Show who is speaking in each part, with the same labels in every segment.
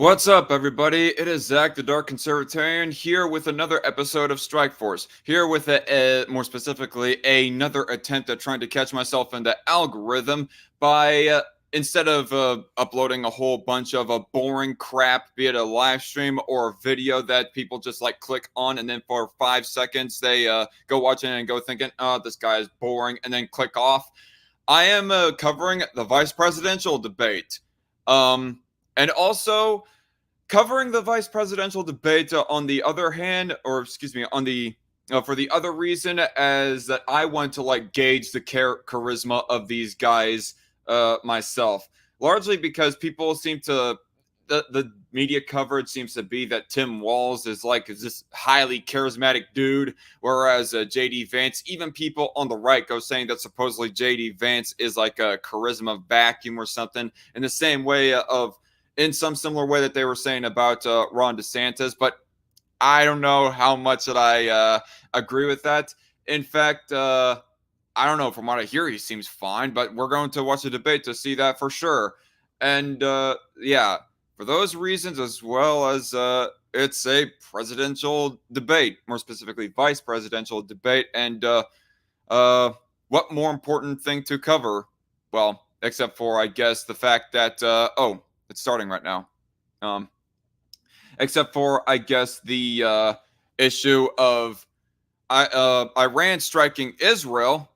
Speaker 1: What's up, everybody? It is Zach, the Dark Conservatarian, here with another episode of Strike Force. Here with, more specifically, another attempt at trying to catch myself in the algorithm by, instead of uploading a whole bunch of boring crap, be it a live stream or a video that people just like click on and then for 5 seconds they go watching it and go thinking, oh, this guy is boring, and then click off. I am covering the vice presidential debate. And also covering the vice presidential debate on the other hand, or excuse me, on the for the other reason, as that I want to like gauge the charisma of these guys myself, largely because people seem to the media coverage seems to be that Tim Walz is like this highly charismatic dude, whereas JD Vance, even people on the right go saying that supposedly JD Vance is like a charisma vacuum or something, in the same way in some similar way that they were saying about Ron DeSantis. But I don't know how much that I agree with that. In fact, I don't know. From what I hear, he seems fine, but we're going to watch the debate to see that for sure. And yeah, for those reasons, as well as it's a presidential debate, more specifically vice presidential debate. And what more important thing to cover? Well, except for, I guess, the fact that, it's starting right now. Except for, I guess, the issue of Iran striking Israel.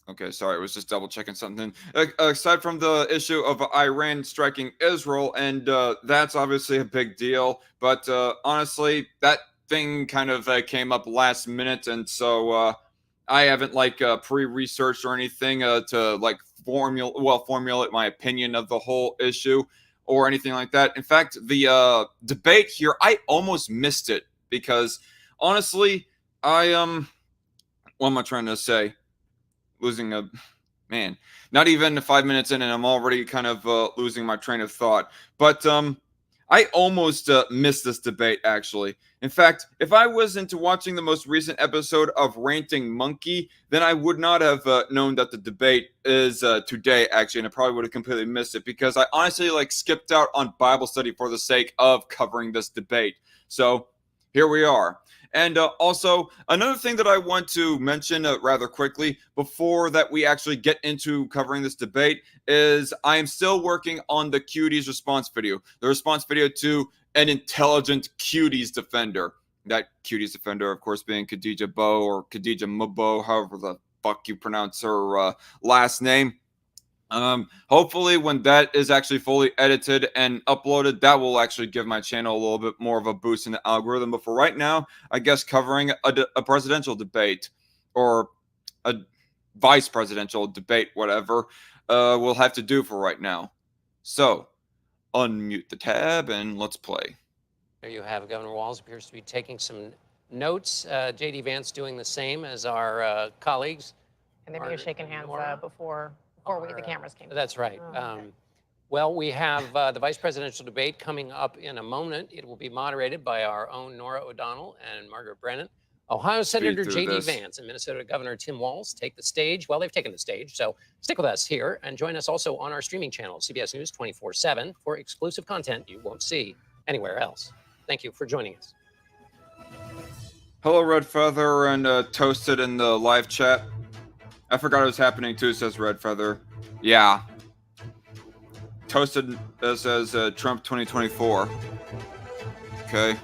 Speaker 1: Okay, sorry, I was just double checking something. Aside from the issue of Iran striking Israel, and that's obviously a big deal. But honestly, that thing kind of came up last minute, and so I haven't like pre-researched or anything to like formulate my opinion of the whole issue or anything like that. In fact, the debate here, I almost missed it because honestly, what am I trying to say? Losing a man, not even 5 minutes in, and I'm already kind of losing my train of thought. But I almost missed this debate, actually. In fact, if I was into watching the most recent episode of Ranting Monkey, then I would not have known that the debate is today, actually, and I probably would have completely missed it because I honestly like skipped out on Bible study for the sake of covering this debate. So here we are. And also, another thing that I want to mention rather quickly before that we actually get into covering this debate is I am still working on the Cuties response video. The response video to an intelligent Cuties defender. That Cuties defender, of course, being Khadija Bo or Khadija Mabo, however the fuck you pronounce her last name. Hopefully when that is actually fully edited and uploaded, that will actually give my channel a little bit more of a boost in the algorithm. But for right now, I guess covering a presidential debate or a vice presidential debate, whatever, we'll have to do for right now. So unmute the tab and let's play.
Speaker 2: There you have Governor Walz appears to be taking some notes. JD Vance doing the same as our colleagues.
Speaker 3: And they may have shaken hands before the cameras came.
Speaker 2: That's right.
Speaker 3: Oh, okay.
Speaker 2: Well, we have the vice presidential debate coming up in a moment. It will be moderated by our own Nora O'Donnell and Margaret Brennan. Ohio Senator JD Vance and Minnesota Governor Tim Walz take the stage. Well, they've taken the stage, so stick with us here and join us also on our streaming channel, CBS News 24/7, for exclusive content you won't see anywhere else. Thank you for joining us.
Speaker 1: Hello, Red Feather and Toasted in the live chat. I forgot it was happening too, says Red Feather. Yeah. Toasted says Trump 2024. Okay.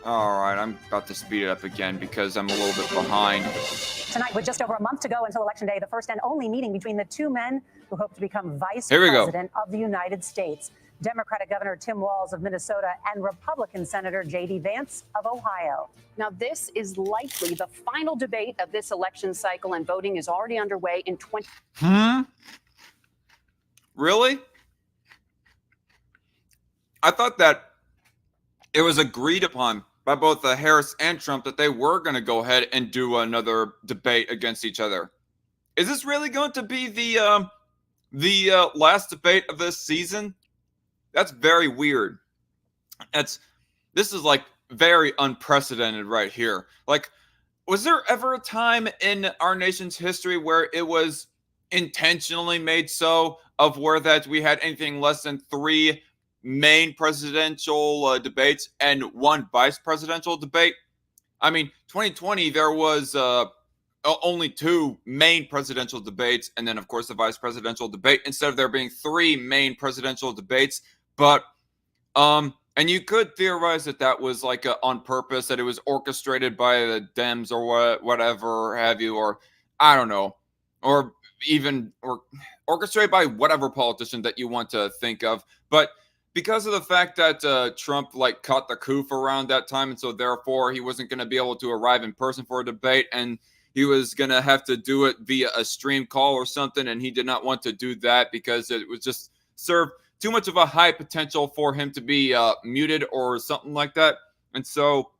Speaker 1: Alright, I'm about to speed it up again because I'm a little bit behind.
Speaker 4: Tonight, with just over a month to go until Election Day, the first and only meeting between the two men who hope to become Vice President of the United States. Democratic Governor Tim Walz of Minnesota and Republican Senator JD Vance of Ohio.
Speaker 5: Now, this is likely the final debate of this election cycle, and voting is already underway in 20.
Speaker 1: Really? I thought that it was agreed upon by both Harris and Trump that they were going to go ahead and do another debate against each other. Is this really going to be the last debate of this season? That's very weird. This is like very unprecedented right here. Like, was there ever a time in our nation's history where it was intentionally made so, of where that we had anything less than 3 main presidential debates and 1 vice presidential debate? I mean, 2020, there was only 2 main presidential debates, and then, of course, the vice presidential debate, instead of there being 3 main presidential debates. But, and you could theorize that that was like on purpose, that it was orchestrated by the Dems or whatever have you, or I don't know, or orchestrated by whatever politician that you want to think of. But because of the fact that Trump like caught the coup around that time, and so therefore he wasn't going to be able to arrive in person for a debate, and he was going to have to do it via a stream call or something, and he did not want to do that because it was just served too much of a high potential for him to be muted or something like that. And so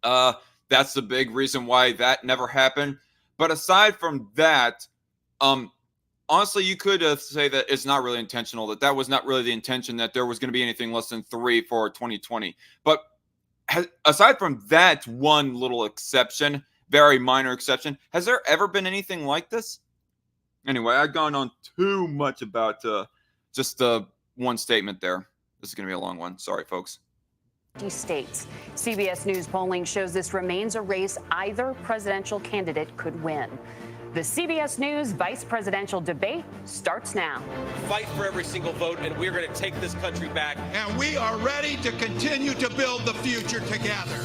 Speaker 1: that's the big reason why that never happened. But aside from that, honestly, you could say that it's not really intentional, that was not really the intention, that there was going to be anything less than 3 for 2020. But aside from that one little exception, very minor exception, has there ever been anything like this? Anyway, I've gone on too much about just one statement there. This is going to be a long one. Sorry, folks.
Speaker 5: States. CBS News polling shows this remains a race either presidential candidate could win. The CBS News vice presidential debate starts now.
Speaker 6: Fight for every single vote, and we're going to take this country back.
Speaker 7: And we are ready to continue to build the future together.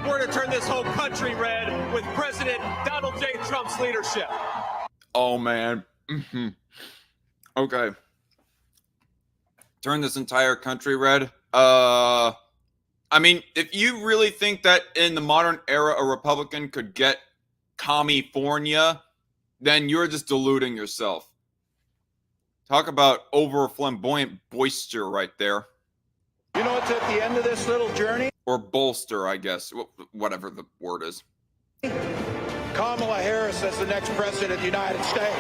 Speaker 6: We're going to turn this whole country red with President Donald J. Trump's leadership.
Speaker 1: Oh, man. Okay. Turn this entire country red. I mean, if you really think that in the modern era a Republican could get California, then you're just deluding yourself. Talk about over flamboyant boister right there.
Speaker 7: You know what's at the end of this little journey?
Speaker 1: Or bolster, I guess. Whatever the word is.
Speaker 7: Kamala Harris as the next president of the United States.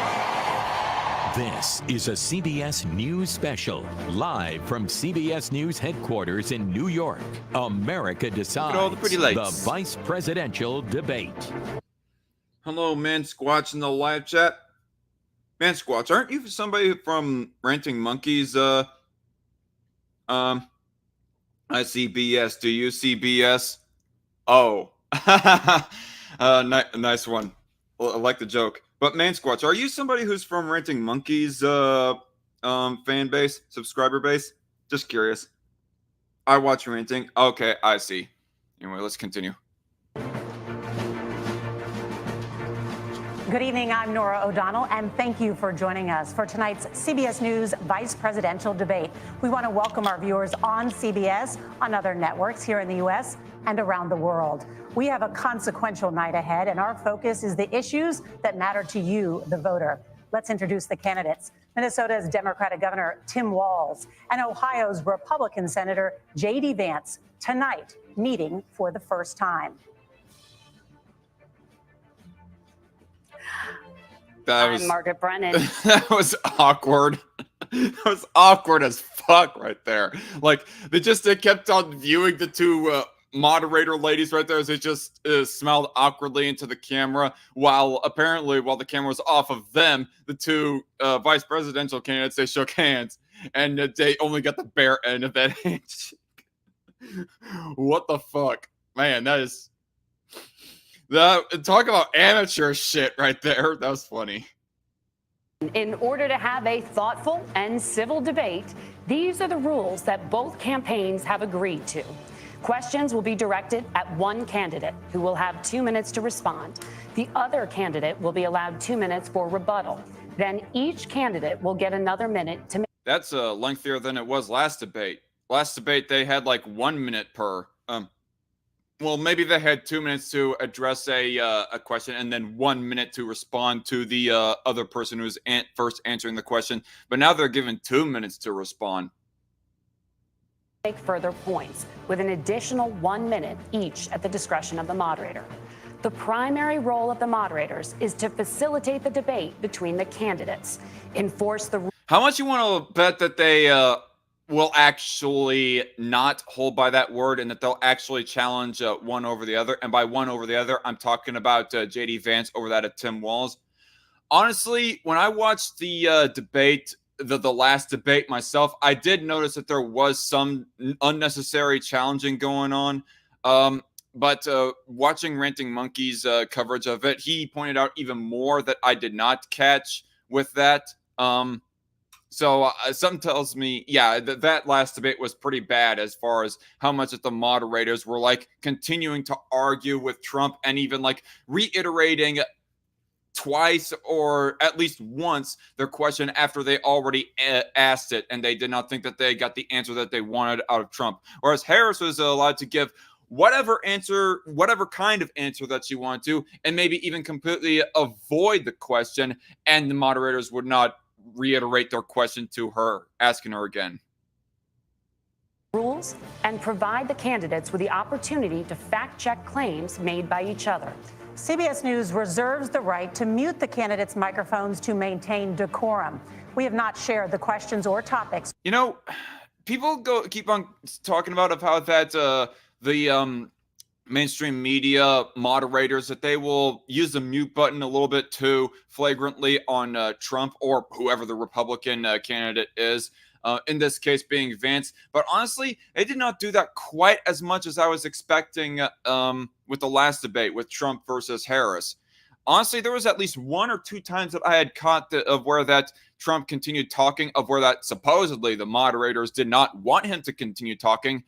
Speaker 8: This is a CBS News special, live from CBS News headquarters in New York. America decides,
Speaker 1: all the pretty lights.
Speaker 8: The vice presidential debate.
Speaker 1: Hello, Man Squatch in the live chat. Man Squatch, aren't you somebody from Ranting Monkeys? I see BS. Do you see BS? Oh. Nice one. Well, I like the joke. But Man Squatch, are you somebody who's from Ranting Monkeys fan base, subscriber base? Just curious. I watch Ranting. Okay, I see. Anyway, let's continue.
Speaker 4: Good evening, I'm Nora O'Donnell, and thank you for joining us for tonight's CBS News Vice Presidential Debate. We want to welcome our viewers on CBS, on other networks here in the U.S. and around the world. We have a consequential night ahead, and our focus is the issues that matter to you, the voter. Let's introduce the candidates. Minnesota's Democratic Governor Tim Walz and Ohio's Republican Senator J.D. Vance, tonight meeting for the first time.
Speaker 5: I'm Margaret Brennan.
Speaker 1: That was awkward. That was awkward as fuck right there. Like, they kept on viewing the two moderator ladies right there as they just smiled awkwardly into the camera, while the camera was off of them, the two vice presidential candidates, they shook hands, and they only got the bare end of that handshake. What the fuck? Man, talk about amateur shit right there. That was funny.
Speaker 5: In order to have a thoughtful and civil debate, these are the rules that both campaigns have agreed to. Questions will be directed at one candidate, who will have 2 minutes to respond. The other candidate will be allowed 2 minutes for rebuttal. Then each candidate will get another minute to make.
Speaker 1: That's lengthier than it was last debate. Last debate, they had like 1 minute per. Well, maybe they had 2 minutes to address a question and then 1 minute to respond to the other person who's first answering the question. But now they're given 2 minutes to respond.
Speaker 5: Make further points with an additional 1 minute each at the discretion of the moderator. The primary role of the moderators is to facilitate the debate between the candidates, enforce the.
Speaker 1: How much you want to bet that they will actually not hold by that word, and that they'll actually challenge one over the other. And by one over the other, I'm talking about JD Vance over that of Tim Walz. Honestly, when I watched the debate, the last debate myself, I did notice that there was some unnecessary challenging going on. But watching Ranting Monkey's coverage of it, he pointed out even more that I did not catch with that. So something tells me, yeah, that last debate was pretty bad as far as how much that the moderators were like continuing to argue with Trump and even like reiterating twice or at least once their question after they already asked it, and they did not think that they got the answer that they wanted out of Trump. Whereas Harris was allowed to give whatever answer, whatever kind of answer that she wanted to, and maybe even completely avoid the question, and the moderators would not reiterate their question to her, asking her again.
Speaker 5: Rules and provide the candidates with the opportunity to fact-check claims made by each other.
Speaker 4: CBS News reserves the right to mute the candidates' microphones to maintain decorum. We have not shared the questions or topics.
Speaker 1: You know, people keep on talking about how that the mainstream media moderators, that they will use the mute button a little bit too flagrantly on Trump or whoever the Republican candidate is. In this case being Vance. But honestly, they did not do that quite as much as I was expecting with the last debate with Trump versus Harris. Honestly, there was at least one or two times that I had caught of where that Trump continued talking, of where that supposedly the moderators did not want him to continue talking.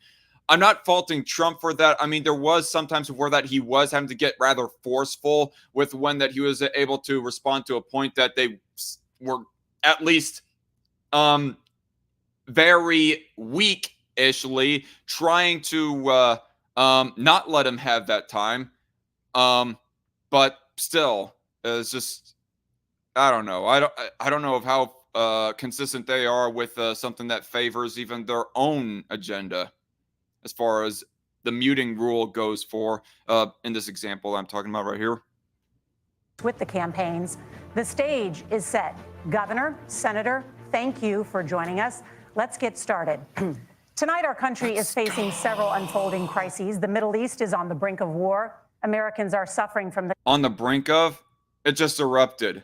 Speaker 1: I'm not faulting Trump for that. I mean, there was sometimes where that he was having to get rather forceful with when that he was able to respond to a point that they were at least very weak-ishly trying to not let him have that time. But still, it's just, I don't know. I don't know of how consistent they are with something that favors even their own agenda, as far as the muting rule goes for, in this example I'm talking about right here.
Speaker 4: With the campaigns, the stage is set. Governor, Senator, thank you for joining us. Let's get started. Tonight, our country is facing several unfolding crises. The Middle East is on the brink of war. Americans are suffering from the...
Speaker 1: On the brink of? It just erupted.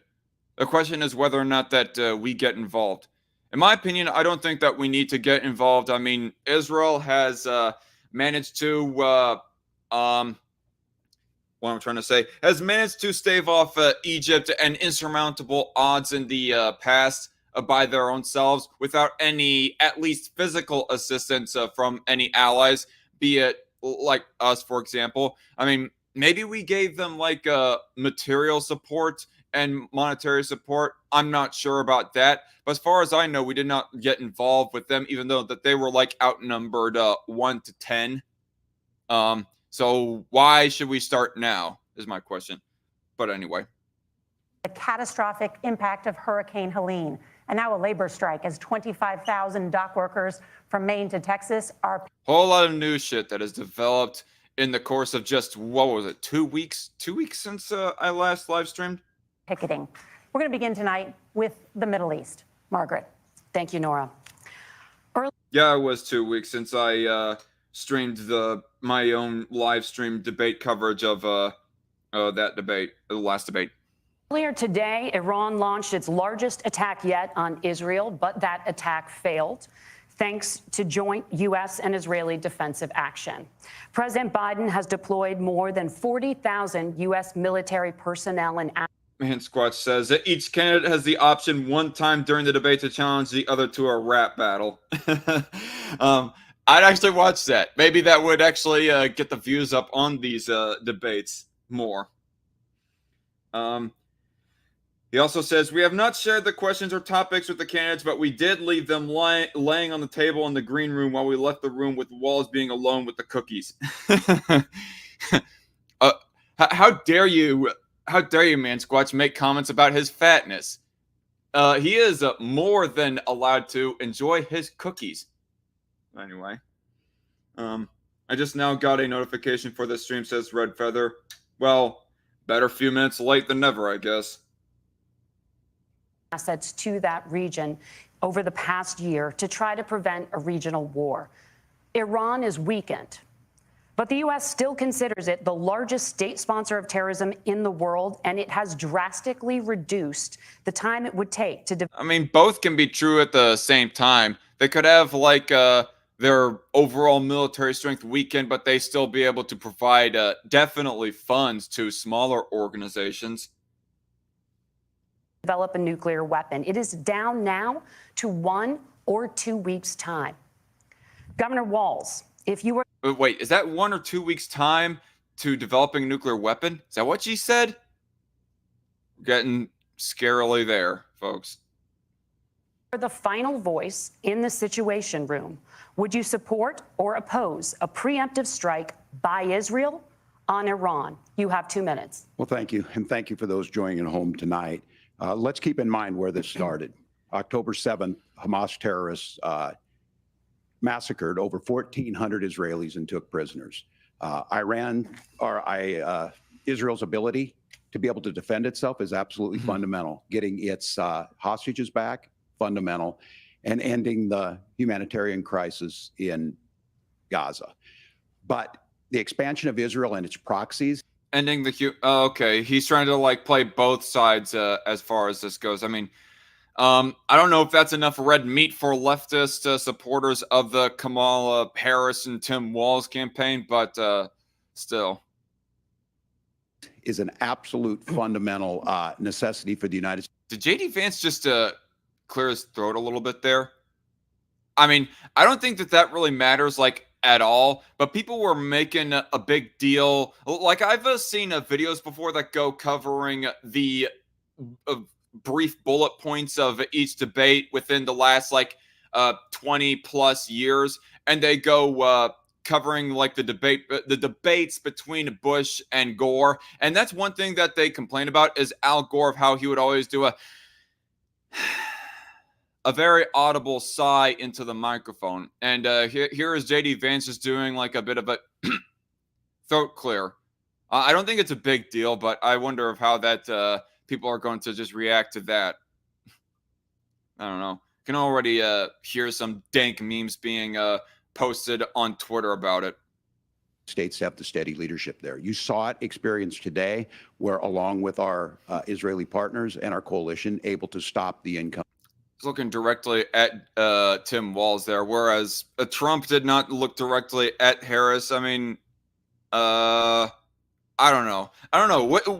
Speaker 1: The question is whether or not that we get involved. In my opinion, I don't think that we need to get involved. I mean, Israel has managed to, what I'm trying to say, has managed to stave off Egypt and insurmountable odds in the past by their own selves without any, at least physical assistance from any allies, be it like us, for example. I mean, maybe we gave them like material support and monetary support. I'm not sure about that. But as far as I know, we did not get involved with them, even though that they were like outnumbered 1 to 10. So why should we start now is my question. But anyway.
Speaker 4: The catastrophic impact of Hurricane Helene, and now a labor strike as 25,000 dock workers from Maine to Texas are...
Speaker 1: Whole lot of new shit that has developed in the course of just, what was it, 2 weeks? 2 weeks since I last live streamed?
Speaker 4: Picketing. We're going to begin tonight with the Middle East. Margaret.
Speaker 5: Thank you, Nora.
Speaker 1: Yeah, it was 2 weeks since I streamed my own live stream debate coverage of that debate, the last debate.
Speaker 5: Earlier today, Iran launched its largest attack yet on Israel, but that attack failed thanks to joint U.S. and Israeli defensive action. President Biden has deployed more than 40,000 U.S. military personnel and...
Speaker 1: Man Squatch says that each candidate has the option one time during the debate to challenge the other to a rap battle. I'd actually watch that. Maybe that would actually get the views up on these debates more. He also says, we have not shared the questions or topics with the candidates, but we did leave them laying on the table in the green room while we left the room with Walz being alone with the cookies. How dare you, Man Squatch, make comments about his fatness? He is more than allowed to enjoy his cookies. Anyway, I just now got a notification for this stream, says Red Feather. Well, better few minutes late than never, I guess.
Speaker 5: Assets to that region over the past year to try to prevent a regional war. Iran is weakened, but the U.S. still considers it the largest state sponsor of terrorism in the world, and it has drastically reduced the time it would take to...
Speaker 1: I mean, both can be true at the same time. They could have, like, their overall military strength weakened, but they still be able to provide definitely funds to smaller organizations.
Speaker 5: Develop a nuclear weapon. It is down now to 1 or 2 weeks' time. Governor Walz, if you were...
Speaker 1: Wait, is that 1 or 2 weeks' time to developing a nuclear weapon? Is that what she said? Getting scarily there, folks.
Speaker 5: The final voice in the Situation Room, would you support or oppose a preemptive strike by Israel on Iran? You have 2 minutes.
Speaker 7: Well, thank you. And thank you for those joining at home tonight. Let's keep in mind where this started. October 7th, Hamas terrorists massacred over 1,400 Israelis and took prisoners. Israel's ability to be able to defend itself is absolutely fundamental. Getting its hostages back, fundamental, and ending the humanitarian crisis in Gaza. But the expansion of Israel and its proxies.
Speaker 1: Ending the okay, he's trying to like play both sides as far as this goes. I mean, I don't know if that's enough red meat for leftist supporters of the Kamala Harris and Tim Walz campaign, but still.
Speaker 7: Is an absolute fundamental necessity for the United States.
Speaker 1: Did J.D. Vance just clear his throat a little bit there? I mean, I don't think that really matters, like, at all, but people were making a big deal. Like, I've seen videos before that go covering the brief bullet points of each debate within the last, like, 20 plus years, and they go covering like the debates between Bush and Gore. And that's one thing that they complain about is Al Gore, of how he would always do a very audible sigh into the microphone. And here is J.D. Vance just doing like a bit of a throat clear. I don't think it's a big deal, but I wonder of how that people are going to just react to that. I don't know. Can already hear some dank memes being posted on Twitter about it.
Speaker 7: States have the steady leadership there. You saw it experienced today, where along with our Israeli partners and our coalition, able to stop the income.
Speaker 1: Looking directly at Tim Walz there, whereas Trump did not look directly at Harris. I mean, I don't know.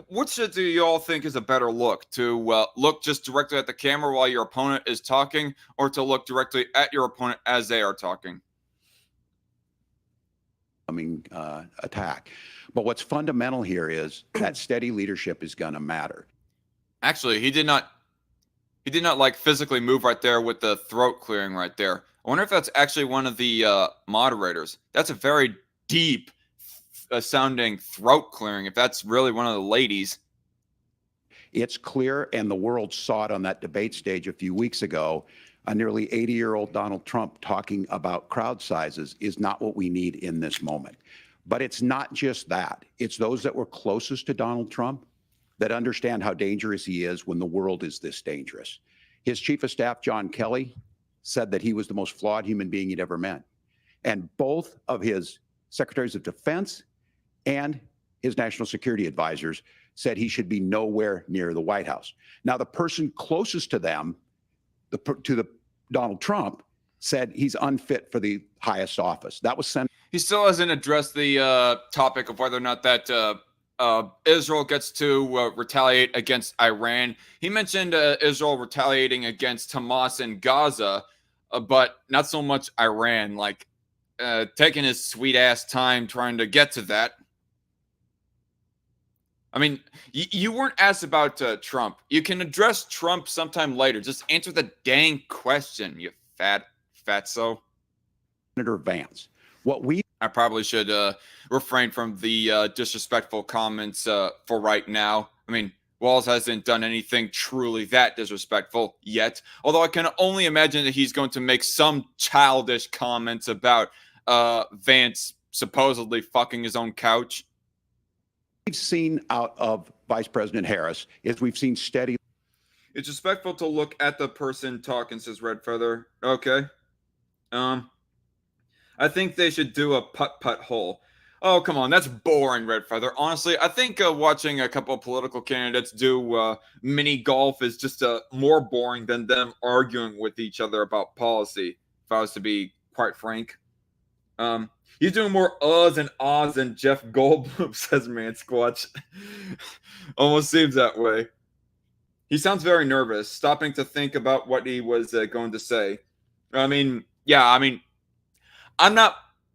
Speaker 1: Which do you all think is a better look? To look just directly at the camera while your opponent is talking, or to look directly at your opponent as they are talking?
Speaker 7: Attack. But what's fundamental here is that steady leadership is going to matter.
Speaker 1: Actually, he did not like physically move right there with the throat clearing right there. I wonder if that's actually one of the moderators. That's a very deep sounding throat clearing, if that's really one of the ladies.
Speaker 7: It's clear, and the world saw it on that debate stage a few weeks ago. A nearly 80-year-old Donald Trump talking about crowd sizes is not what we need in this moment. But it's not just that. It's those that were closest to Donald Trump that understand how dangerous he is when the world is this dangerous. His chief of staff, John Kelly, said that he was the most flawed human being he'd ever met. And both of his secretaries of defense and his national security advisors said he should be nowhere near the White House. Now, the person closest to them, Donald Trump, said he's unfit for the highest office. That was sent.
Speaker 1: He still hasn't addressed the topic of whether or not that Israel gets to retaliate against Iran. He mentioned Israel retaliating against Hamas in Gaza, but not so much Iran. Like taking his sweet ass time trying to get to that. I mean, you weren't asked about Trump. You can address Trump sometime later. Just answer the dang question, you fatso.
Speaker 7: Senator Vance.
Speaker 1: I probably should refrain from the disrespectful comments for right now. I mean, Walz hasn't done anything truly that disrespectful yet. Although I can only imagine that he's going to make some childish comments about Vance supposedly fucking his own couch.
Speaker 7: We've seen out of Vice President Harris is we've seen steady.
Speaker 1: It's respectful to look at the person talking, says Red Feather. Okay. I think they should do a putt-putt hole. Oh, come on. That's boring, Red Feather. Honestly, I think watching a couple of political candidates do mini golf is just more boring than them arguing with each other about policy, if I was to be quite frank. He's doing more uhs and ahs than Jeff Goldblum, says Man Squatch. Almost seems that way. He sounds very nervous, stopping to think about what he was going to say. I mean,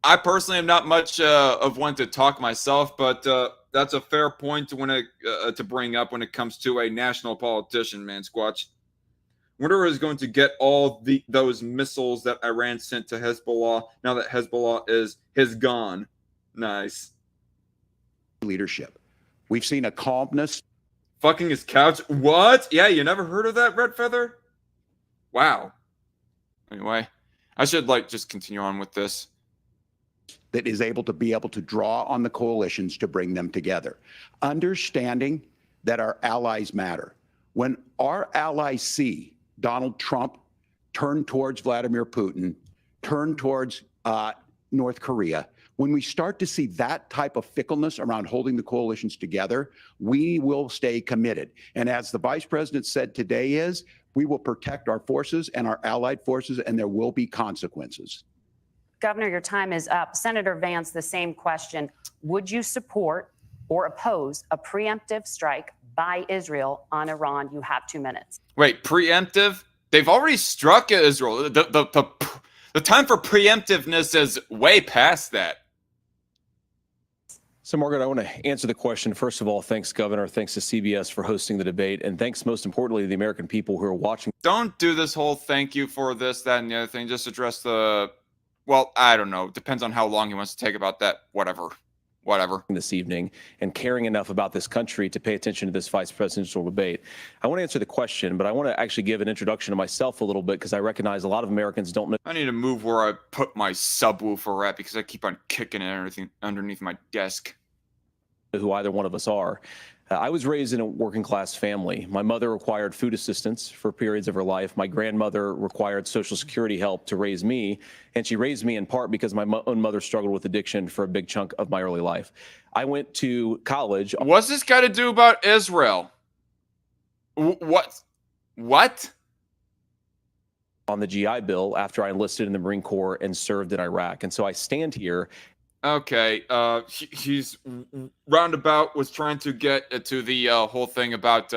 Speaker 1: I personally am not much of one to talk myself, but that's a fair point to bring up when it comes to a national politician, Man Squatch. Wonder is going to get all those missiles that Iran sent to Hezbollah now that Hezbollah is gone. Nice.
Speaker 7: Leadership. We've seen a calmness.
Speaker 1: Fucking his couch. What? Yeah, you never heard of that, Red Feather? Wow. Anyway, I should just continue on with this.
Speaker 7: That is able to draw on the coalitions to bring them together. Understanding that our allies matter. When our allies see Donald Trump turn towards Vladimir Putin, turn towards North Korea, when we start to see that type of fickleness around holding the coalitions together, we will stay committed. And as the vice president said today we will protect our forces and our allied forces, and there will be consequences.
Speaker 5: Governor, your time is up. Senator Vance, the same question. Would you support or oppose a preemptive strike by Israel on Iran? You have 2 minutes.
Speaker 1: Wait, preemptive? They've already struck Israel. The time for preemptiveness is way past that.
Speaker 9: So, Margaret, I want to answer the question. First of all, thanks, Governor. Thanks to CBS for hosting the debate. And thanks, most importantly, to the American people who are watching.
Speaker 1: Don't do this whole thank you for this, that, and the other thing. Just address well, I don't know. Depends on how long he wants to take about that. Whatever.
Speaker 9: This evening and caring enough about this country to pay attention to this vice presidential debate. I want to answer the question, but I want to actually give an introduction to myself a little bit because I recognize a lot of Americans don't know.
Speaker 1: I need to move where I put my subwoofer at because I keep on kicking it underneath my desk.
Speaker 9: Who either one of us are. I was raised in a working class family. My mother required food assistance for periods of her life. My grandmother required Social Security help to raise me, and she raised me in part because my own mother struggled with addiction for a big chunk of my early life. I went to college.
Speaker 1: What's this got to do about Israel? What?
Speaker 9: On the GI Bill after I enlisted in the Marine Corps and served in Iraq. And so I stand here.
Speaker 1: Okay, he's roundabout was trying to get to the whole thing about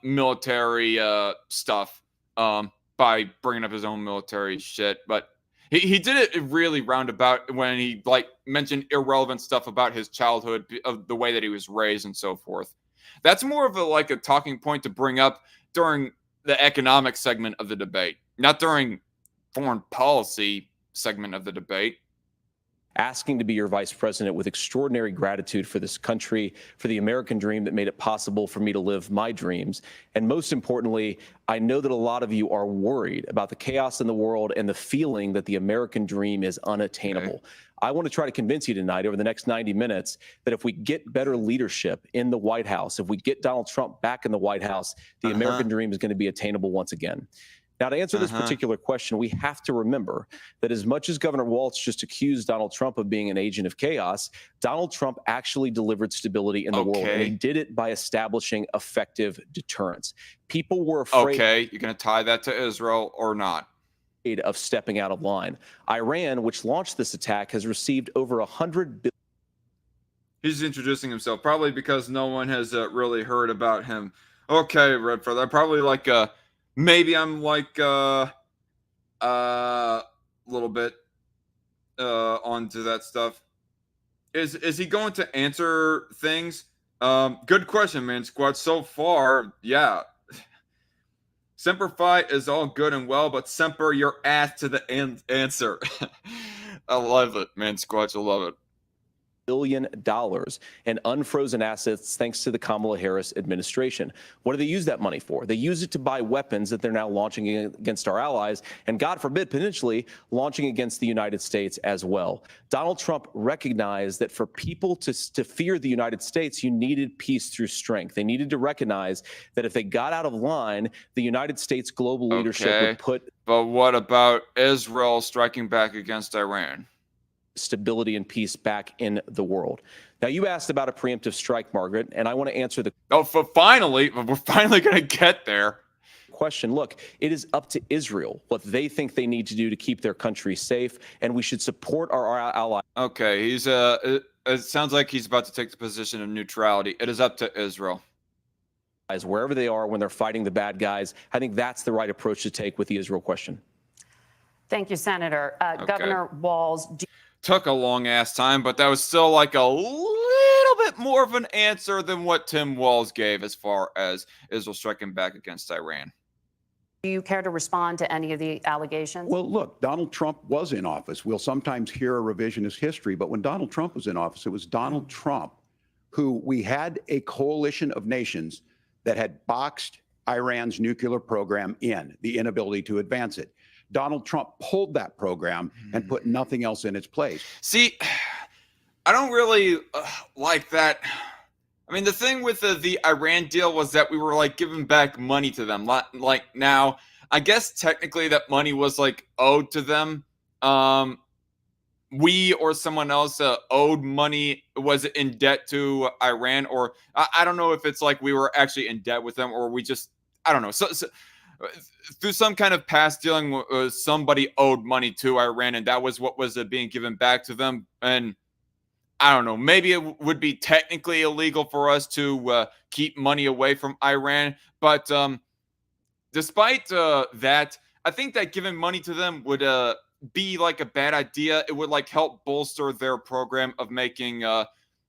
Speaker 1: military stuff by bringing up his own military shit, but he did it really roundabout when he mentioned irrelevant stuff about his childhood, of the way that he was raised and so forth. That's more of a talking point to bring up during the economic segment of the debate, not during foreign policy segment of the debate.
Speaker 9: Asking to be your vice president with extraordinary gratitude for this country, for the American dream that made it possible for me to live my dreams. And most importantly, I know that a lot of you are worried about the chaos in the world and the feeling that the American dream is unattainable. Okay. I want to try to convince you tonight over the next 90 minutes that if we get better leadership in the White House, if we get Donald Trump back in the White House, the American dream is going to be attainable once again. Now, to answer this particular question, we have to remember that as much as Governor Walz just accused Donald Trump of being an agent of chaos, Donald Trump actually delivered stability in the world, and he did it by establishing effective deterrence. People were afraid.
Speaker 1: Okay, you're going to tie that to Israel or not?
Speaker 9: Of stepping out of line. Iran, which launched this attack, has received over $100 billion.
Speaker 1: He's introducing himself, probably because no one has really heard about him. Okay, Red Feather, probably maybe I'm a little bit onto that stuff. Is he going to answer things? Good question, Man Squad. So far, yeah. Semper Fi is all good and well, but semper your ass to the answer. I love it, Man Squad. I love it.
Speaker 9: billion in unfrozen assets thanks to the Kamala Harris administration. What do they use that money for? They use it to buy weapons that they're now launching against our allies and, God forbid, potentially launching against the United States as well. Donald Trump recognized that for people to fear the United States, you needed peace through strength. They needed to recognize that if they got out of line, the United States global leadership would put...
Speaker 1: But what about Israel striking back against Iran?
Speaker 9: Stability and peace back in the world. Now, you asked about a preemptive strike, Margaret, and I want to answer the
Speaker 1: we're finally going to get there.
Speaker 9: Question. Look, it is up to Israel what they think they need to do to keep their country safe, and we should support our allies.
Speaker 1: Okay, he's it sounds like he's about to take the position of neutrality. It is up to Israel.
Speaker 9: Wherever they are when they're fighting the bad guys. I think that's the right approach to take with the Israel question.
Speaker 5: Thank you, Senator. Governor Walz.
Speaker 1: Took a long ass time, but that was still like a little bit more of an answer than what Tim Walz gave as far as Israel striking back against Iran.
Speaker 5: Do you care to respond to any of the allegations?
Speaker 7: Well, look, Donald Trump was in office. We'll sometimes hear a revisionist history, but when Donald Trump was in office, it was Donald Trump who we had a coalition of nations that had boxed Iran's nuclear program in, the inability to advance it. Donald Trump pulled that program and put nothing else in its place.
Speaker 1: See, I don't really like that. I mean, the thing with the Iran deal was that we were like giving back money to them. Like now, I guess technically that money was like owed to them. We or someone else owed money, was in debt to Iran, or I don't know if it's like we were actually in debt with them, or we just, I don't know. So through some kind of past dealing, somebody owed money to Iran, and that was what was being given back to them. And I don't know, maybe it would be technically illegal for us to keep money away from Iran. But despite that, I think that giving money to them would be like a bad idea. It would like help bolster their program of making,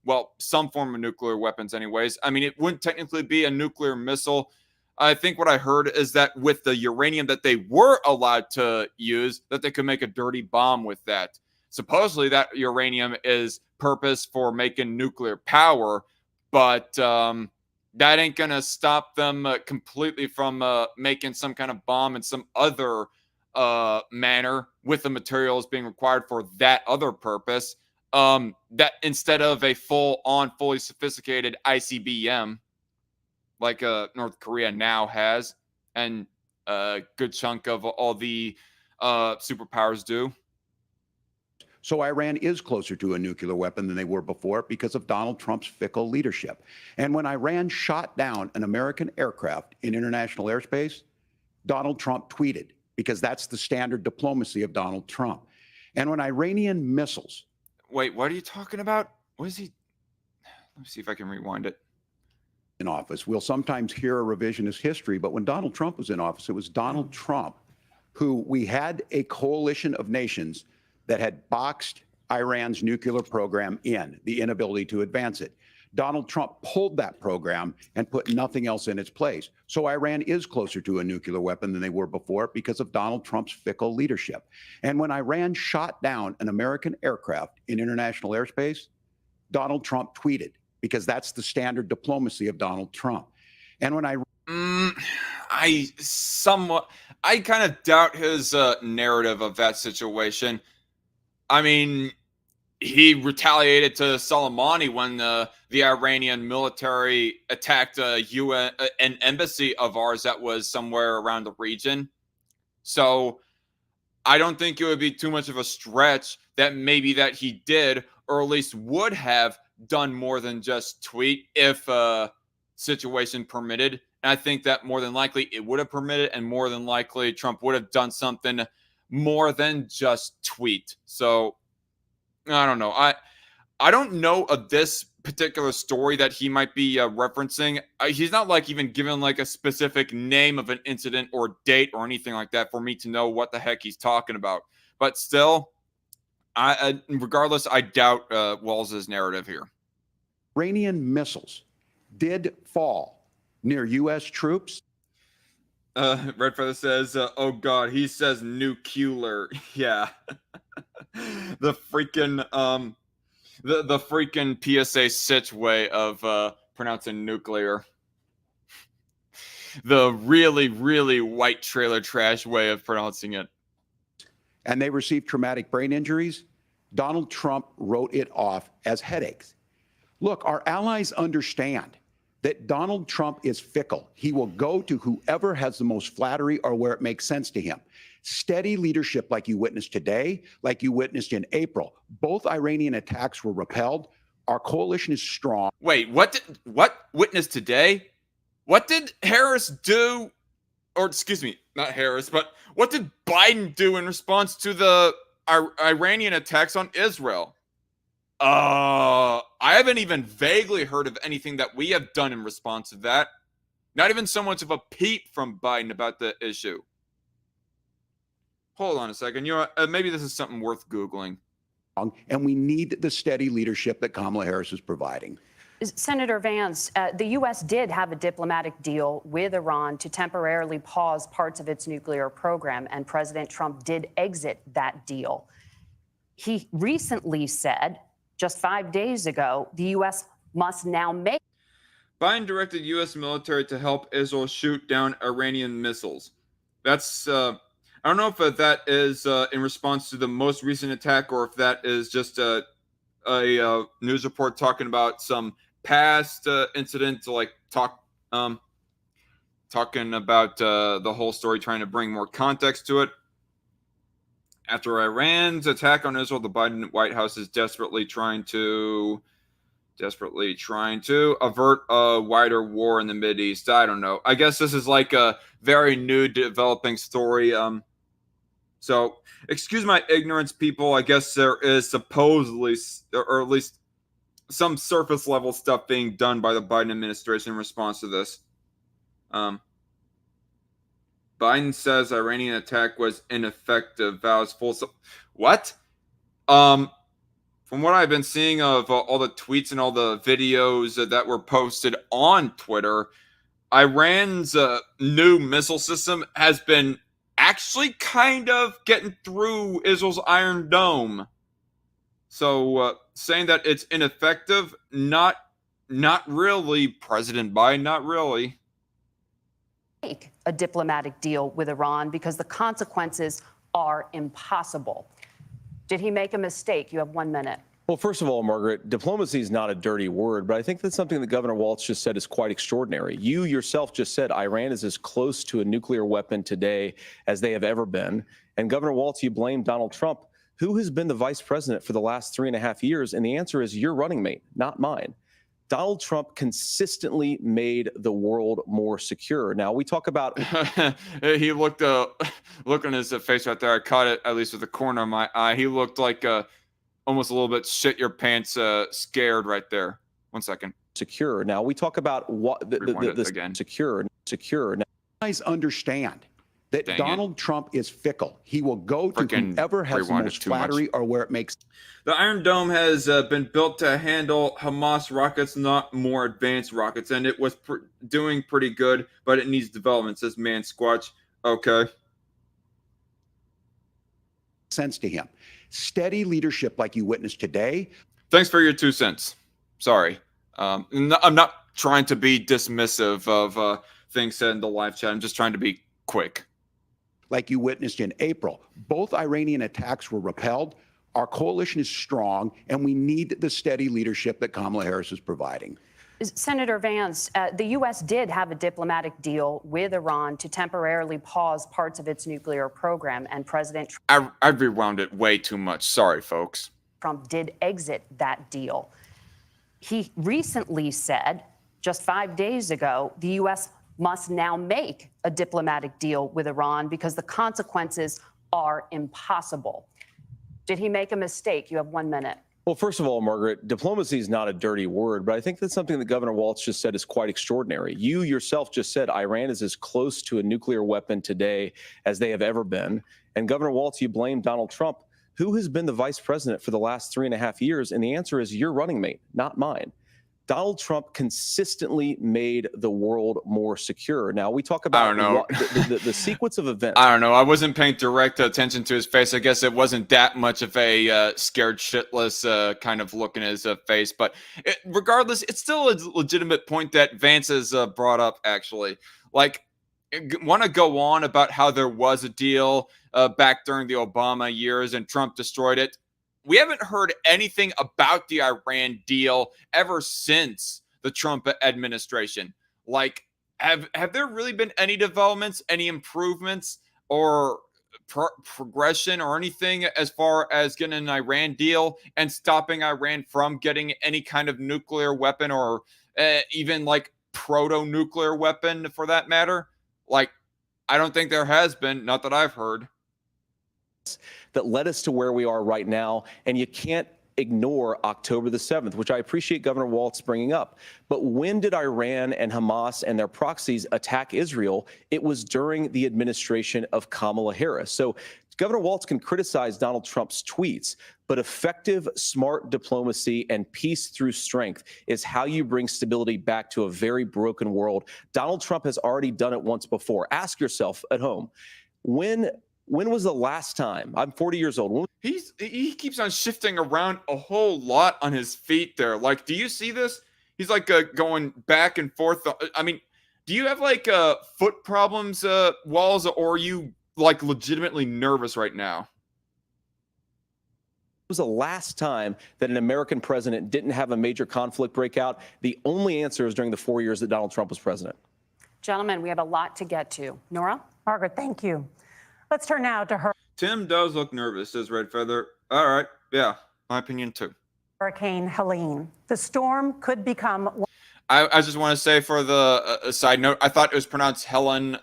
Speaker 1: well, some form of nuclear weapons anyways. I mean, it wouldn't technically be a nuclear missile. I think what I heard is that with the uranium that they were allowed to use, that they could make a dirty bomb with that. Supposedly that uranium is purpose for making nuclear power, but that ain't going to stop them completely from making some kind of bomb in some other manner with the materials being required for that other purpose. That instead of a full-on, fully sophisticated ICBM, like North Korea now has, and a good chunk of all the superpowers do.
Speaker 7: So Iran is closer to a nuclear weapon than they were before because of Donald Trump's fickle leadership. And when Iran shot down an American aircraft in international airspace, Donald Trump tweeted, because that's the standard diplomacy of Donald Trump. And when Iranian missiles...
Speaker 1: Wait, what are you talking about? What is he... Let me see if I can rewind it.
Speaker 7: In office, we'll sometimes hear a revisionist history, but when Donald Trump was in office, it was Donald Trump who we had a coalition of nations that had boxed Iran's nuclear program in, the inability to advance it. Donald Trump pulled that program and put nothing else in its place. So Iran is closer to a nuclear weapon than they were before because of Donald Trump's fickle leadership. And when Iran shot down an American aircraft in international airspace, Donald Trump tweeted, because that's the standard diplomacy of Donald Trump. And when
Speaker 1: I kind of doubt his narrative of that situation. I mean, he retaliated to Soleimani when the Iranian military attacked an embassy of ours that was somewhere around the region. So I don't think it would be too much of a stretch that maybe that he did, or at least would have done more than just tweet if situation permitted. And I think that more than likely it would have permitted, and more than likely Trump would have done something more than just tweet. So I don't know. I don't know of this particular story that he might be referencing. He's not like even given like a specific name of an incident or date or anything like that for me to know what the heck he's talking about. But still, regardless, I doubt Walz's narrative here.
Speaker 7: Iranian missiles did fall near U.S. troops.
Speaker 1: Red Feather says, oh God, he says nuclear. Yeah. The freaking, The freaking PSA Sitch way of pronouncing nuclear. The really, really white trailer trash way of pronouncing it.
Speaker 7: And they received traumatic brain injuries. Donald Trump wrote it off as headaches. Look, our allies understand that Donald Trump is fickle. He will go to whoever has the most flattery or where it makes sense to him. Steady leadership like you witnessed today, like you witnessed in April. Both Iranian attacks were repelled. Our coalition is strong.
Speaker 1: Wait, what witnessed today? What did Harris do? Or excuse me, not Harris, but what did Biden do in response to the Iranian attacks on Israel? I haven't even vaguely heard of anything that we have done in response to that. Not even so much of a peep from Biden about the issue. Hold on a second. You know, maybe this is something worth Googling.
Speaker 7: And we need the steady leadership that Kamala Harris is providing.
Speaker 5: Senator Vance, the U.S. did have a diplomatic deal with Iran to temporarily pause parts of its nuclear program, and President Trump did exit that deal. He recently said, just 5 days ago, the U.S. must now make.
Speaker 1: Biden directed U.S. military to help Israel shoot down Iranian missiles. That's, I don't know if that is in response to the most recent attack or if that is just a news report talking about some past incident, like talking about the whole story, trying to bring more context to it. After Iran's attack on Israel, the Biden White House is desperately trying to avert a wider war in the Mideast. I don't know. I guess this is like a very new developing story. So excuse my ignorance, people. I guess there is supposedly, or at least some surface level stuff being done by the Biden administration in response to this. Biden says Iranian attack was ineffective, vows full what? From what I've been seeing of all the tweets and all the videos that were posted on Twitter, Iran's new missile system has been actually kind of getting through Israel's Iron Dome. So saying that it's ineffective, not really, President Biden, not really.
Speaker 5: Make a diplomatic deal with Iran because the consequences are impossible. Did he make a mistake? You have 1 minute.
Speaker 9: Well, first of all, Margaret, diplomacy is not a dirty word, but I think that's something that Governor Walz just said is quite extraordinary. You yourself just said Iran is as close to a nuclear weapon today as they have ever been. And Governor Walz, you blame Donald Trump. Who has been the vice president for the last 3.5 years? And the answer is your running mate, not mine. Donald Trump consistently made the world more secure. Now, we talk about...
Speaker 1: He looked, look on his face right there. I caught it, at least with the corner of my eye. He looked like almost a little bit shit your pants scared right there. 1 second.
Speaker 9: Secure. Now, we talk about what...
Speaker 1: again.
Speaker 9: Secure. Now,
Speaker 7: Guys understand that Donald Trump is fickle. He will go to whoever has the most flattery or where it makes.
Speaker 1: The Iron Dome has been built to handle Hamas rockets, not more advanced rockets, and it was doing pretty good, but it needs development, says Man Squatch. Okay.
Speaker 7: Sense to him. Steady leadership like you witnessed today.
Speaker 1: Thanks for your 2 cents. Sorry. I'm not trying to be dismissive of things said in the live chat. I'm just trying to be quick.
Speaker 7: Like you witnessed in April. Both Iranian attacks were repelled. Our coalition is strong, and we need the steady leadership that Kamala Harris is providing.
Speaker 5: Senator Vance, the U.S. did have a diplomatic deal with Iran to temporarily pause parts of its nuclear program, and President
Speaker 1: I rewound it way too much. Sorry, folks.
Speaker 5: Trump did exit that deal. He recently said, just 5 days ago, the U.S. must now make a diplomatic deal with Iran because the consequences are impossible. Did he make a mistake? You have 1 minute.
Speaker 9: Well, first of all, Margaret, diplomacy is not a dirty word, but I think that's something that Governor Walz just said is quite extraordinary. You yourself just said Iran is as close to a nuclear weapon today as they have ever been. And Governor Walz, you blame Donald Trump. Who has been the vice president for the last 3.5 years? And the answer is your running mate, not mine. Donald Trump consistently made the world more secure. Now, we talk about
Speaker 1: I don't know.
Speaker 9: the sequence of events.
Speaker 1: I don't know. I wasn't paying direct attention to his face. I guess it wasn't that much of a scared shitless kind of look in his face. But regardless, it's still a legitimate point that Vance has brought up, actually. Like, want to go on about how there was a deal back during the Obama years and Trump destroyed it. We haven't heard anything about the Iran deal ever since the Trump administration. Like, have there really been any developments, any improvements, or progression or anything as far as getting an Iran deal and stopping Iran from getting any kind of nuclear weapon or even like proto-nuclear weapon for that matter? Like, I don't think there has been, not that I've heard.
Speaker 9: That led us to where we are right now. And you can't ignore October the 7th, which I appreciate Governor Walz bringing up. But when did Iran and Hamas and their proxies attack Israel? It was during the administration of Kamala Harris. So Governor Walz can criticize Donald Trump's tweets, but effective, smart diplomacy and peace through strength is how you bring stability back to a very broken world. Donald Trump has already done it once before. Ask yourself at home, when was the last time? I'm 40 years old.
Speaker 1: He keeps on shifting around a whole lot on his feet there. Like, do you see this? He's like going back and forth. I mean, do you have like foot problems, Walz, or are you like legitimately nervous right now?
Speaker 9: It was the last time that an American president didn't have a major conflict break out. The only answer is during the 4 years that Donald Trump was president.
Speaker 5: Gentlemen, we have a lot to get to. Nora?
Speaker 4: Margaret, thank you. Let's turn now to
Speaker 1: Tim does look nervous, says Red Feather. All right. Yeah, my opinion too.
Speaker 4: Hurricane Helene. The storm could become...
Speaker 1: I just want to say for the side note, I thought it was pronounced Helen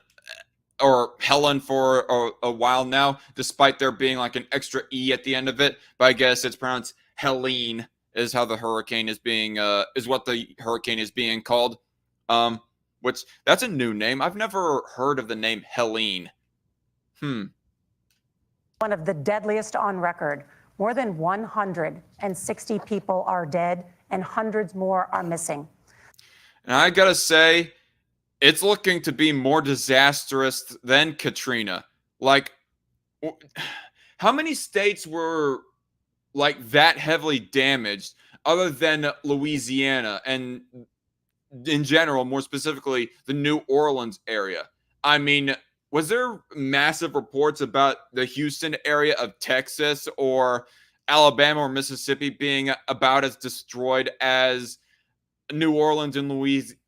Speaker 1: or Helen for a while now, despite there being like an extra E at the end of it. But I guess it's pronounced Helene is how the hurricane is being, is what the hurricane is being called. Which, that's a new name. I've never heard of the name Helene.
Speaker 4: One of the deadliest on record. More than 160 people are dead and hundreds more are missing.
Speaker 1: And I gotta say, it's looking to be more disastrous than Katrina. Like, how many states were like that heavily damaged other than Louisiana and in general, more specifically, the New Orleans area? I mean, was there massive reports about the Houston area of Texas or Alabama or Mississippi being about as destroyed as New Orleans and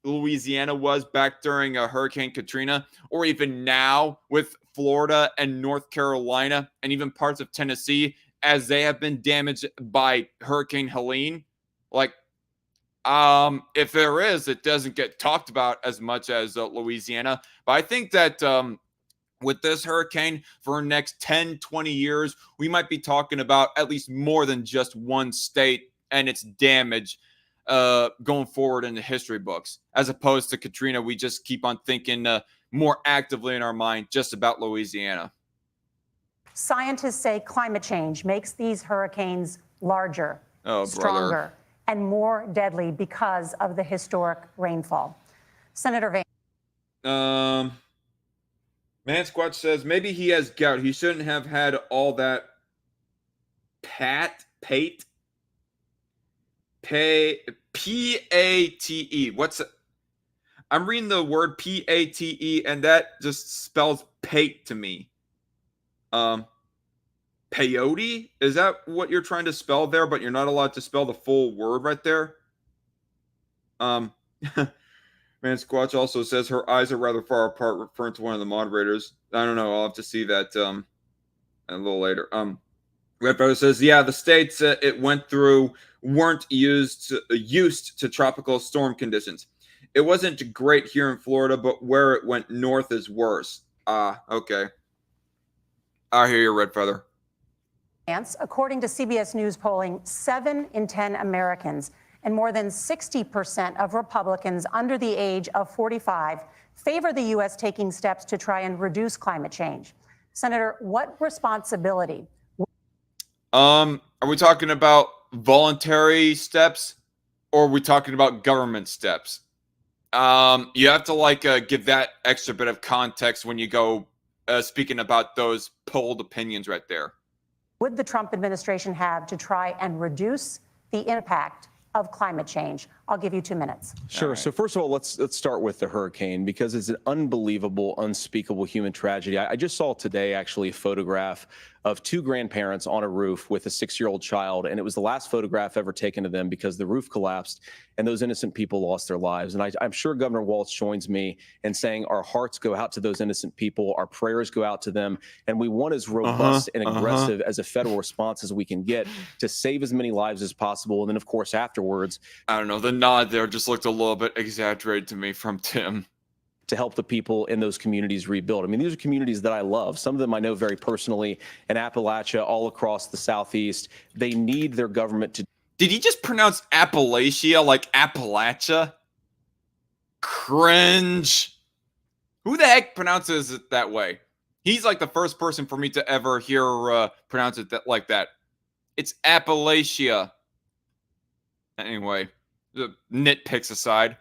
Speaker 1: Louisiana was back during Hurricane Katrina, or even now with Florida and North Carolina and even parts of Tennessee as they have been damaged by Hurricane Helene? Like, if there is, it doesn't get talked about as much as Louisiana. But I think that with this hurricane for the next 10, 20 years, we might be talking about at least more than just one state and its damage going forward in the history books. As opposed to Katrina, we just keep on thinking more actively in our mind just about Louisiana.
Speaker 4: Scientists say climate change makes these hurricanes larger, stronger, and more deadly because of the historic rainfall. Senator Vance.
Speaker 1: Man Squatch says maybe he has gout. He shouldn't have had all that P-A-T-E. What's it? I'm reading the word P-A-T-E, and that just spells pate to me. Peyote? Is that what you're trying to spell there, but you're not allowed to spell the full word right there? Man Squatch also says her eyes are rather far apart, referring to one of the moderators. I don't know. I'll have to see that a little later. Red Feather says, yeah, the states it went through weren't used to tropical storm conditions. It wasn't great here in Florida, but where it went north is worse. Okay. I hear you, Red Feather.
Speaker 4: According to CBS News polling, 7 in 10 Americans and more than 60% of Republicans under the age of 45 favor the U.S. taking steps to try and reduce climate change. Senator, what responsibility?
Speaker 1: Are we talking about voluntary steps or are we talking about government steps? You have to give that extra bit of context when you go speaking about those polled opinions right there.
Speaker 4: Would the Trump administration have to try and reduce the impact of climate change? I'll give you 2 minutes.
Speaker 9: Sure.
Speaker 1: Right.
Speaker 9: So first of all, let's start with the hurricane, because it's an unbelievable, unspeakable human tragedy. I just saw today actually a photograph of 2 grandparents on a roof with a 6-year-old child, and it was the last photograph ever taken of them because the roof collapsed and those innocent people lost their lives. And I'm sure Governor Walz joins me in saying our hearts go out to those innocent people, our prayers go out to them, and we want as robust and aggressive as a federal response as we can get to save as many lives as possible. And then, of course, afterwards,
Speaker 1: I don't know, the nod there just looked a little bit exaggerated to me from Tim.
Speaker 9: To help the people in those communities rebuild. I mean, these are communities that I love. Some of them I know very personally in Appalachia, all across the Southeast. They need their government to.
Speaker 1: Did he just pronounce Appalachia like Appalachia? Cringe. Who the heck pronounces it that way? He's like the first person for me to ever hear pronounce it like that. It's Appalachia. Anyway, the nitpicks aside.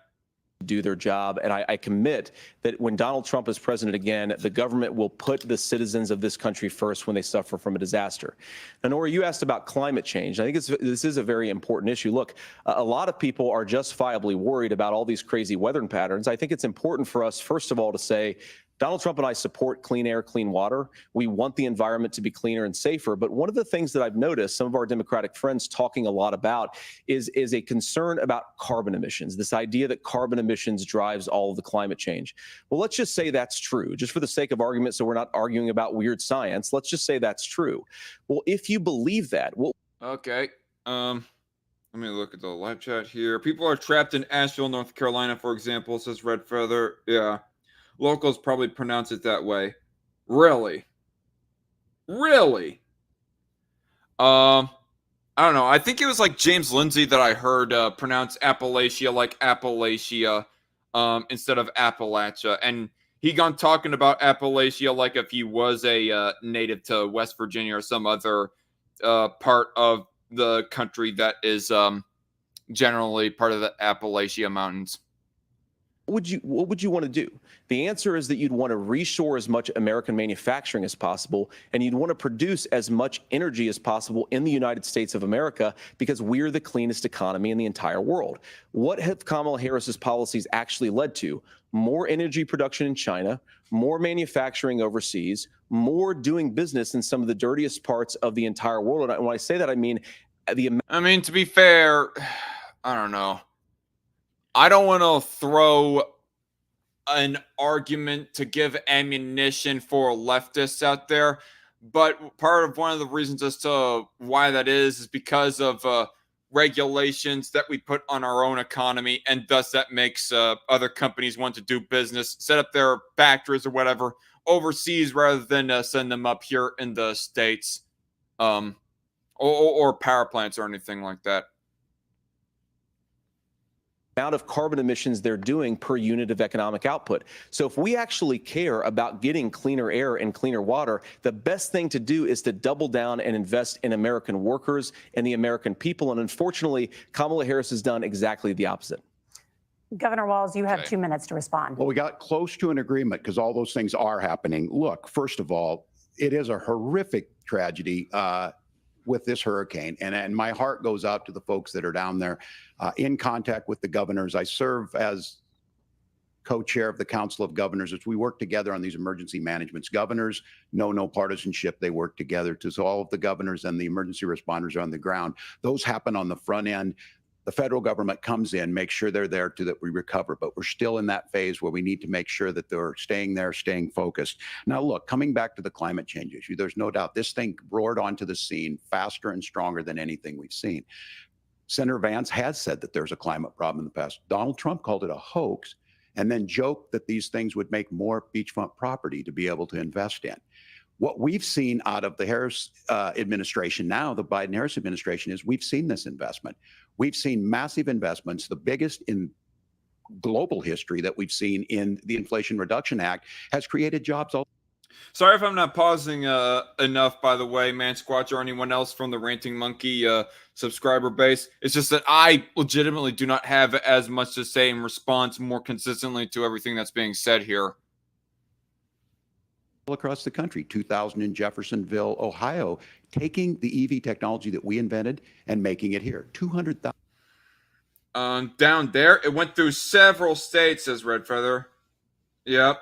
Speaker 9: Do their job. And I commit that when Donald Trump is president again, the government will put the citizens of this country first when they suffer from a disaster. Now, Nora, you asked about climate change. I think this is a very important issue. Look, a lot of people are justifiably worried about all these crazy weather patterns. I think it's important for us, first of all, to say, Donald Trump and I support clean air, clean water. We want the environment to be cleaner and safer. But one of the things that I've noticed some of our Democratic friends talking a lot about is a concern about carbon emissions, this idea that carbon emissions drives all of the climate change. Well, let's just say that's true, just for the sake of argument, so we're not arguing about weird science. Let's just say that's true. Well, if you believe that, well,
Speaker 1: okay. Let me look at the live chat here. People are trapped in Asheville, North Carolina, for example, says Red Feather. Yeah. Locals probably pronounce it that way. Really? Really? I don't know. I think it was like James Lindsay that I heard pronounce Appalachia like Appalachia instead of Appalachia. And he gone talking about Appalachia like if he was a native to West Virginia or some other part of the country that is generally part of the Appalachia Mountains.
Speaker 9: What would you want to do? The answer is that you'd want to reshore as much American manufacturing as possible, and you'd want to produce as much energy as possible in the United States of America because we're the cleanest economy in the entire world. What have Kamala Harris's policies actually led to? More energy production in China, more manufacturing overseas, more doing business in some of the dirtiest parts of the entire world. And when I say that, I mean
Speaker 1: to be fair, I don't know. I don't want to throw an argument to give ammunition for leftists out there, but part of one of the reasons as to why that is because of regulations that we put on our own economy, and thus that makes other companies want to do business, set up their factories or whatever overseas rather than send them up here in the States, or power plants or anything like that.
Speaker 9: Amount of carbon emissions they're doing per unit of economic output. So if we actually care about getting cleaner air and cleaner water, the best thing to do is to double down and invest in American workers and the American people. And unfortunately, Kamala Harris has done exactly the opposite.
Speaker 4: Governor Walz, you have 2 minutes to respond.
Speaker 7: Well, we got close to an agreement because all those things are happening. Look, first of all, it is a horrific tragedy with this hurricane. And my heart goes out to the folks that are down there in contact with the governors. I serve as co-chair of the Council of Governors as we work together on these emergency managements. Governors know no partisanship. They work together. So all of the governors and the emergency responders are on the ground. Those happen on the front end. The federal government comes in, makes sure they're there that we recover. But we're still in that phase where we need to make sure that they're staying there, staying focused. Now, look, coming back to the climate change issue, there's no doubt this thing roared onto the scene faster and stronger than anything we've seen. Senator Vance has said that there's a climate problem in the past. Donald Trump called it a hoax and then joked that these things would make more beachfront property to be able to invest in. What we've seen out of the Harris administration now, the Biden-Harris administration, is we've seen this investment. We've seen massive investments, the biggest in global history that we've seen in the Inflation Reduction Act, has created jobs all.
Speaker 1: Sorry if I'm not pausing enough, by the way, Man Squatch or anyone else from the Ranting Monkey subscriber base. It's just that I legitimately do not have as much to say in response more consistently to everything that's being said here.
Speaker 7: Across the country, 2,000 in Jeffersonville, Ohio, taking the EV technology that we invented and making it here. 200,000.
Speaker 1: Down there, it went through several states, says Red Feather. Yep.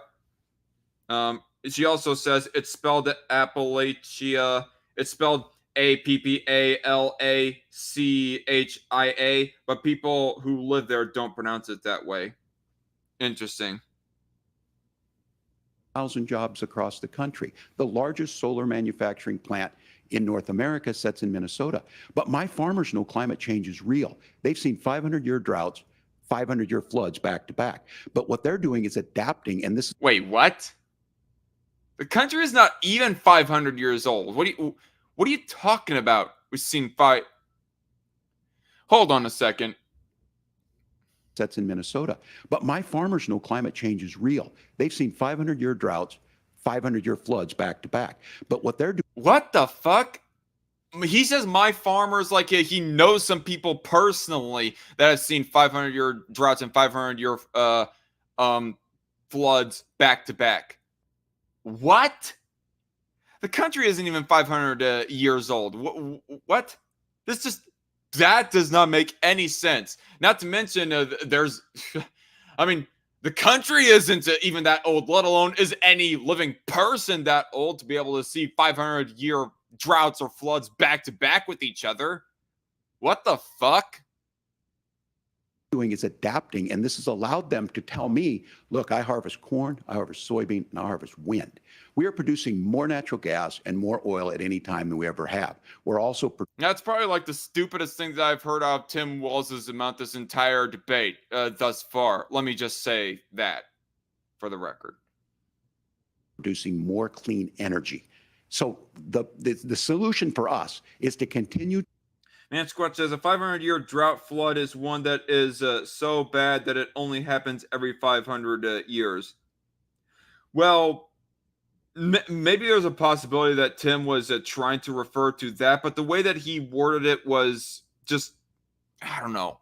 Speaker 1: She also says it's spelled Appalachia. It's spelled Appalachia, but people who live there don't pronounce it that way. Interesting.
Speaker 7: 1,000 jobs across the country. The largest solar manufacturing plant in North America sits in Minnesota. But my farmers know climate change is real. They've seen 500-year droughts, 500-year floods back to back. But what they're doing is adapting, and this.
Speaker 1: Wait, what? The country is not even 500 years old. What are you talking about? We've seen five. Hold on a second.
Speaker 7: That's in Minnesota. But my farmers know climate change is real. They've seen 500-year droughts, 500-year floods back to back. But what they're doing.
Speaker 1: What the fuck? He says my farmers, like he knows some people personally that have seen 500-year droughts and 500-year floods back to back. What? The country isn't even 500 years old. What? That does not make any sense. Not to mention, there's, I mean, the country isn't even that old, let alone is any living person that old to be able to see 500-year droughts or floods back to back with each other. What the fuck?
Speaker 7: Doing is adapting, and this has allowed them to tell me, look, I harvest corn, I harvest soybean, and I harvest wind. We are producing more natural gas and more oil at any time than we ever have. We're also
Speaker 1: that's probably like the stupidest thing that I've heard of Tim Walz's about this entire debate thus far. Let me just say that for the record.
Speaker 7: Producing more clean energy. So the solution for us is to continue.
Speaker 1: Man Squatch says a 500-year drought flood is one that is so bad that it only happens every 500 years. Well, maybe there's a possibility that Tim was trying to refer to that, but the way that he worded it was just, I don't know.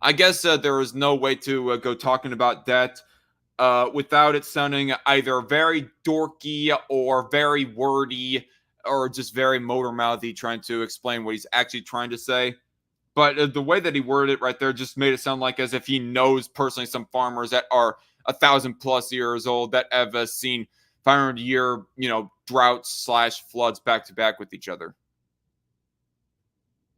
Speaker 1: I guess there is no way to go talking about that without it sounding either very dorky or very wordy or just very motor mouthy trying to explain what he's actually trying to say. But the way that he worded it right there just made it sound like as if he knows personally some farmers that are 1,000+ years old that have seen 500-year, droughts / floods back to back with each other.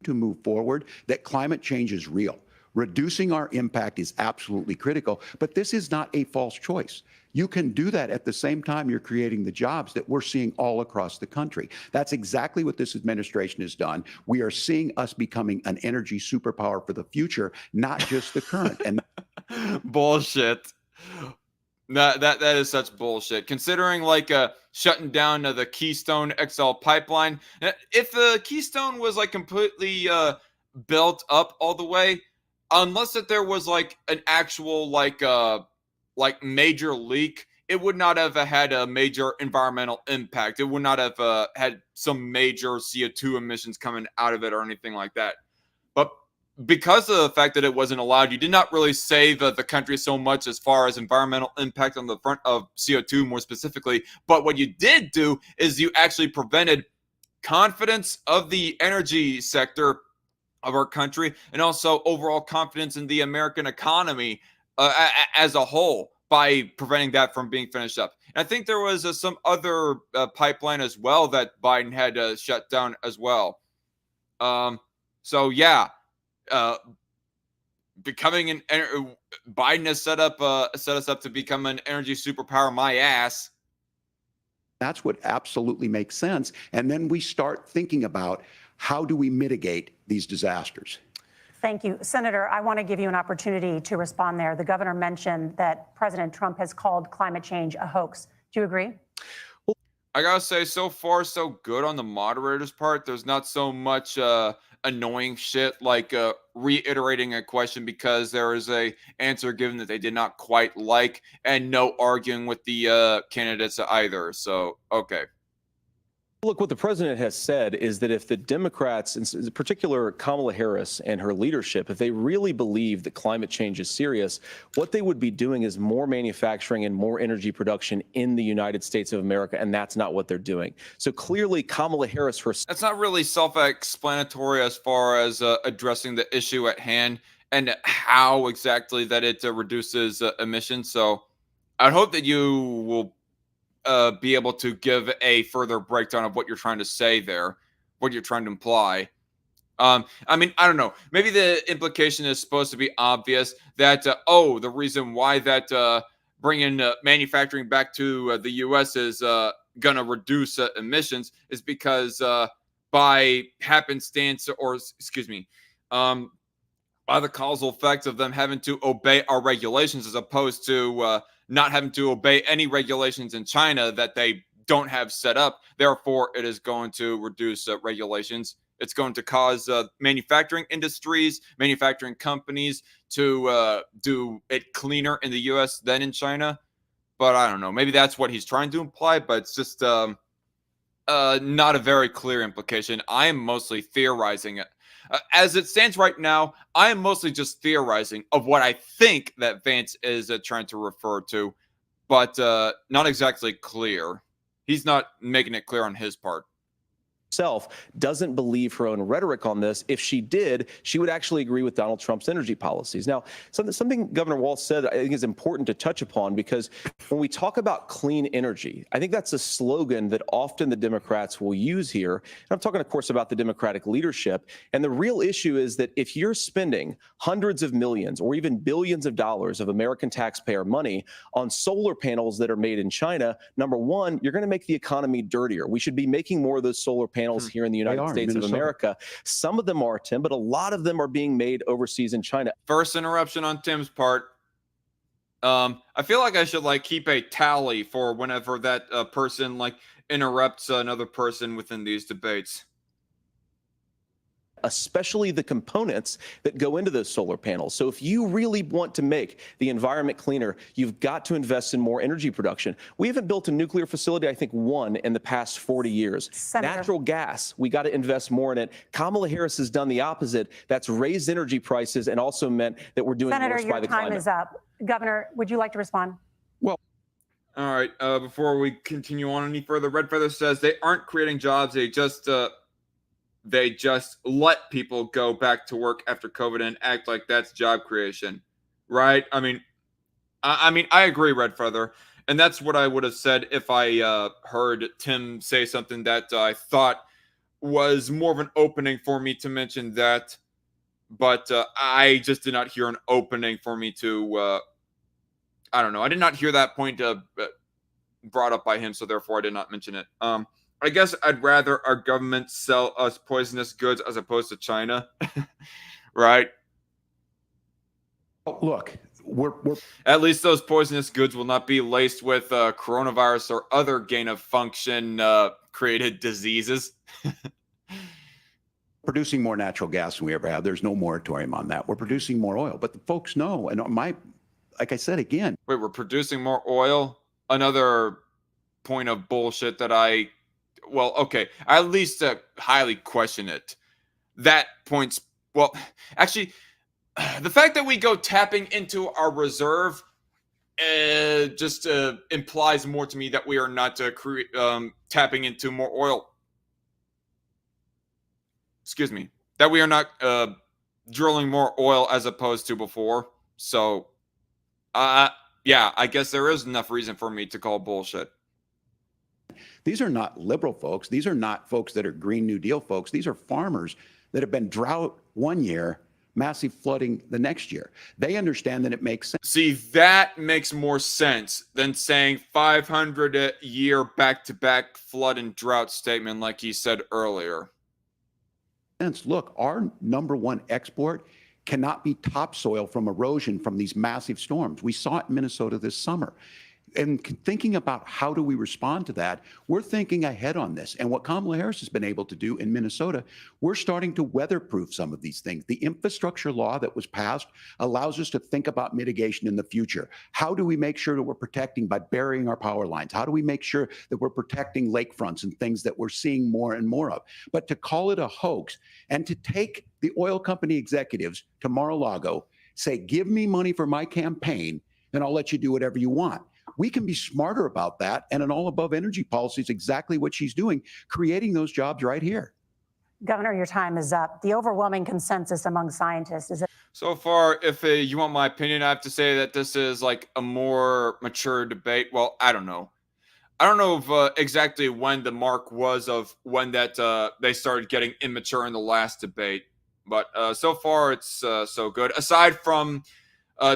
Speaker 7: To move forward, that climate change is real. Reducing our impact is absolutely critical, but this is not a false choice. You can do that at the same time you're creating the jobs that we're seeing all across the country. That's exactly what this administration has done. We are seeing us becoming an energy superpower for the future, not just the current. And
Speaker 1: bullshit. That is such bullshit. Considering like shutting down the Keystone XL pipeline, if the Keystone was like completely built up all the way, unless that there was like an actual like major leak, it would not have had a major environmental impact. It would not have had some major CO2 emissions coming out of it or anything like that. But because of the fact that it wasn't allowed, you did not really save the country so much as far as environmental impact on the front of CO2 more specifically. But what you did do is you actually prevented confidence of the energy sector of our country and also overall confidence in the American economy as a whole by preventing that from being finished up. And I think there was some other pipeline as well that Biden had shut down as well. So yeah, becoming Biden has set us up to become an energy superpower. My ass.
Speaker 7: That's what absolutely makes sense. And then we start thinking about how do we mitigate these disasters.
Speaker 4: Thank you. Senator, I want to give you an opportunity to respond there. The governor mentioned that President Trump has called climate change a hoax. Do you agree?
Speaker 1: I gotta say, so far, so good on the moderator's part. There's not so much annoying shit like reiterating a question because there is a answer given that they did not quite like, and no arguing with the candidates either. So, okay.
Speaker 9: Look, what the president has said is that if the Democrats, in particular Kamala Harris and her leadership, if they really believe that climate change is serious, what they would be doing is more manufacturing and more energy production in the United States of America, and that's not what they're doing. So clearly, Kamala Harris herself.
Speaker 1: That's not really self-explanatory as far as addressing the issue at hand and how exactly that it reduces emissions. So I'd hope that you will be able to give a further breakdown of what you're trying to say there, what you're trying to imply. I mean, I don't know. Maybe the implication is supposed to be obvious that, the reason why that bringing manufacturing back to the U.S. is going to reduce emissions is because by happenstance, or excuse me, by the causal effect of them having to obey our regulations as opposed to not having to obey any regulations in China that they don't have set up. Therefore, it is going to reduce regulations. It's going to cause manufacturing industries, manufacturing companies to do it cleaner in the U.S. than in China. But I don't know. Maybe that's what he's trying to imply, but it's just not a very clear implication. I am mostly theorizing it. As it stands right now, I am mostly just theorizing of what I think that Vance is trying to refer to, but not exactly clear. He's not making it clear on his part.
Speaker 9: Doesn't believe her own rhetoric on this. If she did, she would actually agree with Donald Trump's energy policies. Now, something Governor Walz said I think is important to touch upon, because when we talk about clean energy, I think that's a slogan that often the Democrats will use here. And I'm talking, of course, about the Democratic leadership. And the real issue is that if you're spending hundreds of millions or even billions of dollars of American taxpayer money on solar panels that are made in China, number one, you're going to make the economy dirtier. We should be making more of those solar panels here in the United States of America. Some of them are, Tim, but a lot of them are being made overseas in China.
Speaker 1: First interruption on Tim's part. I feel like I should keep a tally for whenever that person interrupts another person within these debates.
Speaker 9: Especially the components that go into those solar panels. So if you really want to make the environment cleaner, you've got to invest in more energy production. We haven't built a nuclear facility, I think, one in the past 40 years.
Speaker 4: Senator.
Speaker 9: Natural gas, we got to invest more in it. Kamala Harris has done the opposite. That's raised energy prices and also meant that we're doing
Speaker 4: Senator,
Speaker 9: worse by the climate.
Speaker 4: your time is up. Governor, would you like to respond?
Speaker 1: Well, all right. Before we continue on any further, Red Feather says they aren't creating jobs. They just let people go back to work after COVID and act like that's job creation, right? I mean, I agree, Red Feather, and that's what I would have said if I heard Tim say something that I thought was more of an opening for me to mention that, but I just did not hear an opening for me to. I don't know. I did not hear that point brought up by him, so therefore I did not mention it. I guess I'd rather our government sell us poisonous goods as opposed to China, right?
Speaker 7: Look, we're
Speaker 1: at least those poisonous goods will not be laced with coronavirus or other gain of function created diseases.
Speaker 7: producing more natural gas than we ever have. There's no moratorium on that. We're producing more oil, but the folks know. And like I said again.
Speaker 1: Wait, we're producing more oil? Another point of bullshit that I at least highly question it. That point's, actually, the fact that we go tapping into our reserve just implies more to me that we are not tapping into more oil. Excuse me. That we are not drilling more oil as opposed to before. So, yeah, I guess there is enough reason for me to call bullshit.
Speaker 7: These are not liberal folks. These are not folks that are Green New Deal folks. These are farmers that have been drought one year, massive flooding the next year. They understand that it makes sense.
Speaker 1: See, that makes more sense than saying 500-year back-to-back flood and drought statement like he said earlier.
Speaker 7: Look, our number one export cannot be topsoil from erosion from these massive storms. We saw it in Minnesota this summer. and thinking about how do we respond to that, we're thinking ahead on this. And what Kamala Harris has been able to do in Minnesota, we're starting to weatherproof some of these things. The infrastructure law that was passed allows us to think about mitigation in the future. How do we make sure that we're protecting by burying our power lines? How do we make sure that we're protecting lakefronts and things that we're seeing more and more of? But to call it a hoax and to take the oil company executives to Mar-a-Lago, say, give me money for my campaign, and I'll let you do whatever you want. We can be smarter about that. And an all above energy policy is exactly what she's doing, creating those jobs right here.
Speaker 4: Governor, your time is up. The overwhelming consensus among scientists is that
Speaker 1: so far, if you want my opinion, I have to say that this is like a more mature debate. Well, I don't know. I don't know if, exactly when the mark was of when that they started getting immature in the last debate. But so far, it's so good. Aside from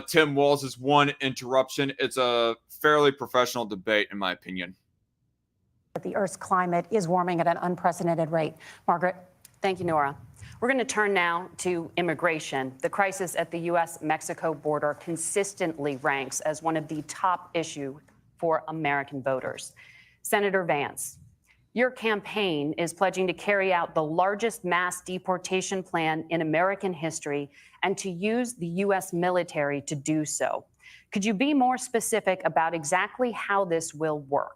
Speaker 1: Tim Walz's one interruption, it's a fairly professional debate, in my opinion.
Speaker 4: the Earth's climate is warming at an unprecedented rate. Margaret?
Speaker 5: Thank you, Nora. We're going to turn now to immigration. The crisis at the U.S.-Mexico border consistently ranks as one of the top issues for American voters. Senator Vance, your campaign is pledging to carry out the largest mass deportation plan in American history and to use the U.S. military to do so. Could you be more specific about exactly how this will work?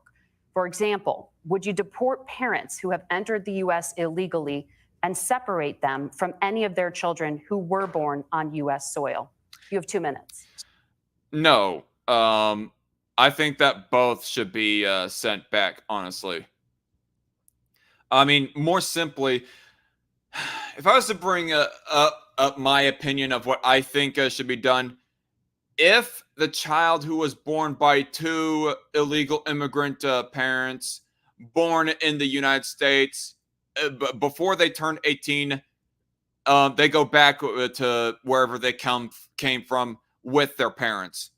Speaker 5: For example, would you deport parents who have entered the U.S. illegally and separate them from any of their children who were born on U.S. soil? You have 2 minutes.
Speaker 1: No. I think that both should be sent back, honestly. I mean, more simply, if I was to bring up my opinion of what I think should be done, if the child who was born by two illegal immigrant parents born in the United States, before they turn 18, they go back to wherever they came from with their parents.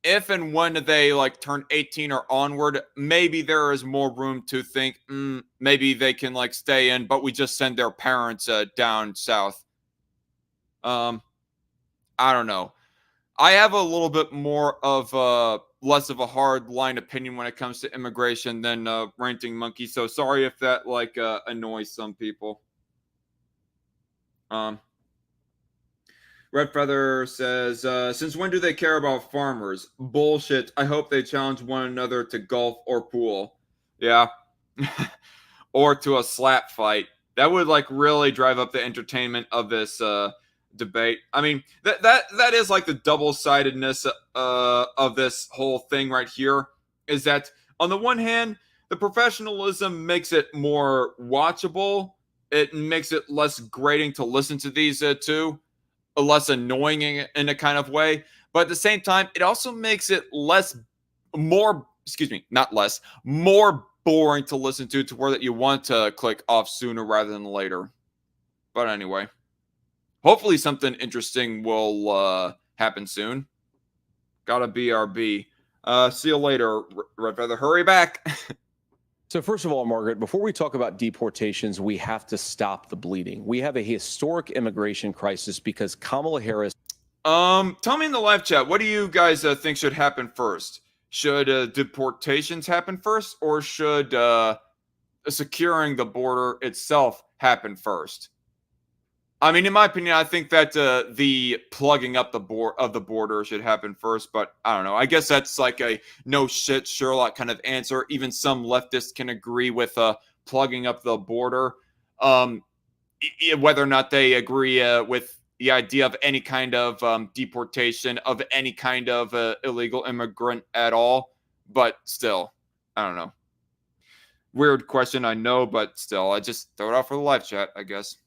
Speaker 1: If and when they turn 18 or onward, maybe there is more room to think, maybe they can stay in, but we just send their parents down south. I don't know. I have a little bit more of less of a hard line opinion when it comes to immigration than Ranting Monkey. So sorry if that annoys some people. Red Feather says, since when do they care about farmers? Bullshit. I hope they challenge one another to golf or pool. Yeah. Or to a slap fight. That would really drive up the entertainment of this debate. I mean, that is the double-sidedness of this whole thing right here, is that on the one hand, the professionalism makes it more watchable. It makes it less grating to listen to these two. Less annoying in a kind of way, but at the same time, it also makes it more boring to listen to where that you want to click off sooner rather than later. But anyway, hopefully something interesting will happen soon. Gotta BRB. See you later, Red Feather. Hurry back.
Speaker 9: So first of all, Margaret, before we talk about deportations, we have to stop the bleeding. We have a historic immigration crisis because Kamala Harris.
Speaker 1: Tell me in the live chat, what do you guys think should happen first? Should deportations happen first, or should securing the border itself happen first? I mean, in my opinion, I think that the plugging up the border should happen first, but I don't know. I guess that's a no shit Sherlock kind of answer. Even some leftists can agree with plugging up the border. Whether or not they agree with the idea of any kind of deportation of any kind of illegal immigrant at all, but still, I don't know. Weird question, I know, but still, I just throw it out for the live chat, I guess.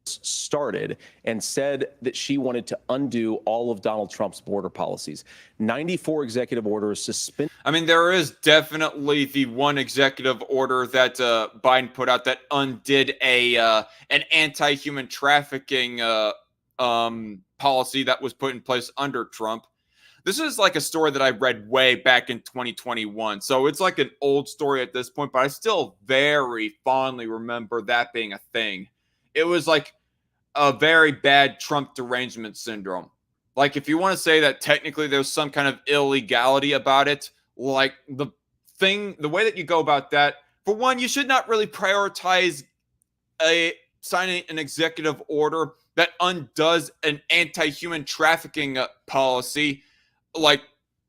Speaker 9: Started and said that she wanted to undo all of Donald Trump's border policies. 94 executive orders suspended.
Speaker 1: I mean, there is definitely the one executive order that Biden put out that undid an anti-human trafficking policy that was put in place under Trump. This is a story that I read way back in 2021. So it's an old story at this point, but I still very fondly remember that being a thing. It was a very bad Trump derangement syndrome. like, if you want to say that technically there's some kind of illegality about it, like the way that you go about that, for one, you should not really prioritize signing an executive order that undoes an anti-human trafficking policy, like,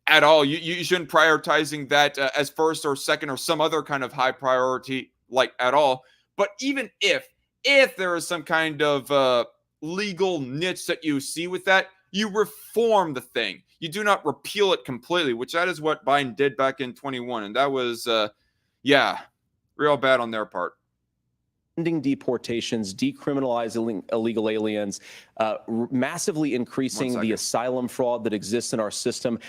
Speaker 1: at all. You shouldn't prioritizing that as first or second or some other kind of high priority, like, at all. But even if there is some kind of legal niche that you see with that, you reform the thing. You do not repeal it completely, which that is what Biden did back in 21. And that was, yeah, real bad on their part.
Speaker 9: Ending deportations, decriminalizing illegal aliens, massively increasing the asylum fraud that exists in our system.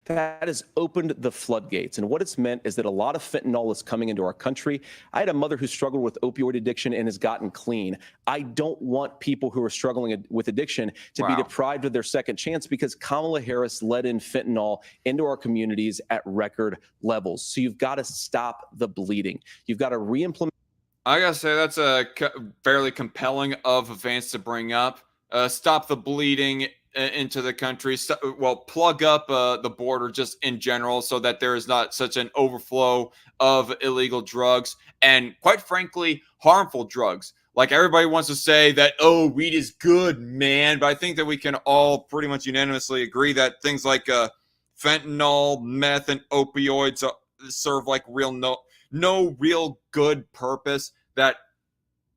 Speaker 9: That has opened the floodgates. And what it's meant is that a lot of fentanyl is coming into our country. I had a mother who struggled with opioid addiction and has gotten clean. I don't want people who are struggling with addiction to be deprived of their second chance, because Kamala Harris let in fentanyl into our communities at record levels. So you've got to stop the bleeding. You've got to re-implement.
Speaker 1: I gotta say, that's a fairly compelling of Vance to bring up. Stop the bleeding into the country. Well, plug up the border just in general, so that there is not such an overflow of illegal drugs and, quite frankly, harmful drugs. Like, everybody wants to say that, oh, weed is good, man. But I think that we can all pretty much unanimously agree that things like fentanyl, meth, and opioids serve like no real good purpose that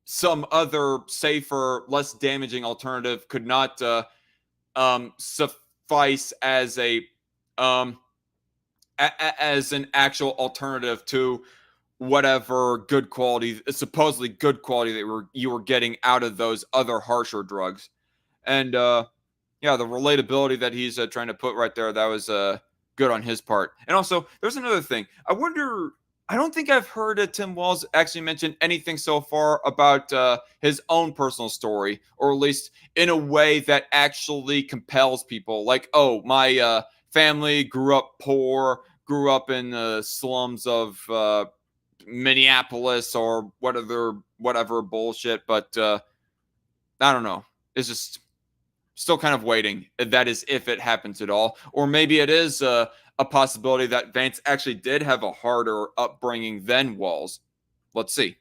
Speaker 1: some other safer, less damaging alternative could not suffice as as an actual alternative to whatever good quality, supposedly good quality that you were getting out of those other harsher drugs. And yeah, the relatability that he's trying to put right there, that was good on his part. And also, there's another thing. I don't think I've heard Tim Walz actually mention anything so far about his own personal story, or at least in a way that actually compels people. Like, oh, my family grew up poor, grew up in the slums of Minneapolis, or whatever bullshit. But I don't know. It's just still kind of waiting. That is, if it happens at all. Or maybe it is a possibility that Vance actually did have a harder upbringing than Walz. Let's see.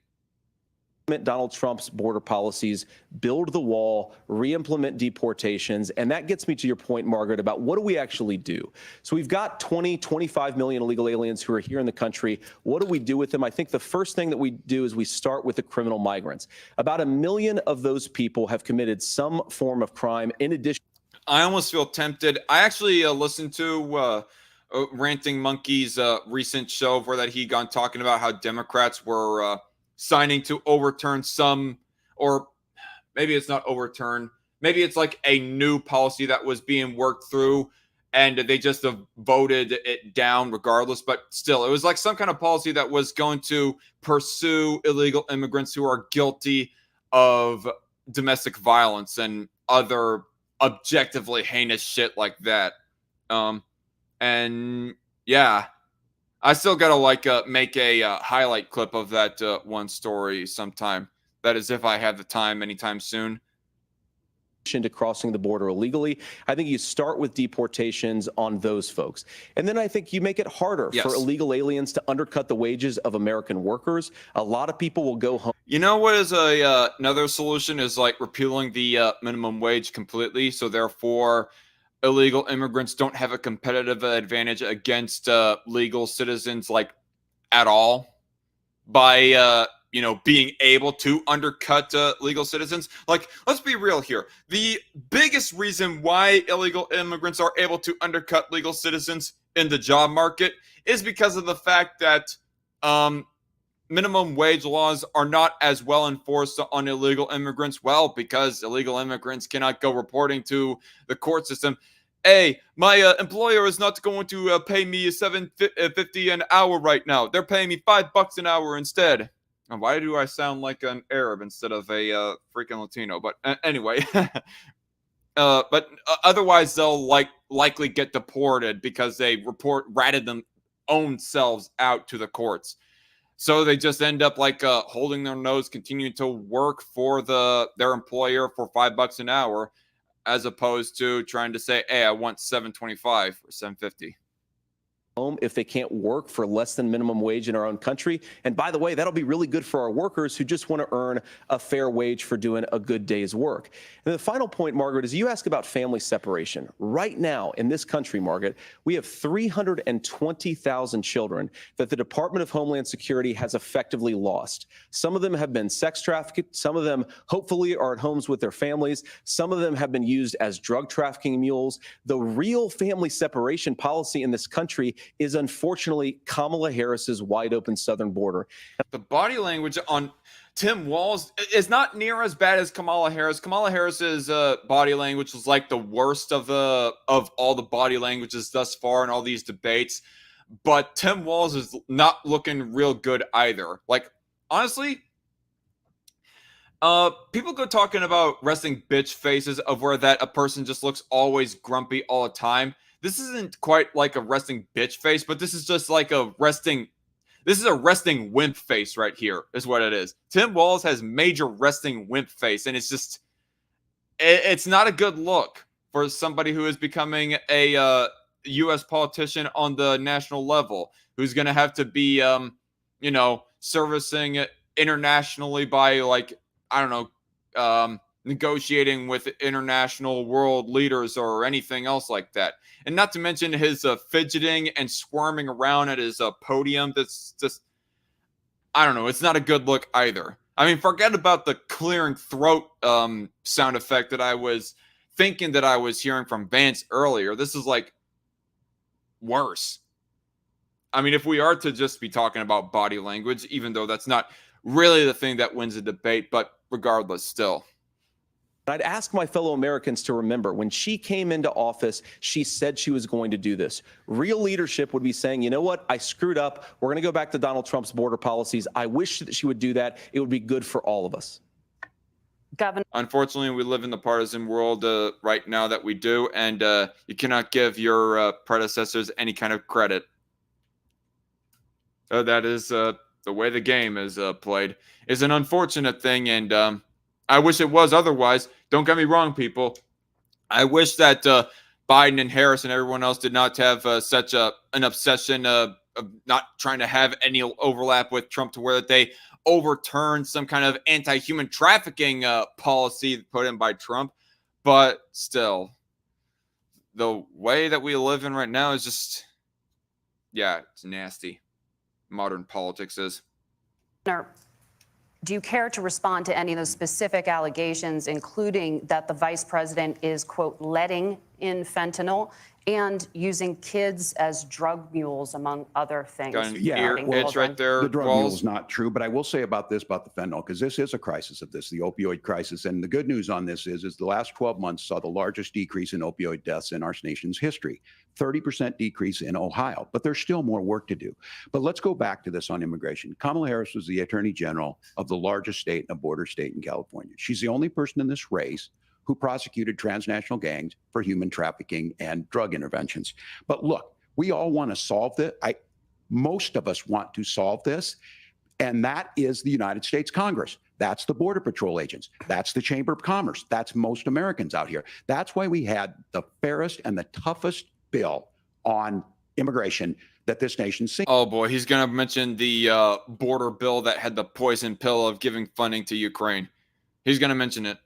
Speaker 9: Donald Trump's border policies, build the wall, re-implement deportations. And that gets me to your point, Margaret, about what do we actually do? So we've got 25 million illegal aliens who are here in the country. What do we do with them? I think the first thing that we do is we start with the criminal migrants. About 1 million of those people have committed some form of crime. In addition,
Speaker 1: I almost feel tempted. I actually listened to Ranting Monkey's recent show where that he gone talking about how Democrats were signing to overturn some, or maybe it's not overturn, maybe it's like a new policy that was being worked through and they just voted it down regardless. But still, it was like some kind of policy that was going to pursue illegal immigrants who are guilty of domestic violence and other objectively heinous shit like that. And yeah, I still gotta make a highlight clip of that one story sometime. That is, if I have the time anytime soon.
Speaker 9: To crossing the border illegally, I think you start with deportations on those folks. And then I think you make it harder for illegal aliens to undercut the wages of American workers. A lot of people will go home.
Speaker 1: You know what is another solution is like repealing the minimum wage completely. So therefore, illegal immigrants don't have a competitive advantage against legal citizens like at all by being able to undercut legal citizens. Like, let's be real here. The biggest reason why illegal immigrants are able to undercut legal citizens in the job market is because of the fact that minimum wage laws are not as well enforced on illegal immigrants. Well, because illegal immigrants cannot go reporting to the court system. Hey, my employer is not going to pay me $7.50 an hour right now. They're paying me $5 an hour instead. And why do I sound like an Arab instead of a freaking Latino? But anyway, but otherwise they'll likely get deported because they ratted them own selves out to the courts. So they just end up holding their nose, continuing to work for their employer for $5 an hour. as opposed to trying to say, hey, I want $7.25 or $7.50.
Speaker 9: Home if they can't work for less than minimum wage in our own country. And by the way, that'll be really good for our workers who just want to earn a fair wage for doing a good day's work. And the final point, Margaret, is you ask about family separation. Right now in this country, Margaret, we have 320,000 children that the Department of Homeland Security has effectively lost. Some of them have been sex trafficked. Some of them hopefully are at homes with their families. Some of them have been used as drug trafficking mules. The real family separation policy in this country is unfortunately Kamala Harris's wide open southern border.
Speaker 1: The body language on Tim Walz is not near as bad as Kamala Harris. Kamala Harris's body language was like the worst of all the body languages thus far in all these debates. But Tim Walz is not looking real good either. Like, honestly, people go talking about resting bitch faces of where that a person just looks always grumpy all the time. This isn't quite like a resting bitch face, but this is just like a resting wimp face right here is what it is. Tim Walz has major resting wimp face, and it's not a good look for somebody who is becoming a U.S. politician on the national level, who's going to have to be, servicing internationally by, like, I don't know, negotiating with international world leaders or anything else like that. And not to mention his fidgeting and squirming around at his podium. That's just, I don't know. It's not a good look either. I mean, forget about the clearing throat sound effect that I was thinking that I was hearing from Vance earlier. This is like worse. I mean, if we are to just be talking about body language, even though that's not really the thing that wins a debate, but regardless, still.
Speaker 9: I'd ask my fellow Americans to remember when she came into office, she said she was going to do this. Real leadership would be saying, you know what, I screwed up. We're going to go back to Donald Trump's border policies. I wish that she would do that. It would be good for all of us.
Speaker 5: Governor.
Speaker 1: Unfortunately, we live in the partisan world right now that we do, and you cannot give your predecessors any kind of credit. That is the way the game is played. Is an unfortunate thing, and I wish it was otherwise. Don't get me wrong, people. I wish that Biden and Harris and everyone else did not have such an obsession of not trying to have any overlap with Trump to where they overturn some kind of anti-human trafficking policy put in by Trump. But still, the way that we live in right now is just, yeah, it's nasty. Modern politics is.
Speaker 5: Do you care to respond to any of those specific allegations, including that the vice president is, quote, letting in fentanyl and using kids as drug mules, among other things?
Speaker 1: It's right there.
Speaker 7: The drug mule is not true, but I will say about the fentanyl, because this is a crisis of this, the opioid crisis. And the good news on this is the last 12 months saw the largest decrease in opioid deaths in our nation's history. 30% decrease in Ohio, but there's still more work to do. But let's go back to this on immigration. Kamala Harris was the attorney general of the largest state, a border state in California. She's the only person in this race who prosecuted transnational gangs for human trafficking and drug interventions. But look, we all want to solve this. Most of us want to solve this, and that is the United States Congress. That's the Border Patrol agents. That's the Chamber of Commerce. That's most Americans out here. That's why we had the fairest and the toughest bill on immigration that this nation's seen.
Speaker 1: Oh boy, he's going to mention the border bill that had the poison pill of giving funding to Ukraine. He's going to mention it.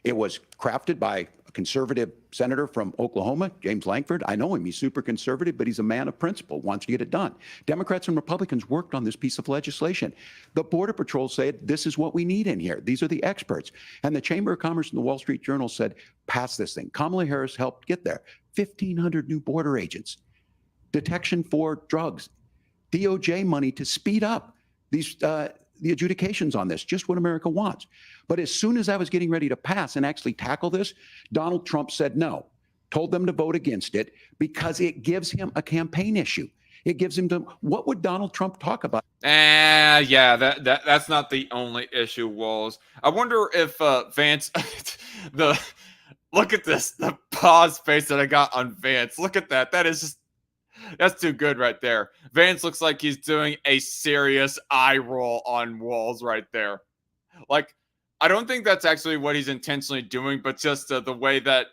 Speaker 7: It was crafted by a conservative senator from Oklahoma, James Lankford. I know him. He's super conservative, but he's a man of principle, wants to get it done. Democrats and Republicans worked on this piece of legislation. The Border Patrol said, this is what we need in here. These are the experts. And the Chamber of Commerce and the Wall Street Journal said, pass this thing. Kamala Harris helped get there. 1,500 new border agents, detection for drugs, DOJ money to speed up these the adjudications on this, just what America wants. But as soon as I was getting ready to pass and actually tackle this, Donald Trump said no, told them to vote against it because it gives him a campaign issue. It gives him to, what would Donald Trump talk about?
Speaker 1: Yeah, that's not the only issue, Walz. I wonder if Vance, look at this, the pause face that I got on Vance. Look at that. That is just, that's too good right there. Vance looks like he's doing a serious eye roll on Walz right there. Like, I don't think that's actually what he's intentionally doing, but just the way that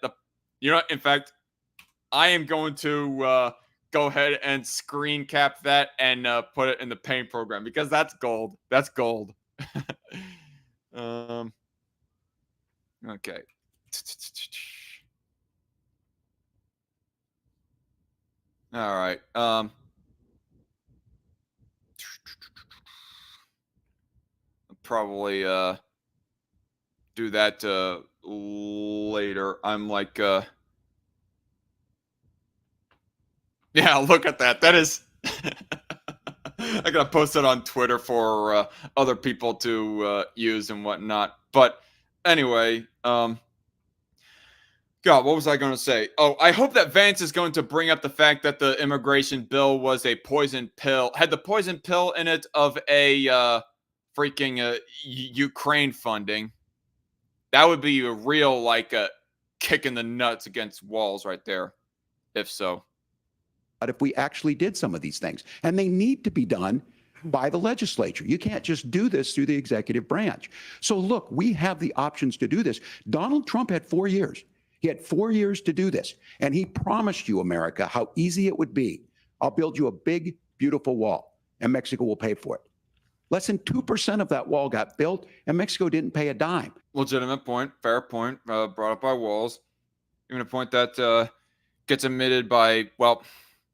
Speaker 1: in fact, I am going to go ahead and screen cap that and put it in the paint program because that's gold. That's gold. Okay. All right. Probably do that later. I'm like yeah, look at that. That is I gotta post it on Twitter for other people to use and whatnot. But anyway, God, what was I going to say? Oh, I hope that Vance is going to bring up the fact that the immigration bill was a poison pill, had the poison pill in it of a freaking Ukraine funding. That would be a real like a kick in the nuts against Walz right there, if so.
Speaker 7: But if we actually did some of these things, and they need to be done by the legislature. You can't just do this through the executive branch. So look, we have the options to do this. Donald Trump had 4 years. He had 4 years to do this. And he promised you, America, how easy it would be. I'll build you a big, beautiful wall, and Mexico will pay for it. Less than 2% of that wall got built, and Mexico didn't pay a dime.
Speaker 1: Legitimate point, fair point, brought up by Walz. Even a point that gets admitted by, well,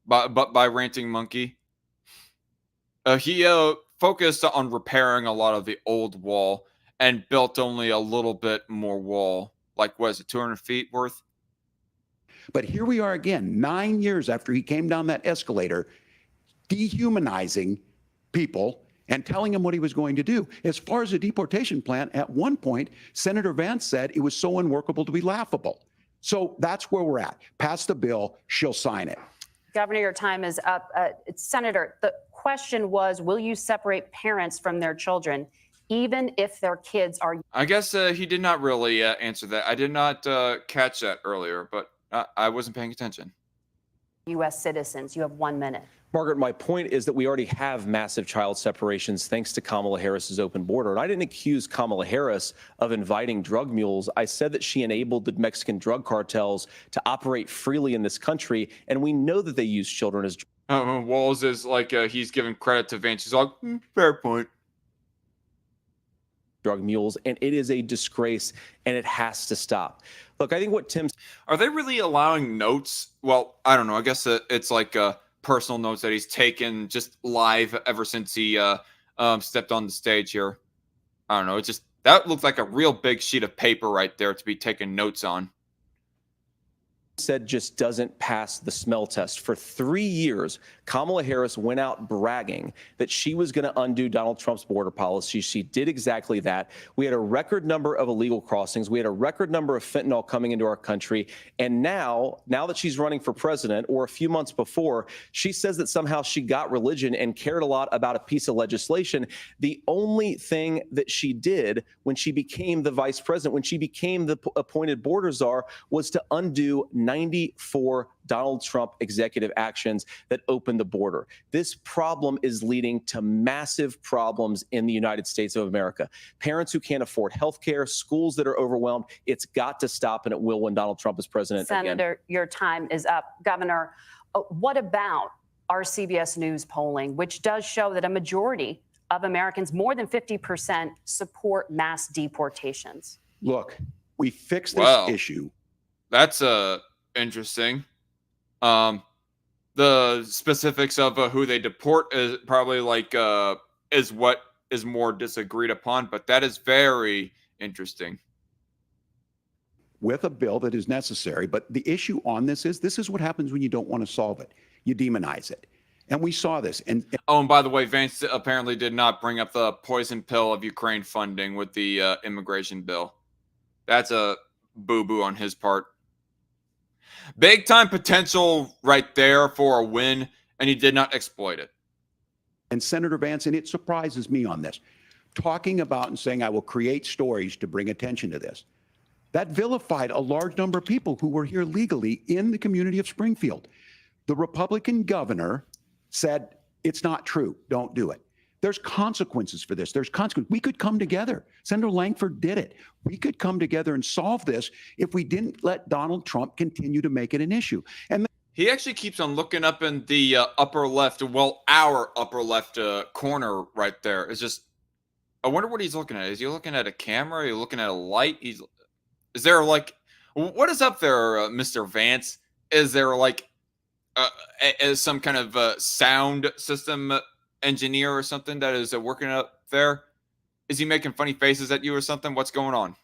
Speaker 1: by Ranting Monkey. He focused on repairing a lot of the old wall and built only a little bit more wall. Like, what is it, 200 feet worth?
Speaker 7: But here we are again, 9 years after he came down that escalator, dehumanizing people and telling them what he was going to do. As far as the deportation plan, at one point, Senator Vance said it was so unworkable to be laughable. So that's where we're at. Pass the bill, she'll sign it.
Speaker 5: Governor, your time is up. Senator, the question was, will you separate parents from their children, even if their kids are...
Speaker 1: I guess he did not really answer that. I did not catch that earlier, but I wasn't paying attention.
Speaker 5: U.S. citizens. You have 1 minute.
Speaker 9: Margaret, my point is that we already have massive child separations thanks to Kamala Harris's open border. And I didn't accuse Kamala Harris of inviting drug mules. I said that she enabled the Mexican drug cartels to operate freely in this country. And we know that they use children as...
Speaker 1: Walz is like, he's giving credit to Vance. He's like, fair point.
Speaker 9: Drug mules, and it is a disgrace, and it has to stop. Look, I think what Tim's...
Speaker 1: Are they really allowing notes? Well, I don't know. I guess it's like personal notes that he's taken just live ever since he stepped on the stage here. I don't know. It just, that looks like a real big sheet of paper right there to be taking notes on.
Speaker 9: Said just doesn't pass the smell test. For 3 years, Kamala Harris went out bragging that she was going to undo Donald Trump's border policy. She did exactly that. We had a record number of illegal crossings. We had a record number of fentanyl coming into our country. And now that she's running for president, or a few months before, she says that somehow she got religion and cared a lot about a piece of legislation. The only thing that she did when she became the vice president, when she became the appointed border czar, was to undo 94 Donald Trump executive actions that opened the border. This problem is leading to massive problems in the United States of America. Parents who can't afford health care, schools that are overwhelmed. It's got to stop, and it will when Donald Trump is president again.
Speaker 5: Senator, your time is up. Governor, what about our CBS News polling, which does show that a majority of Americans, more than 50%, support mass deportations?
Speaker 7: Look, we fixed this issue.
Speaker 1: That's interesting. The specifics of who they deport is probably like is what is more disagreed upon, but that is very interesting.
Speaker 7: With a bill that is necessary, but the issue on this is what happens when you don't want to solve it. You demonize it. And we saw this. And
Speaker 1: by the way, Vance apparently did not bring up the poison pill of Ukraine funding with the immigration bill. That's a boo-boo on his part. Big time potential right there for a win, and he did not exploit it.
Speaker 7: And Senator Vance, and it surprises me on this, talking about and saying, I will create stories to bring attention to this. That vilified a large number of people who were here legally in the community of Springfield. The Republican governor said, it's not true, don't do it. There's consequences for this. There's consequences. We could come together. Senator Langford did it. We could come together and solve this if we didn't let Donald Trump continue to make it an issue. And
Speaker 1: he actually keeps on looking up in the upper left, well, our upper left corner right there. It's just, I wonder what he's looking at. Is he looking at a camera? Are you looking at a light? Is there like, what is up there, Mr. Vance? Is there like some kind of sound system engineer or something that is working up there? Is he making funny faces at you or something? What's going on?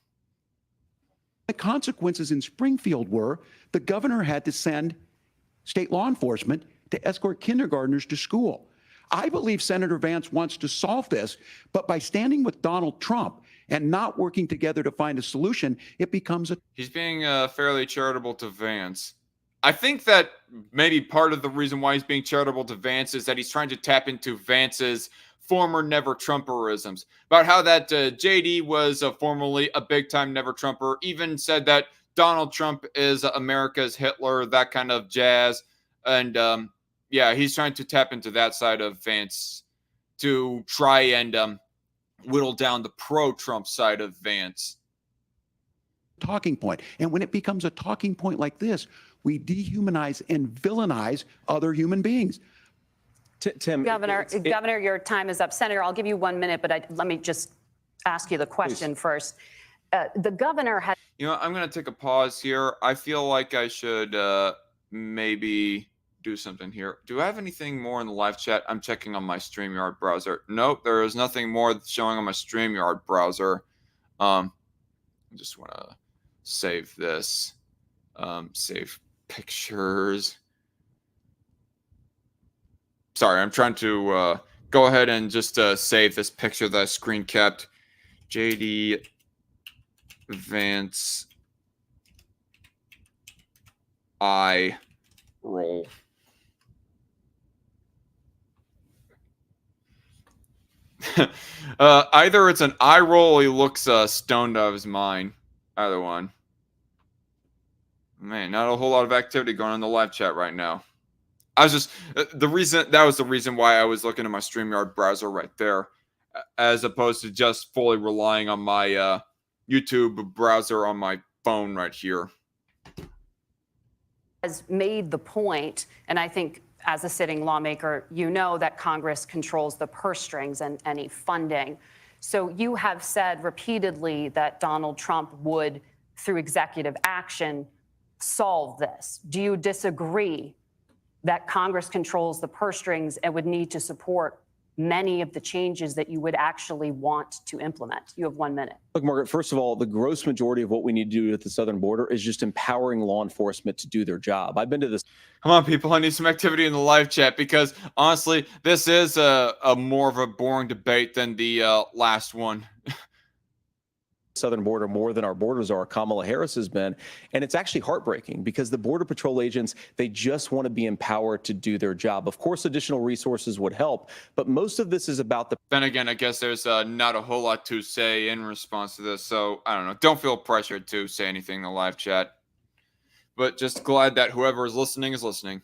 Speaker 7: the consequences in Springfield were the governor had to send state law enforcement to escort kindergartners to school. I believe Senator Vance wants to solve this, but by standing with Donald Trump and not working together to find a solution, it becomes a...
Speaker 1: He's being fairly charitable to Vance. I think that maybe part of the reason why he's being charitable to Vance is that he's trying to tap into Vance's former Never Trumperisms about how that JD was formerly a big-time Never Trumper, even said that Donald Trump is America's Hitler, that kind of jazz. And yeah, he's trying to tap into that side of Vance to try and whittle down the pro-Trump side of Vance.
Speaker 7: Talking point. And when it becomes a talking point like this, we dehumanize and villainize other human beings.
Speaker 5: Tim, Governor, your time is up. Senator, I'll give you 1 minute, but let me just ask you the question first. The governor had...
Speaker 1: You know, I'm going to take a pause here. I feel like I should maybe do something here. Do I have anything more in the live chat? I'm checking on my StreamYard browser. Nope, there is nothing more showing on my StreamYard browser. I just want to save this. Save pictures. Sorry, I'm trying to go ahead and just save this picture that I screen capped. JD Vance eye roll. Either it's an eye roll or he looks stoned out of his mind. Either one. Man, not a whole lot of activity going on in the live chat right now. I was just that was the reason why I was looking at my StreamYard browser right there, as opposed to just fully relying on my YouTube browser on my phone right here.
Speaker 5: Has made the point, and I think as a sitting lawmaker, you know that Congress controls the purse strings and any funding. So you have said repeatedly that Donald Trump would, through executive action, solve this. Do you disagree that Congress controls the purse strings and would need to support many of the changes that you would actually want to implement? You have 1 minute.
Speaker 9: Look, Margaret, first of all, the gross majority of what we need to do at the southern border is just empowering law enforcement to do their job. I've been to this.
Speaker 1: Come on, people. I need some activity in the live chat because, honestly, this is a more of a boring debate than the last one.
Speaker 9: Southern border more than our borders are, Kamala Harris has been. And it's actually heartbreaking because the Border Patrol agents, they just want to be empowered to do their job. Of course, additional resources would help, but most of this is about the...
Speaker 1: Then again, I guess there's not a whole lot to say in response to this. So, I don't know. Don't feel pressured to say anything in the live chat. But just glad that whoever is listening is listening.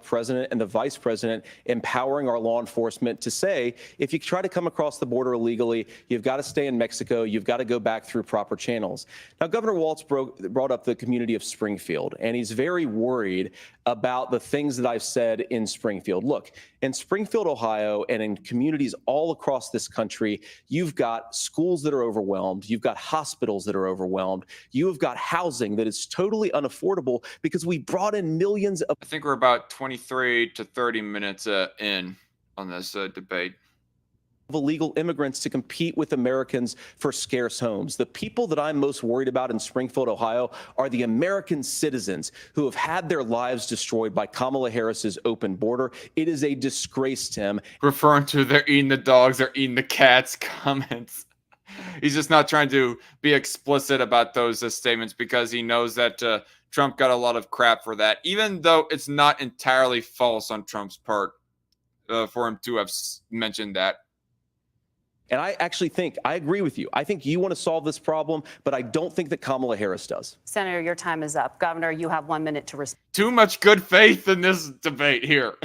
Speaker 9: President and the vice president empowering our law enforcement to say, if you try to come across the border illegally, you've got to stay in Mexico. You've got to go back through proper channels. Now, Governor Walz brought up the community of Springfield, and he's very worried about the things that I've said in Springfield. Look, in Springfield, Ohio, and in communities all across this country, you've got schools that are overwhelmed. You've got hospitals that are overwhelmed. You have got housing that is totally unaffordable because we brought in millions of...
Speaker 1: I think we're about 23 to 30 minutes in on this debate.
Speaker 9: Illegal immigrants to compete with Americans for scarce homes. The people that I'm most worried about in Springfield, Ohio, are the American citizens who have had their lives destroyed by Kamala Harris's open border. It is a disgrace, Tim.
Speaker 1: Referring to they're eating the dogs, they're eating the cats comments. He's just not trying to be explicit about those statements because he knows that Trump got a lot of crap for that, even though it's not entirely false on Trump's part for him to have mentioned that.
Speaker 9: And I actually think, I agree with you. I think you want to solve this problem, but I don't think that Kamala Harris does.
Speaker 5: Senator, your time is up. Governor, you have 1 minute to respond.
Speaker 1: Too much good faith in this debate here.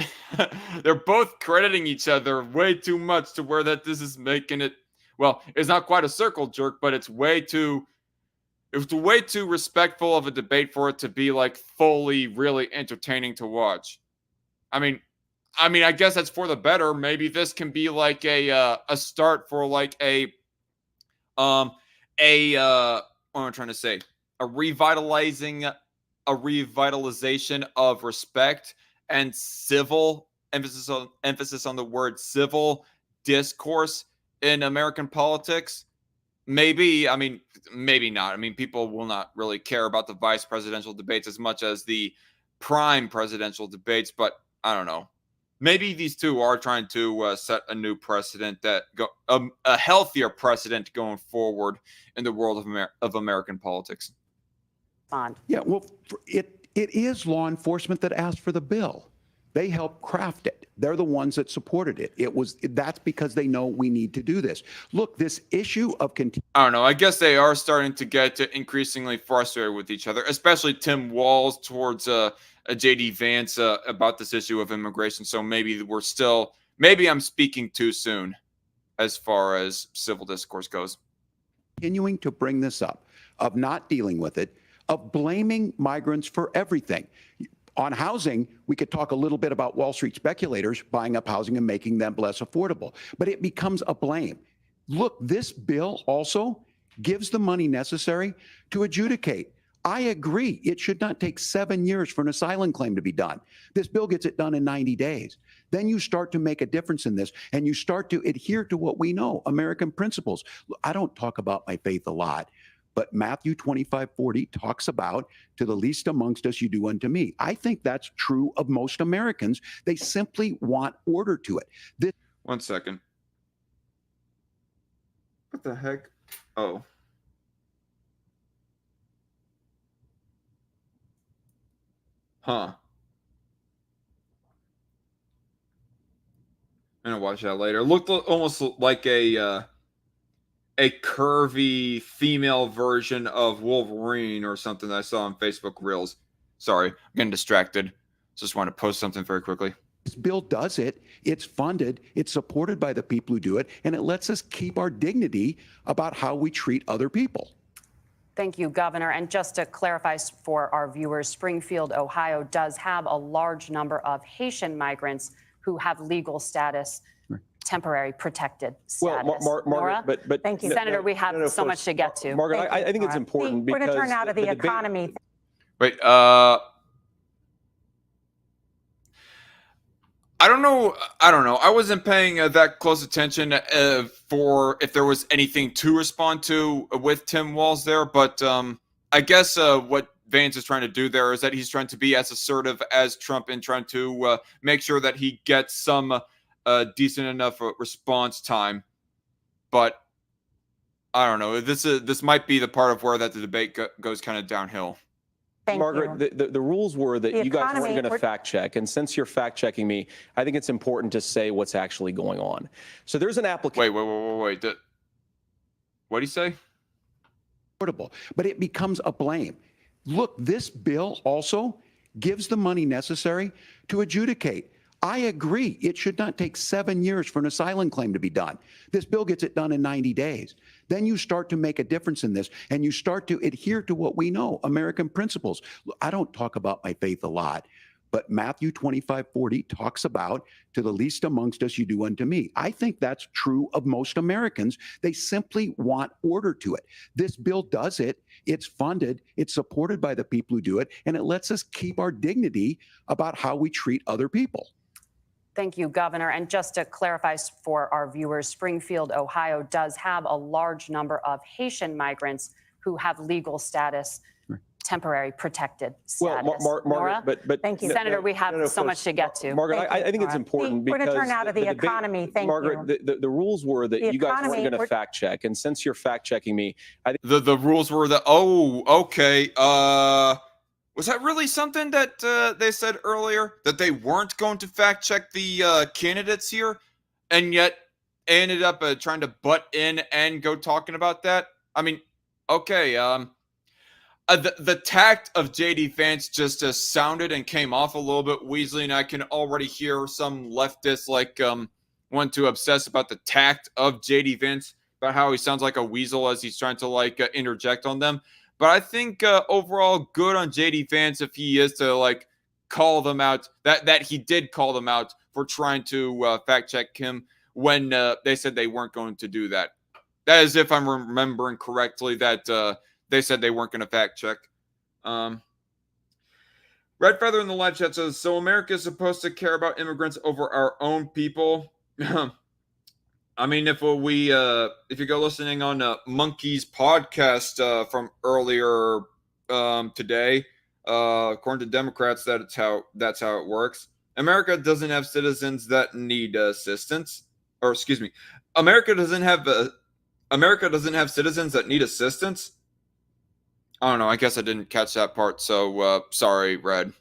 Speaker 1: they're both crediting each other way too much to where that this is making it, well, it's not quite a circle jerk, but it's way too respectful of a debate for it to be like fully really entertaining to watch. I mean, I guess that's for the better. Maybe this can be like a start for like what am I trying to say? A revitalization of respect and civil emphasis on the word civil discourse in American politics. Maybe, I mean, maybe not. I mean, people will not really care about the vice presidential debates as much as the prime presidential debates, but I don't know. Maybe these two are trying to set a new precedent a healthier precedent going forward in the world of American politics.
Speaker 7: Yeah, well, it is law enforcement that asked for the bill. They helped craft it. They're the ones that supported it. That's because they know we need to do this. Look, this issue of
Speaker 1: I don't know. I guess they are starting to get increasingly frustrated with each other, especially Tim Walz towards JD Vance about this issue of immigration. So maybe I'm speaking too soon as far as civil discourse goes.
Speaker 7: Continuing to bring this up, of not dealing with it, of blaming migrants for everything. On housing, we could talk a little bit about Wall Street speculators buying up housing and making them less affordable, but it becomes a blame. Look, this bill also gives the money necessary to adjudicate. I agree. It should not take 7 years for an asylum claim to be done. This bill gets it done in 90 days. Then you start to make a difference in this, and you start to adhere to what we know, American principles. I don't talk about my faith a lot, but Matthew 25:40 talks about, to the least amongst us, you do unto me. I think that's true of most Americans. They simply want order to it.
Speaker 1: 1 second. What the heck? Oh. Huh. I'm gonna watch that later. It looked almost like a curvy female version of Wolverine or something that I saw on Facebook Reels. Sorry, I'm getting distracted. Just want to post something very quickly.
Speaker 7: This bill does it. It's funded. It's supported by the people who do it. And it lets us keep our dignity about how we treat other people.
Speaker 5: Thank you, Governor. And just to clarify for our viewers, Springfield, Ohio does have a large number of Haitian migrants who have legal status, temporary protected status.
Speaker 9: Well, Margaret, but
Speaker 5: thank you, Senator. We have so much to get to.
Speaker 9: Margaret, I think it's important because
Speaker 4: we're going to turn out of the economy.
Speaker 1: Wait, I don't know. I wasn't paying that close attention for if there was anything to respond to with Tim Walz there, but I guess what Vance is trying to do there is that he's trying to be as assertive as Trump in trying to make sure that he gets some decent enough response time. But I don't know. This might be the part of where that the debate goes kind of downhill.
Speaker 9: Margaret, the rules were that you guys weren't going to fact check. And since you're fact checking me, I think it's important to say what's actually going on. So there's an application.
Speaker 1: Wait. What do you say?
Speaker 7: But it becomes a blame. Look, this bill also gives the money necessary to adjudicate. I agree. It should not take 7 years for an asylum claim to be done. This bill gets it done in 90 days. Then you start to make a difference in this, and you start to adhere to what we know, American principles. I don't talk about my faith a lot, but Matthew 25:40 talks about, to the least amongst us, you do unto me. I think that's true of most Americans. They simply want order to it. This bill does it. It's funded. It's supported by the people who do it, and it lets us keep our dignity about how we treat other people.
Speaker 5: Thank you, Governor. And just to clarify for our viewers, Springfield, Ohio does have a large number of Haitian migrants who have legal status, temporary protected status.
Speaker 9: Well, Margaret, but
Speaker 5: thank you, Senator. We have so much to get to.
Speaker 9: Margaret, I think it's important because
Speaker 4: we're going to turn out of the economy. Thank
Speaker 9: Margaret,
Speaker 4: you.
Speaker 9: the rules were that you guys weren't going to fact check, and since you're fact checking me, I think
Speaker 1: the rules were that. Oh, okay. Was that really something that they said earlier, that they weren't going to fact check the candidates here, and yet ended up trying to butt in and go talking about that? I mean, okay. the tact of JD Vance just sounded and came off a little bit weaselly, and I can already hear some leftists want to obsess about the tact of JD Vance, about how he sounds like a weasel as he's trying to interject on them. But I think overall good on JD Vance if he is to call them out, that he did call them out for trying to fact check him when they said they weren't going to do that. That is, if I'm remembering correctly, that they said they weren't going to fact check. Red Feather in the live chat says, so America is supposed to care about immigrants over our own people. I mean, if you go listening on Monkey's podcast from earlier today, according to Democrats, that's how it works. America doesn't have citizens that need assistance, or excuse me, America doesn't have citizens that need assistance. I don't know. I guess I didn't catch that part. So sorry, Red.
Speaker 9: I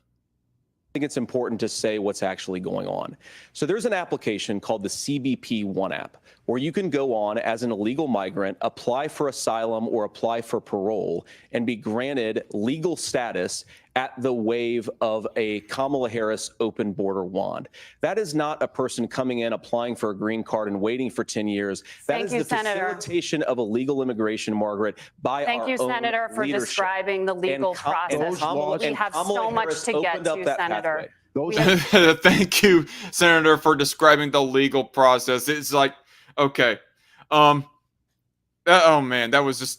Speaker 9: think it's important to say what's actually going on. So there's an application called the CBP One app where you can go on as an illegal migrant, apply for asylum or apply for parole, and be granted legal status at the wave of a Kamala Harris open border wand. That is not a person coming in, applying for a green card and waiting for 10 years. That is the facilitation of illegal immigration, Margaret, by our own leadership.
Speaker 5: Thank you, Senator, for describing the legal process. We have so much to get to, Senator.
Speaker 1: Thank you, Senator, for describing the legal process. It's like, okay. Oh man, that was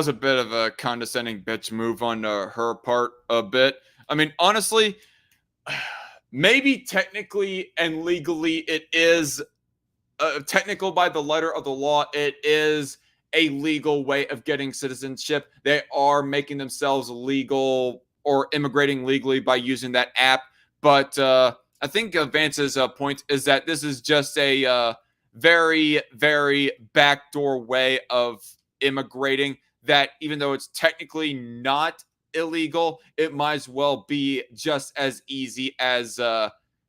Speaker 1: a bit of a condescending bitch move on her part a bit. I mean, honestly, maybe technically and legally it is technical by the letter of the law. It is a legal way of getting citizenship. They are making themselves legal or immigrating legally by using that app. But I think Vance's point is that this is just a very, very backdoor way of immigrating, that even though it's technically not illegal, it might as well be just as easy as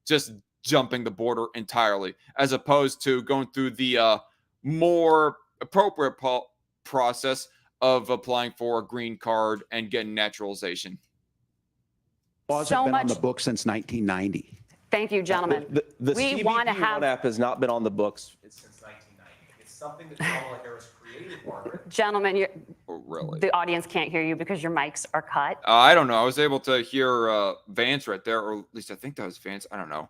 Speaker 1: just jumping the border entirely, as opposed to going through the more appropriate process of applying for a green card and getting naturalization.
Speaker 7: Laws have been on the books since 1990.
Speaker 5: Thank you, gentlemen.
Speaker 9: The CBP One app has not been on the books since 1990. It's something that Kamala Harris created, Margaret.
Speaker 5: Gentlemen,
Speaker 1: really?
Speaker 5: The audience can't hear you because your mics are cut.
Speaker 1: I don't know. I was able to hear Vance right there, or at least I think that was Vance. I don't know.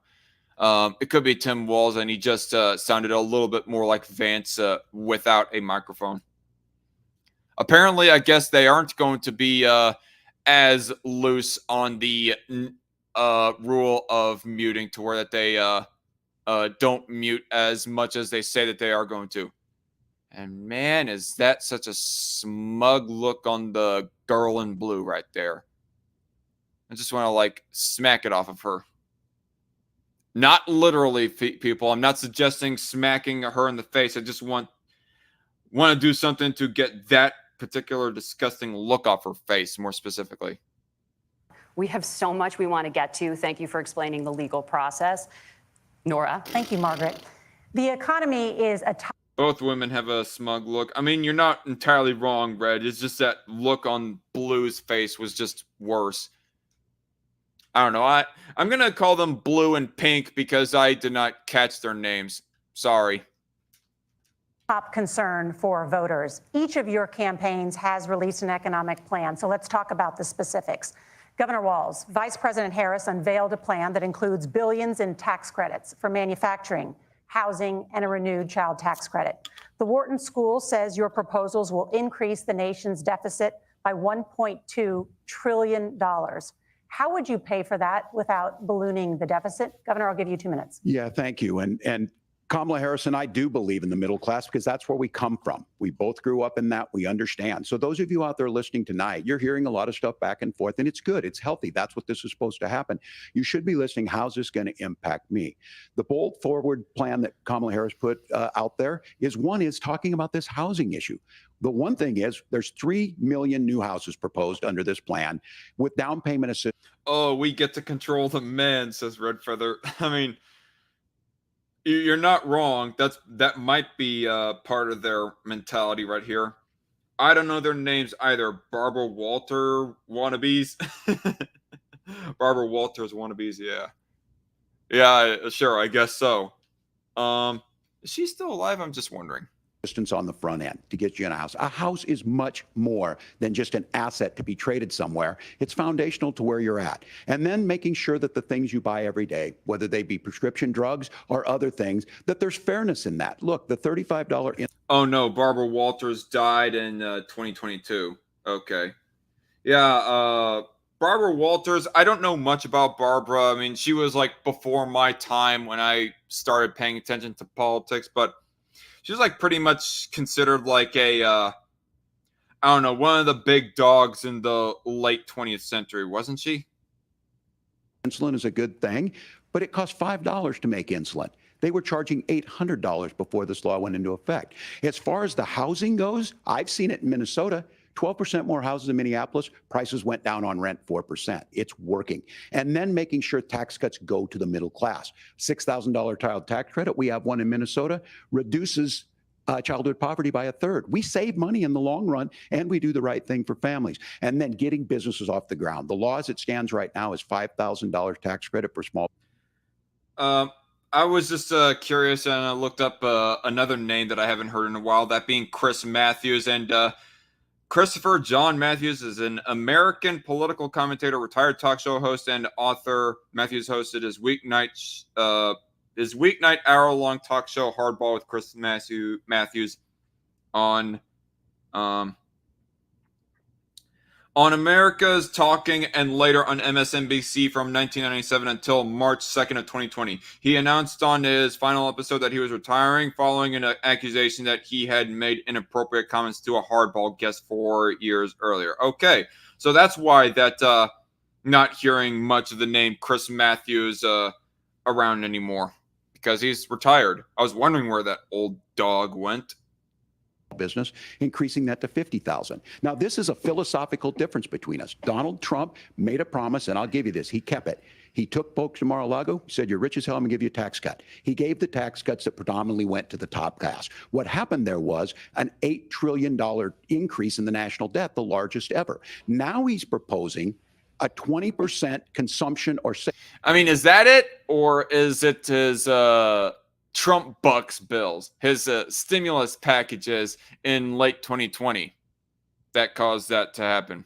Speaker 1: It could be Tim Walz, and he just sounded a little bit more like Vance without a microphone. Apparently, I guess they aren't going to be as loose on the rule of muting, to where that they don't mute as much as they say that they are going to. And man, is that such a smug look on the girl in blue right there. I just want to smack it off of her. Not literally, people. I'm not suggesting smacking her in the face. I just want to do something to get that particular disgusting look off her face, more specifically.
Speaker 5: We have so much we want to get to. Thank you for explaining the legal process. Nora.
Speaker 4: Thank you, Margaret. The economy is a top.
Speaker 1: Both women have a smug look. I mean, you're not entirely wrong, Red. It's just that look on Blue's face was just worse. I don't know. I'm going to call them Blue and Pink because I did not catch their names. Sorry.
Speaker 4: Top concern for voters. Each of your campaigns has released an economic plan. So let's talk about the specifics. Governor Walz, Vice President Harris unveiled a plan that includes billions in tax credits for manufacturing, housing, and a renewed child tax credit. The Wharton School says your proposals will increase the nation's deficit by $1.2 trillion. How would you pay for that without ballooning the deficit? Governor, I'll give you 2 minutes.
Speaker 7: Yeah, thank you. And Kamala Harris and I do believe in the middle class because that's where we come from. We both grew up in that. We understand. So those of you out there listening tonight, you're hearing a lot of stuff back and forth, and it's good. It's healthy. That's what this is supposed to happen. You should be listening. How's this going to impact me? The bold forward plan that Kamala Harris put out there is talking about this housing issue. The one thing is there's 3 million new houses proposed under this plan with down payment assistance.
Speaker 1: Oh, we get to control the men, says Red Feather. I mean, you're not wrong. That might be part of their mentality right here. I don't know their names either. Barbara Walter wannabes. Barbara Walters wannabes, yeah. Yeah, sure, I guess so. Is she still alive? I'm just wondering.
Speaker 7: Distance on the front end to get you in a house. A house is much more than just an asset to be traded somewhere. It's foundational to where you're at. And then making sure that the things you buy every day, whether they be prescription drugs or other things, that there's fairness in that. Look, the $35
Speaker 1: Oh no, Barbara Walters died in 2022. Okay. Yeah, Barbara Walters, I don't know much about Barbara. I mean, she was like before my time when I started paying attention to politics, but she was like pretty much considered like a, I don't know, one of the big dogs in the late 20th century, wasn't she?
Speaker 7: Insulin is a good thing, but it costs $5 to make insulin. They were charging $800 before this law went into effect. As far as the housing goes, I've seen it in Minnesota. 12% more houses in Minneapolis, prices went down on rent 4%. It's working. And then making sure tax cuts go to the middle class. $6,000 child tax credit, we have one in Minnesota, reduces childhood poverty by 1/3. We save money in the long run, and we do the right thing for families. And then getting businesses off the ground. The law as it stands right now is $5,000 tax credit for small.
Speaker 1: I was just curious, and I looked up another name that I haven't heard in a while, that being Chris Matthews. And Christopher John Matthews is an American political commentator, retired talk show host, and author. Matthews hosted his weeknight hour-long talk show Hardball with Chris Matthews on America's Talking and later on MSNBC from 1997 until March 2nd of 2020. He announced on his final episode that he was retiring following an accusation that he had made inappropriate comments to a Hardball guest 4 years earlier. Okay, so that's why that not hearing much of the name Chris Matthews around anymore, because he's retired. I was wondering where that old dog went.
Speaker 7: Business, increasing that to $50,000. Now, this is a philosophical difference between us. Donald Trump made a promise, and I'll give you this. He kept it. He took folks to Mar-a-Lago, said, you're rich as hell, I'm going to give you a tax cut. He gave the tax cuts that predominantly went to the top class. What happened there was an $8 trillion increase in the national debt, the largest ever. Now he's proposing a 20% consumption or...
Speaker 1: I mean, is that it? Or is it his... Trump bucks bills, his stimulus packages in late 2020 that caused that to happen?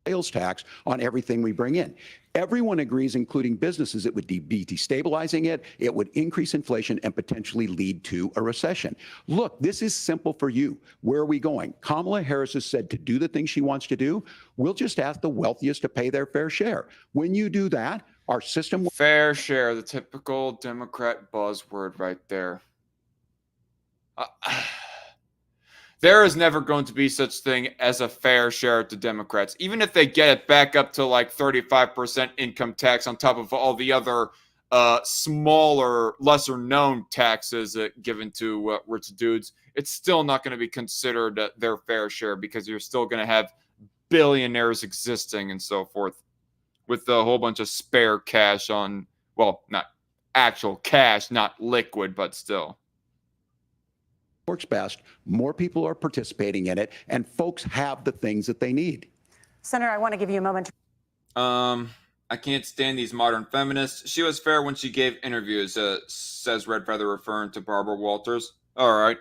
Speaker 7: Sales tax on everything we bring in. Everyone agrees, including businesses, it would be destabilizing it, it would increase inflation and potentially lead to a recession. Look, this is simple for you. Where are we going? Kamala Harris has said to do the things she wants to do, we'll just ask the wealthiest to pay their fair share. When you do that, our system...
Speaker 1: Fair share, the typical Democrat buzzword right there. There is never going to be such thing as a fair share to Democrats. Even if they get it back up to like 35% income tax on top of all the other smaller, lesser-known taxes given to rich dudes, it's still not going to be considered their fair share, because you're still going to have billionaires existing and so forth, with a whole bunch of spare cash on, well, not actual cash, not liquid, but still.
Speaker 7: Works best, more people are participating in it, and folks have the things that they need.
Speaker 4: Senator, I want to give you a moment.
Speaker 1: I can't stand these modern feminists. She was fair when she gave interviews, says Red Feather, referring to Barbara Walters. All right.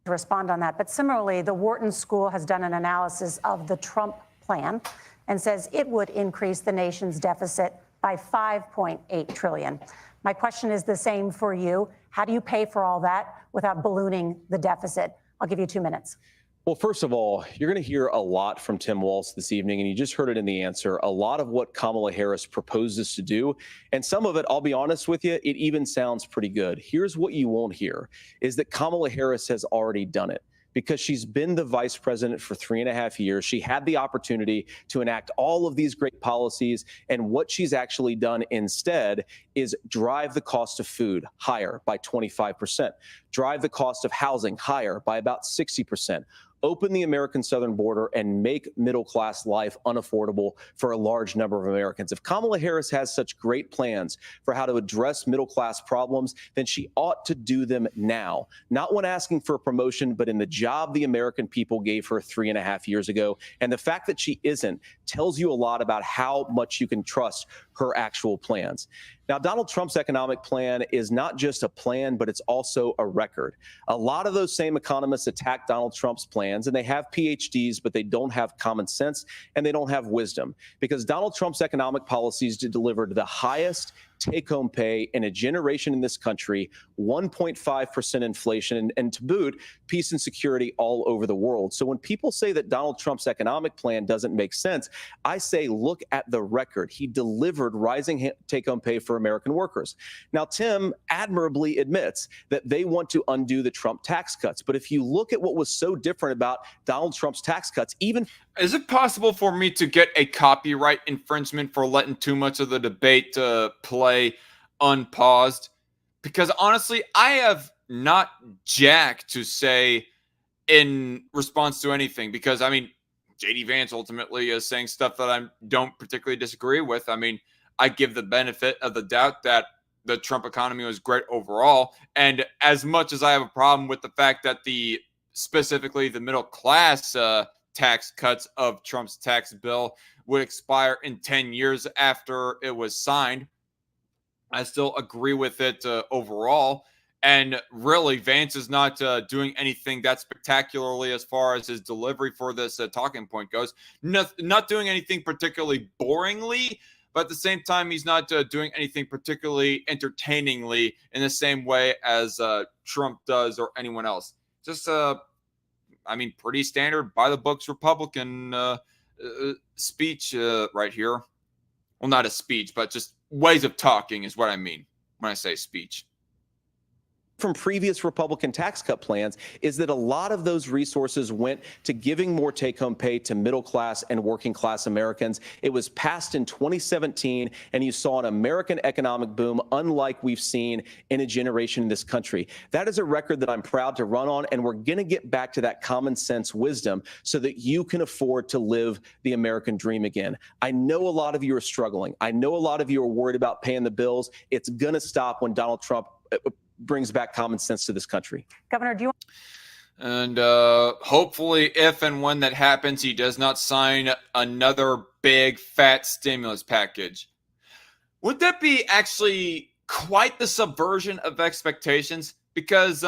Speaker 4: To respond on that. But similarly, the Wharton School has done an analysis of the Trump plan and says it would increase the nation's deficit by $5.8 trillion. My question is the same for you. How do you pay for all that without ballooning the deficit? I'll give you 2 minutes.
Speaker 9: Well, first of all, you're going to hear a lot from Tim Walz this evening, and you just heard it in the answer. A lot of what Kamala Harris proposes to do, and some of it, I'll be honest with you, it even sounds pretty good. Here's what you won't hear, is that Kamala Harris has already done it. Because she's been the vice president for 3.5 years. She had the opportunity to enact all of these great policies. And what she's actually done instead is drive the cost of food higher by 25%, drive the cost of housing higher by about 60%, open the American southern border, and make middle-class life unaffordable for a large number of Americans. If Kamala Harris has such great plans for how to address middle-class problems, then she ought to do them now, not when asking for a promotion, but in the job the American people gave her 3.5 years ago. And the fact that she isn't tells you a lot about how much you can trust her actual plans. Now, Donald Trump's economic plan is not just a plan, but it's also a record. A lot of those same economists attack Donald Trump's plans, and they have PhDs, but they don't have common sense and they don't have wisdom, because Donald Trump's economic policies delivered the highest take-home pay in a generation in this country, 1.5% inflation, and to boot, peace and security all over the world. So when people say that Donald Trump's economic plan doesn't make sense, I say, look at the record. He delivered rising take-home pay for American workers. Now, Tim admirably admits that they want to undo the Trump tax cuts. But if you look at what was so different about Donald Trump's tax cuts, even...
Speaker 1: Is it possible for me to get a copyright infringement for letting too much of the debate play unpaused? Because honestly, I have not jack to say in response to anything. Because, I mean, JD Vance ultimately is saying stuff that I don't particularly disagree with. I mean, I give the benefit of the doubt that the Trump economy was great overall. And as much as I have a problem with the fact that specifically the middle class tax cuts of Trump's tax bill would expire in 10 years after it was signed, I still agree with it overall. And really, Vance is not doing anything that spectacularly as far as his delivery for this talking point goes. Not doing anything particularly boringly, but at the same time, he's not doing anything particularly entertainingly in the same way as Trump does or anyone else. Just, I mean, pretty standard by-the-books Republican speech right here. Well, not a speech, but just ways of talking is what I mean when I say speech.
Speaker 9: From previous Republican tax cut plans is that a lot of those resources went to giving more take-home pay to middle-class and working-class Americans. It was passed in 2017, and you saw an American economic boom unlike we've seen in a generation in this country. That is a record that I'm proud to run on, and we're going to get back to that common sense wisdom so that you can afford to live the American dream again. I know a lot of you are struggling. I know a lot of you are worried about paying the bills. It's going to stop when Donald Trump brings back common sense to this country.
Speaker 4: Governor, do you...
Speaker 1: And hopefully, if and when that happens, he does not sign another big fat stimulus package. Would that be actually quite the subversion of expectations? Because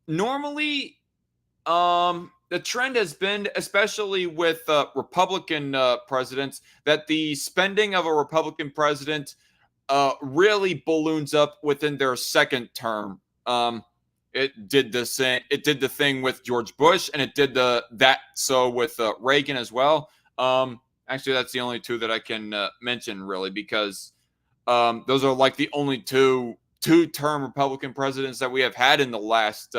Speaker 1: normally the trend has been, especially with Republican presidents, that the spending of a Republican president really balloons up within their second term. It did the thing with George Bush, and it did so with Reagan as well. Actually, that's the only two that I can mention, really, because those are like the only two-term Republican presidents that we have had in the last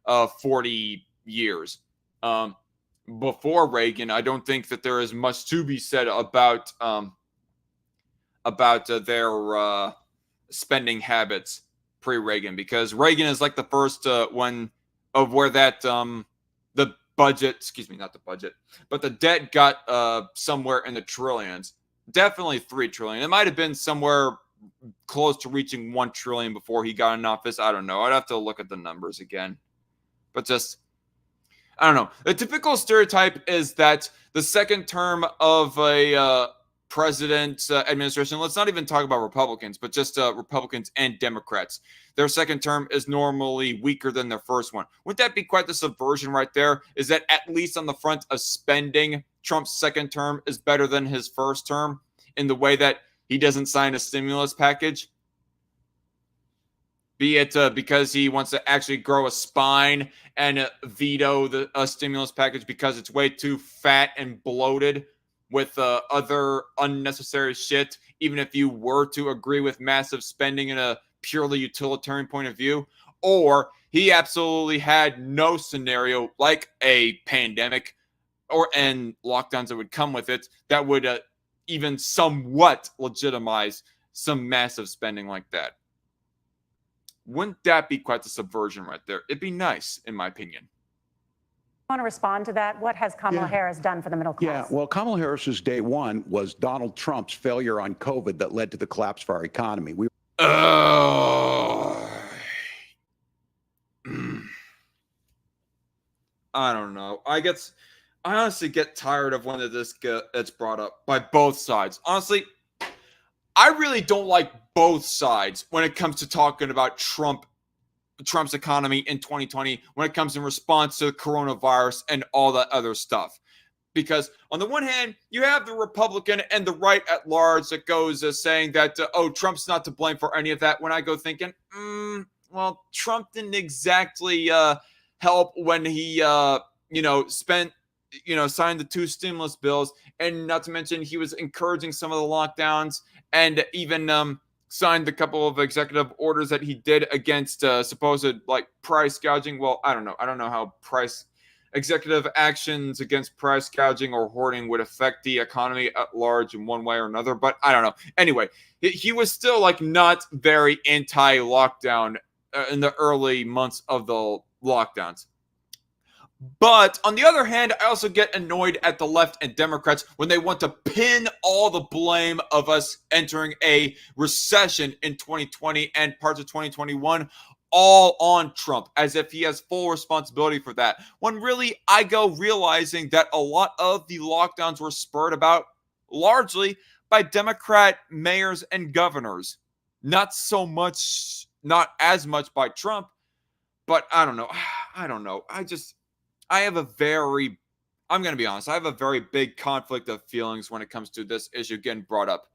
Speaker 1: 40 years. Before Reagan, I don't think that there is much to be said about their spending habits pre-Reagan, because Reagan is like the first one of where that the budget, not the budget, but the debt got somewhere in the trillions. Definitely 3 trillion. It might have been somewhere close to reaching 1 trillion before he got in office. I don't know. I'd have to look at the numbers again. But just, I don't know. The typical stereotype is that the second term of a president's administration, let's not even talk about Republicans, but just Republicans and Democrats, their second term is normally weaker than their first one. Wouldn't that be quite the subversion right there? Is that at least on the front of spending, Trump's second term is better than his first term in the way that he doesn't sign a stimulus package? Be it because he wants to actually grow a spine and veto a stimulus package because it's way too fat and bloated with other unnecessary shit, even if you were to agree with massive spending in a purely utilitarian point of view, or he absolutely had no scenario like a pandemic and lockdowns that would come with it that would even somewhat legitimize some massive spending like that. Wouldn't that be quite the subversion right there? It'd be nice, in my opinion.
Speaker 4: Want to respond to that? What has Kamala Harris done for the middle class?
Speaker 7: Yeah, well, Kamala Harris's day one was Donald Trump's failure on COVID that led to the collapse of our economy.
Speaker 1: I don't know. I honestly get tired of when this gets brought up by both sides. Honestly, I really don't like both sides when it comes to talking about Trump's economy in 2020, when it comes in response to the coronavirus and all that other stuff. Because on the one hand, you have the Republican and the right at large that goes saying that, Trump's not to blame for any of that. When I go thinking, well, Trump didn't exactly help when he, signed the 2 stimulus bills. And not to mention, he was encouraging some of the lockdowns and even signed a couple of executive orders that he did against supposed price gouging. Well, I don't know how executive actions against price gouging or hoarding would affect the economy at large in one way or another, but I don't know. Anyway, he was still not very anti-lockdown in the early months of the lockdowns. But on the other hand, I also get annoyed at the left and Democrats when they want to pin all the blame of us entering a recession in 2020 and parts of 2021 all on Trump, as if he has full responsibility for that. When really I go realizing that a lot of the lockdowns were spurred about largely by Democrat mayors and governors. Not as much by Trump, but I don't know. I'm going to be honest, I have a very big conflict of feelings when it comes to this issue getting brought up.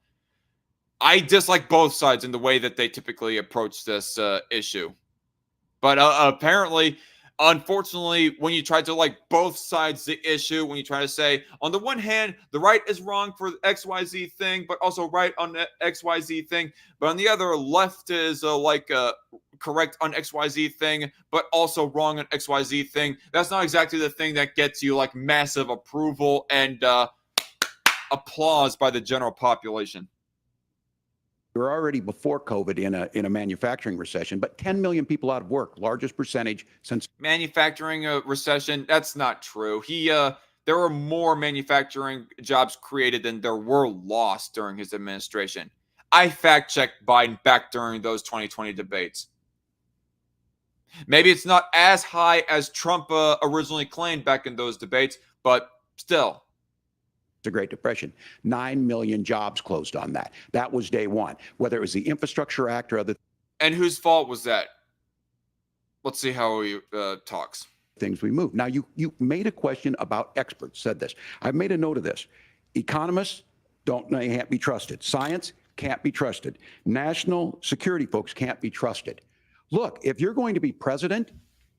Speaker 1: I dislike both sides in the way that they typically approach this issue. But apparently, unfortunately, when you try to both sides the issue, when you try to say, on the one hand, the right is wrong for the XYZ thing, but also right on the XYZ thing, but on the other, left is correct on XYZ thing, but also wrong on XYZ thing. That's not exactly the thing that gets you massive approval and applause by the general population.
Speaker 7: We were already before COVID in a manufacturing recession, but 10 million people out of work, largest percentage since
Speaker 1: manufacturing recession. That's not true. There were more manufacturing jobs created than there were lost during his administration. I fact-checked Biden back during those 2020 debates. Maybe it's not as high as Trump originally claimed back in those debates, but still.
Speaker 7: The Great Depression. 9 million jobs closed on that. That was day one. Whether it was the Infrastructure Act or other.
Speaker 1: And whose fault was that? Let's see how he talks.
Speaker 7: Things we moved. Now, you made a question about experts, said this. I've made a note of this. Economists can't be trusted. Science can't be trusted. National security folks can't be trusted. Look, if you're going to be president,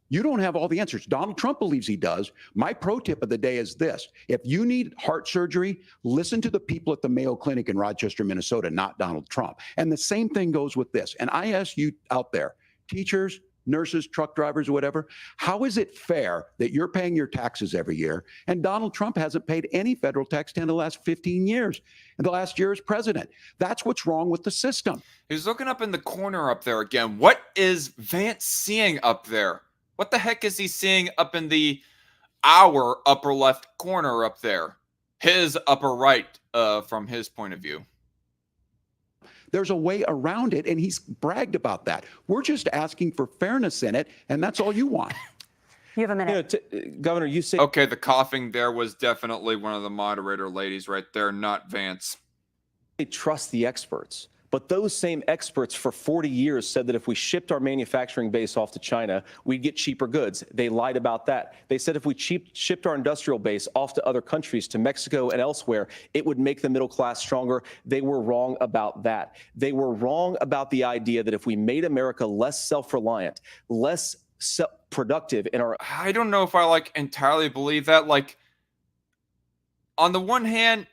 Speaker 7: you don't have all the answers. Donald Trump believes he does. My pro tip of the day is this. If you need heart surgery, listen to the people at the Mayo Clinic in Rochester, Minnesota, not Donald Trump. And the same thing goes with this. And I ask you out there, teachers, nurses, truck drivers, or whatever, how is it fair that you're paying your taxes every year and Donald Trump hasn't paid any federal tax in the last 15 years? And the last year as president. That's what's wrong with the system.
Speaker 1: He's looking up in the corner up there again. What is Vance seeing up there? What the heck is he seeing up in our upper left corner up there? His upper right, from his point of view.
Speaker 7: There's a way around it, and he's bragged about that. We're just asking for fairness in it, and that's all you want.
Speaker 4: You have a minute.
Speaker 9: Governor, you say...
Speaker 1: Okay, the coughing there was definitely one of the moderator ladies right there, not Vance.
Speaker 9: They trust the experts. But those same experts for 40 years said that if we shipped our manufacturing base off to China, we'd get cheaper goods. They lied about that. They said if we shipped our industrial base off to other countries, to Mexico and elsewhere, it would make the middle class stronger. They were wrong about that. They were wrong about the idea that if we made America less self-reliant, less productive in our...
Speaker 1: I don't know if I entirely believe that. On the one hand,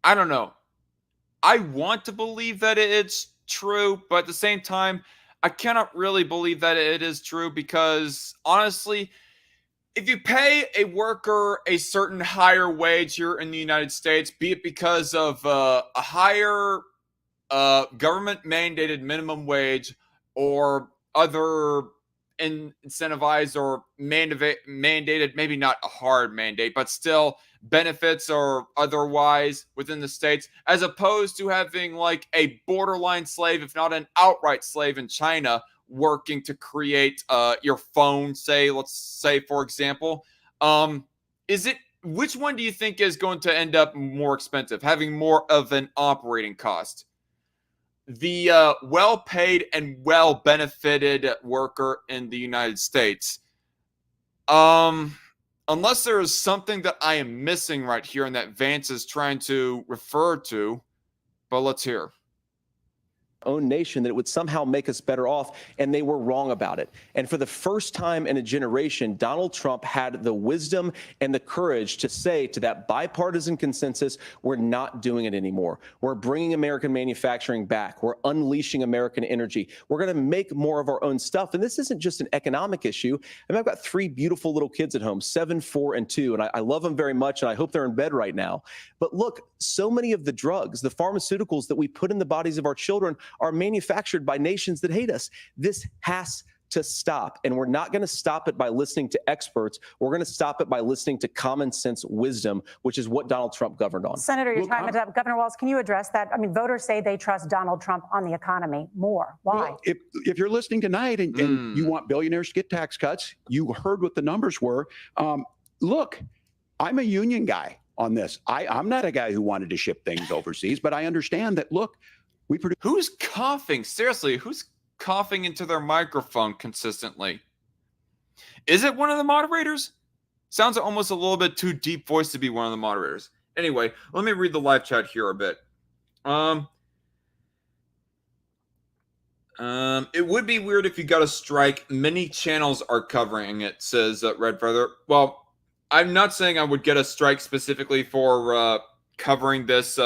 Speaker 1: I don't know. I want to believe that it's true, but at the same time, I cannot really believe that it is true because, honestly, if you pay a worker a certain higher wage here in the United States, be it because of a higher government-mandated minimum wage or other incentivized or mandated, maybe not a hard mandate, but still benefits or otherwise within the states, as opposed to having like a borderline slave, if not an outright slave in China, working to create your phone, say, let's say, for example. Which one do you think is going to end up more expensive, having more of an operating cost? The well-paid and well-benefited worker in the United States. Unless there is something that I am missing right here and that Vance is trying to refer to, but let's hear.
Speaker 9: Own nation, that it would somehow make us better off, and they were wrong about it. And for the first time in a generation, Donald Trump had the wisdom and the courage to say to that bipartisan consensus, we're not doing it anymore. We're bringing American manufacturing back. We're unleashing American energy. We're going to make more of our own stuff. And this isn't just an economic issue. I mean, I've got 3 beautiful little kids at home, 7, 4, and 2, and I love them very much, and I hope they're in bed right now. But look, so many of the drugs, the pharmaceuticals that we put in the bodies of our children are manufactured by nations that hate us. This has to stop. And we're not going to stop it by listening to experts. We're going to stop it by listening to common sense wisdom, which is what Donald Trump governed on.
Speaker 4: Senator, your time is up. Governor Walz, can you address that? I mean, voters say they trust Donald Trump on the economy more. Why?
Speaker 7: Well, if you're listening tonight and you want billionaires to get tax cuts, you heard what the numbers were. Look, I'm a union guy on this. I'm not a guy who wanted to ship things overseas, but I understand that, look, we produce.
Speaker 1: Who's coughing? Seriously, who's coughing into their microphone consistently? Is it one of the moderators? Sounds almost a little bit too deep voice to be one of the moderators. Anyway, let me read the live chat here a bit. It would be weird if you got a strike. Many channels are covering it, says Red Feather. Well, I'm not saying I would get a strike specifically for covering this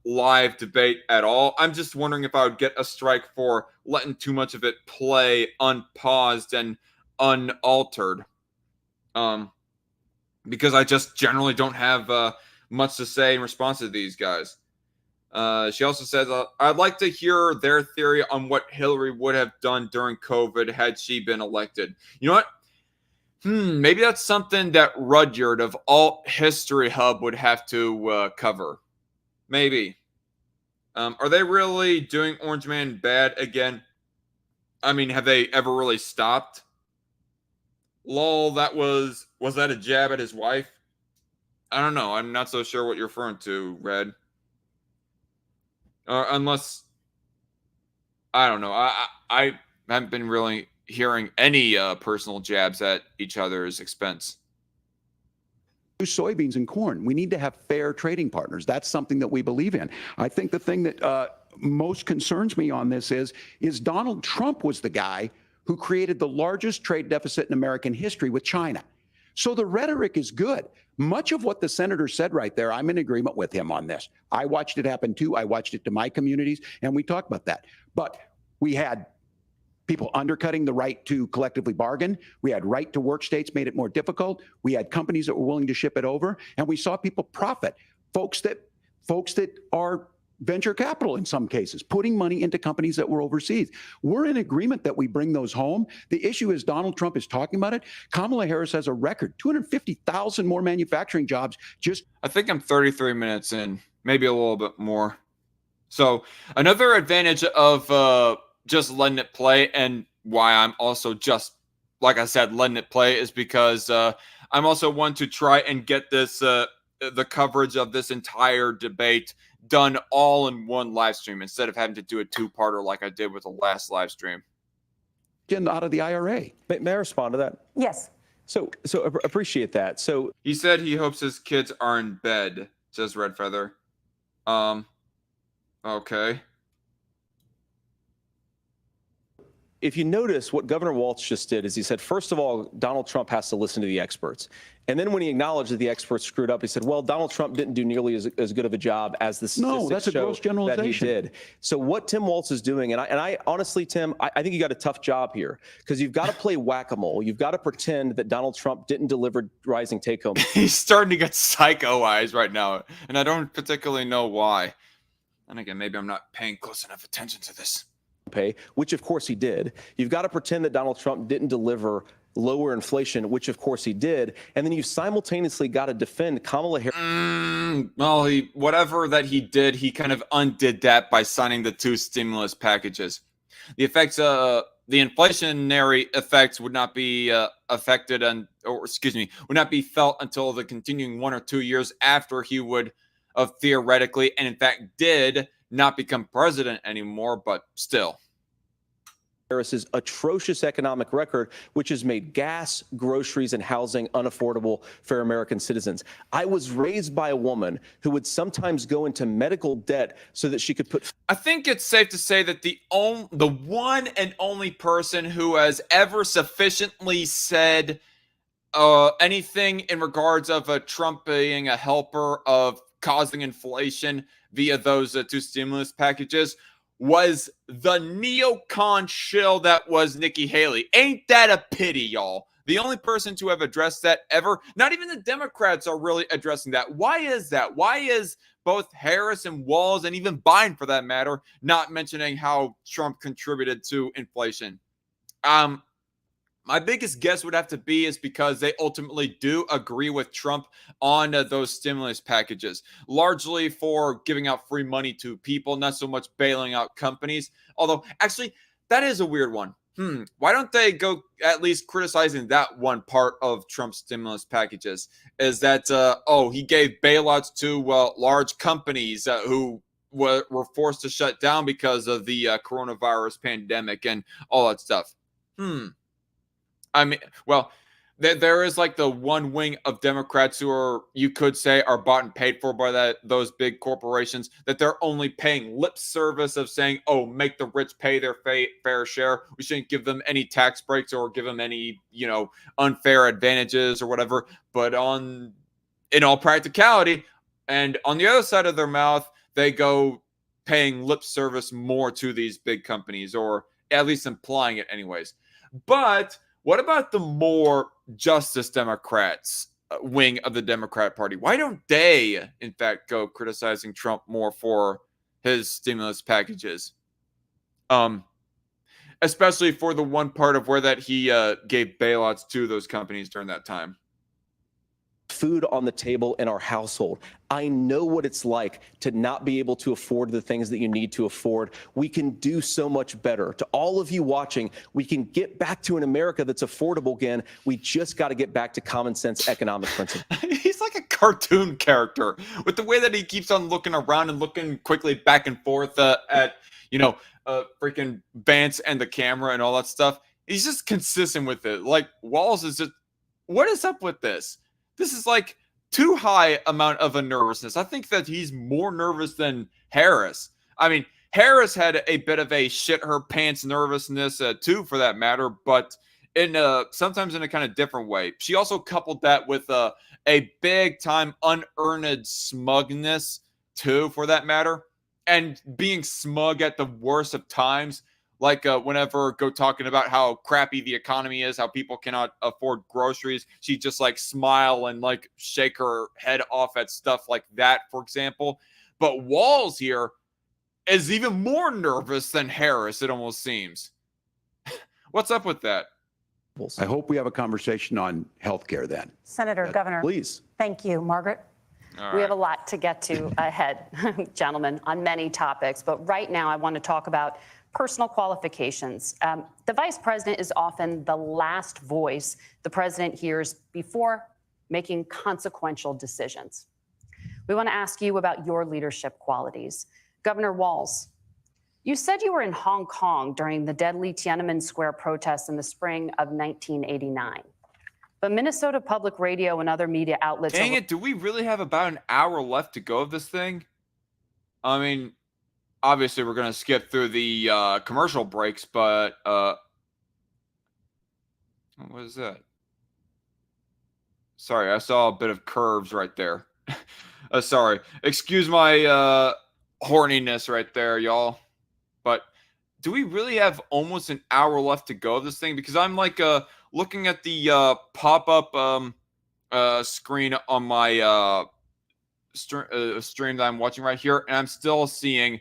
Speaker 1: live debate at all. I'm just wondering if I would get a strike for letting too much of it play unpaused and unaltered. Because I just generally don't have much to say in response to these guys. She also says, I'd like to hear their theory on what Hillary would have done during COVID had she been elected. You know what? Maybe that's something that Rudyard of Alt History Hub would have to cover. Maybe. Are they really doing Orange Man bad again? I mean, have they ever really stopped? Lol, was that a jab at his wife? I don't know. I'm not so sure what you're referring to, Red. Unless, I don't know. I haven't been really hearing any personal jabs at each other's expense.
Speaker 7: Soybeans and corn. We need to have fair trading partners. That's something that we believe in. I think the thing that most concerns me on this is Donald Trump was the guy who created the largest trade deficit in American history with China. So the rhetoric is good. Much of what the senator said right there, I'm in agreement with him on this. I watched it happen too. I watched it to my communities, and we talked about that. But we had people undercutting the right to collectively bargain. We had right to work states made it more difficult. We had companies that were willing to ship it over, and we saw people profit. Folks that are venture capital in some cases, putting money into companies that were overseas. We're in agreement that we bring those home. The issue is Donald Trump is talking about it. Kamala Harris has a record, 250,000 more manufacturing jobs.
Speaker 1: I think I'm 33 minutes in, maybe a little bit more. So another advantage of just letting it play, and why I'm also just, like I said, letting it play, is because I'm also one to try and get this the coverage of this entire debate done all in one live stream instead of having to do a 2-parter like I did with the last live stream.
Speaker 7: Getting out of the IRA.
Speaker 9: May I respond to that?
Speaker 4: Yes.
Speaker 9: So appreciate that. So
Speaker 1: he said he hopes his kids are in bed, says Red Feather. Okay.
Speaker 9: If you notice, what Governor Walz just did is he said, first of all, Donald Trump has to listen to the experts. And then when he acknowledged that the experts screwed up, he said, well, Donald Trump didn't do nearly as good of a job as the statistics
Speaker 7: that's a gross generalization.
Speaker 9: that he did. So what Tim Walz is doing, and I honestly, Tim, I think you got a tough job here, because you've got to play whack-a-mole. You've got to pretend that Donald Trump didn't deliver rising take-home.
Speaker 1: He's starting to get psycho eyes right now, and I don't particularly know why. And again, maybe I'm not paying close enough attention to this.
Speaker 9: pay, which of course he did. You've got to pretend that Donald Trump didn't deliver lower inflation, which of course he did. And then you've simultaneously got to defend Kamala Harris.
Speaker 1: Well, whatever that he did, he kind of undid that by signing the 2 stimulus packages. The effects, the inflationary effects would not be affected, would not be felt until the continuing 1 or 2 years after he would have theoretically, and in fact did, not become president anymore, but still.
Speaker 9: Harris's atrocious economic record, which has made gas, groceries, and housing unaffordable for American citizens. I was raised by a woman who would sometimes go into medical debt so that she could put.
Speaker 1: I think it's safe to say that the one and only person who has ever sufficiently said anything in regards of Trump being a helper of causing inflation via those 2 stimulus packages was the neocon shill that was Nikki Haley. Ain't that a pity, y'all? The only person to have addressed that ever, not even the Democrats are really addressing that. Why is that? Why is both Harris and Walz, and even Biden for that matter, not mentioning how Trump contributed to inflation? My biggest guess would have to be is because they ultimately do agree with Trump on those stimulus packages, largely for giving out free money to people, not so much bailing out companies. Although, actually, that is a weird one. Why don't they go at least criticizing that one part of Trump's stimulus packages? Is that, he gave bailouts to large companies who were forced to shut down because of the coronavirus pandemic and all that stuff. I mean, well, there is like the one wing of Democrats who are, you could say, are bought and paid for by those big corporations, that they're only paying lip service of saying, oh, make the rich pay their fair share. We shouldn't give them any tax breaks or give them any, unfair advantages or whatever. But in all practicality, and on the other side of their mouth, they go paying lip service more to these big companies, or at least implying it anyways. But what about the more Justice Democrats wing of the Democrat Party? Why don't they, in fact, go criticizing Trump more for his stimulus packages? Especially for the one part of where that he gave bailouts to those companies during that time.
Speaker 9: Food on the table in our household. I know what it's like to not be able to afford the things that you need to afford. We can do so much better. To all of you watching, we can get back to an America that's affordable again. We just got to get back to common sense economic principles.
Speaker 1: He's like a cartoon character with the way that he keeps on looking around and looking quickly back and forth at, freaking Vance and the camera and all that stuff. He's just consistent with it. Like, Walz is just, what is up with this? This is like too high amount of a nervousness. I think that he's more nervous than Harris. I mean, Harris had a bit of a shit her pants nervousness too, for that matter, but in sometimes in a kind of different way. She also coupled that with a big time unearned smugness too, for that matter, and being smug at the worst of times. Like whenever go talking about how crappy the economy is, how people cannot afford groceries, she just like smile and like shake her head off at stuff like that, for example. But Walz here is even more nervous than Harris, it almost seems. What's up with that?
Speaker 7: I hope we have a conversation on healthcare then.
Speaker 4: Senator, Governor.
Speaker 9: Please.
Speaker 4: Thank you, Margaret.
Speaker 5: We have a lot to get to ahead, gentlemen, on many topics. But right now, I want to talk about personal qualifications. The vice president is often the last voice the president hears before making consequential decisions. We want to ask you about your leadership qualities. Governor Walz, you said you were in Hong Kong during the deadly Tiananmen Square protests in the spring of 1989. But Minnesota Public Radio and other media outlets...
Speaker 1: Dang it, do we really have about an hour left to go of this thing? I mean, obviously we're going to skip through the commercial breaks, but... what is that? Sorry, I saw a bit of curves right there. Sorry. Excuse my horniness right there, y'all. But do we really have almost an hour left to go of this thing? Because I'm like... looking at the pop-up screen on my stream that I'm watching right here, and I'm still seeing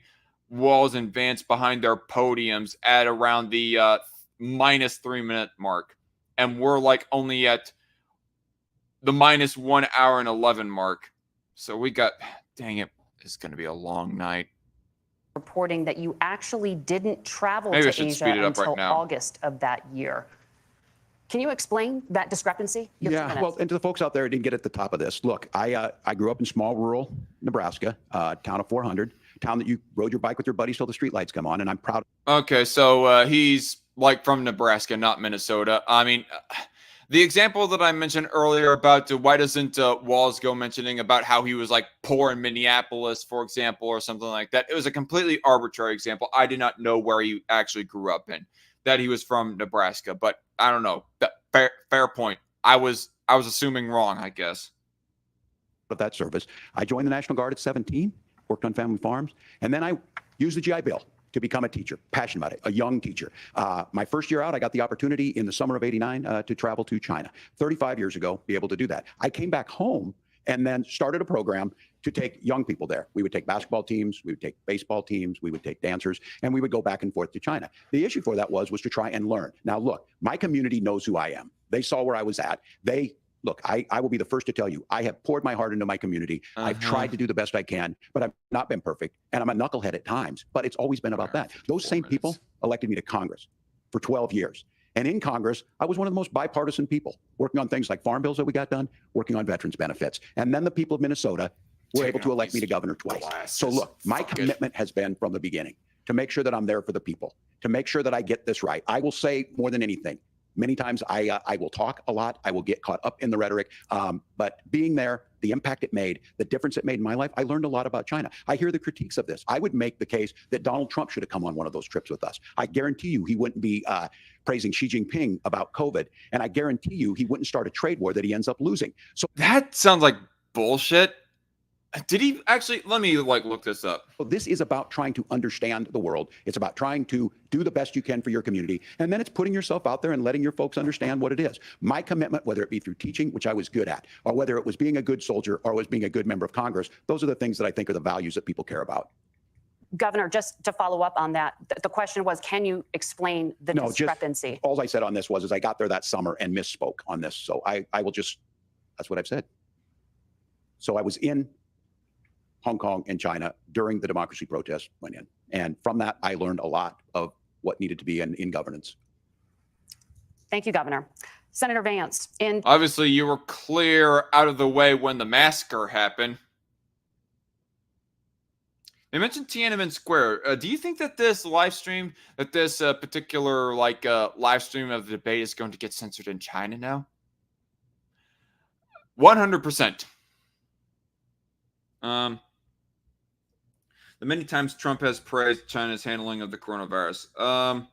Speaker 1: Walz and Vance behind their podiums at around the minus 3 minute mark. And we're like only at the minus 1 hour and 11 mark. So we got, dang it, it's going to be a long night.
Speaker 5: Reporting that you actually didn't travel
Speaker 1: Maybe I
Speaker 5: to
Speaker 1: should
Speaker 5: Asia
Speaker 1: speed it up
Speaker 5: until
Speaker 1: right now.
Speaker 5: August of that year. Can you explain that discrepancy? You have 2
Speaker 7: Yeah,
Speaker 5: minutes.
Speaker 7: well, and to the folks out there who didn't get at the top of this, look, I grew up in small rural Nebraska, town of 400, town that you rode your bike with your buddies till the streetlights come on, and I'm proud.
Speaker 1: Okay, so he's like from Nebraska, not Minnesota. I mean, the example that I mentioned earlier about why doesn't Walz go mentioning about how he was like poor in Minneapolis, for example, or something like that. It was a completely arbitrary example. I did not know where he actually grew up in, that he was from Nebraska, but I don't know. Fair point. I was assuming wrong, I guess.
Speaker 7: Of that service. I joined the National Guard at 17, worked on family farms, and then I used the GI Bill to become a teacher, passionate about it, a young teacher. My first year out, I got the opportunity in the summer of '89 to travel to China. 35 years ago, be able to do that. I came back home and then started a program to take young people there. We would take basketball teams, we would take baseball teams, we would take dancers, and we would go back and forth to China. The issue for that was to try and learn. Now, look, my community knows who I am. They saw where I was at. Look, I will be the first to tell you, I have poured my heart into my community. I've tried to do the best I can, but I've not been perfect. And I'm a knucklehead at times, but it's always been about that. Those same people elected me to Congress for 12 years. And in Congress, I was one of the most bipartisan people, working on things like farm bills that we got done, working on veterans benefits. And then the people of Minnesota were able to elect me to governor twice. So look, my commitment has been from the beginning to make sure that I'm there for the people, to make sure that I get this right. I will say more than anything, many times I will talk a lot. I will get caught up in the rhetoric. But being there, the impact it made, the difference it made in my life, I learned a lot about China. I hear the critiques of this. I would make the case that Donald Trump should have come on one of those trips with us. I guarantee you he wouldn't be praising Xi Jinping about COVID. And I guarantee you he wouldn't start a trade war that he ends up losing. So
Speaker 1: that sounds like bullshit. Did he actually? Let me look this up.
Speaker 7: This is about trying to understand the world. It's about trying to do the best you can for your community. And then it's putting yourself out there and letting your folks understand what it is. My commitment, whether it be through teaching, which I was good at, or whether it was being a good soldier or was being a good member of Congress, those are the things that I think are the values that people care about.
Speaker 5: Governor, just to follow up on that, the question was, can you explain the discrepancy?
Speaker 7: All I said on this was I got there that summer and misspoke on this. So I will just, that's what I've said. So I was in Hong Kong and China during the democracy protests went in. And from that, I learned a lot of what needed to be in governance.
Speaker 5: Thank you, Governor. Senator Vance,
Speaker 1: obviously you were clear out of the way when the massacre happened. They mentioned Tiananmen Square. Do you think that this live stream, that this particular live stream of the debate is going to get censored in China now? 100%. The many times Trump has praised China's handling of the coronavirus. I'm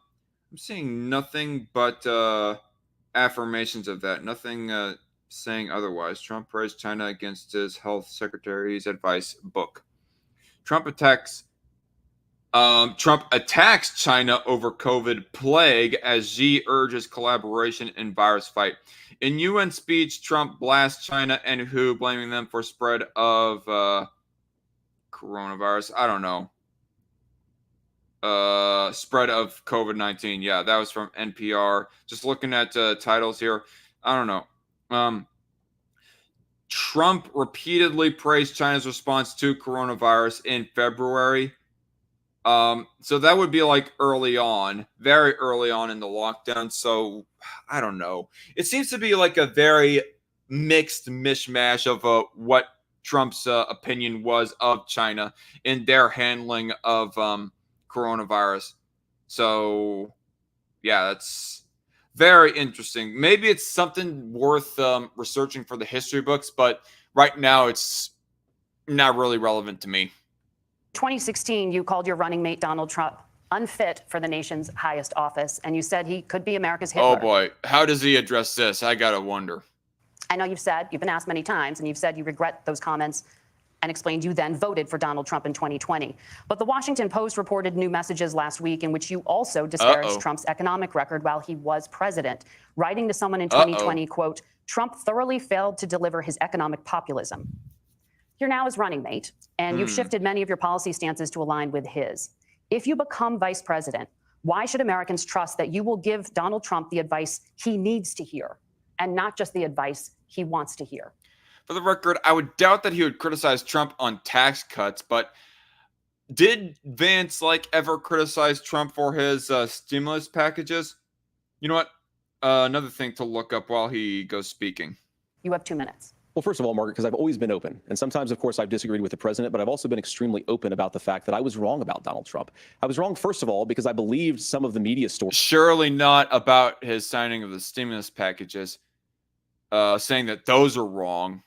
Speaker 1: seeing nothing but affirmations of that. Nothing saying otherwise. Trump praised China against his health secretary's advice book. Trump attacks China over COVID plague as Xi urges collaboration in virus fight. In UN speech, Trump blasts China and WHO, blaming them for spread of coronavirus. I don't know. Spread of COVID-19. Yeah, that was from NPR. Just looking at titles here. I don't know. Trump repeatedly praised China's response to coronavirus in February. So that would be early on, very early on in the lockdown. So I don't know. It seems to be a very mixed mishmash of what Trump's opinion was of China in their handling of coronavirus. So yeah, that's very interesting. Maybe it's something worth researching for the history books, but right now it's not really relevant to me.
Speaker 5: 2016, you called your running mate Donald Trump unfit for the nation's highest office, and you said he could be America's Hitler.
Speaker 1: Oh boy, how does he address this? I gotta wonder.
Speaker 5: I know you've been asked many times, and you've said you regret those comments and explained you then voted for Donald Trump in 2020. But the Washington Post reported new messages last week in which you also disparaged Trump's economic record while he was president, writing to someone in 2020, quote, Trump thoroughly failed to deliver his economic populism. You're now his running mate, and you've shifted many of your policy stances to align with his. If you become vice president, why should Americans trust that you will give Donald Trump the advice he needs to hear and not just the advice he wants to hear?
Speaker 1: For the record, I would doubt that he would criticize Trump on tax cuts, but did Vance ever criticize Trump for his stimulus packages? You know what? Another thing to look up while he goes speaking.
Speaker 5: You have 2 minutes.
Speaker 9: Well, first of all, Margaret, because I've always been open. And sometimes, of course, I've disagreed with the president, but I've also been extremely open about the fact that I was wrong about Donald Trump. I was wrong, first of all, because I believed some of the media stories.
Speaker 1: Surely not about his signing of the stimulus packages, saying that those are wrong.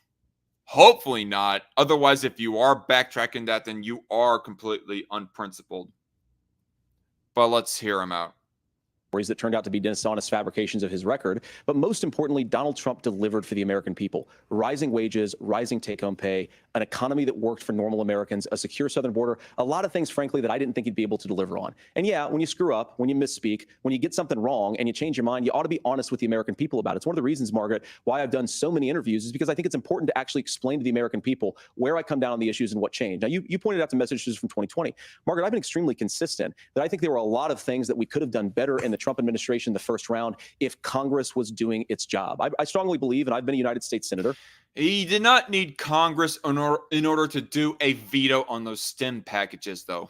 Speaker 1: Hopefully not. Otherwise, if you are backtracking that, then you are completely unprincipled. But let's hear him out.
Speaker 9: That turned out to be dishonest fabrications of his record. But most importantly, Donald Trump delivered for the American people. Rising wages, rising take-home pay, an economy that worked for normal Americans, a secure southern border, a lot of things, frankly, that I didn't think he'd be able to deliver on. And yeah, when you screw up, when you misspeak, when you get something wrong and you change your mind, you ought to be honest with the American people about it. It's one of the reasons, Margaret, why I've done so many interviews is because I think it's important to actually explain to the American people where I come down on the issues and what changed. Now, you pointed out the messages from 2020. Margaret, I've been extremely consistent that I think there were a lot of things that we could have done better in the Trump administration the first round if Congress was doing its job. I strongly believe, and I've been a United States Senator.
Speaker 1: He did not need Congress in order to do a veto on those STEM packages, though.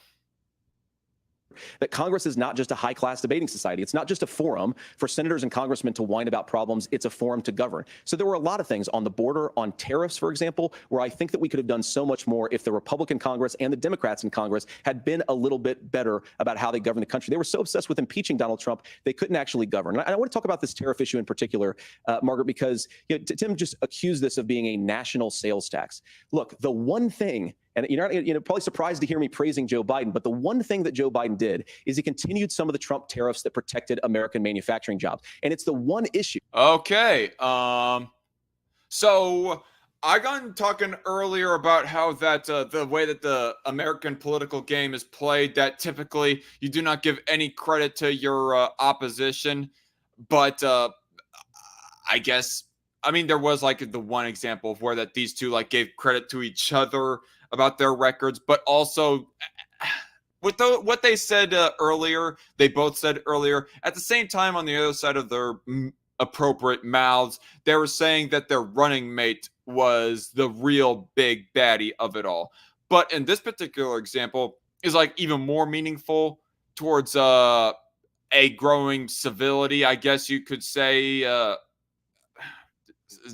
Speaker 9: That Congress is not just a high-class debating society. It's not just a forum for senators and congressmen to whine about problems. It's a forum to govern. So there were a lot of things on the border, on tariffs, for example, where I think that we could have done so much more if the Republican Congress and the Democrats in Congress had been a little bit better about how they govern the country. They were so obsessed with impeaching Donald Trump, they couldn't actually govern. And I want to talk about this tariff issue in particular, Margaret, because Tim just accused this of being a national sales tax. Look, the one thing, and you're probably surprised to hear me praising Joe Biden, but the one thing that Joe Biden did is he continued some of the Trump tariffs that protected American manufacturing jobs. And it's the one issue.
Speaker 1: Okay. So I got talking earlier about how that the way that the American political game is played, that typically you do not give any credit to your opposition. But I guess, I mean, there was the one example of where that these two gave credit to each other about their records, but also with what they said earlier, they both said earlier, at the same time on the other side of their appropriate mouths, they were saying that their running mate was the real big baddie of it all. But in this particular example is even more meaningful towards a growing civility, I guess you could say,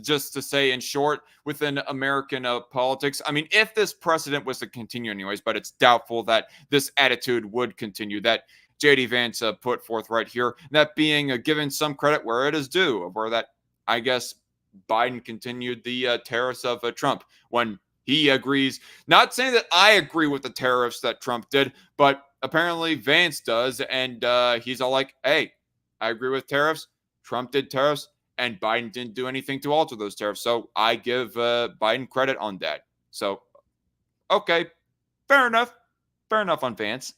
Speaker 1: just to say in short, within American politics. I mean, if this precedent was to continue anyways, but it's doubtful that this attitude would continue, that J.D. Vance put forth right here, that being given some credit where it is due, where that, I guess, Biden continued the tariffs of Trump when he agrees, not saying that I agree with the tariffs that Trump did, but apparently Vance does, and he's all like, hey, I agree with tariffs, Trump did tariffs, and Biden didn't do anything to alter those tariffs. So I give Biden credit on that. So, okay, fair enough. Fair enough on Vance.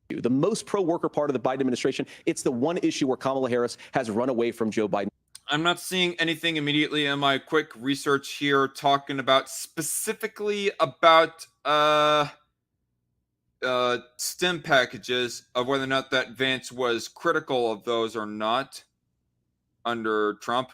Speaker 9: The most pro-worker part of the Biden administration, it's the one issue where Kamala Harris has run away from Joe Biden.
Speaker 1: I'm not seeing anything immediately in my quick research here talking about specifically about STEM packages, of whether or not that Vance was critical of those or not under Trump.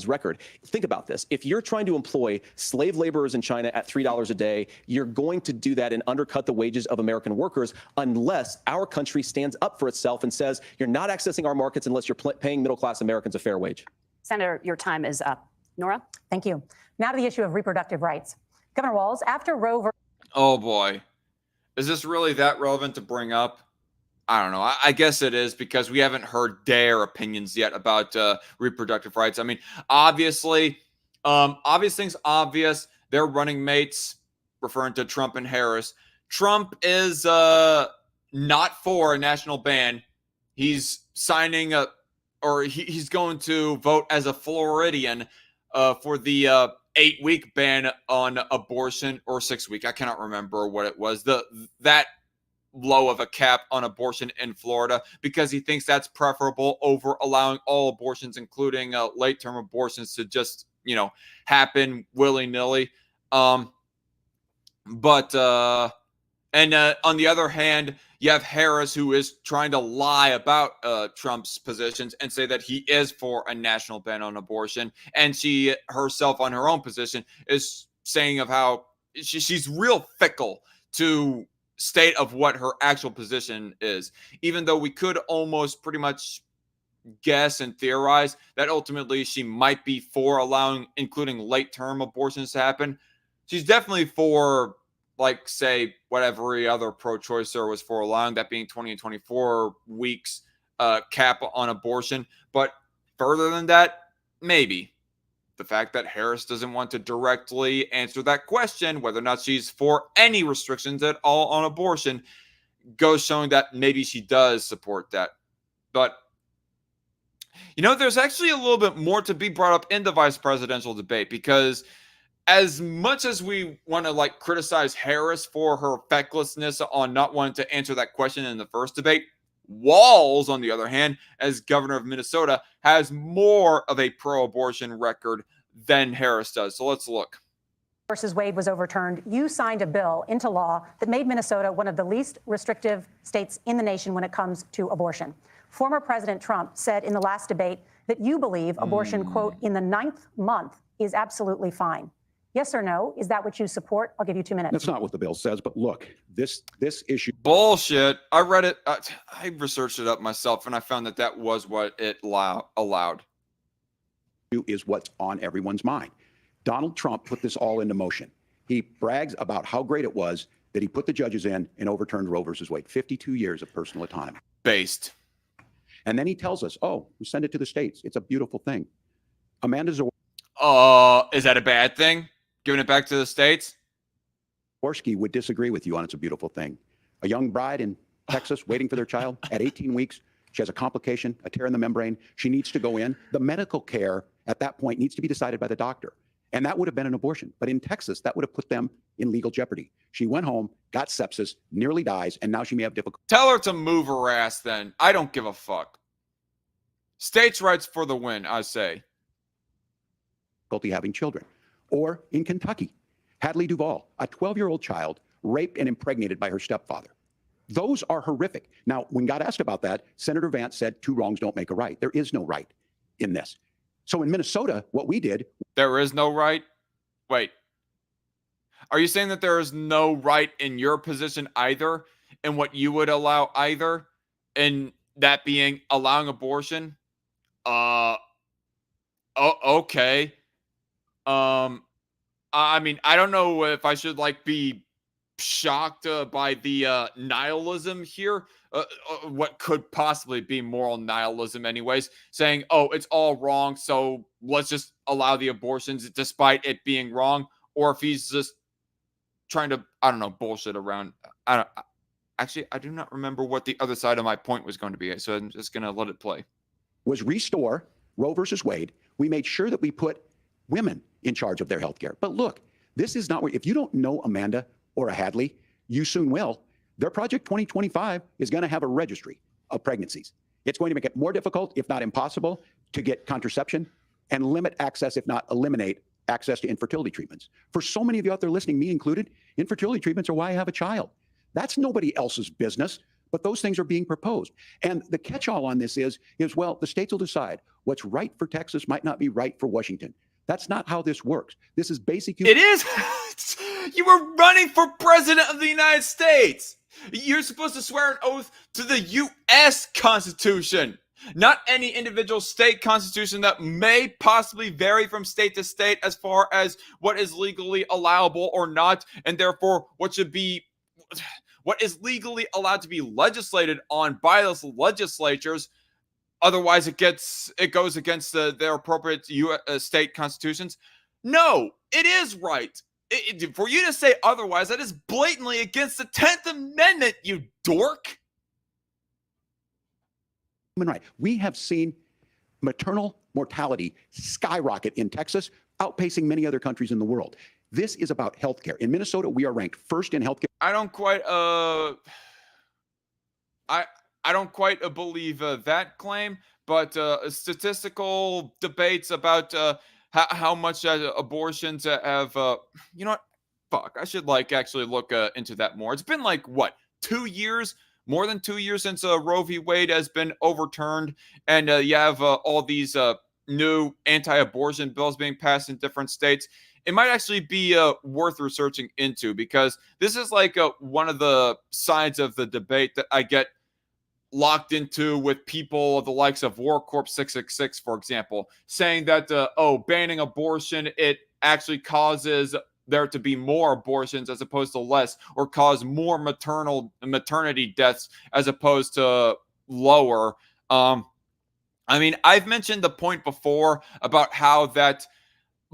Speaker 9: Record. Think about this. If you're trying to employ slave laborers in China at $3 a day, you're going to do that and undercut the wages of American workers unless our country stands up for itself and says, you're not accessing our markets unless you're paying middle-class Americans a fair wage.
Speaker 5: Senator, your time is up. Nora?
Speaker 4: Thank you. Now to the issue of reproductive rights. Governor Walz, after Roe v.
Speaker 1: Oh boy. Is this really that relevant to bring up? I don't know. I guess it is, because we haven't heard their opinions yet about reproductive rights. I mean, obviously, obvious things obvious. They're running mates, referring to Trump and Harris. Trump is not for a national ban. He's signing he's going to vote as a Floridian for the 8-week ban on abortion, or 6-week. I cannot remember what it was. That low of a cap on abortion in Florida, because he thinks that's preferable over allowing all abortions, including late-term abortions, to just, happen willy-nilly. But And on the other hand, you have Harris, who is trying to lie about Trump's positions and say that he is for a national ban on abortion. And she herself, on her own position, is saying of how she's real fickle to state of what her actual position is, even though we could almost pretty much guess and theorize that ultimately she might be for allowing, including late-term abortions to happen. She's definitely for, like, say, what every other pro-choicer was for allowing, that being 20 and 24 weeks cap on abortion. But further than that, maybe. The fact that Harris doesn't want to directly answer that question, whether or not she's for any restrictions at all on abortion, goes showing that maybe she does support that. But, you know, there's actually a little bit more to be brought up in the vice presidential debate, because as much as we want to, like, criticize Harris for her fecklessness on not wanting to answer that question in the first debate, Walz, on the other hand, as governor of Minnesota, has more of a pro-abortion record than Harris does. So let's look.
Speaker 4: Versus Wade was overturned. You signed a bill into law that made Minnesota one of the least restrictive states in the nation when it comes to abortion. Former President Trump said in the last debate that you believe abortion, quote, in the 9th month is absolutely fine. Yes or no? Is that what you support? I'll give you 2 minutes.
Speaker 7: That's not what the bill says, but look, this issue.
Speaker 1: Bullshit. I read it. I researched it up myself, and I found that that was what it allowed.
Speaker 7: Is what's on everyone's mind. Donald Trump put this all into motion. He brags about how great it was that he put the judges in and overturned Roe versus Wade. 52 years of personal autonomy.
Speaker 1: Based.
Speaker 7: And then he tells us, oh, we send it to the states. It's a beautiful thing. Amanda
Speaker 1: is that a bad thing? Giving it back to the states?
Speaker 7: Jaworski would disagree with you on it's a beautiful thing. A young bride in Texas waiting for their child at 18 weeks. She has a complication, a tear in the membrane. She needs to go in. The medical care at that point needs to be decided by the doctor. And that would have been an abortion. But in Texas, that would have put them in legal jeopardy. She went home, got sepsis, nearly dies, and now she may have difficulty.
Speaker 1: Tell her to move her ass then. I don't give a fuck. States' rights for the win, I say.
Speaker 7: Having children. Or in Kentucky, Hadley Duvall, a 12-year-old child raped and impregnated by her stepfather. Those are horrific. Now, when God asked about that, Senator Vance said 2 wrongs don't make a right. There is no right in this. So in Minnesota, what we did.
Speaker 1: There is no right? Wait. Are you saying that there is no right in your position either? And what you would allow either? And that being allowing abortion? Okay. I mean, I don't know if I should, like, be shocked by the nihilism here. What could possibly be moral nihilism anyways, saying, oh, it's all wrong, so let's just allow the abortions despite it being wrong. Or if he's just trying to, I don't know, bullshit around. Actually, I do not remember what the other side of my point was going to be, so I'm just going to let it play.
Speaker 7: Was restore Roe versus Wade. We made sure that we put women in charge of their health care. But look, this is not where, if you don't know Amanda or a Hadley, you soon will. Their Project 2025 is going to have a registry of pregnancies. It's going to make it more difficult, if not impossible, to get contraception and limit access, if not eliminate access to infertility treatments. For so many of you out there listening, me included, infertility treatments are why I have a child. That's nobody else's business, but those things are being proposed. And the catch-all on this is, well, the states will decide what's right for Texas might not be right for Washington. That's not how this works. This is basic.
Speaker 1: It is. You were running for president of the United States. You're supposed to swear an oath to the U.S. Constitution, not any individual state constitution that may possibly vary from state to state as far as what is legally allowable or not, and therefore what is legally allowed to be legislated on by those legislatures. Otherwise, it goes against their appropriate state constitutions. No, it is right. For you to say otherwise, that is blatantly against the 10th Amendment, you dork.
Speaker 7: Human right. We have seen maternal mortality skyrocket in Texas, outpacing many other countries in the world. This is about healthcare. In Minnesota, we are ranked first in healthcare.
Speaker 1: I don't quite I don't quite believe that claim, but statistical debates about how much abortions have, you know what? fuck, I should like actually look into that more. It's been like what, 2 years, more than 2 years since Roe v. Wade has been overturned, and you have all these new anti-abortion bills being passed in different states. It might actually be worth researching into, because this is like one of the sides of the debate that I get locked into with people of the likes of War Corp 666, for example, saying that, banning abortion, it actually causes there to be more abortions as opposed to less, or cause more maternity deaths as opposed to lower. I mean, I've mentioned the point before about how that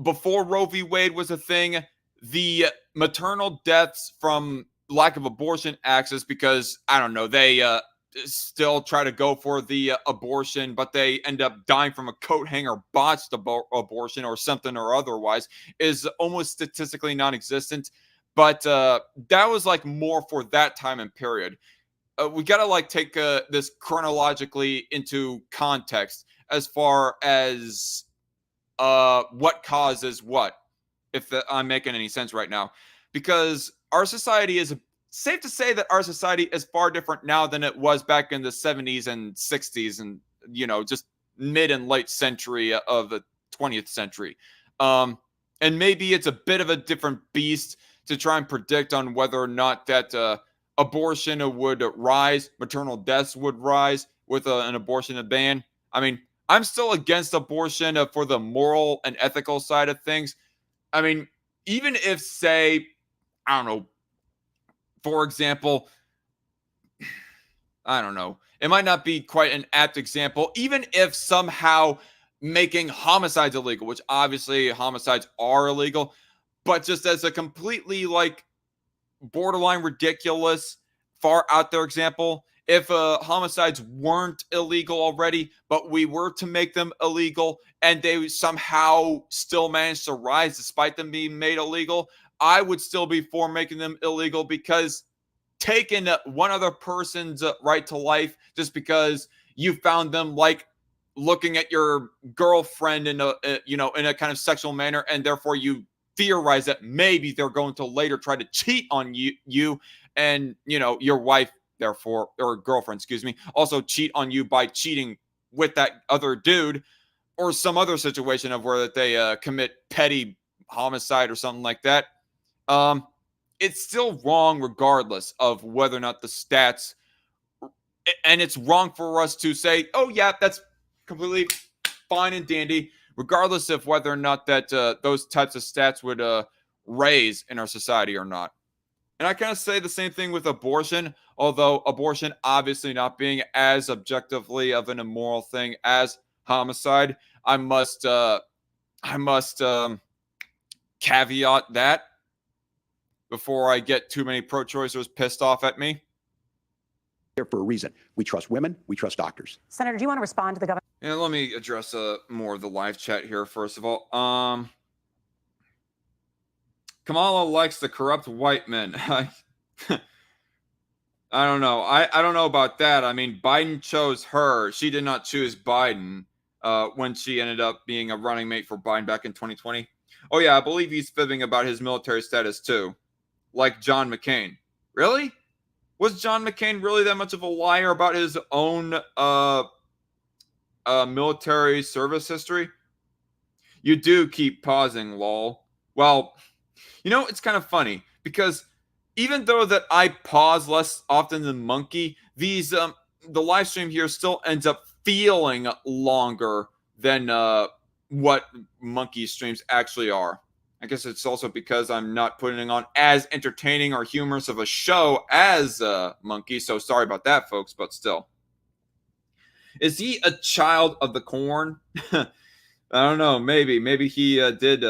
Speaker 1: before Roe v. Wade was a thing, the maternal deaths from lack of abortion access, because, I don't know, they still try to go for the abortion, but they end up dying from a coat hanger botched abortion or something or otherwise, is almost statistically non-existent. But that was like more for that time and period. We got to like take this chronologically into context as far as what causes what, if I'm making any sense right now, because our society is safe to say that our society is far different now than it was back in the 70s and 60s and, just mid and late century of the 20th century. And maybe it's a bit of a different beast to try and predict on whether or not that abortion would rise, maternal deaths would rise with an abortion ban. I mean, I'm still against abortion for the moral and ethical side of things. I mean, even if, say, I don't know, for example, I don't know, it might not be quite an apt example, even if somehow making homicides illegal, which obviously homicides are illegal, but just as a completely like borderline ridiculous, far out there example, if homicides weren't illegal already, but we were to make them illegal and they somehow still managed to rise despite them being made illegal, I would still be for making them illegal, because taking one other person's right to life just because you found them like looking at your girlfriend in a in a kind of sexual manner, and therefore you theorize that maybe they're going to later try to cheat on you and your wife, therefore, or girlfriend, excuse me, also cheat on you by cheating with that other dude, or some other situation of where that they commit petty homicide or something like that. It's still wrong regardless of whether or not the stats, and it's wrong for us to say, oh yeah, that's completely fine and dandy, regardless of whether or not that those types of stats would raise in our society or not. And I kind of say the same thing with abortion, although abortion obviously not being as objectively of an immoral thing as homicide. I must caveat that before I get too many pro-choicers pissed off at me.
Speaker 7: Here for a reason. We trust women. We trust doctors.
Speaker 4: Senator, do you want to respond to the governor?
Speaker 1: And let me address more of the live chat here, first of all. Kamala likes the corrupt white men. I don't know. I don't know about that. I mean, Biden chose her. She did not choose Biden when she ended up being a running mate for Biden back in 2020. Oh, yeah, I believe he's fibbing about his military status, too. Like John McCain. Really? Was John McCain really that much of a liar about his own military service history? You do keep pausing, lol. Well, it's kind of funny, because even though that I pause less often than Monkey, these the live stream here still ends up feeling longer than what Monkey streams actually are. I guess it's also because I'm not putting on as entertaining or humorous of a show as Monkey, so sorry about that, folks, but still. Is he a child of the corn? I don't know, maybe he did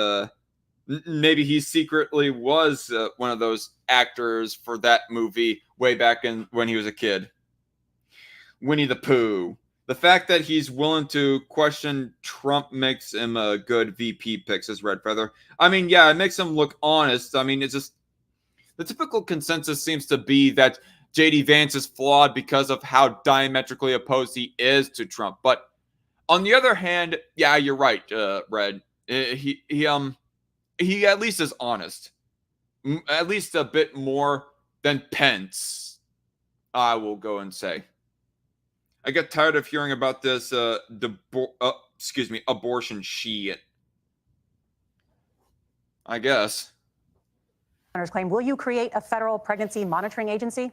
Speaker 1: maybe he secretly was one of those actors for that movie way back when he was a kid. Winnie the Pooh. The fact that he's willing to question Trump makes him a good VP pick, says Red Feather. I mean, yeah, it makes him look honest. I mean, it's just the typical consensus seems to be that JD Vance is flawed because of how diametrically opposed he is to Trump. But on the other hand, yeah, you're right, Red. He at least is honest. at least a bit more than Pence, I will go and say. I get tired of hearing about this abortion shit. I guess.
Speaker 4: Claim, will you create a federal pregnancy monitoring agency?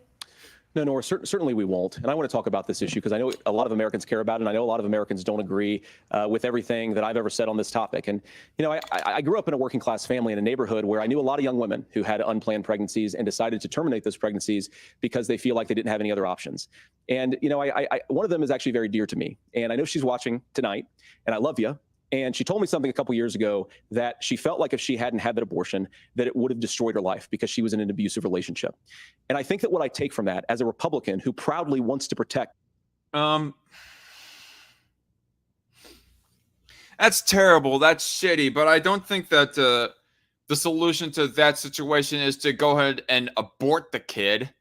Speaker 9: No, Nora, certainly we won't. And I want to talk about this issue because I know a lot of Americans care about it, and I know a lot of Americans don't agree with everything that I've ever said on this topic. And, you know, I grew up in a working class family in a neighborhood where I knew a lot of young women who had unplanned pregnancies and decided to terminate those pregnancies because they feel like they didn't have any other options. And, you know, one of them is actually very dear to me. And I know she's watching tonight, and I love you. And she told me something a couple years ago that she felt like if she hadn't had that abortion, that it would have destroyed her life because she was in an abusive relationship. And I think that what I take from that as a Republican who proudly wants to protect.
Speaker 1: That's terrible. That's shitty. But I don't think that the solution to that situation is to go ahead and abort the kid.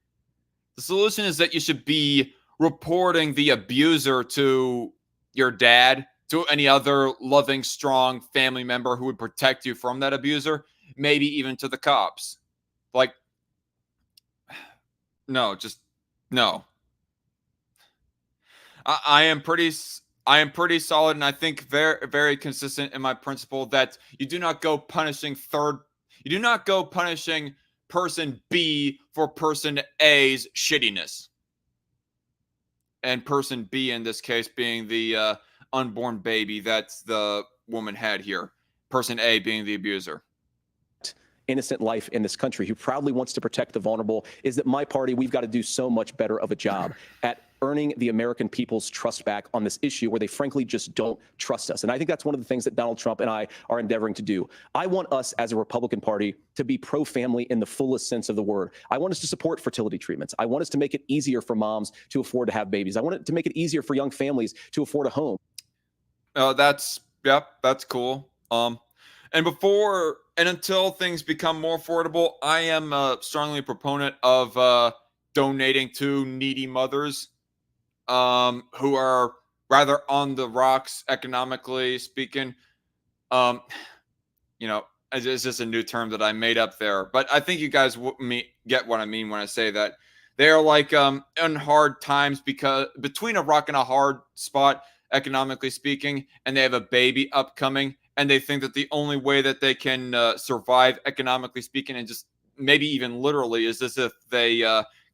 Speaker 1: The solution is that you should be reporting the abuser to your dad, to any other loving, strong family member who would protect you from that abuser, maybe even to the cops. Like, no, just no. I am pretty solid, and I think very, very consistent in my principle that you do not go punishing person B for person A's shittiness. And person B in this case being the unborn baby that the woman had here. Person A being the abuser.
Speaker 9: Innocent life in this country, who proudly wants to protect the vulnerable, is that my party, we've got to do so much better of a job at earning the American people's trust back on this issue where they frankly just don't trust us. And I think that's one of the things that Donald Trump and I are endeavoring to do. I want us as a Republican Party to be pro-family in the fullest sense of the word. I want us to support fertility treatments. I want us to make it easier for moms to afford to have babies. I want it to make it easier for young families to afford a home.
Speaker 1: That's cool. And until things become more affordable, I am strongly a proponent of donating to needy mothers who are rather on the rocks economically speaking. You know, it's just a new term that I made up there, but I think you guys get what I mean when I say that. They are like in hard times because between a rock and a hard spot, economically speaking, and they have a baby upcoming, and they think that the only way that they can survive economically speaking, and just maybe even literally, is as if they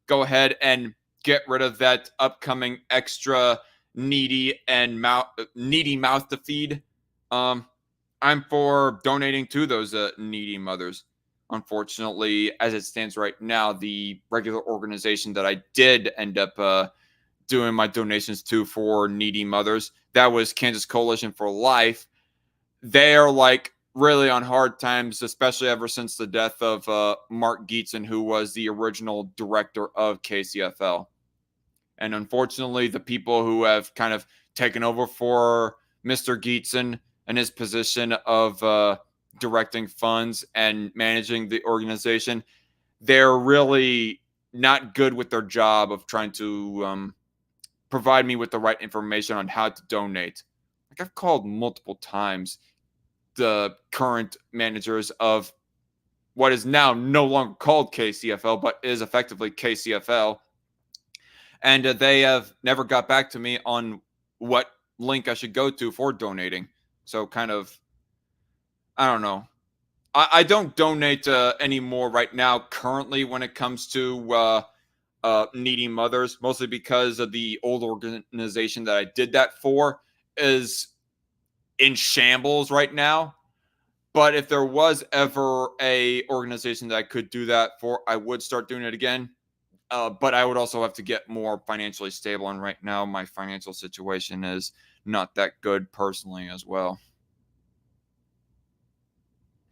Speaker 1: go ahead and get rid of that upcoming extra needy mouth to feed. I'm for donating to those needy mothers. Unfortunately, as it stands right now, the regular organization that I did end up doing my donations to for needy mothers, that was Kansas Coalition for Life. They're like really on hard times, especially ever since the death of Mark Geetson, who was the original director of KCFL. And unfortunately, the people who have kind of taken over for Mr. Geetson and his position of directing funds and managing the organization, they're really not good with their job of trying to provide me with the right information on how to donate. Like, I've called multiple times the current managers of what is now no longer called KCFL, but is effectively KCFL. And they have never got back to me on what link I should go to for donating. So kind of, I don't know. I don't donate anymore right now currently when it comes to needy mothers, mostly because of the old organization that I did that for is in shambles right now. But if there was ever a organization that I could do that for, I would start doing it again. But I would also have to get more financially stable. And right now, my financial situation is not that good personally as well.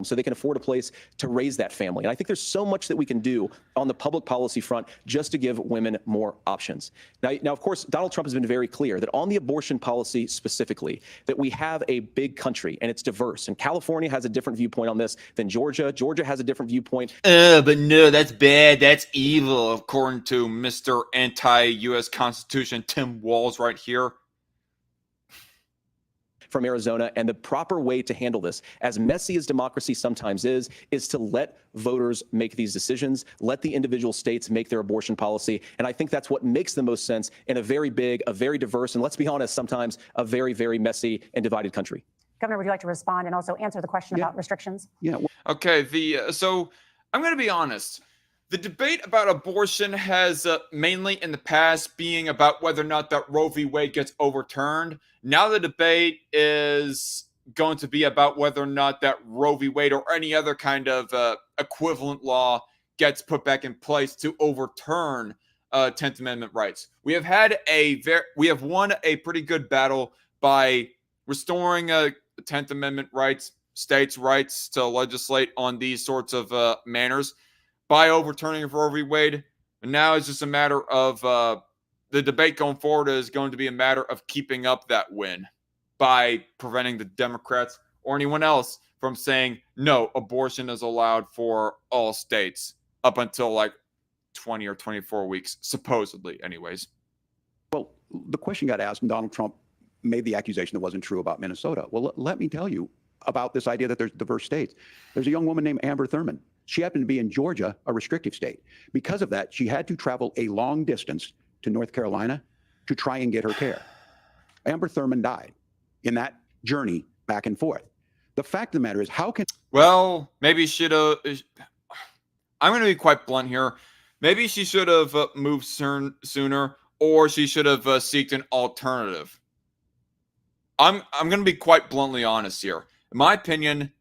Speaker 9: So they can afford a place to raise that family. And I think there's so much that we can do on the public policy front just to give women more options. Now, of course, Donald Trump has been very clear that on the abortion policy specifically, that we have a big country and it's diverse. And California has a different viewpoint on this than Georgia. Georgia has a different viewpoint.
Speaker 1: But no, that's bad. That's evil, according to Mr. Anti-U.S. Constitution Tim Walz right here.
Speaker 9: from Arizona. And the proper way to handle this, as messy as democracy sometimes is to let voters make these decisions, let the individual states make their abortion policy. And I think that's what makes the most sense in a very big, a very diverse, and let's be honest, sometimes a very, very messy and divided country.
Speaker 4: Governor, would you like to respond and also answer the question about restrictions?
Speaker 7: Yeah.
Speaker 1: Okay. So I'm going to be honest. The debate about abortion has mainly in the past being about whether or not that Roe v. Wade gets overturned. Now the debate is going to be about whether or not that Roe v. Wade or any other kind of equivalent law gets put back in place to overturn 10th Amendment rights. We have won a pretty good battle by restoring 10th Amendment rights, states' rights to legislate on these sorts of manners by overturning Roe v. Wade. And now it's just a matter of the debate going forward is going to be a matter of keeping up that win by preventing the Democrats or anyone else from saying, no, abortion is allowed for all states up until like 20 or 24 weeks, supposedly, anyways.
Speaker 7: Well, the question got asked, and Donald Trump made the accusation that wasn't true about Minnesota. Well, let me tell you about this idea that there's diverse states. There's a young woman named Amber Thurman. She happened to be in Georgia, a restrictive state. Because of that, she had to travel a long distance to North Carolina to try and get her care. Amber Thurman died in that journey back and forth. The fact of the matter is, how can...
Speaker 1: Well, maybe should have... I'm going to be quite blunt here. Maybe she should have moved sooner, or she should have sought an alternative. I'm going to be quite bluntly honest here. In my opinion,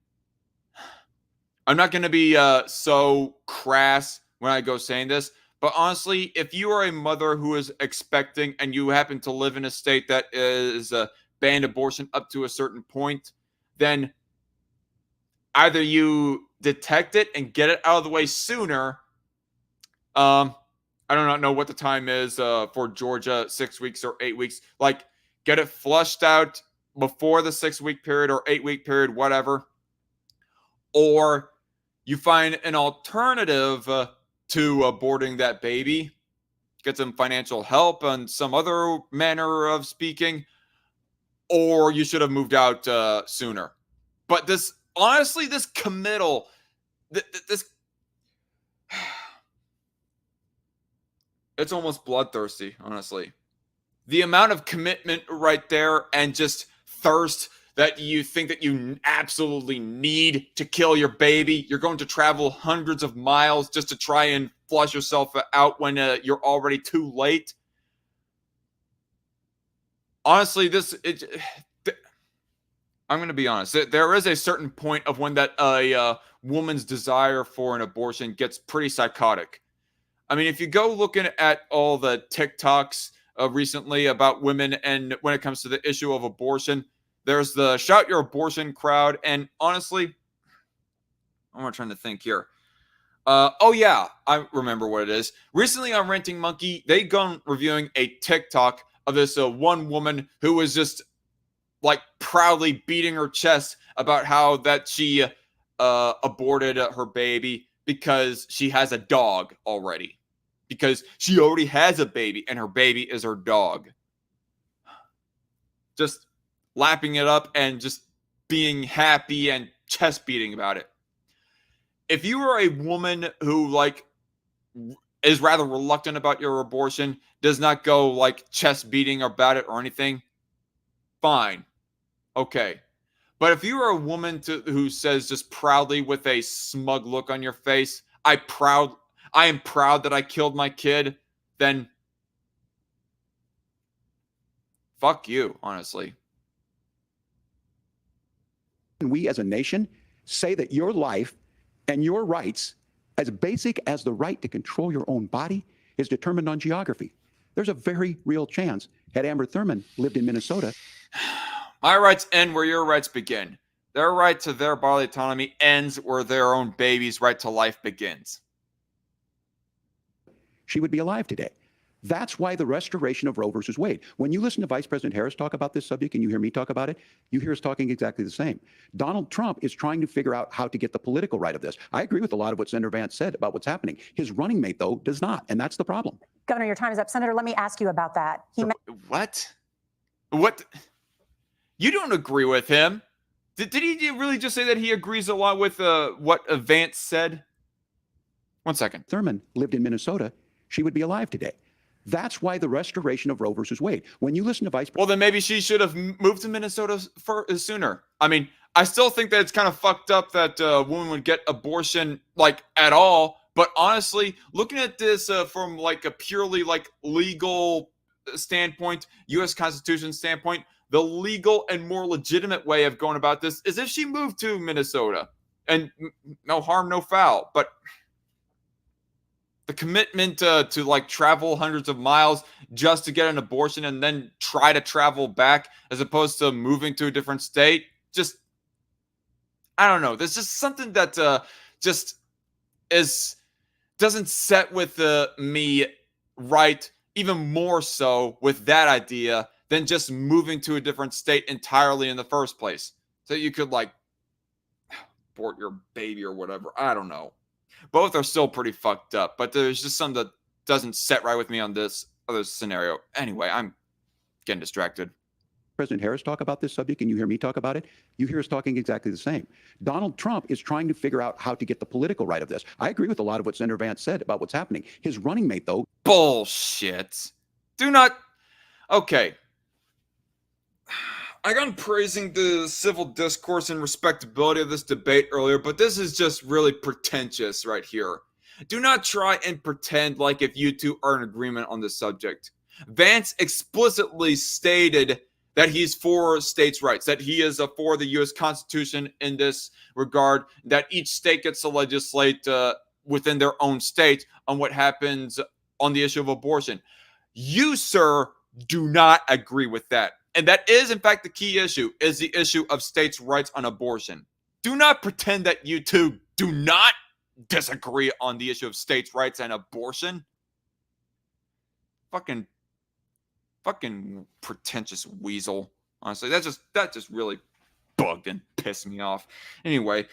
Speaker 1: I'm not going to be so crass when I go saying this, but honestly, if you are a mother who is expecting and you happen to live in a state that is banned abortion up to a certain point, then either you detect it and get it out of the way sooner. I do not know what the time is for Georgia, 6 weeks or 8 weeks. Like, get it flushed out before the 6 week period or 8 week period, whatever. Or you find an alternative to aborting that baby, get some financial help and some other manner of speaking, or you should have moved out sooner. But this, honestly, this committal, this, it's almost bloodthirsty, honestly. The amount of commitment right there and just thirst that you think that you absolutely need to kill your baby. You're going to travel hundreds of miles just to try and flush yourself out when you're already too late. Honestly, I'm going to be honest. There is a certain point of when that a woman's desire for an abortion gets pretty psychotic. I mean, if you go looking at all the TikToks recently about women and when it comes to the issue of abortion, there's the Shout Your Abortion crowd. And honestly, I'm trying to think here. Oh, yeah, I remember what it is. Recently on Renting Monkey, they gone reviewing a TikTok of this one woman who was just like proudly beating her chest about how that she aborted her baby because she has a dog already. Because she already has a baby and her baby is her dog. Just lapping it up and just being happy and chest beating about it. If you are a woman who like is rather reluctant about your abortion, does not go like chest beating about it or anything, fine. Okay. But if you are a woman who says just proudly with a smug look on your face, I am proud that I killed my kid, then fuck you, honestly.
Speaker 7: We as a nation say that your life and your rights, as basic as the right to control your own body, is determined on geography. There's a very real chance, had Amber Thurman lived in Minnesota.
Speaker 1: My rights end where your rights begin. Their right to their bodily autonomy ends where their own baby's right to life begins.
Speaker 7: She would be alive today. That's why the restoration of Roe versus Wade. When you listen to Vice President Harris talk about this subject and you hear me talk about it, you hear us talking exactly the same. Donald Trump is trying to figure out how to get the political right of this. I agree with a lot of what Senator Vance said about what's happening. His running mate, though, does not, and that's the problem.
Speaker 4: Governor, your time is up. Senator, let me ask you about that.
Speaker 1: What? You don't agree with him. Did he really just say that he agrees a lot with what Vance said? 1 second.
Speaker 7: Thurman lived in Minnesota, she would be alive today. That's why the restoration of Roe versus Wade. When you listen to Vice President...
Speaker 1: Well, then maybe she should have moved to Minnesota sooner. I mean, I still think that it's kind of fucked up that a woman would get abortion, like, at all. But honestly, looking at this from, like, a purely, like, legal standpoint, U.S. Constitution standpoint, the legal and more legitimate way of going about this is if she moved to Minnesota. And no harm, no foul. But the commitment to like travel hundreds of miles just to get an abortion and then try to travel back as opposed to moving to a different state, just, I don't know. There's just something that just doesn't set with me right, even more so with that idea than just moving to a different state entirely in the first place. So you could like abort your baby or whatever. I don't know. Both are still pretty fucked up, but there's just something that doesn't set right with me on this other scenario. Anyway, I'm getting distracted.
Speaker 7: President Harris talk about this subject and you hear me talk about it, you hear us talking exactly the same. Donald Trump is trying to figure out how to get the political right of this. I agree with a lot of what Senator Vance said about what's happening. His running mate, though.
Speaker 1: Bullshit. Do not. Okay. I got praising the civil discourse and respectability of this debate earlier, but this is just really pretentious right here. Do not try and pretend like if you two are in agreement on this subject. Vance explicitly stated that he's for states' rights, that he is for the U.S. Constitution in this regard, that each state gets to legislate within their own state on what happens on the issue of abortion. You, sir, do not agree with that. And that is, in fact, the key issue, is the issue of states' rights on abortion. Do not pretend that you two do not disagree on the issue of states' rights and abortion. Fucking pretentious weasel. Honestly, that just really bugged and pissed me off. Anyway,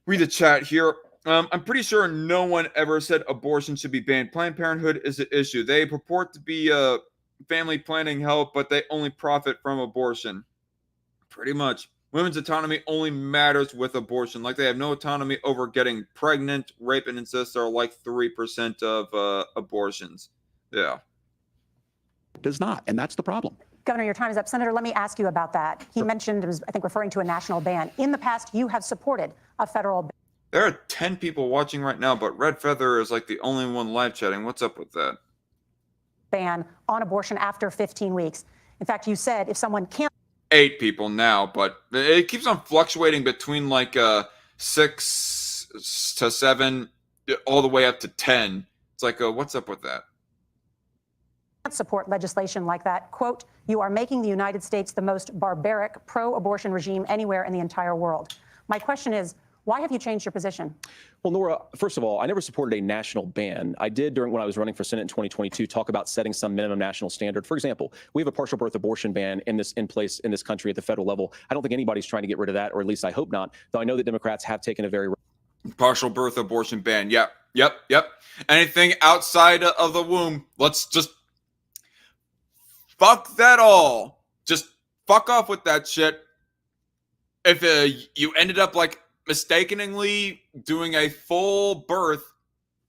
Speaker 1: read the chat here. I'm pretty sure no one ever said abortion should be banned. Planned Parenthood is the issue. They purport to be family planning help, but they only profit from abortion. Pretty much. Women's autonomy only matters with abortion. Like they have no autonomy over getting pregnant. Rape and incest are like 3% of abortions. Yeah.
Speaker 7: Does not, and that's the problem.
Speaker 4: Governor, your time is up. Senator, let me ask you about that. He mentioned, I think, referring to a national ban. In the past, you have supported a federal ban.
Speaker 1: There are 10 people watching right now, but Red Feather is like the only one live chatting. What's up with that?
Speaker 4: Ban on abortion after 15 weeks. In fact, you said if someone can't...
Speaker 1: 8 people now, but it keeps on fluctuating between like 6 to 7 all the way up to 10. It's like, what's up with that?
Speaker 4: Support legislation like that. Quote, you are making the United States the most barbaric pro-abortion regime anywhere in the entire world. My question is, why have you changed your position?
Speaker 9: Well, Nora, first of all, I never supported a national ban. I did when I was running for Senate in 2022 talk about setting some minimum national standard. For example, we have a partial birth abortion ban in place in this country at the federal level. I don't think anybody's trying to get rid of that, or at least I hope not, though I know that Democrats have taken a very...
Speaker 1: Partial birth abortion ban. Yep. Anything outside of the womb, let's just fuck that all. Just fuck off with that shit. If you ended up like mistakenly doing a full birth,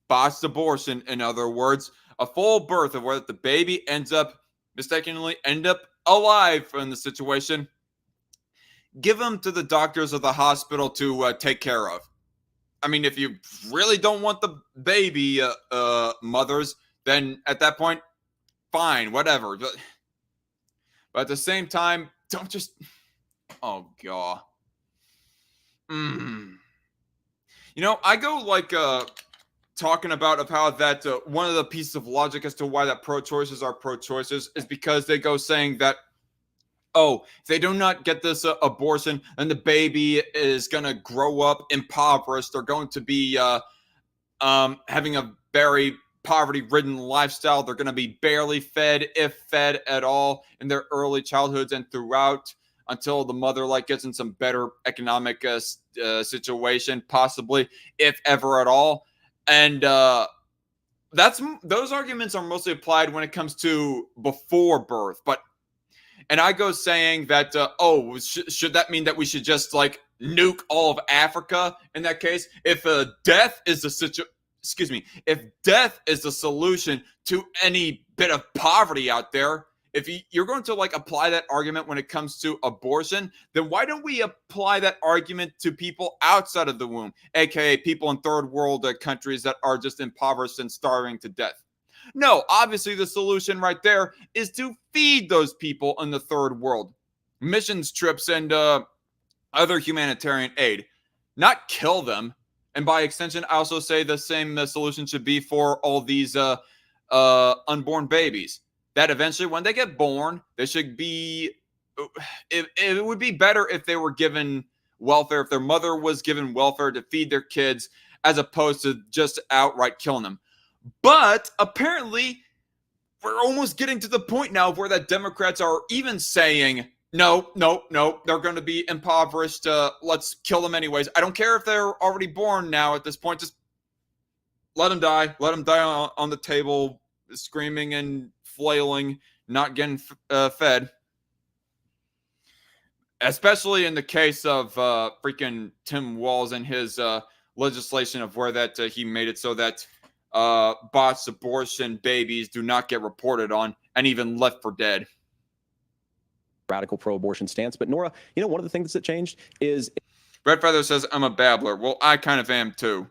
Speaker 1: botched abortion, in other words, a full birth of where the baby mistakenly end up alive in the situation, give them to the doctors of the hospital to take care of. I mean, if you really don't want the baby mothers, then at that point, fine, whatever. But at the same time, don't just... Oh, God. You know, I go like talking about of how that one of the pieces of logic as to why that pro-choicers are pro-choicers is because they go saying that, oh, if they do not get this abortion, then the baby is going to grow up impoverished. They're going to be having a very poverty-ridden lifestyle. They're going to be barely fed, if fed at all, in their early childhoods and throughout, until the mother like gets in some better economic situation, possibly, if ever at all. And those arguments are mostly applied when it comes to before birth. But and I go saying that, should that mean that we should just like nuke all of Africa in that case? If death is the if death is the solution to any bit of poverty out there, if you're going to like apply that argument when it comes to abortion, then why don't we apply that argument to people outside of the womb, aka people in third world countries that are just impoverished and starving to death? No, obviously the solution right there is to feed those people in the third world. Missions trips and other humanitarian aid, not kill them. And by extension, I also say the same solution should be for all these unborn babies. That eventually, when they get born, they should be. It would be better if they were given welfare, if their mother was given welfare to feed their kids, as opposed to just outright killing them. But apparently, we're almost getting to the point now where that Democrats are even saying, no, they're going to be impoverished. Let's kill them anyways. I don't care if they're already born now at this point. Just let them die. Let them die on the table, screaming and flailing, not getting fed. Especially in the case of freaking Tim Walz and his legislation of where that he made it so that botched abortion babies do not get reported on and even left for dead.
Speaker 9: Radical pro-abortion stance. But Nora, one of the things that changed is...
Speaker 1: Red Feather says, I'm a babbler. Well, I kind of am too.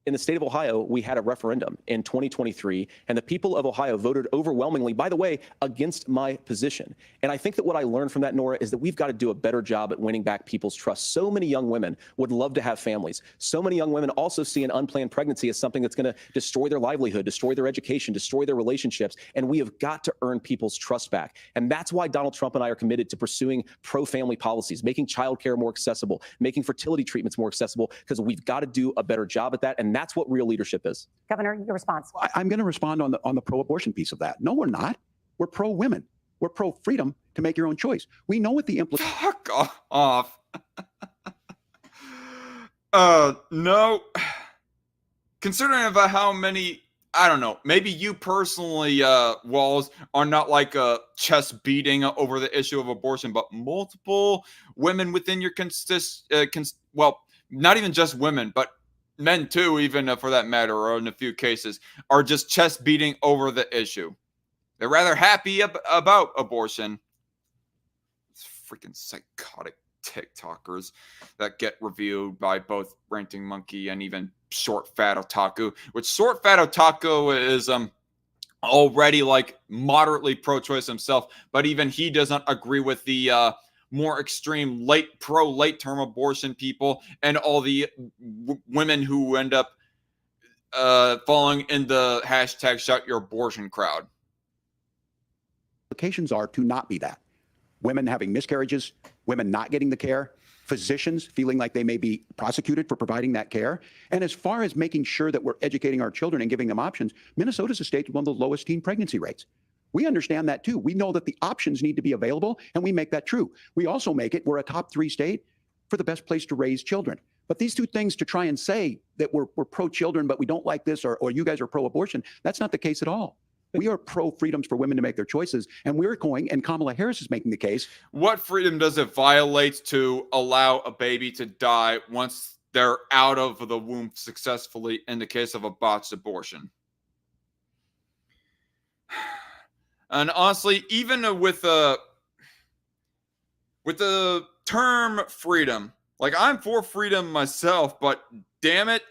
Speaker 9: In the state of Ohio, we had a referendum in 2023, and the people of Ohio voted overwhelmingly, by the way, against my position. And I think that what I learned from that, Nora, is that we've got to do a better job at winning back people's trust. So many young women would love to have families. So many young women also see an unplanned pregnancy as something that's going to destroy their livelihood, destroy their education, destroy their relationships. And we have got to earn people's trust back. And that's why Donald Trump and I are committed to pursuing pro-family policies, making childcare more accessible, making fertility treatments more accessible, because we've got to do a better job at that. And that's what real leadership is.
Speaker 4: Governor, your response.
Speaker 7: I'm going to respond on the pro-abortion piece of that. No, we're not. We're pro-women. We're pro-freedom to make your own choice. We know what the implications.
Speaker 1: Fuck off. No. Considering about how many, I don't know, maybe you personally, Walz, are not like a chest beating over the issue of abortion, but multiple women within your well, not even just women, but men too, even for that matter, or in a few cases, are just chest beating over the issue. They're rather happy about abortion. It's freaking psychotic TikTokers that get reviewed by both Ranting Monkey and even Short Fat Otaku, which Short Fat Otaku is already like moderately pro-choice himself, but even he doesn't agree with the more extreme late term abortion people and all the women who end up falling in the hashtag shut your abortion crowd.
Speaker 7: Implications are to not be that. Women having miscarriages, women not getting the care, physicians feeling like they may be prosecuted for providing that care. And as far as making sure that we're educating our children and giving them options, Minnesota's a state with one of the lowest teen pregnancy rates. We understand that too. We know that the options need to be available, and we make that true. We also make it, we're a top 3 state for the best place to raise children. But these two things to try and say that we're pro-children, but we don't like this, or you guys are pro-abortion, that's not the case at all. We are pro-freedoms for women to make their choices, and we're going, and Kamala Harris is making the case.
Speaker 1: What freedom does it violate to allow a baby to die once they're out of the womb successfully in the case of a botched abortion? And honestly, even with the term freedom, like I'm for freedom myself, but damn it,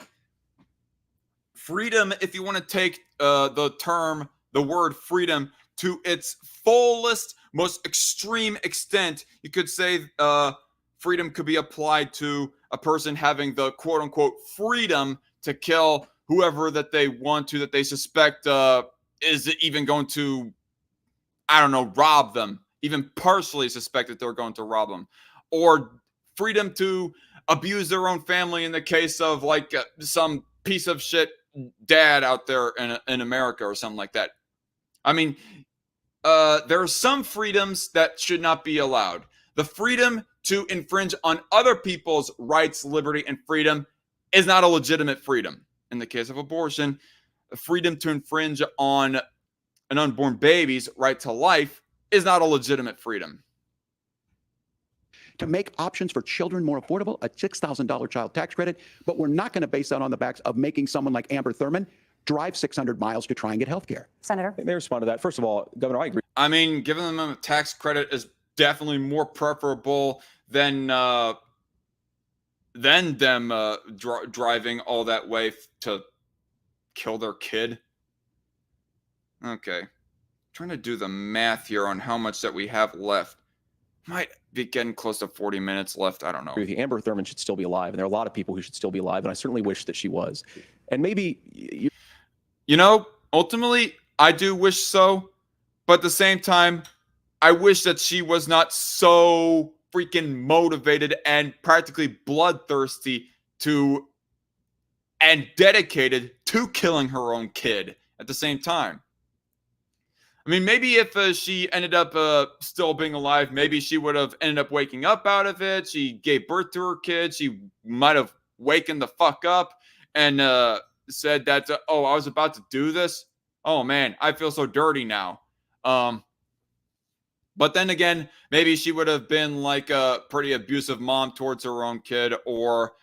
Speaker 1: freedom, if you want to take the word freedom to its fullest, most extreme extent, you could say freedom could be applied to a person having the quote unquote freedom to kill whoever that they want to, that they suspect is even going to, I don't know, rob them, even partially suspect that they're going to rob them, or freedom to abuse their own family in the case of like some piece of shit dad out there in America or something like that. I mean, there are some freedoms that should not be allowed. The freedom to infringe on other people's rights, liberty, and freedom is not a legitimate freedom. In the case of abortion, the freedom to infringe on an unborn baby's right to life is not a legitimate freedom.
Speaker 7: To make options for children more affordable, a $6,000 child tax credit, but we're not going to base that on the backs of making someone like Amber Thurman drive 600 miles to try and get health care.
Speaker 4: Senator?
Speaker 9: May I respond to that? First of all, Governor, I agree.
Speaker 1: I mean, giving them a tax credit is definitely more preferable than them driving all that way to kill their kid. Okay. Trying to do the math here on how much that we have left. Might be getting close to 40 minutes left. I don't know.
Speaker 9: Amber Thurman should still be alive, and there are a lot of people who should still be alive, and I certainly wish that she was. And maybe...
Speaker 1: You know, ultimately, I do wish so, but at the same time, I wish that she was not so freaking motivated and practically bloodthirsty and dedicated to killing her own kid at the same time. I mean, maybe if she ended up still being alive, maybe she would have ended up waking up out of it. She gave birth to her kid. She might have waken the fuck up and said that, oh, I was about to do this. Oh, man, I feel so dirty now. But then again, maybe she would have been like a pretty abusive mom towards her own kid, or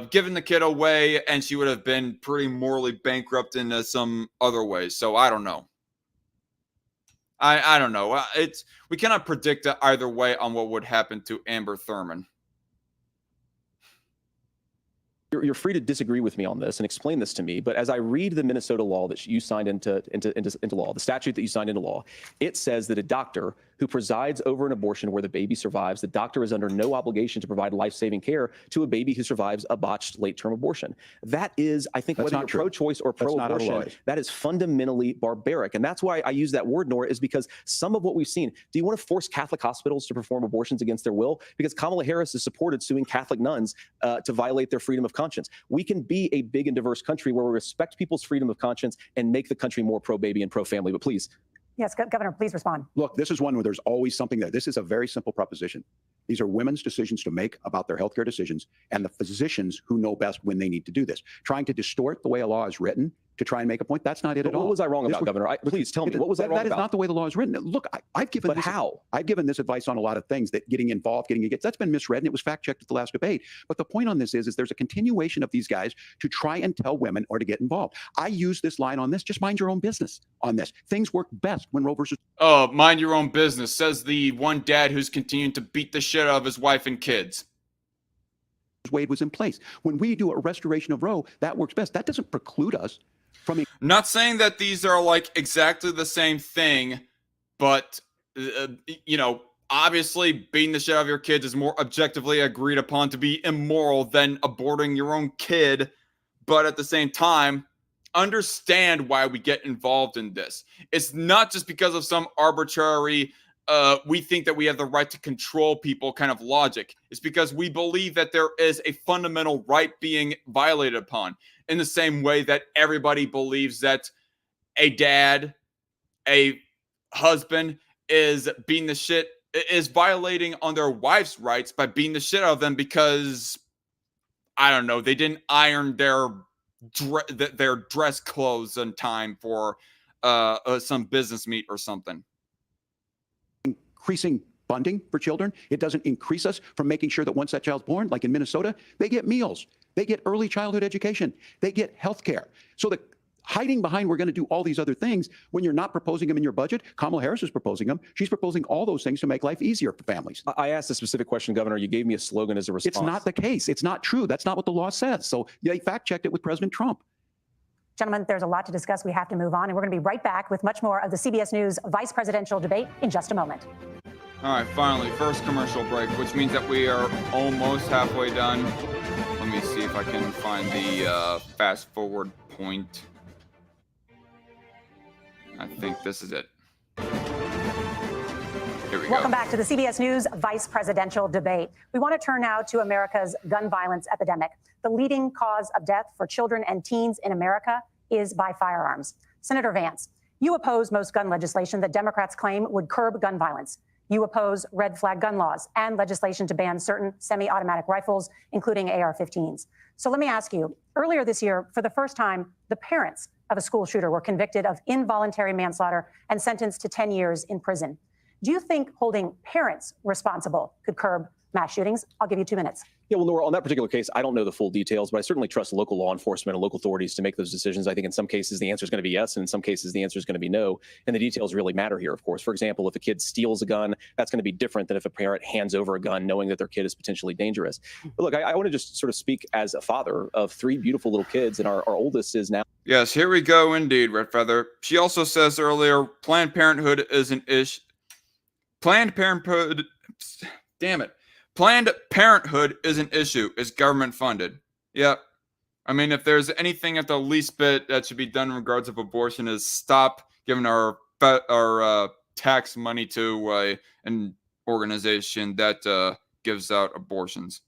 Speaker 1: given the kid away, and she would have been pretty morally bankrupt in some other ways. So I don't know. I don't know. We cannot predict either way on what would happen to Amber Thurman.
Speaker 9: You're free to disagree with me on this and explain this to me, but as I read the Minnesota law that you signed into law, the statute that you signed into law, it says that a doctor who presides over an abortion where the baby survives, the doctor is under no obligation to provide life-saving care to a baby who survives a botched late-term abortion. That is, I think, whether you're pro-choice or pro-abortion, that is fundamentally barbaric. And that's why I use that word, Nora, is because some of what we've seen, do you want to force Catholic hospitals to perform abortions against their will? Because Kamala Harris has supported suing Catholic nuns to violate their freedom of conscience. We can be a big and diverse country where we respect people's freedom of conscience and make the country more pro-baby and pro-family. But please.
Speaker 4: Yes, Governor, please respond.
Speaker 7: Look, this is one where there's always something there. This is a very simple proposition. These are women's decisions to make about their healthcare decisions, and the physicians who know best when they need to do this. Trying to distort the way a law is written to try and make a point, that's not it at all.
Speaker 9: What was I wrong about, Governor? Please tell me, what was I wrong about?
Speaker 7: That is not the way the law is written. Look, I've given I've given this advice on a lot of things, that getting involved, that's been misread, and it was fact-checked at the last debate. But the point on this is there's a continuation of these guys to try and tell women or to get involved. I use this line on this, just mind your own business on this. Things work best when Roe versus...
Speaker 1: Oh, mind your own business, says the one dad who's continuing to beat the shit out of his wife and kids.
Speaker 7: Wade was in place. When we do a restoration of Roe, that works best. That doesn't preclude us from...
Speaker 1: I'm not saying that these are like exactly the same thing, but, you know, obviously beating the shit out of your kids is more objectively agreed upon to be immoral than aborting your own kid. But at the same time, understand why we get involved in this. It's not just because of some arbitrary, we think that we have the right to control people kind of logic. It's because we believe that there is a fundamental right being violated upon, in the same way that everybody believes that a dad, a husband is beating the shit, is violating on their wife's rights by beating the shit out of them because, I don't know, they didn't iron their dress clothes in time for some business meet or something.
Speaker 7: Increasing funding for children. It doesn't increase us from making sure that once that child's born, like in Minnesota, they get meals, they get early childhood education, they get health care. So the hiding behind we're going to do all these other things when you're not proposing them in your budget. Kamala Harris is proposing them. She's proposing all those things to make life easier for families.
Speaker 9: I asked a specific question, Governor. You gave me a slogan as a response.
Speaker 7: It's not the case. It's not true. That's not what the law says. So they fact-checked it with President Trump.
Speaker 4: Gentlemen, there's a lot to discuss. We have to move on, and we're going to be right back with much more of the CBS News vice presidential debate in just a moment.
Speaker 1: All right, finally, first commercial break, which means that we are almost halfway done. Let me see if I can find the fast forward point. I think this is it. Here we go.
Speaker 4: Welcome back to the CBS News vice presidential debate. We want to turn now to America's gun violence epidemic. The leading cause of death for children and teens in America is by firearms. Senator Vance, you oppose most gun legislation that Democrats claim would curb gun violence. You oppose red flag gun laws and legislation to ban certain semi-automatic rifles, including AR-15s. So let me ask you, earlier this year, for the first time, the parents of a school shooter were convicted of involuntary manslaughter and sentenced to 10 years in prison. Do you think holding parents responsible could curb mass shootings? I'll give you 2 minutes.
Speaker 9: Yeah, well, Nora, on that particular case, I don't know the full details, but I certainly trust local law enforcement and local authorities to make those decisions. I think in some cases the answer is going to be yes, and in some cases the answer is going to be no. And the details really matter here, of course. For example, if a kid steals a gun, that's going to be different than if a parent hands over a gun knowing that their kid is potentially dangerous. But look, I want to just sort of speak as a father of 3 beautiful little kids, and our oldest is now.
Speaker 1: Yes, here we go indeed, Red Feather. She also says earlier, Planned Parenthood is an issue. Planned Parenthood, damn it. Planned Parenthood is an issue. It's government funded. Yep. I mean, if there's anything at the least bit that should be done in regards of abortion is stop giving our tax money to an organization that gives out abortions.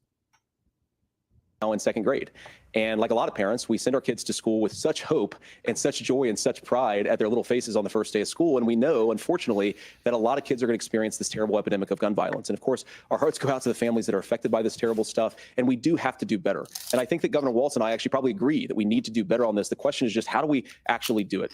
Speaker 9: Now in 2nd grade. And like a lot of parents, we send our kids to school with such hope and such joy and such pride at their little faces on the first day of school. And we know, unfortunately, that a lot of kids are going to experience this terrible epidemic of gun violence. And of course, our hearts go out to the families that are affected by this terrible stuff. And we do have to do better. And I think that Governor Walz and I actually probably agree that we need to do better on this. The question is just, how do we actually do it?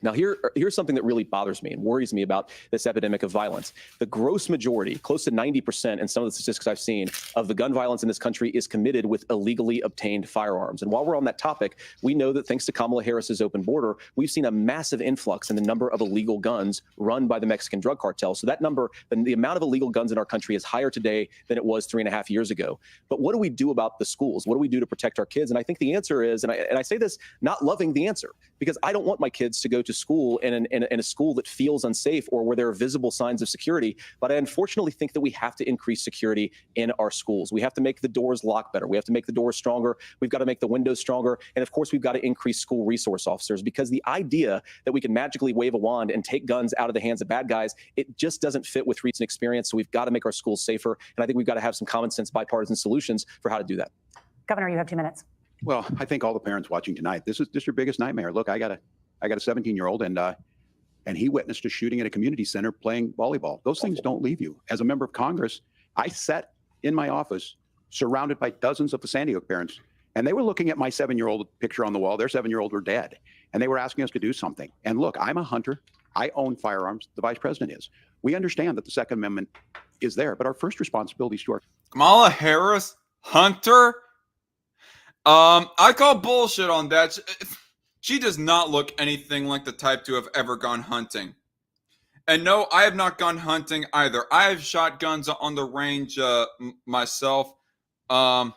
Speaker 9: Now, here's something that really bothers me and worries me about this epidemic of violence. The gross majority, close to 90% in some of the statistics I've seen, of the gun violence in this country is committed with illegally obtained firearms. And while we're on that topic, we know that thanks to Kamala Harris's open border, we've seen a massive influx in the number of illegal guns run by the Mexican drug cartel. So that number, the amount of illegal guns in our country is higher today than it was 3.5 years ago. But what do we do about the schools? What do we do to protect our kids? And I think the answer is, and I say this not loving the answer, because I don't want my kids to go to school in a school that feels unsafe or where there are visible signs of security. But I unfortunately think that we have to increase security in our schools. We have to make the doors lock better. We have to make the doors stronger. We've got to make the windows stronger. And of course, we've got to increase school resource officers, because the idea that we can magically wave a wand and take guns out of the hands of bad guys, it just doesn't fit with recent experience. So we've got to make our schools safer. And I think we've got to have some common sense bipartisan solutions for how to do that.
Speaker 4: Governor, you have 2 minutes.
Speaker 7: Well, I think all the parents watching tonight, this is just your biggest nightmare. Look, I got a 17-year-old, and he witnessed a shooting at a community center playing volleyball. Those things don't leave you. As a member of Congress, I sat in my office surrounded by dozens of the Sandy Hook parents, and they were looking at my 7-year-old picture on the wall. Their 7-year-old were dead, and they were asking us to do something. And look, I'm a hunter. I own firearms. The vice president is. We understand that the Second Amendment is there, but our first responsibility is to our—
Speaker 1: Kamala Harris, hunter? I call bullshit on that. She does not look anything like the type to have ever gone hunting. And no, I have not gone hunting either. I have shot guns on the range myself, but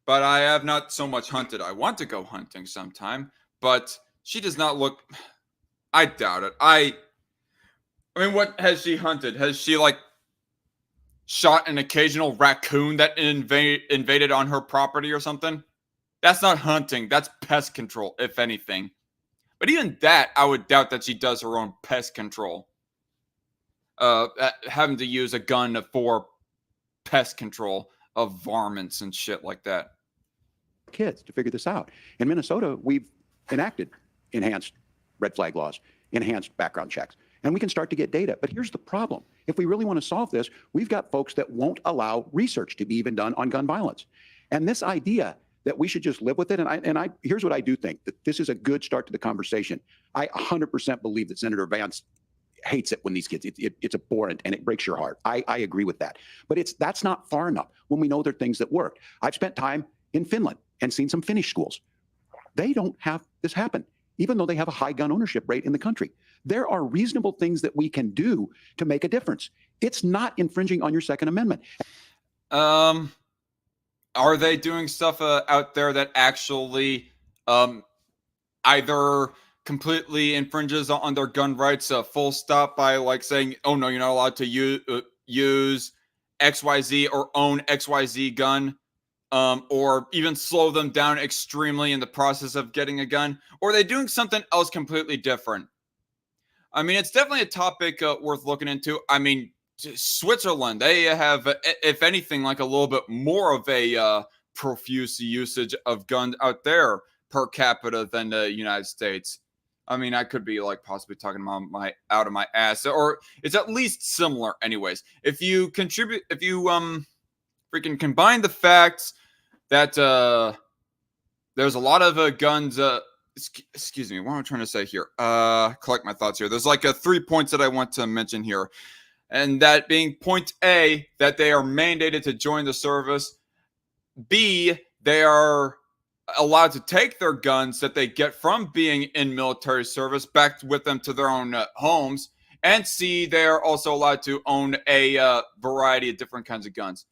Speaker 1: I have not so much hunted. I want to go hunting sometime, but she does not look— I doubt it. I mean, what has she hunted? Has she, like, shot an occasional raccoon that invaded on her property or something? That's not hunting. That's pest control, if anything. But even that, I would doubt that she does her own pest control. Having to use a gun for pest control of varmints and shit like that.
Speaker 7: Kids to figure this out. In Minnesota, we've enacted enhanced red flag laws, enhanced background checks, and we can start to get data. But here's the problem. If we really want to solve this, we've got folks that won't allow research to be even done on gun violence. And this idea that we should just live with it. And I here's what I do think, that this is a good start to the conversation. I 100% believe that Senator Vance hates it when these kids, it's abhorrent and it breaks your heart. I agree with that. But that's not far enough when we know there are things that work. I've spent time in Finland and seen some Finnish schools. They don't have this happen, even though they have a high gun ownership rate in the country. There are reasonable things that we can do to make a difference. It's not infringing on your Second Amendment.
Speaker 1: Are they doing stuff out there that actually either completely infringes on their gun rights, full stop, by like saying, oh no, you're not allowed to use XYZ or own XYZ gun, or even slow them down extremely in the process of getting a gun? Or are they doing something else completely different? I mean, it's definitely a topic worth looking into. I mean, Switzerland, they have, if anything, like a little bit more of a profuse usage of guns out there per capita than the United States. I mean, I could be like possibly talking about out of my ass, or it's at least similar anyways. If you freaking combine the facts that there's a lot of guns, excuse me, what am I trying to say here? Collect my thoughts here. There's like 3 points that I want to mention here. And that being point A, that they are mandated to join the service. B, they are allowed to take their guns that they get from being in military service back with them to their own homes. And C, they are also allowed to own a variety of different kinds of guns.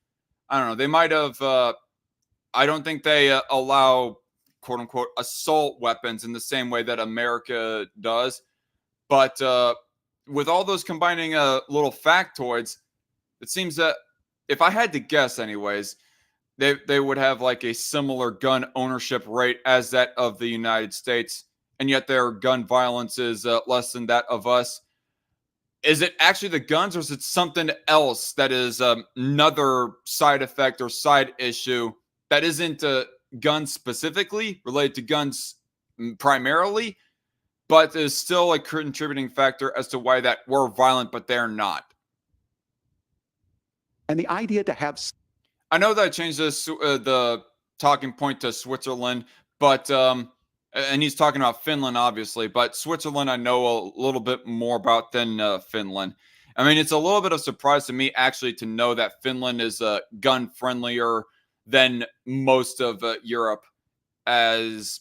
Speaker 1: I don't know. They might have, I don't think they allow, quote unquote, assault weapons in the same way that America does. But with all those combining little factoids, it seems that if I had to guess anyways, they would have like a similar gun ownership rate as that of the United States, and yet their gun violence is less than that of us. Is it actually the guns, or is it something else that is another side effect or side issue that isn't guns specifically, related to guns primarily, but is still a contributing factor as to why that we're violent, but they're not?
Speaker 7: And the idea to have...
Speaker 1: I know that I changed the talking point to Switzerland, but and he's talking about Finland, obviously, but Switzerland I know a little bit more about than Finland. I mean, it's a little bit of a surprise to me, actually, to know that Finland is gun friendlier than most of Europe, as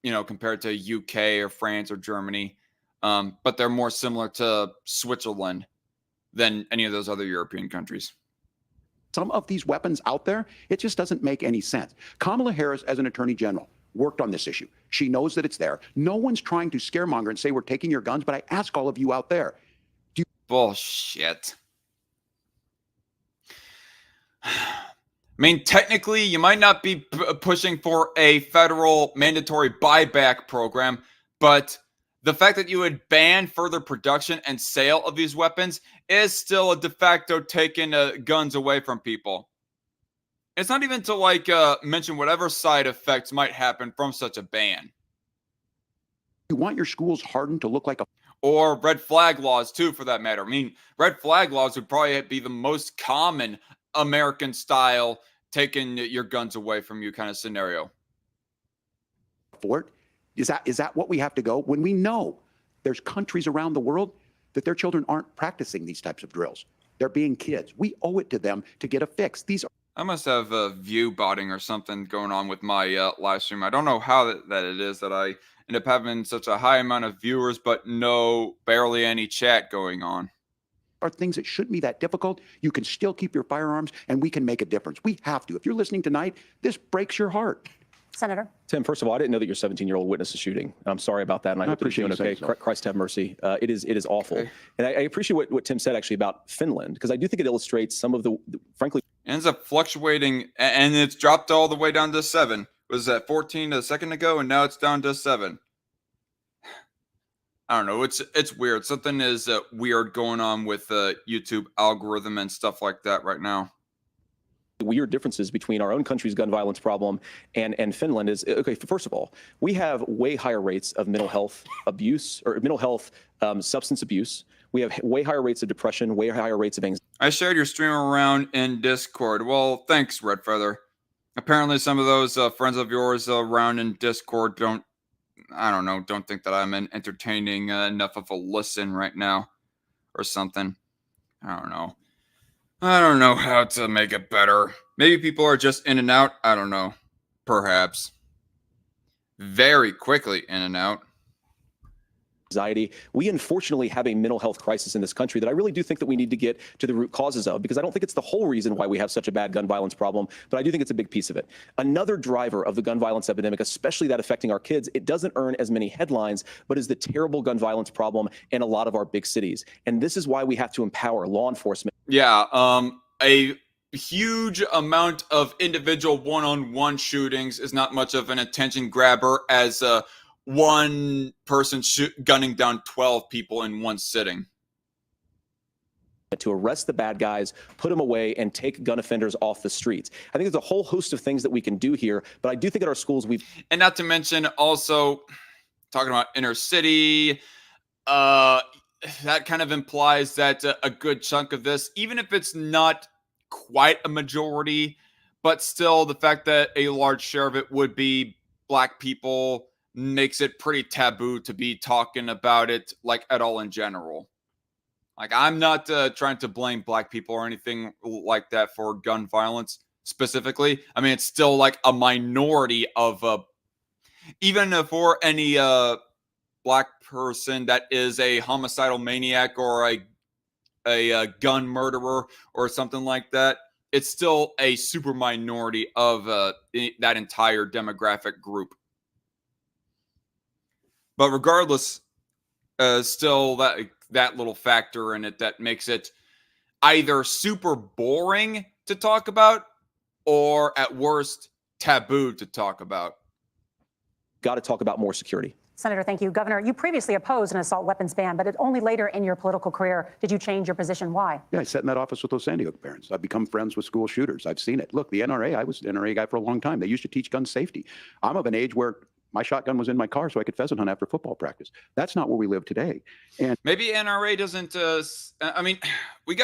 Speaker 1: you know, compared to UK or France or Germany. But they're more similar to Switzerland than any of those other European countries.
Speaker 7: Some of these weapons out there, it just doesn't make any sense. Kamala Harris, as an attorney general, worked on this issue. She knows that it's there. No one's trying to scaremonger and say we're taking your guns, but I ask all of you out there, do you...
Speaker 1: Bullshit. I mean, technically, you might not be pushing for a federal mandatory buyback program, but the fact that you would ban further production and sale of these weapons is still a de facto taking guns away from people. It's not even to like mention whatever side effects might happen from such a ban.
Speaker 7: You want your schools hardened to look like a...
Speaker 1: Or red flag laws, too, for that matter. I mean, red flag laws would probably be the most common American style taking your guns away from you kind of scenario.
Speaker 7: Fort, is that what we have to go when we know there's countries around the world that their children aren't practicing these types of drills? They're being kids. We owe it to them to get a fix. These are...
Speaker 1: I must have view botting or something going on with my live stream. I don't know how that it is that I end up having such a high amount of viewers, but barely any chat going on.
Speaker 7: Are things that shouldn't be that difficult. You can still keep your firearms, and we can make a difference. We have to. If you're listening tonight, this breaks your heart.
Speaker 4: Senator.
Speaker 9: Tim, first of all, I didn't know that your 17-year-old witnessed a shooting. I'm sorry about that, and I hope you're doing okay. So. Christ have mercy. It is awful. Okay. And I appreciate what Tim said, actually, about Finland, because I do think it illustrates some of the frankly...
Speaker 1: Ends up fluctuating, and it's dropped all the way down to 7. It was at 14 a second ago, and now it's down to 7. I don't know. It's weird. Something is weird going on with the YouTube algorithm and stuff like that right now.
Speaker 9: Weird differences between our own country's gun violence problem and Finland is, okay, first of all, we have way higher rates of mental health abuse or mental health substance abuse. We have way higher rates of depression, way higher rates of anxiety.
Speaker 1: I shared your stream around in Discord. Well, thanks, Red Feather. Apparently some of those friends of yours around in Discord don't think that I'm entertaining enough of a listen right now or something. I don't know. I don't know how to make it better. Maybe people are just in and out. I don't know. Perhaps. Very quickly in and out.
Speaker 9: Anxiety. We unfortunately have a mental health crisis in this country that I really do think that we need to get to the root causes of, because I don't think it's the whole reason why we have such a bad gun violence problem, but I do think it's a big piece of it. Another driver of the gun violence epidemic, especially that affecting our kids, it doesn't earn as many headlines, but is the terrible gun violence problem in a lot of our big cities. And this is why we have to empower law enforcement.
Speaker 1: Yeah, a huge amount of individual one-on-one shootings is not much of an attention grabber as one person gunning down 12 people in one sitting.
Speaker 9: To arrest the bad guys, put them away, and take gun offenders off the streets. I think there's a whole host of things that we can do here, but I do think at our schools And not to mention also,
Speaker 1: talking about inner city. That kind of implies that a good chunk of this, even if it's not quite a majority, but still the fact that a large share of it would be Black people makes it pretty taboo to be talking about it like at all in general. Like, I'm not trying to blame Black people or anything like that for gun violence specifically. I mean, it's still like a minority of even for any Black person that is a homicidal maniac or a gun murderer or something like that, it's still a super minority of that entire demographic group. But regardless, still that little factor in it that makes it either super boring to talk about or at worst taboo to talk about.
Speaker 9: Got to talk about more security.
Speaker 4: Senator, thank you. Governor, you previously opposed an assault weapons ban, but only later in your political career did you change your position. Why?
Speaker 7: Yeah, I sat in that office with those Sandy Hook parents. I've become friends with school shooters. I've seen it. Look, the NRA, I was an NRA guy for a long time. They used to teach gun safety. I'm of an age where my shotgun was in my car so I could pheasant hunt after football practice. That's not where we live today. And
Speaker 1: maybe NRA doesn't, I mean, you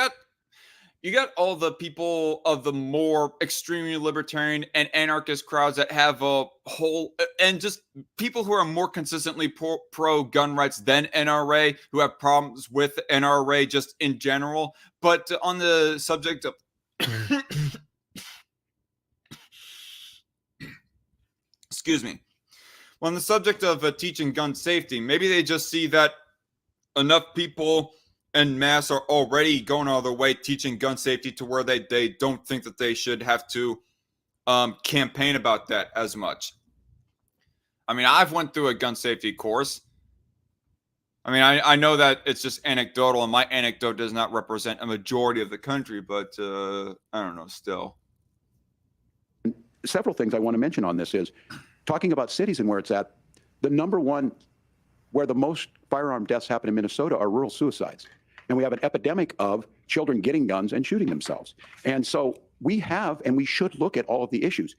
Speaker 1: got all the people of the more extremely libertarian and anarchist crowds that have a whole, and just people who are more consistently pro gun rights than NRA, who have problems with NRA just in general. But on the subject of, excuse me, on the subject of teaching gun safety, maybe they just see that enough people en masse are already going all their way teaching gun safety to where they don't think that they should have to campaign about that as much. I mean, I've went through a gun safety course. I mean, I know that it's just anecdotal, and my anecdote does not represent a majority of the country, but I don't know, still.
Speaker 7: Several things I want to mention on this is talking about cities and where it's at. The number one where the most firearm deaths happen in Minnesota are rural suicides. And we have an epidemic of children getting guns and shooting themselves. And so we have, and we should look at all of the issues.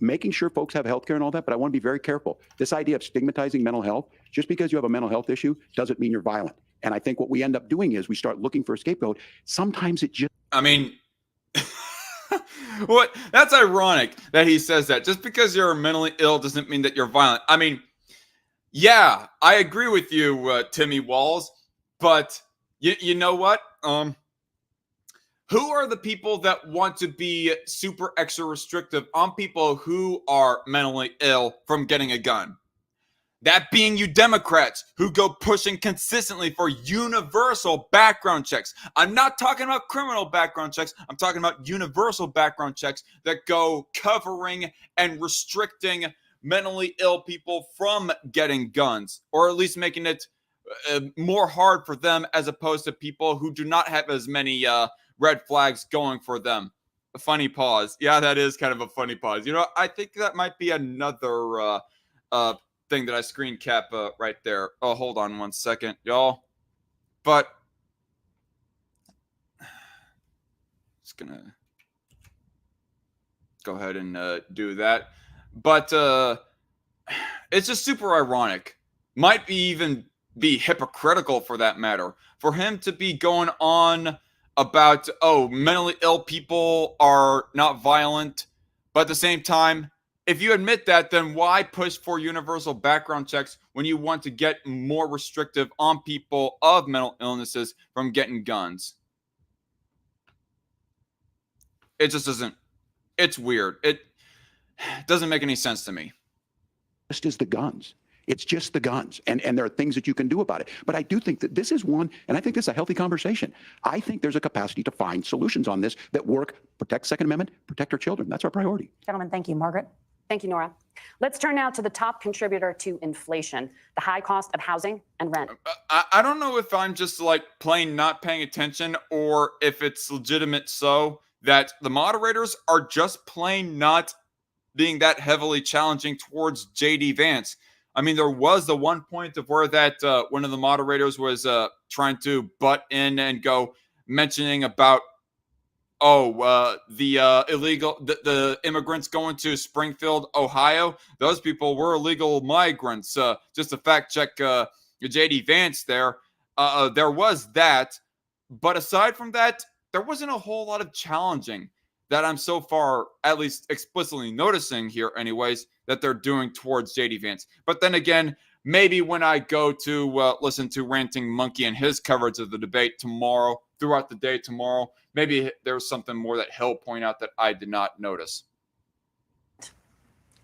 Speaker 7: Making sure folks have health care and all that, but I want to be very careful. This idea of stigmatizing mental health, just because you have a mental health issue doesn't mean you're violent. And I think what we end up doing is we start looking for a scapegoat. Sometimes it just...
Speaker 1: I mean, what? That's ironic that he says that. Just because you're mentally ill doesn't mean that you're violent. I mean, yeah, I agree with you, Timmy Walz. But you know what? Who are the people that want to be super extra restrictive on people who are mentally ill from getting a gun? That being you Democrats who go pushing consistently for universal background checks. I'm not talking about criminal background checks. I'm talking about universal background checks that go covering and restricting mentally ill people from getting guns, or at least making it more hard for them as opposed to people who do not have as many red flags going for them. A funny pause. Yeah, that is kind of a funny pause. You know, I think that might be another thing that I screen cap right there. Oh, hold on one second, y'all. But just gonna go ahead and do that. But it's just super ironic. Might be even be hypocritical for that matter, for him to be going on about, oh, mentally ill people are not violent, but at the same time, if you admit that, then why push for universal background checks when you want to get more restrictive on people of mental illnesses from getting guns? It just doesn't, it's weird. It doesn't make any sense to me.
Speaker 7: Just is the guns. It's just the guns, and there are things that you can do about it. But I do think that this is one, and I think this is a healthy conversation. I think there's a capacity to find solutions on this that work, protect Second Amendment, protect our children. That's our priority.
Speaker 4: Gentlemen, thank you. Margaret?
Speaker 5: Thank you, Nora. Let's turn now to the top contributor to inflation, the high cost of housing and rent.
Speaker 1: I don't know if I'm just like plain not paying attention or if it's legitimate so that the moderators are just plain not being that heavily challenging towards JD Vance. I mean, there was the one point of where that one of the moderators was trying to butt in and go mentioning about the illegal, the immigrants going to Springfield, Ohio, those people were illegal migrants. Just to fact check JD Vance there. There was that. But aside from that, there wasn't a whole lot of challenging that I'm so far, at least explicitly noticing here anyways, that they're doing towards JD Vance. But then again, maybe when I go to listen to Ranting Monkey and his coverage of the debate tomorrow, throughout the day tomorrow, maybe there's something more that he'll point out that I did not notice.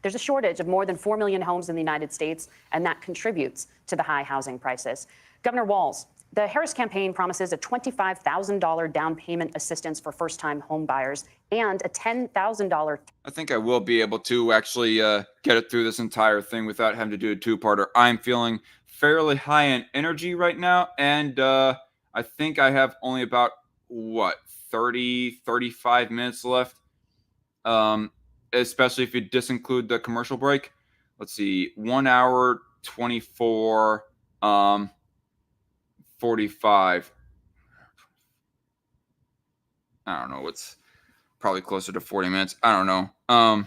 Speaker 5: There's a shortage of more than 4 million homes in the United States, and that contributes to the high housing prices. Governor Walz, the Harris campaign promises a $25,000 down payment assistance for first-time home buyers and a $10,000. I
Speaker 1: think I will be able to actually get it through this entire thing without having to do a two-parter. I'm feeling fairly high in energy right now, and I think I have only about, 35 minutes left, especially if you disinclude the commercial break. Let's see, 1 hour, 24, 45. I don't know. It's probably closer to 40 minutes. I don't know.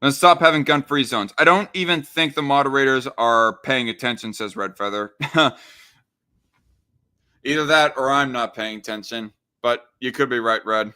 Speaker 1: Let's stop having gun-free zones. I don't even think the moderators are paying attention, says Red Feather. Either that or I'm not paying attention. But you could be right, Red.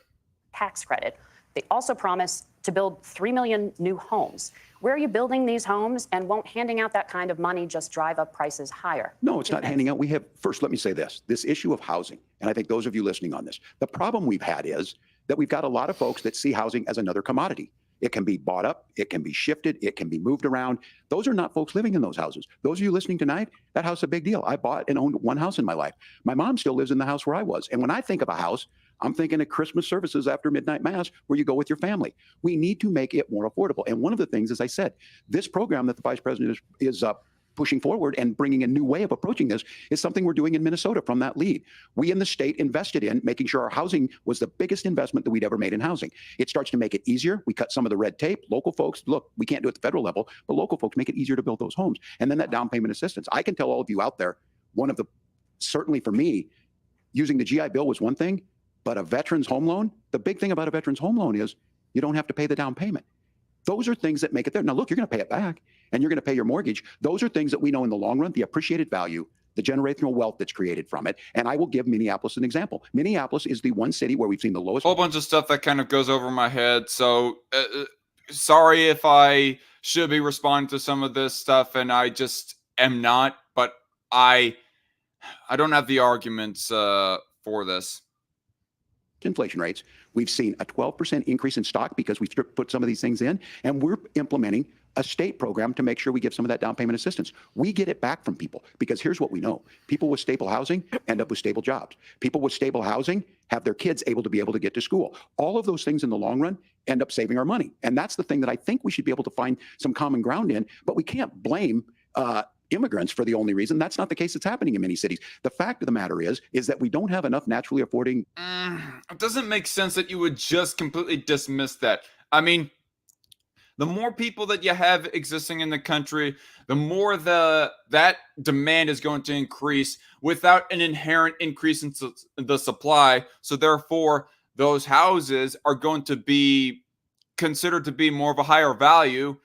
Speaker 5: Tax credit. They also promise to build 3 million new homes. Where are you building these homes, and won't handing out that kind of money just drive up prices higher?
Speaker 7: No, it's not handing out. We have, first, let me say this issue of housing, and I think those of you listening on this, the problem we've had is that we've got a lot of folks that see housing as another commodity. It can be bought up, it can be shifted, it can be moved around. Those are not folks living in those houses. Those of you listening tonight, that house is a big deal. I bought and owned one house in my life. My mom still lives in the house where I was. And when I think of a house, I'm thinking of Christmas services after midnight mass where you go with your family. We need to make it more affordable. And one of the things, as I said, this program that the vice president is pushing forward and bringing a new way of approaching this is something we're doing in Minnesota from that lead. We in the state invested in making sure our housing was the biggest investment that we'd ever made in housing. It starts to make it easier. We cut some of the red tape. Local folks, look, we can't do it at the federal level, but local folks make it easier to build those homes. And then that down payment assistance. I can tell all of you out there, certainly for me, using the GI Bill was one thing, but a veteran's home loan, the big thing about a veteran's home loan is you don't have to pay the down payment. Those are things that make it there. Now, look, you're going to pay it back and you're going to pay your mortgage. Those are things that we know in the long run, the appreciated value, the generational wealth that's created from it. And I will give Minneapolis an example. Minneapolis is the one city where we've seen the lowest.
Speaker 1: Whole bunch of stuff that kind of goes over my head. So sorry if I should be responding to some of this stuff and I just am not, but I don't have the arguments for this.
Speaker 7: Inflation rates. We've seen a 12% increase in stock because we've put some of these things in, and we're implementing a state program to make sure we give some of that down payment assistance. We get it back from people because here's what we know. People with stable housing end up with stable jobs. People with stable housing have their kids able to get to school. All of those things in the long run end up saving our money. And that's the thing that I think we should be able to find some common ground in, but we can't blame immigrants for the only reason. That's not the case that's happening in many cities. The fact of the matter is that we don't have enough naturally affording.
Speaker 1: It doesn't make sense that you would just completely dismiss that. I mean, the more people that you have existing in the country, the more that demand is going to increase without an inherent increase in the supply. So therefore, those houses are going to be considered to be more of a higher value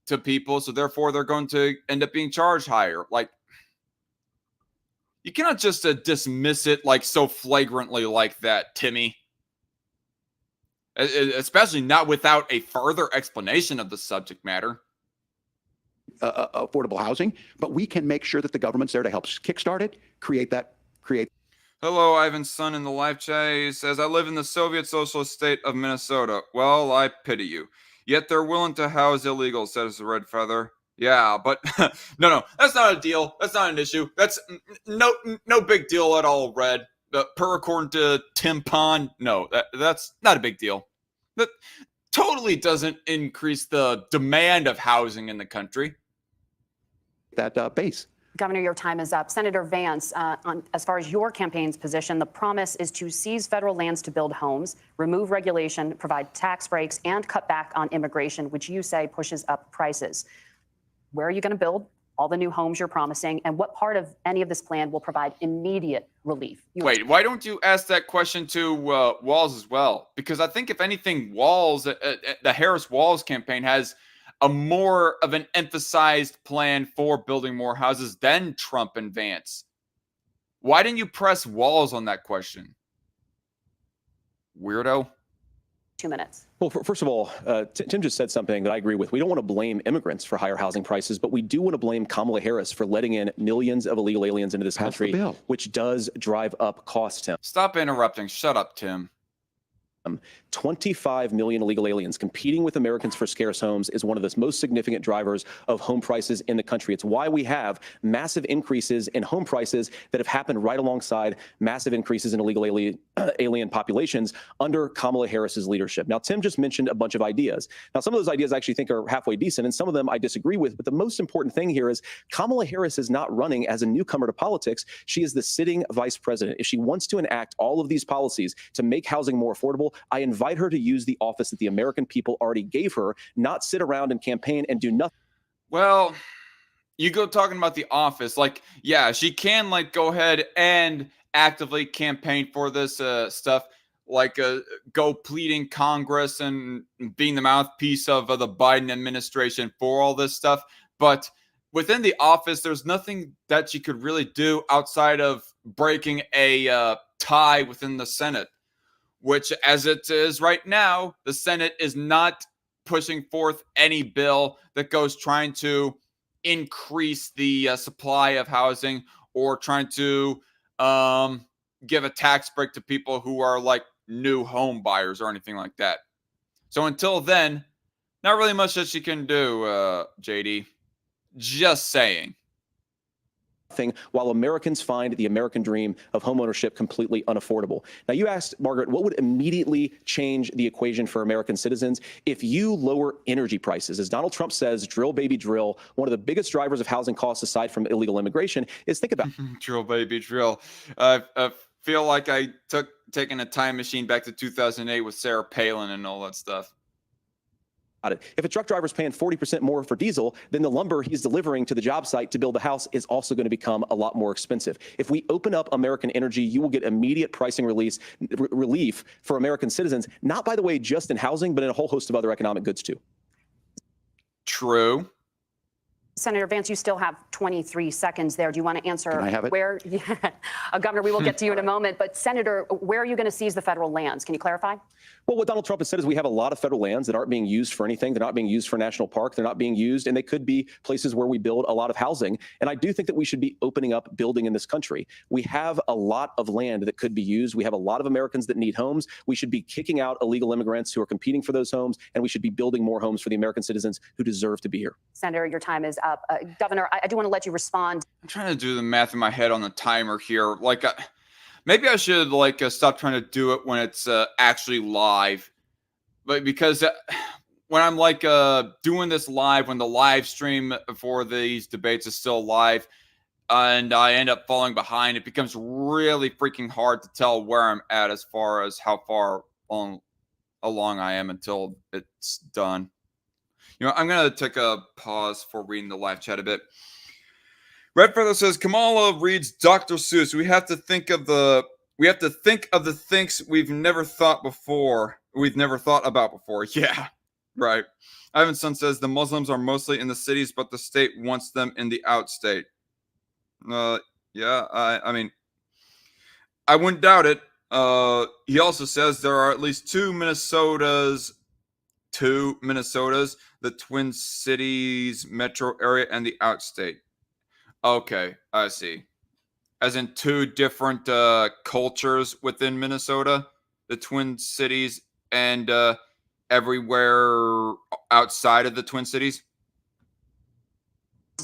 Speaker 1: to people, so therefore they're going to end up being charged higher. Like, you cannot just dismiss it like so flagrantly like that, Timmy. Especially not without a further explanation of the subject matter.
Speaker 7: Affordable housing, but we can make sure that the government's there to help kickstart it, create.
Speaker 1: Hello, Ivan's son in the live chat. He says, I live in the Soviet Socialist state of Minnesota. Well, I pity you. Yet they're willing to house illegals, says the Red Feather. Yeah, but no, that's not a deal. That's not an issue. That's no big deal at all, Red. Per according to Tim Pond, no, that's not a big deal. That totally doesn't increase the demand of housing in the country.
Speaker 7: That base.
Speaker 5: Governor, your time is up. Senator Vance, as far as your campaign's position, the promise is to seize federal lands to build homes, remove regulation, provide tax breaks, and cut back on immigration, which you say pushes up prices. Where are you going to build all the new homes you're promising, and what part of any of this plan will provide immediate relief.
Speaker 1: Wait, why don't you ask that question to Walz as well? Because I think if anything, Walz, the Harris-Walz campaign has a more of an emphasized plan for building more houses than Trump and Vance. Why didn't you press Walz on that question? Weirdo.
Speaker 5: 2 minutes.
Speaker 9: Well, first of all, Tim just said something that I agree with. We don't want to blame immigrants for higher housing prices, but we do want to blame Kamala Harris for letting in millions of illegal aliens into this country, which does drive up costs, Tim.
Speaker 1: Stop interrupting. Shut up, Tim.
Speaker 9: 25 million illegal aliens competing with Americans for scarce homes is one of the most significant drivers of home prices in the country. It's why we have massive increases in home prices that have happened right alongside massive increases in illegal alien populations under Kamala Harris's leadership. Now, Tim just mentioned a bunch of ideas. Now, some of those ideas I actually think are halfway decent, and some of them I disagree with. But the most important thing here is Kamala Harris is not running as a newcomer to politics. She is the sitting vice president. If she wants to enact all of these policies to make housing more affordable, I invite her to use the office that the American people already gave her, not sit around and campaign and do nothing.
Speaker 1: Well, you go talking about the office, like, yeah, she can like go ahead and actively campaign for this stuff, like go pleading Congress and being the mouthpiece of the Biden administration for all this stuff. But within the office, there's nothing that she could really do outside of breaking a tie within the Senate, which, as it is right now, the Senate is not pushing forth any bill that goes trying to increase the supply of housing or trying to give a tax break to people who are like new home buyers or anything like that. So until then, not really much that she can do, JD. Just saying.
Speaker 9: While Americans find the American dream of homeownership completely unaffordable. Now, you asked, Margaret, what would immediately change the equation for American citizens if you lower energy prices? As Donald Trump says, drill, baby, drill. One of the biggest drivers of housing costs, aside from illegal immigration, is think about
Speaker 1: drill, baby, drill. I feel like I taking a time machine back to 2008 with Sarah Palin and all that stuff.
Speaker 9: If a truck driver is paying 40% more for diesel, then the lumber he's delivering to the job site to build a house is also going to become a lot more expensive. If we open up American energy, you will get immediate pricing relief for American citizens, not, by the way, just in housing, but in a whole host of other economic goods, too.
Speaker 1: True.
Speaker 5: Senator Vance, you still have 23 seconds there. Do you want to answer?
Speaker 7: Can I have it?
Speaker 5: Where, Governor, we will get to you in a moment. But Senator, where are you going to seize the federal lands? Can you clarify?
Speaker 9: Well, what Donald Trump has said is we have a lot of federal lands that aren't being used for anything. They're not being used for national park. They're not being used, and they could be places where we build a lot of housing. And I do think that we should be opening up building in this country. We have a lot of land that could be used. We have a lot of Americans that need homes. We should be kicking out illegal immigrants who are competing for those homes, and we should be building more homes for the American citizens who deserve to be here.
Speaker 5: Senator, your time is up. Governor, I do want to let you respond.
Speaker 1: I'm trying to do the math in my head on the timer here. Like, maybe I should like stop trying to do it when it's actually live. But because when I'm like doing this live, when the live stream for these debates is still live, and I end up falling behind, it becomes really freaking hard to tell where I'm at as far as how far along I am until it's done. You know, I'm going to take a pause for reading the live chat a bit. Red Feather says, Kamala reads Dr. Seuss. We have to think of the things we've never thought about before. Yeah, right. Ivan Son says the Muslims are mostly in the cities, but the state wants them in the outstate. Yeah, I mean, I wouldn't doubt it. He also says there are at least two Minnesotas, the Twin Cities metro area and the outstate. Okay, I see. As in two different cultures within Minnesota, the Twin Cities and everywhere outside of the Twin Cities?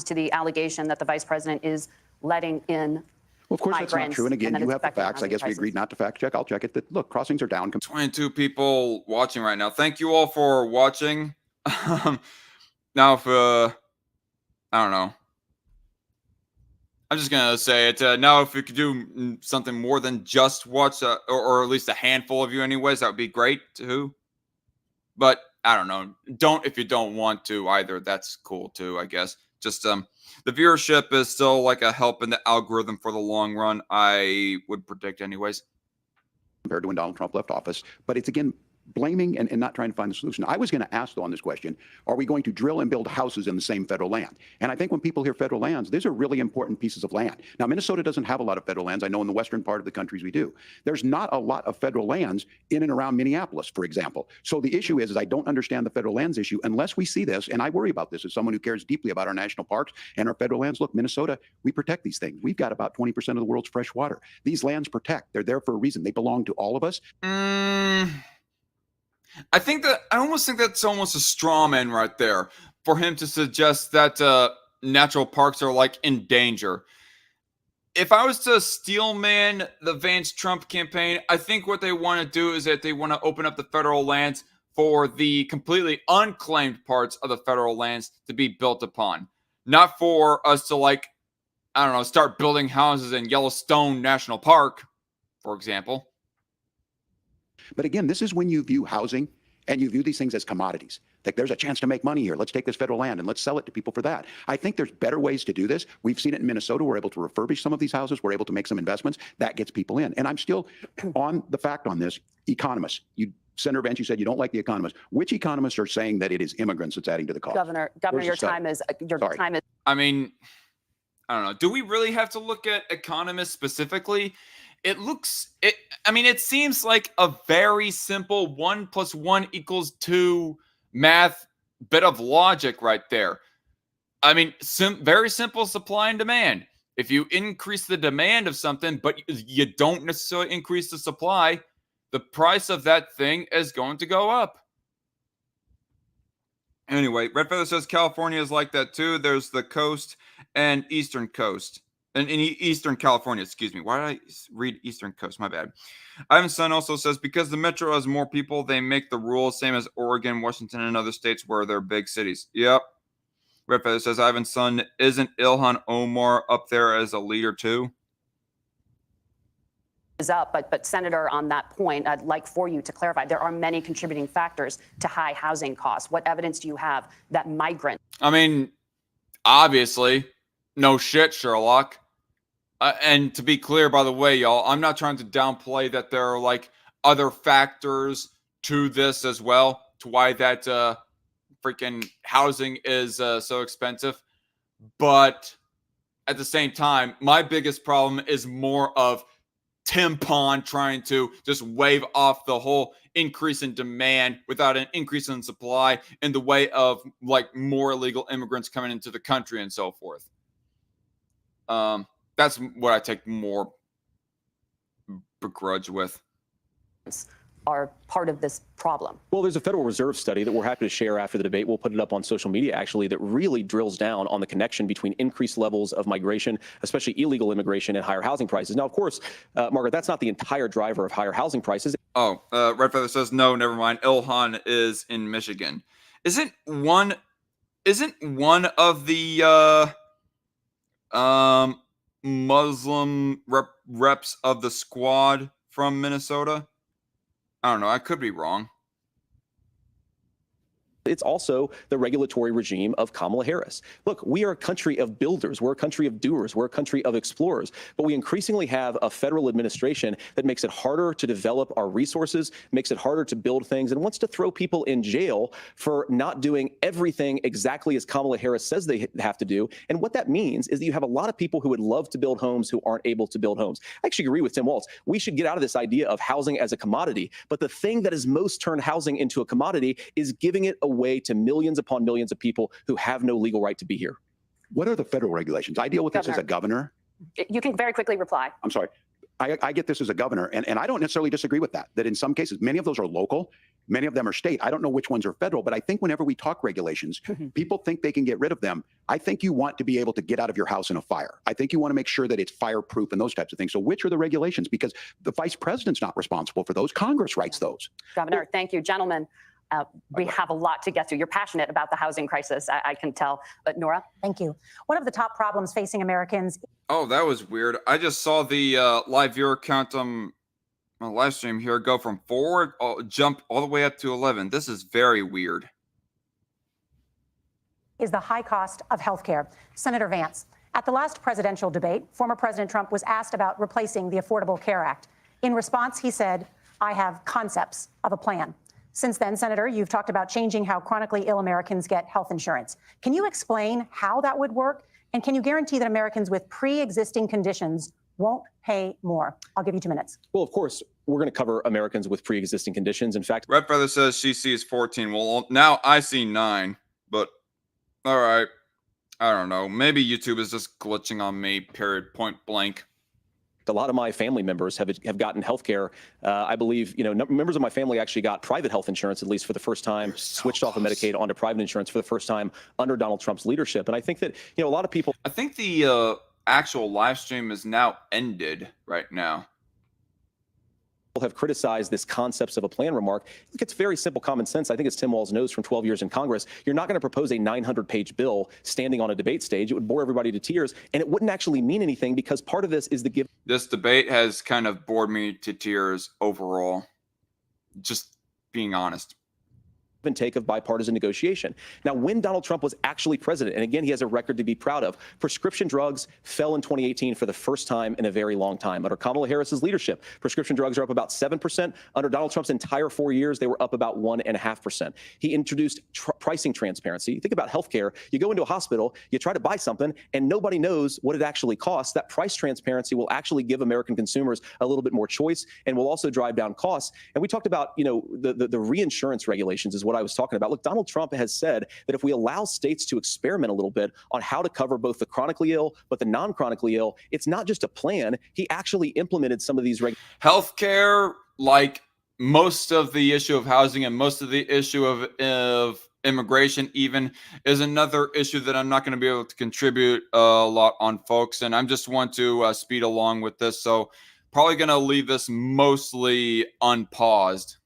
Speaker 5: To the allegation that the vice president is letting in
Speaker 7: Well, of course, that's not true. And again, you have the facts. I guess we agreed not to fact check. I'll check it. Look, crossings are down.
Speaker 1: 22 people watching right now. Thank you all for watching. Now, if I don't know. I'm just gonna say it. Now, if you could do something more than just watch, or at least a handful of you, anyways, that would be great too. But I don't know. Don't if you don't want to either. That's cool too, I guess. Just the viewership is still like a help in the algorithm for the long run, I would predict anyways.
Speaker 7: Compared to when Donald Trump left office. But it's, again, blaming and not trying to find the solution. I was going to ask, though, on this question, are we going to drill and build houses in the same federal land? And I think when people hear federal lands, these are really important pieces of land. Now, Minnesota doesn't have a lot of federal lands. I know in the western part of the countries we do. There's not a lot of federal lands in and around Minneapolis, for example. So the issue is I don't understand the federal lands issue unless we see this, and I worry about this as someone who cares deeply about our national parks and our federal lands. Look, Minnesota, we protect these things. We've got about 20% of the world's fresh water. These lands protect. They're there for a reason. They belong to all of us.
Speaker 1: I almost think that's almost a straw man right there for him to suggest that natural parks are like in danger. If I was to steel man the Vance Trump campaign, I think what they want to do is that they want to open up the federal lands for the completely unclaimed parts of the federal lands to be built upon. Not for us to, like, I don't know, start building houses in Yellowstone National Park, for example.
Speaker 7: But again, this is when you view housing and you view these things as commodities. Like, there's a chance to make money here. Let's take this federal land and let's sell it to people for that. I think there's better ways to do this. We've seen it in Minnesota. We're able to refurbish some of these houses. We're able to make some investments. That gets people in. And I'm still on the fact on this. Economists, Senator Vance, you said you don't like the economists. Which economists are saying that it is immigrants that's adding to the cost?
Speaker 5: Governor, your time is.
Speaker 1: I mean, I don't know. Do we really have to look at economists specifically? It seems like a very simple 1 + 1 = 2 math bit of logic right there. I mean, very simple supply and demand. If you increase the demand of something, but you don't necessarily increase the supply, the price of that thing is going to go up. Anyway, Red Feather says California is like that too. There's the coast and eastern coast. In Eastern California, excuse me. Why did I read Eastern Coast? My bad. Ivan Sun also says, because the metro has more people, they make the rules, same as Oregon, Washington, and other states where they're big cities. Yep. Red Feather says, Ivan Sun, isn't Ilhan Omar up there as a leader too?
Speaker 5: Is up, but Senator, on that point, I'd like for you to clarify, there are many contributing factors to high housing costs. What evidence do you have that migrants?
Speaker 1: I mean, obviously, no shit, Sherlock. And to be clear, by the way, y'all, I'm not trying to downplay that there are like other factors to this as well, to why that freaking housing is so expensive. But at the same time, my biggest problem is more of Tim Pond trying to just wave off the whole increase in demand without an increase in supply in the way of like more illegal immigrants coming into the country and so forth. That's what I take more begrudge with.
Speaker 5: Are part of this problem.
Speaker 9: Well, there's a Federal Reserve study that we're happy to share after the debate. We'll put it up on social media, actually, that really drills down on the connection between increased levels of migration, especially illegal immigration, and higher housing prices. Now, of course, Margaret, that's not the entire driver of higher housing prices.
Speaker 1: Oh, Red Feather says, no, never mind. Ilhan is in Michigan. Isn't one of the Muslim reps of the squad from Minnesota? I don't know. I could be wrong.
Speaker 9: It's also the regulatory regime of Kamala Harris. Look, we are a country of builders. We're a country of doers. We're a country of explorers. But we increasingly have a federal administration that makes it harder to develop our resources, makes it harder to build things, and wants to throw people in jail for not doing everything exactly as Kamala Harris says they have to do. And what that means is that you have a lot of people who would love to build homes who aren't able to build homes. I actually agree with Tim Walz. We should get out of this idea of housing as a commodity. But the thing that has most turned housing into a commodity is giving it away to millions upon millions of people who have no legal right to be here.
Speaker 7: What are the federal regulations? I deal with this as a governor.
Speaker 5: You can very quickly reply.
Speaker 7: I'm sorry. I get this as a governor, and I don't necessarily disagree with that in some cases, many of those are local, many of them are state. I don't know which ones are federal, but I think whenever we talk regulations, people think they can get rid of them. I think you want to be able to get out of your house in a fire. I think you want to make sure that it's fireproof and those types of things. So which are the regulations? Because the vice president's not responsible for those. Congress writes those.
Speaker 5: Governor, thank you. Gentlemen, we have a lot to get to. You're passionate about the housing crisis, I can tell. But Nora?
Speaker 4: Thank you. One of the top problems facing Americans.
Speaker 1: Oh, that was weird. I just saw the live viewer count on my live stream here go from 4, jump all the way up to 11. This is very weird.
Speaker 4: is the high cost of health care. Senator Vance, at the last presidential debate, former President Trump was asked about replacing the Affordable Care Act. In response, he said, "I have concepts of a plan." Since then, Senator, you've talked about changing how chronically ill Americans get health insurance. Can you explain how that would work? And can you guarantee that Americans with pre-existing conditions won't pay more? I'll give you 2 minutes.
Speaker 9: Well, of course, we're going to cover Americans with pre-existing conditions. In fact,
Speaker 1: Red Feather says she sees 14. Well, now I see 9, but all right. I don't know. Maybe YouTube is just glitching on me, period, point blank.
Speaker 9: a lot of my family members have gotten health care. I believe, members of my family actually got private health insurance, at least for the first time, switched off of Medicaid onto private insurance for the first time under Donald Trump's leadership. And I think that, a lot of people.
Speaker 1: I think the actual live stream is now ended right now.
Speaker 9: Have criticized this concepts of a plan remark. I think it's very simple common sense. I think as Tim Walz knows from 12 years in Congress, you're not going to propose a 900-page bill standing on a debate stage. It would bore everybody to tears, and it wouldn't actually mean anything because part of this is the give.
Speaker 1: This debate has kind of bored me to tears overall, just being honest.
Speaker 9: And take of bipartisan negotiation. Now, when Donald Trump was actually president, and again, he has a record to be proud of, prescription drugs fell in 2018 for the first time in a very long time. Under Kamala Harris's leadership, prescription drugs are up about 7%. Under Donald Trump's entire 4 years, they were up about 1.5%. He introduced pricing transparency. Think about healthcare. You go into a hospital, you try to buy something, and nobody knows what it actually costs. That price transparency will actually give American consumers a little bit more choice and will also drive down costs. And we talked about, the reinsurance regulations is what I was talking about. Look, Donald Trump has said that if we allow states to experiment a little bit on how to cover both the chronically ill, but the non-chronically ill, it's not just a plan. He actually implemented some of these
Speaker 1: healthcare, like most of the issue of housing and most of the issue of immigration even, is another issue that I'm not going to be able to contribute a lot on, folks. And I just want to speed along with this. So probably going to leave this mostly unpaused.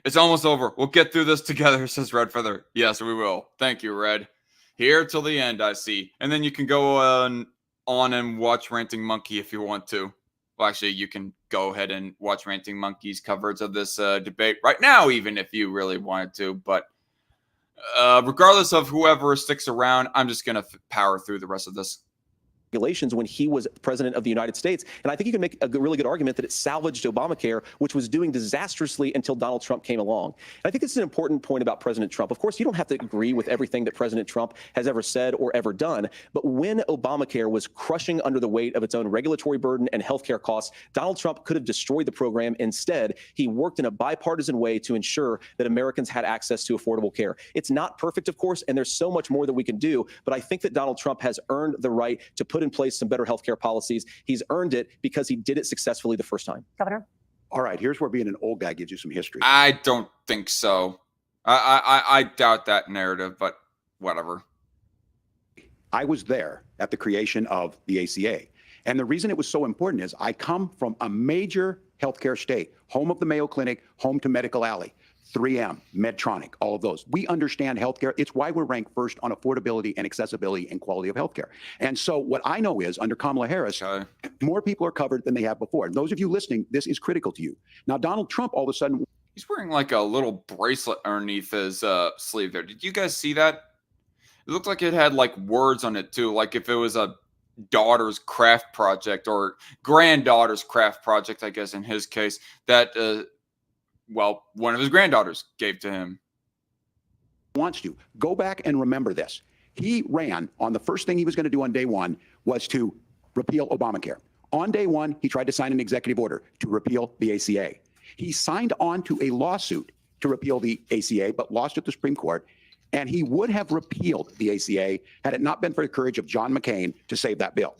Speaker 1: It's almost over. We'll get through this together, says Red Feather. Yes, we will. Thank you, Red. Here till the end, I see. And then you can go on and watch Ranting Monkey if you want to. Well, actually, you can go ahead and watch Ranting Monkey's coverage of this debate right now, even if you really wanted to. But regardless of whoever sticks around, I'm just going to power through the rest of this.
Speaker 9: Regulations when he was president of the United States. And I think you can make a really good argument that it salvaged Obamacare, which was doing disastrously until Donald Trump came along. And I think it's an important point about President Trump. Of course, you don't have to agree with everything that President Trump has ever said or ever done. But when Obamacare was crushing under the weight of its own regulatory burden and healthcare costs, Donald Trump could have destroyed the program. Instead, he worked in a bipartisan way to ensure that Americans had access to affordable care. It's not perfect, of course, and there's so much more that we can do. But I think that Donald Trump has earned the right to put in place some better healthcare policies. He's earned it because he did it successfully the first time.
Speaker 4: Governor?
Speaker 7: All right, here's where being an old guy gives you some history.
Speaker 1: I don't think so. I doubt that narrative, but whatever.
Speaker 7: I was there at the creation of the ACA. And the reason it was so important is I come from a major healthcare state, home of the Mayo Clinic, home to Medical Alley. 3M, Medtronic, all of those. We understand healthcare. It's why we're ranked first on affordability and accessibility and quality of healthcare. And so what I know is under Kamala Harris, more people are covered than they have before. And those of you listening, this is critical to you. Now, Donald Trump, all of a sudden,
Speaker 1: he's wearing like a little bracelet underneath his sleeve there. Did you guys see that? It looked like it had like words on it too. Like if it was a daughter's craft project or granddaughter's craft project, I guess in his case, that well, one of his granddaughters gave to him.
Speaker 7: Wants to go back and remember this. He ran on the first thing he was going to do on day one was to repeal Obamacare. On day one, he tried to sign an executive order to repeal the ACA. He signed on to a lawsuit to repeal the ACA, but lost at the Supreme Court. And he would have repealed the ACA had it not been for the courage of John McCain to save that bill.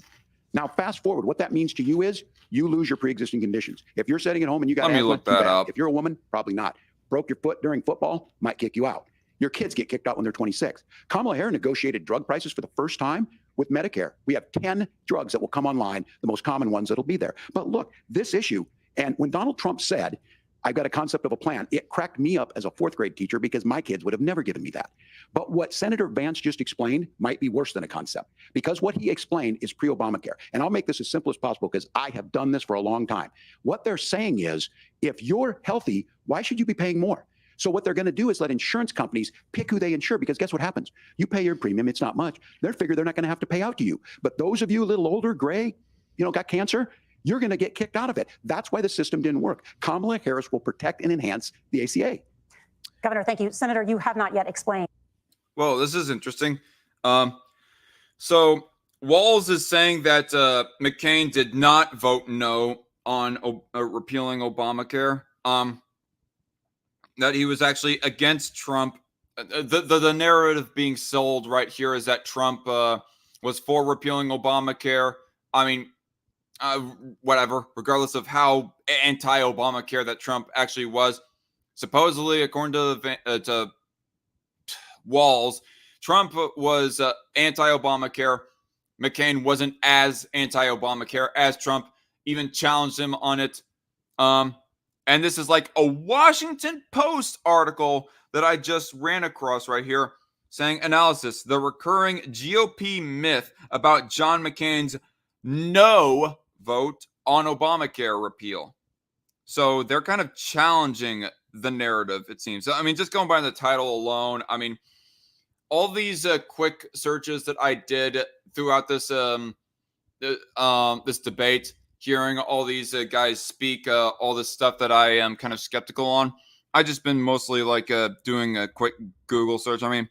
Speaker 7: Now, fast forward, what that means to you is you lose your pre-existing conditions. If you're sitting at home and you got
Speaker 1: Let me look that up.
Speaker 7: If you're a woman, probably not. Broke your foot during football, might kick you out. Your kids get kicked out when they're 26. Kamala Harris negotiated drug prices for the first time with Medicare. We have 10 drugs that will come online, the most common ones that'll be there. But look, this issue, and when Donald Trump said, I've got a concept of a plan, it cracked me up as a fourth grade teacher because my kids would have never given me that. But what Senator Vance just explained might be worse than a concept because what he explained is pre-Obamacare. And I'll make this as simple as possible because I have done this for a long time. What they're saying is, if you're healthy, why should you be paying more? So what they're going to do is let insurance companies pick who they insure, because guess what happens? You pay your premium, it's not much. They figure they're not going to have to pay out to you. But those of you a little older, gray, got cancer, you're going to get kicked out of it. That's why the system didn't work. Kamala Harris will protect and enhance the ACA.
Speaker 4: Governor, thank you. Senator, you have not yet explained.
Speaker 1: Well, this is interesting. So Walz is saying that McCain did not vote no on repealing Obamacare. That he was actually against Trump. The narrative being sold right here is that Trump was for repealing Obamacare. I mean, whatever, regardless of how anti-Obamacare that Trump actually was. Supposedly, according to Walz, Trump was anti-Obamacare. McCain wasn't as anti-Obamacare as Trump, even challenged him on it. And this is like a Washington Post article that I just ran across right here saying, analysis, the recurring GOP myth about John McCain's no vote on Obamacare repeal. So they're kind of challenging the narrative, it seems. I mean, just going by the title alone, I mean, all these quick searches that I did throughout this this debate, hearing all these guys speak, all this stuff that I am kind of skeptical on, I just been mostly like doing a quick Google search. I mean,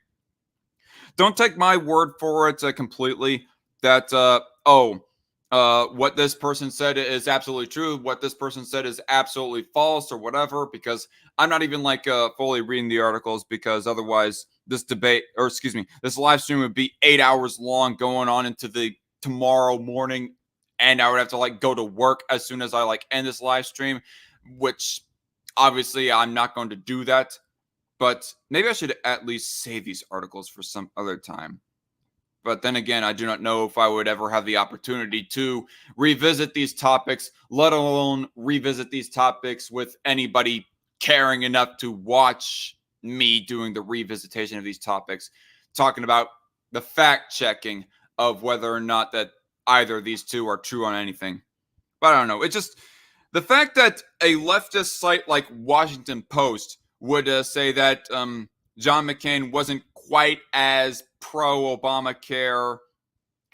Speaker 1: don't take my word for it completely that, what this person said is absolutely true, what this person said is absolutely false or whatever, because I'm not even like fully reading the articles, because otherwise this debate, or excuse me, this live stream would be 8 hours long going on into the tomorrow morning, and I would have to like go to work as soon as I like end this live stream, which obviously I'm not going to do that. But maybe I should at least save these articles for some other time. But then again, I do not know if I would ever have the opportunity to revisit these topics, let alone revisit these topics with anybody caring enough to watch me doing the revisitation of these topics, talking about the fact checking of whether or not that either of these two are true on anything. But I don't know. It's just the fact that a leftist site like Washington Post would say that John McCain wasn't quite as pro-Obamacare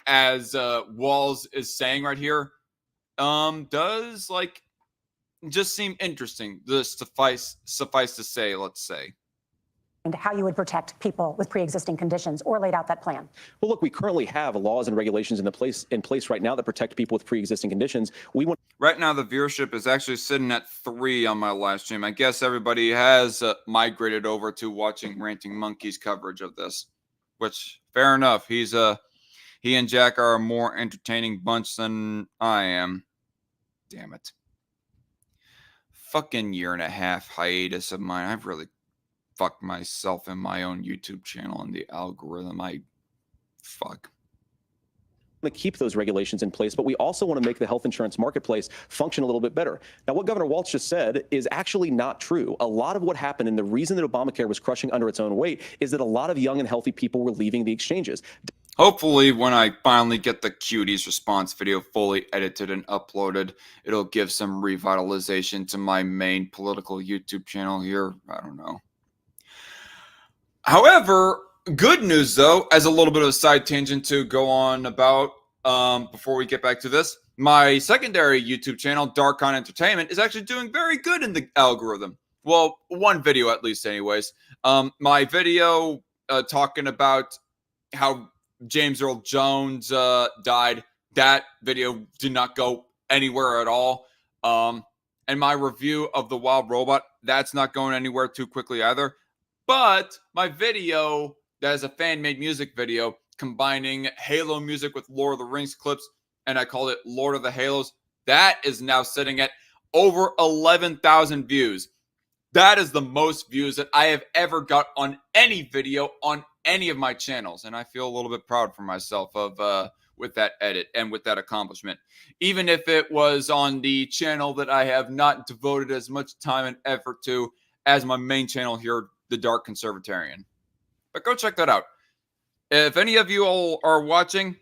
Speaker 1: as Walz is saying right here does like just seem interesting. Just suffice to say, let's say.
Speaker 4: And how you would protect people with pre-existing conditions, or laid out that plan.
Speaker 9: Well, look, we currently have laws and regulations in place right now that protect people with pre-existing conditions.
Speaker 1: Right now, the viewership is actually sitting at 3 on my live stream. I guess everybody has migrated over to watching Ranting Monkey's coverage of this, which fair enough. He and Jack are a more entertaining bunch than I am. Damn it. Fucking 1.5 year hiatus of mine. I've really fucked myself in my own YouTube channel and the algorithm. Fuck.
Speaker 9: To keep those regulations in place, but we also want to make the health insurance marketplace function a little bit better. Now, what Governor Walz just said is actually not true. A lot of what happened, and the reason that Obamacare was crushing under its own weight, is that a lot of young and healthy people were leaving the exchanges.
Speaker 1: Hopefully, when I finally get the cuties response video fully edited and uploaded, it'll give some revitalization to my main political YouTube channel here. I don't know. However, good news, though, as a little bit of a side tangent to go on about before we get back to this, my secondary YouTube channel, DarkCon Entertainment, is actually doing very good in the algorithm. Well, one video at least anyways. My video talking about how James Earl Jones died, that video did not go anywhere at all. And my review of The Wild Robot, that's not going anywhere too quickly either. But my video, that is a fan-made music video combining Halo music with Lord of the Rings clips, and I called it Lord of the Halos, that is now sitting at over 11,000 views. That is the most views that I have ever got on any video on any of my channels, and I feel a little bit proud for myself of with that edit and with that accomplishment. Even if it was on the channel that I have not devoted as much time and effort to as my main channel here, The Dark Conservatarian. But go check that out. If any of you all are watching,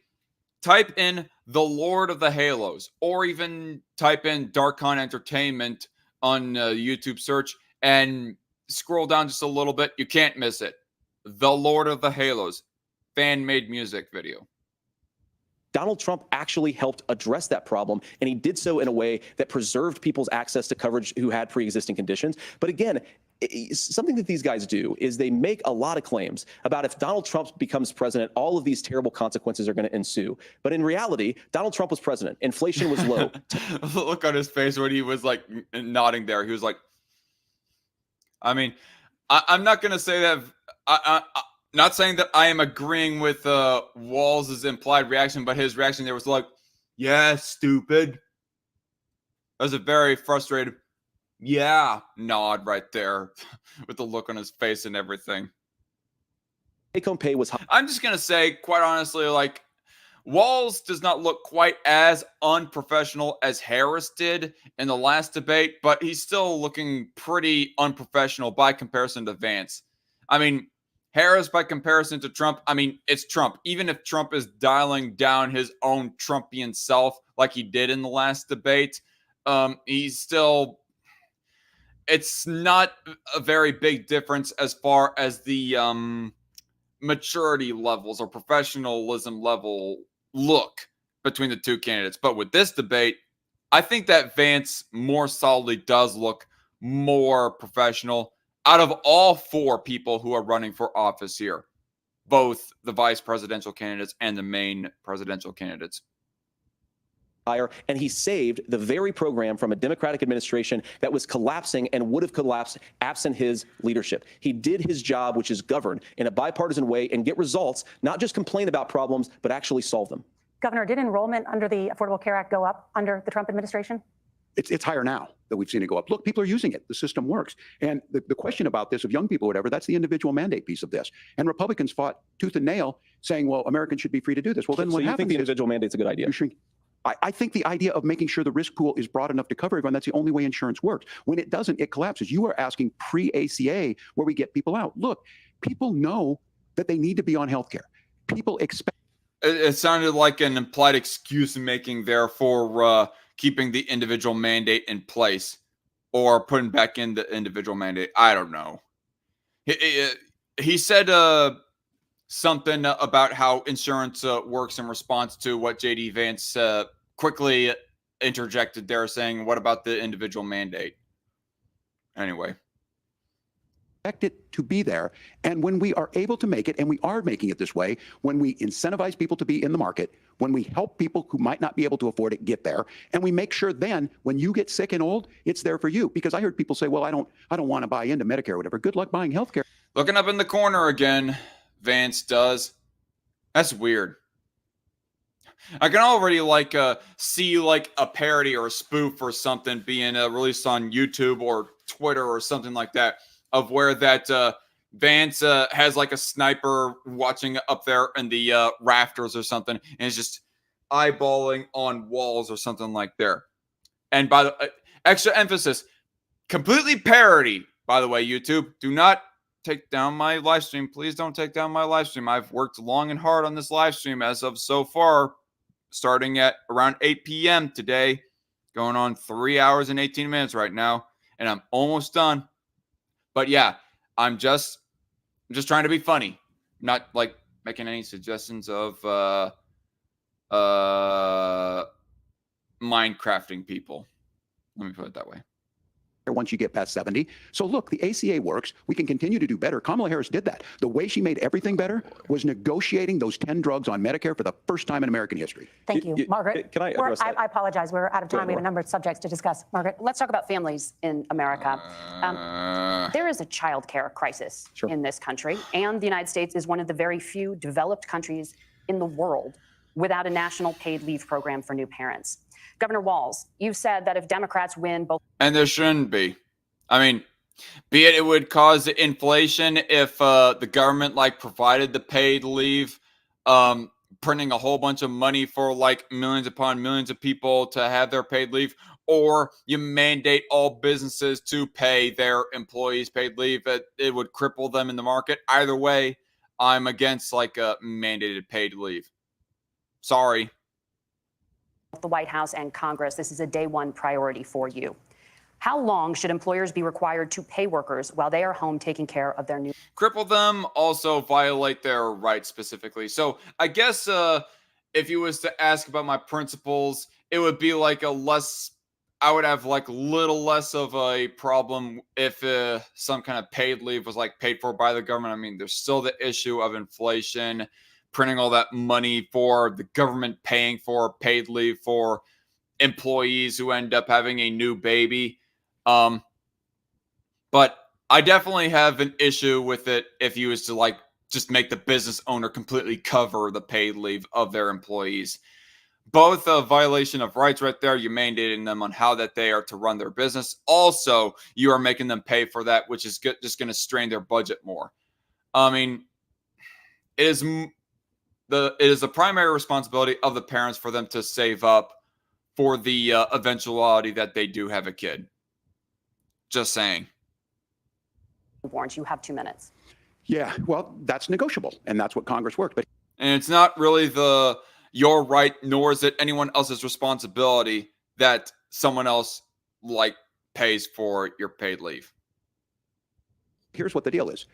Speaker 1: type in The Lord of the Halos, or even type in DarkCon Entertainment on YouTube search, and scroll down just a little bit, you can't miss it. The Lord of the Halos, fan-made music video.
Speaker 9: Donald Trump actually helped address that problem, and he did so in a way that preserved people's access to coverage who had pre-existing conditions. But again, something that these guys do is they make a lot of claims about if Donald Trump becomes president, all of these terrible consequences are going to ensue. But in reality, Donald Trump was president. Inflation was low.
Speaker 1: Look on his face when he was like nodding there. He was like, I mean, I'm not going to say that. Not saying that I am agreeing with Walz's implied reaction, but his reaction there was like, yeah, stupid. That was a very frustrated, yeah, nod right there with the look on his face and everything.
Speaker 9: Take-home pay was high.
Speaker 1: I'm just going to say, quite honestly, like, Walz does not look quite as unprofessional as Harris did in the last debate, but he's still looking pretty unprofessional by comparison to Vance. I mean, Harris, by comparison to Trump, I mean, it's Trump. Even if Trump is dialing down his own Trumpian self like he did in the last debate, he's still, it's not a very big difference as far as the maturity levels or professionalism level look between the two candidates. But with this debate, I think that Vance more solidly does look more professional out of all four people who are running for office here, both the vice presidential candidates and the main presidential candidates.
Speaker 9: And he saved the very program from a Democratic administration that was collapsing and would have collapsed absent his leadership. He did his job, which is govern in a bipartisan way and get results, not just complain about problems, but actually solve them.
Speaker 4: Governor, did enrollment under the Affordable Care Act go up under the Trump administration?
Speaker 7: It's higher now that we've seen it go up. Look, people are using it. The system works. And the question about this of young people, whatever, that's the individual mandate piece of this. And Republicans fought tooth and nail saying, well, Americans should be free to do this. Well, then
Speaker 9: so
Speaker 7: what
Speaker 9: you
Speaker 7: happens
Speaker 9: think the individual mandate's a good idea?
Speaker 7: I think the idea of making sure the risk pool is broad enough to cover everyone, that's the only way insurance works. When it doesn't, it collapses. You are asking pre-ACA where we get people out. Look, people know that they need to be on health care. People expect.
Speaker 1: It sounded like an implied excuse making there for keeping the individual mandate in place or putting back in the individual mandate. I don't know. He said something about how insurance works in response to what J.D. Vance quickly interjected there, saying, what about the individual mandate? Anyway.
Speaker 7: Expect it to be there. And when we are able to make it, and we are making it this way, when we incentivize people to be in the market, when we help people who might not be able to afford it get there, and we make sure then when you get sick and old, it's there for you. Because I heard people say, well, I don't want to buy into Medicare or whatever. Good luck buying health care.
Speaker 1: Looking up in the corner again, Vance does. That's weird. I can already see like a parody or a spoof or something being released on YouTube or Twitter or something like that, of where that Vance has like a sniper watching up there in the rafters or something, and is just eyeballing on walls or something like there. And by the extra emphasis, completely parody, by the way, YouTube. Do not take down my live stream. Please don't take down my live stream. I've worked long and hard on this live stream as of so far, starting at around 8 p.m. today, going on 3 hours and 18 minutes right now, and I'm almost done. But yeah, I'm just trying to be funny, not like making any suggestions of Minecrafting people. Let me put it that way.
Speaker 7: Once you get past 70. So look, the ACA works. We can continue to do better. Kamala Harris did that. The way she made everything better was negotiating those 10 drugs on Medicare for the first time in American history.
Speaker 4: Thank you. Margaret.
Speaker 9: Can I address that?
Speaker 4: I apologize. We're out of time. We have a number of subjects to discuss. Margaret.
Speaker 5: Let's talk about families in America. There is a child care crisis in this country, and the United States is one of the very few developed countries in the world without a national paid leave program for new parents. Governor Walz, you've said that if Democrats win both...
Speaker 1: And there shouldn't be. I mean, be it would cause inflation if the government provided the paid leave, printing a whole bunch of money for millions upon millions of people to have their paid leave, or you mandate all businesses to pay their employees paid leave. It would cripple them in the market. Either way, I'm against a mandated paid leave. Sorry.
Speaker 5: The White House and Congress, this is a day one priority for you. How long should employers be required to pay workers while they are home taking care of their new?
Speaker 1: Cripple them, also violate their rights specifically. So I guess if you was to ask about my principles, it would be like I would have like little less of a problem if some kind of paid leave was like paid for by the government. I mean, there's still the issue of inflation, printing all that money for the government paying for paid leave for employees who end up having a new baby. But I definitely have an issue with it if you was to like just make the business owner completely cover the paid leave of their employees. Both a violation of rights right there. You're mandating them on how that they are to run their business. Also, you are making them pay for that, which is just going to strain their budget more. I mean, it is the primary responsibility of the parents for them to save up for the eventuality that they do have a kid. Just saying.
Speaker 5: Warrants, you have 2 minutes.
Speaker 7: Yeah, well, that's negotiable, and that's what Congress worked. But
Speaker 1: and it's not really your right, nor is it anyone else's responsibility that someone else like pays for your paid leave.
Speaker 7: Here's what the deal is.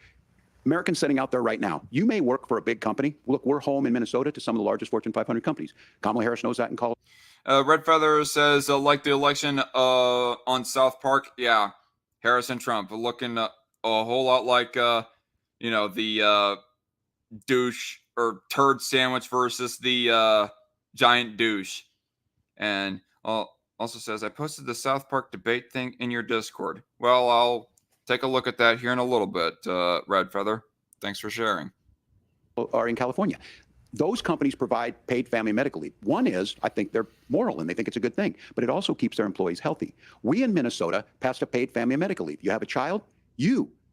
Speaker 7: Americans sitting out there right now, you may work for a big company. Look, we're home in Minnesota to some of the largest Fortune 500 companies. Kamala Harris knows that in Colorado.
Speaker 1: Red Feather says, like the election on South Park. Yeah, Harris and Trump looking a whole lot like, the douche or turd sandwich versus the giant douche. And also says, I posted the South Park debate thing in your Discord. Well, I'll take a look at that here in a little bit, Red Feather. Thanks for sharing.
Speaker 7: Are in California. Those companies provide paid family medical leave. One is, I think they're moral and they think it's a good thing, but it also keeps their employees healthy. We in Minnesota passed a paid family medical leave. You have a child,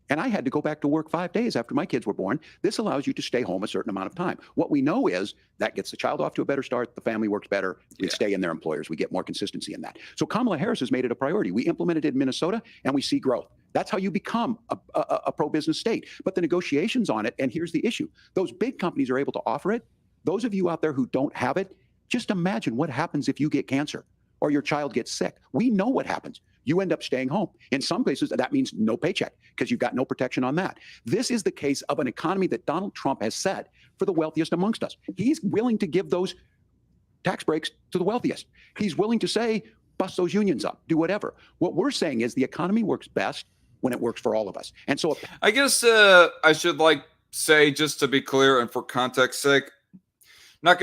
Speaker 7: and I had to go back to work 5 days after my kids were born. This allows you to stay home a certain amount of time. What we know is that gets the child off to a better start. The family works better. We stay in their employers. We get more consistency in that. So Kamala Harris has made it a priority. We implemented it in Minnesota and we see growth. That's how you become a pro-business state. But the negotiations on it, and here's the issue. Those big companies are able to offer it. Those of you out there who don't have it, just imagine what happens if you get cancer or your child gets sick. We know what happens. You end up staying home. In some cases, that means no paycheck because you've got no protection on that. This is the case of an economy that Donald Trump has set for the wealthiest amongst us. He's willing to give those tax breaks to the wealthiest. He's willing to say, bust those unions up, do whatever. What we're saying is the economy works best when it works for all of us. And so
Speaker 1: I guess I should say, just to be clear and for context sake, I'm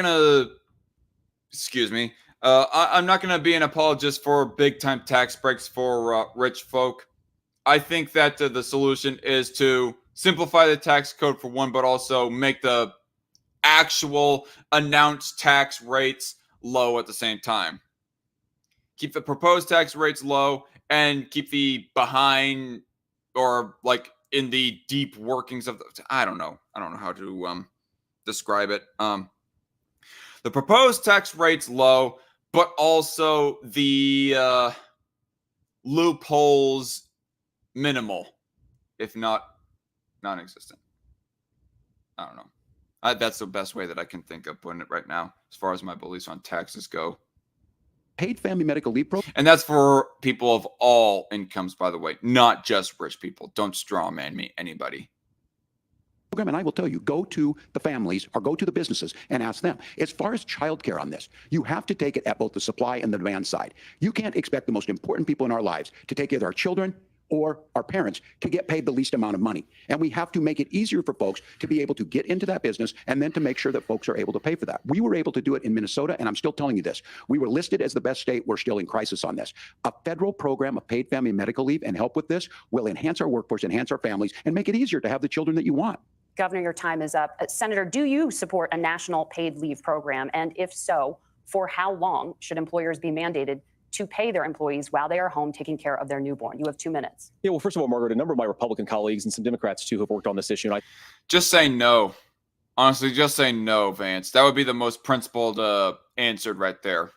Speaker 1: not going to be an apologist for big time tax breaks for rich folk. I think that the solution is to simplify the tax code for one, but also make the actual announced tax rates low at the same time. Keep the proposed tax rates low and keep the behind or like in the deep workings of I don't know how to describe it. The proposed tax rates low, but also the loopholes minimal, if not non-existent. I don't know. That's the best way that I can think of putting it right now, as far as my beliefs on taxes go.
Speaker 7: Paid family medical leave program.
Speaker 1: And that's for people of all incomes, by the way, not just rich people. Don't straw man me, anybody.
Speaker 7: And I will tell you, go to the families or go to the businesses and ask them. As far as childcare on this, you have to take it at both the supply and the demand side. You can't expect the most important people in our lives to take either our children or our parents to get paid the least amount of money. And we have to make it easier for folks to be able to get into that business and then to make sure that folks are able to pay for that. We were able to do it in Minnesota, and I'm still telling you this. We were listed as the best state. We're still in crisis on this. A federal program of paid family medical leave and help with this will enhance our workforce, enhance our families, and make it easier to have the children that you want.
Speaker 5: Governor, your time is up. Senator, do you support a national paid leave program? And if so, for how long should employers be mandated to pay their employees while they are home taking care of their newborn? You have 2 minutes.
Speaker 9: Yeah, well, first of all, Margaret, a number of my Republican colleagues and some Democrats, too, have worked on this issue. And
Speaker 1: just say no. Honestly, just say no, Vance. That would be the most principled answered right there.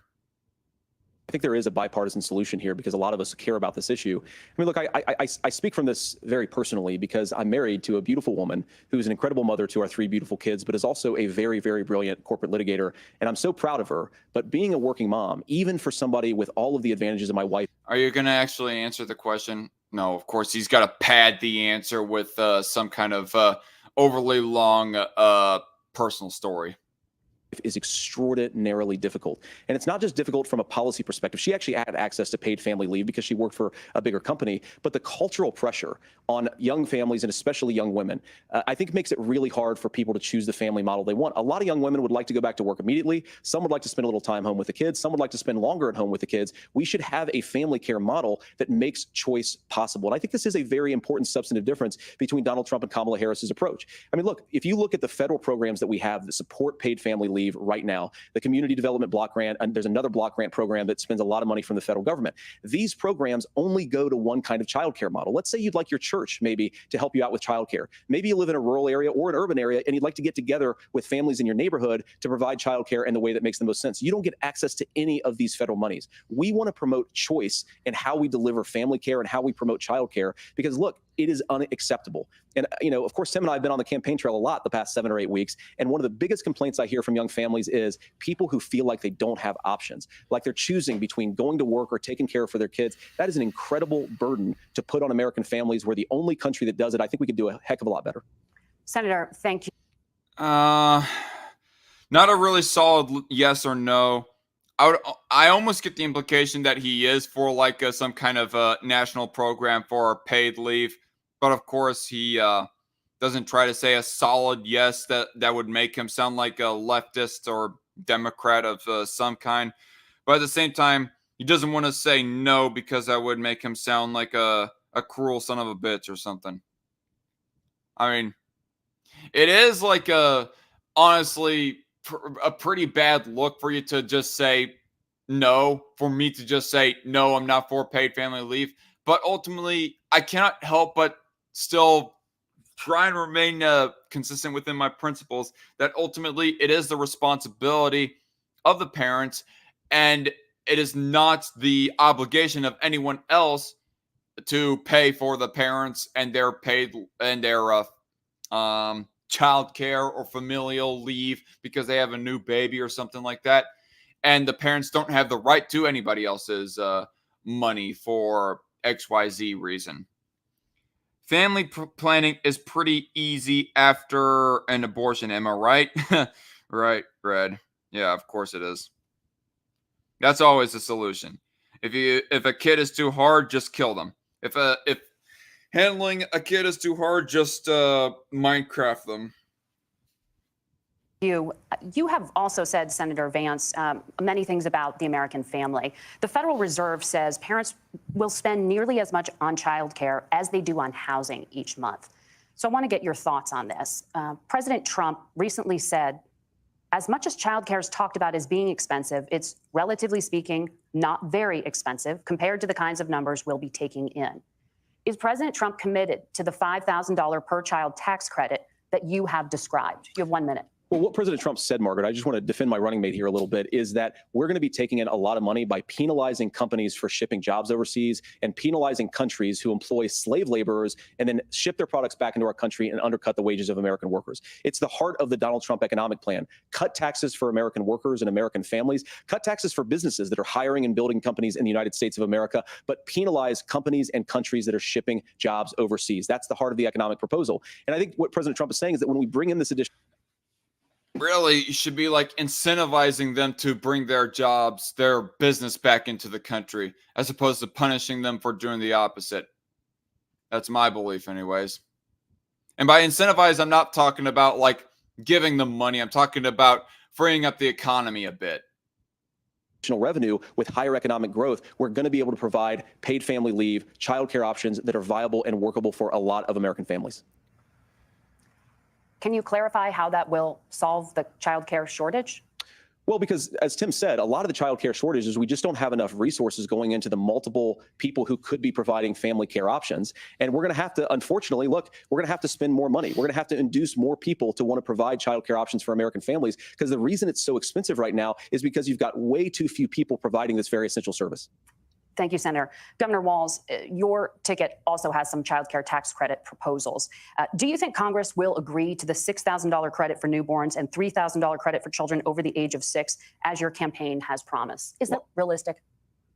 Speaker 9: I think there is a bipartisan solution here because a lot of us care about this issue. I mean, look, I speak from this very personally because I'm married to a beautiful woman who's an incredible mother to our 3 beautiful kids, but is also a very, very brilliant corporate litigator. And I'm so proud of her. But being a working mom, even for somebody with all of the advantages of my wife.
Speaker 1: Are you going to actually answer the question? No, of course, he's got to pad the answer with some kind of overly long personal story.
Speaker 9: Is extraordinarily difficult. And it's not just difficult from a policy perspective. She actually had access to paid family leave because she worked for a bigger company. But the cultural pressure on young families and especially young women, I think makes it really hard for people to choose the family model they want. A lot of young women would like to go back to work immediately. Some would like to spend a little time home with the kids. Some would like to spend longer at home with the kids. We should have a family care model that makes choice possible. And I think this is a very important substantive difference between Donald Trump and Kamala Harris's approach. I mean, look, if you look at the federal programs that we have that support paid family leave right now, the Community Development Block Grant, and there's another block grant program that spends a lot of money from the federal government. These programs only go to one kind of childcare model. Let's say you'd like your church maybe to help you out with childcare. Maybe you live in a rural area or an urban area and you'd like to get together with families in your neighborhood to provide childcare in the way that makes the most sense. You don't get access to any of these federal monies. We want to promote choice in how we deliver family care and how we promote childcare because look, it is unacceptable. And, you know, of course, Tim and I have been on the campaign trail a lot the past 7 or 8 weeks. And one of the biggest complaints I hear from young families is people who feel like they don't have options, like they're choosing between going to work or taking care for their kids. That is an incredible burden to put on American families. We're the only country that does it. I think we could do a heck of a lot better.
Speaker 5: Senator, thank you.
Speaker 1: Not a really solid yes or no. I almost get the implication that he is for like some kind of national program for paid leave. But of course, he doesn't try to say a solid yes that would make him sound like a leftist or Democrat of some kind. But at the same time, he doesn't want to say no because that would make him sound like a cruel son of a bitch or something. I mean, it is like honestly a pretty bad look for you to just say no, for me to just say no, I'm not for paid family leave. But ultimately, I cannot help but still try and remain consistent within my principles that ultimately it is the responsibility of the parents and it is not the obligation of anyone else to pay for the parents and their paid and their child care or familial leave because they have a new baby or something like that. And the parents don't have the right to anybody else's money for XYZ reason. Family planning is pretty easy after an abortion. Am I right? Right, Red. Yeah, of course it is. That's always the solution. If a kid is too hard, just kill them. If handling a kid is too hard, just Minecraft them.
Speaker 5: You have also said, Senator Vance, many things about the American family. The Federal Reserve says parents will spend nearly as much on childcare as they do on housing each month. So I want to get your thoughts on this. President Trump recently said, as much as childcare is talked about as being expensive, it's relatively speaking not very expensive compared to the kinds of numbers we'll be taking in. Is President Trump committed to the $5,000 per child tax credit that you have described? You have 1 minute.
Speaker 9: Well, what President Trump said, Margaret, I just want to defend my running mate here a little bit, is that we're going to be taking in a lot of money by penalizing companies for shipping jobs overseas and penalizing countries who employ slave laborers and then ship their products back into our country and undercut the wages of American workers. It's the heart of the Donald Trump economic plan. Cut taxes for American workers and American families. Cut taxes for businesses that are hiring and building companies in the United States of America, but penalize companies and countries that are shipping jobs overseas. That's the heart of the economic proposal. And I think what President Trump is saying is that when we bring in this additional
Speaker 1: really, you should be like incentivizing them to bring their jobs, their business back into the country, as opposed to punishing them for doing the opposite. That's my belief anyways. And by incentivize, I'm not talking about like giving them money. I'm talking about freeing up the economy a bit.
Speaker 9: Revenue with higher economic growth, we're going to be able to provide paid family leave, childcare options that are viable and workable for a lot of American families.
Speaker 5: Can you clarify how that will solve the child care shortage?
Speaker 9: Well, because as Tim said, a lot of the child care shortages, we just don't have enough resources going into the multiple people who could be providing family care options. And we're going to have to, unfortunately, look, we're going to have to spend more money. We're going to have to induce more people to want to provide child care options for American families, because the reason it's so expensive right now is because you've got way too few people providing this very essential service.
Speaker 5: Thank you, Senator. Governor Walz, your ticket also has some child care tax credit proposals. Do you think Congress will agree to the $6,000 credit for newborns and $3,000 credit for children over the age of 6, as your campaign has promised? Is that realistic?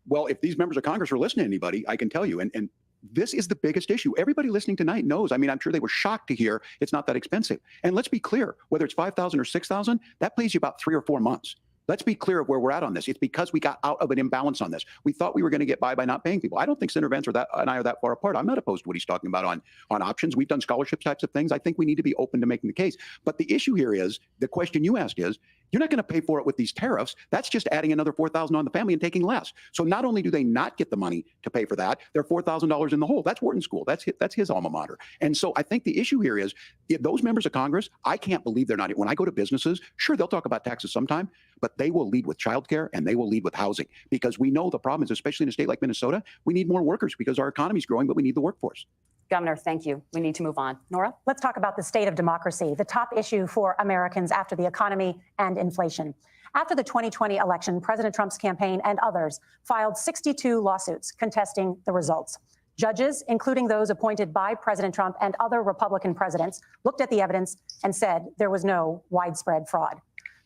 Speaker 7: Well, if these members of Congress are listening to anybody, I can tell you, and this is the biggest issue. Everybody listening tonight knows. I mean, I'm sure they were shocked to hear it's not that expensive. And let's be clear, whether it's $5,000 or $6,000, that pays you about 3 or 4 months. Let's be clear of where we're at on this. It's because we got out of an imbalance on this. We thought we were going to get by not paying people. I don't think Senator Vance and I are that far apart. I'm not opposed to what he's talking about on options. We've done scholarship types of things. I think we need to be open to making the case. But the issue here is, the question you asked is, you're not going to pay for it with these tariffs. That's just adding another $4,000 on the family and taking less. So not only do they not get the money to pay for that, they're $4,000 in the hole. That's Wharton School. That's his alma mater. And so I think the issue here is, those members of Congress, I can't believe they're not. When I go to businesses, sure, they'll talk about taxes sometime, but they will lead with childcare and they will lead with housing, because we know the problem is, especially in a state like Minnesota, we need more workers because our economy is growing, but we need the workforce.
Speaker 5: Governor, thank you. We need to move on. Nora?
Speaker 4: Let's talk about the state of democracy, the top issue for Americans after the economy and inflation. After the 2020 election, President Trump's campaign and others filed 62 lawsuits contesting the results. Judges, including those appointed by President Trump and other Republican presidents, looked at the evidence and said there was no widespread fraud.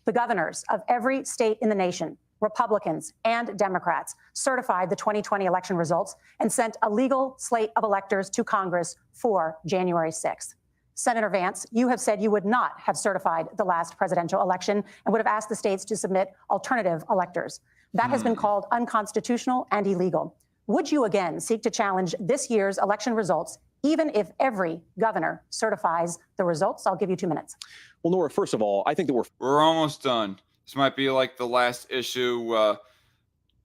Speaker 4: The governors of every state in the nation, Republicans and Democrats, certified the 2020 election results and sent a legal slate of electors to Congress for January 6th. Senator Vance, you have said you would not have certified the last presidential election and would have asked the states to submit alternative electors. That has been called unconstitutional and illegal. Would you again seek to challenge this year's election results, even if every governor certifies the results? I'll give you 2 minutes.
Speaker 9: Well, Nora, first of all, I think that
Speaker 1: we're almost done. This might be like the last issue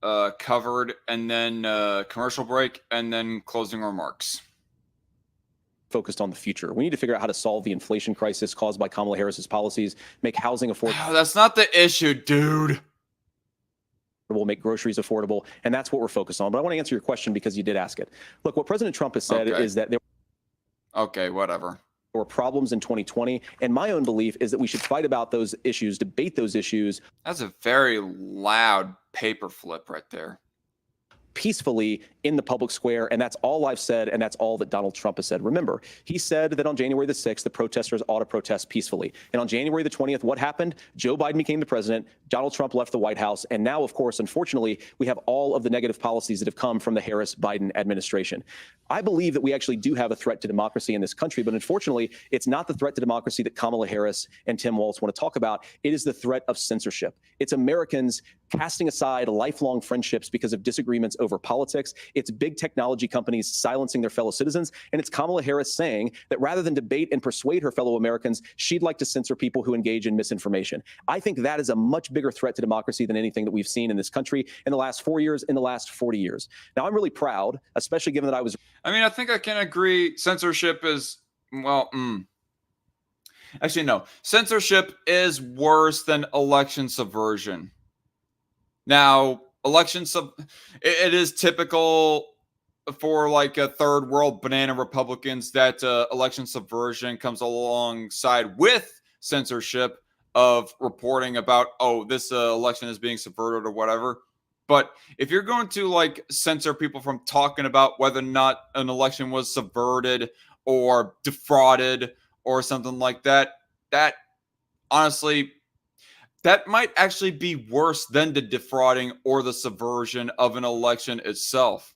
Speaker 1: covered, and then commercial break, and then closing remarks.
Speaker 9: Focused on the future. We need to figure out how to solve the inflation crisis caused by Kamala Harris's policies, make housing affordable.
Speaker 1: Oh, that's not the issue, dude.
Speaker 9: We'll make groceries affordable, and that's what we're focused on. But I want to answer your question because you did ask it. Look, what President Trump has said is that there were problems in 2020, and my own belief is that we should fight about those issues, debate those issues.
Speaker 1: That's a very loud paper flip right there.
Speaker 9: Peacefully in the public square, and that's all I've said, and that's all that Donald Trump has said. Remember, he said that on January the 6th, the protesters ought to protest peacefully. And on January the 20th, what happened? Joe Biden became the president, Donald Trump left the White House, and now, of course, unfortunately, we have all of the negative policies that have come from the Harris-Biden administration. I believe that we actually do have a threat to democracy in this country, but unfortunately, it's not the threat to democracy that Kamala Harris and Tim Walz want to talk about. It is the threat of censorship. It's Americans casting aside lifelong friendships because of disagreements over politics. It's big technology companies silencing their fellow citizens. And it's Kamala Harris saying that rather than debate and persuade her fellow Americans, she'd like to censor people who engage in misinformation. I think that is a much bigger threat to democracy than anything that we've seen in this country in the last 4 years, in the last 40 years. Now, I'm really proud, especially given that I was...
Speaker 1: I mean, I think I can agree censorship is, well, actually, no. Censorship is worse than election subversion. Now, it is typical for like a third world banana Republicans that election subversion comes alongside with censorship of reporting about, oh, this election is being subverted or whatever. But if you're going to like censor people from talking about whether or not an election was subverted or defrauded or something like that, that honestly, that might actually be worse than the defrauding or the subversion of an election itself.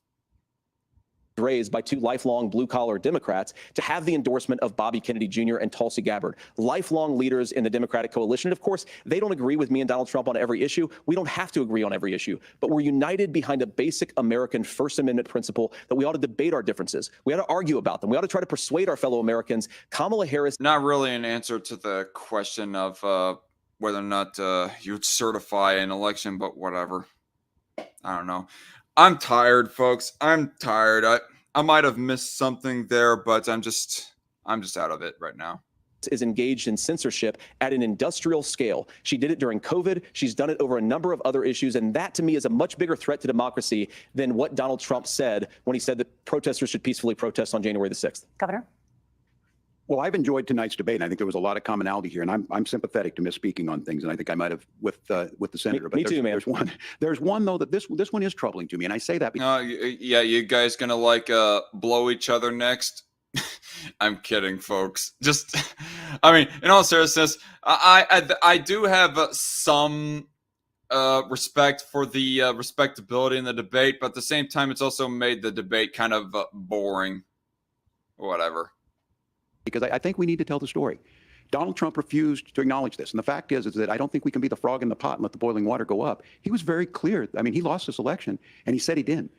Speaker 9: Raised by two lifelong blue-collar Democrats to have the endorsement of Bobby Kennedy Jr. and Tulsi Gabbard, lifelong leaders in the Democratic coalition. And of course, they don't agree with me and Donald Trump on every issue. We don't have to agree on every issue, but we're united behind a basic American First Amendment principle that we ought to debate our differences. We ought to argue about them. We ought to try to persuade our fellow Americans. Kamala Harris...
Speaker 1: Not really an answer to the question of whether or not you'd certify an election, but whatever. I don't know. I'm tired, folks. I'm tired. I might have missed something there, but I'm just out of it right now.
Speaker 9: is engaged in censorship at an industrial scale. She did it during COVID. She's done it over a number of other issues. And that, to me, is a much bigger threat to democracy than what Donald Trump said when he said that protesters should peacefully protest on January the 6th.
Speaker 4: Governor?
Speaker 7: Well, I've enjoyed tonight's debate, and I think there was a lot of commonality here. And I'm sympathetic to misspeaking on things, and I think I might have with the senator. But
Speaker 9: me too, man.
Speaker 7: There's one though that this one is troubling to me, and I say that because
Speaker 1: yeah, you guys gonna like blow each other next? I'm kidding, folks. Just, I mean, in all seriousness, I do have some respect for the respectability in the debate, but at the same time, it's also made the debate kind of boring. Whatever.
Speaker 7: Because I think we need to tell the story. Donald Trump refused to acknowledge this. And the fact is that I don't think we can be the frog in the pot and let the boiling water go up. He was very clear. I mean, he lost this election, and he said he didn't.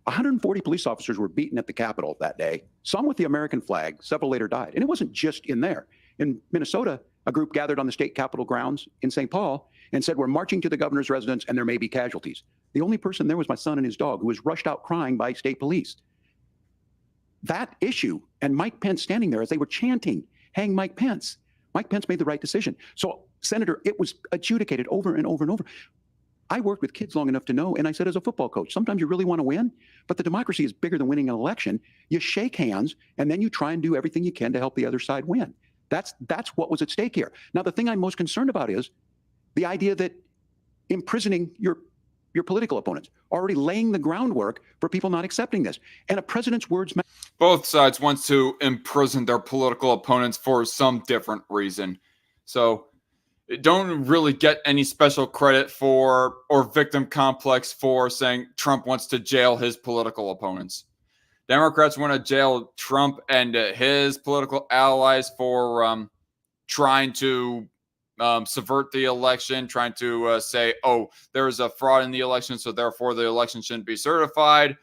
Speaker 7: 140 police officers were beaten at the Capitol that day, some with the American flag, several later died. And it wasn't just in there. In Minnesota, a group gathered on the state capitol grounds in St. Paul and said, we're marching to the governor's residence and there may be casualties. The only person there was my son and his dog, who was rushed out crying by state police. That issue, and Mike Pence standing there as they were chanting, hang Mike Pence. Mike Pence made the right decision. So, Senator, it was adjudicated over and over and over. I worked with kids long enough to know, and I said as a football coach, sometimes you really want to win, but the democracy is bigger than winning an election. You shake hands, and then you try and do everything you can to help the other side win. That's what was at stake here. Now, the thing I'm most concerned about is the idea that imprisoning your political opponents, already laying the groundwork for people not accepting this. And a president's words matter.
Speaker 1: Both sides want to imprison their political opponents for some different reason. So don't really get any special credit for or victim complex for saying Trump wants to jail his political opponents. Democrats want to jail Trump and his political allies for trying to subvert the election, trying to say, oh, there was a fraud in the election, so therefore the election shouldn't be certified.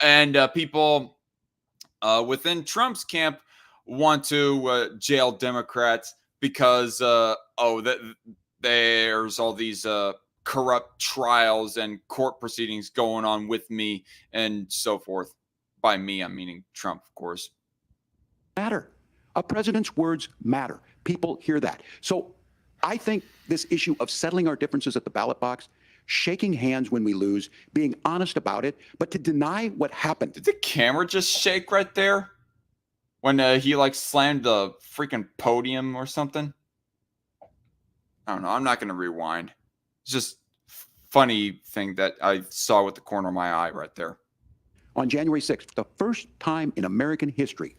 Speaker 1: And people within Trump's camp want to jail Democrats because, there's all these corrupt trials and court proceedings going on with me and so forth. By me, I'm meaning Trump, of course.
Speaker 7: Matter. A president's words matter. People hear that. So I think this issue of settling our differences at the ballot box, shaking hands when we lose, being honest about it, but to deny what happened.
Speaker 1: Did the camera just shake right there when he like slammed the freaking podium or something? I don't know. I'm not going to rewind. It's just funny thing that I saw with the corner of my eye right there.
Speaker 7: On January 6th, the first time in American history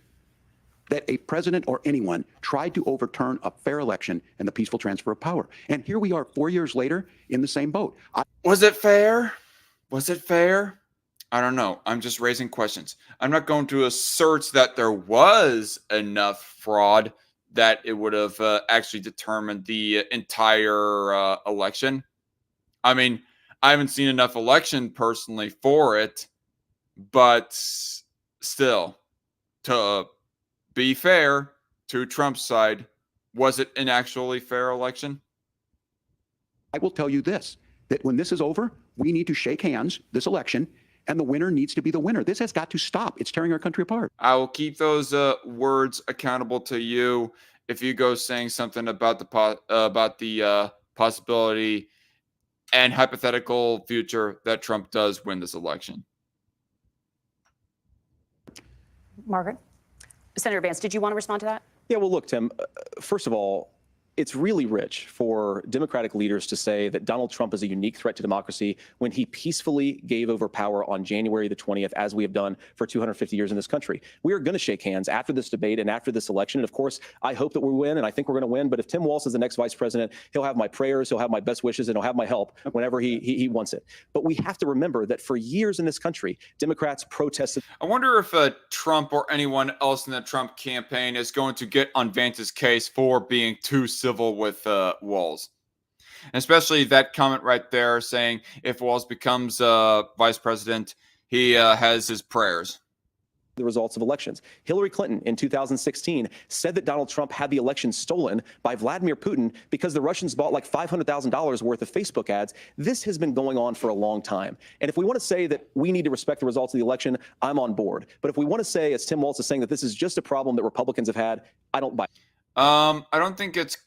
Speaker 7: that a president or anyone tried to overturn a fair election and the peaceful transfer of power. And here we are 4 years later in the same boat.
Speaker 1: Was it fair? Was it fair? I don't know. I'm just raising questions. I'm not going to assert that there was enough fraud that it would have actually determined the entire election. I mean, I haven't seen enough election personally for it, but still, to be fair to Trump's side, was it an actually fair election?
Speaker 7: I will tell you this, that when this is over, we need to shake hands this election, and the winner needs to be the winner. This has got to stop. It's tearing our country apart.
Speaker 1: I will keep those words accountable to you if you go saying something about the possibility and hypothetical future that Trump does win this election.
Speaker 4: Margaret?
Speaker 5: Senator Vance, did you want to respond to that?
Speaker 9: Yeah, well, look, Tim, first of all, it's really rich for Democratic leaders to say that Donald Trump is a unique threat to democracy when he peacefully gave over power on January the 20th, as we have done for 250 years in this country. We are going to shake hands after this debate and after this election. And of course, I hope that we win, and I think we're going to win. But if Tim Walz is the next vice president, he'll have my prayers, he'll have my best wishes, and he'll have my help whenever he wants it. But we have to remember that for years in this country, Democrats protested.
Speaker 1: I wonder if Trump or anyone else in the Trump campaign is going to get on Vance's case for being too civil with Walz. And especially that comment right there saying if Walz becomes vice president, he has his prayers.
Speaker 9: The results of elections. Hillary Clinton in 2016 said that Donald Trump had the election stolen by Vladimir Putin because the Russians bought like $500,000 worth of Facebook ads. This has been going on for a long time. And if we want to say that we need to respect the results of the election, I'm on board. But if we want to say, as Tim Walz is saying, that this is just a problem that Republicans have had, I don't buy it.
Speaker 1: I don't think it's,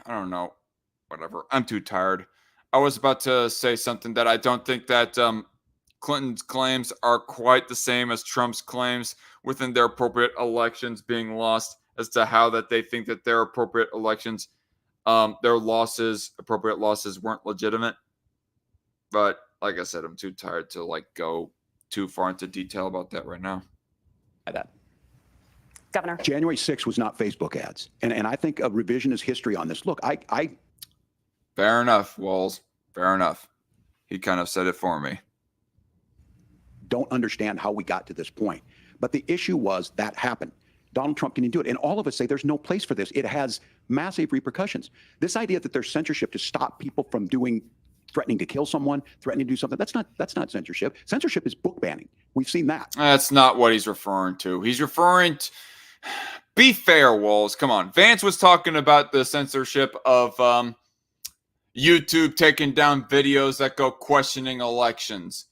Speaker 1: I don't know, whatever. I'm too tired. I was about to say something that I don't think that Clinton's claims are quite the same as Trump's claims within their appropriate elections being lost, as to how that they think that their appropriate elections, their appropriate losses weren't legitimate. But like I said, I'm too tired to like go too far into detail about that right now.
Speaker 5: Governor.
Speaker 7: January 6th was not Facebook ads. And I think a revisionist history on this. Look, I
Speaker 1: Fair enough, Walz. Fair enough. He kind of said it for me.
Speaker 7: Don't understand how we got to this point. But the issue was that happened. Donald Trump can do it. And all of us say there's no place for this. It has massive repercussions. This idea that there's censorship to stop people from threatening to kill someone, threatening to do something, that's not censorship. Censorship is book banning. We've seen that.
Speaker 1: That's not what he's referring to. He's referring to, be fair, Walz. Come on. Vance was talking about the censorship of YouTube taking down videos that go questioning elections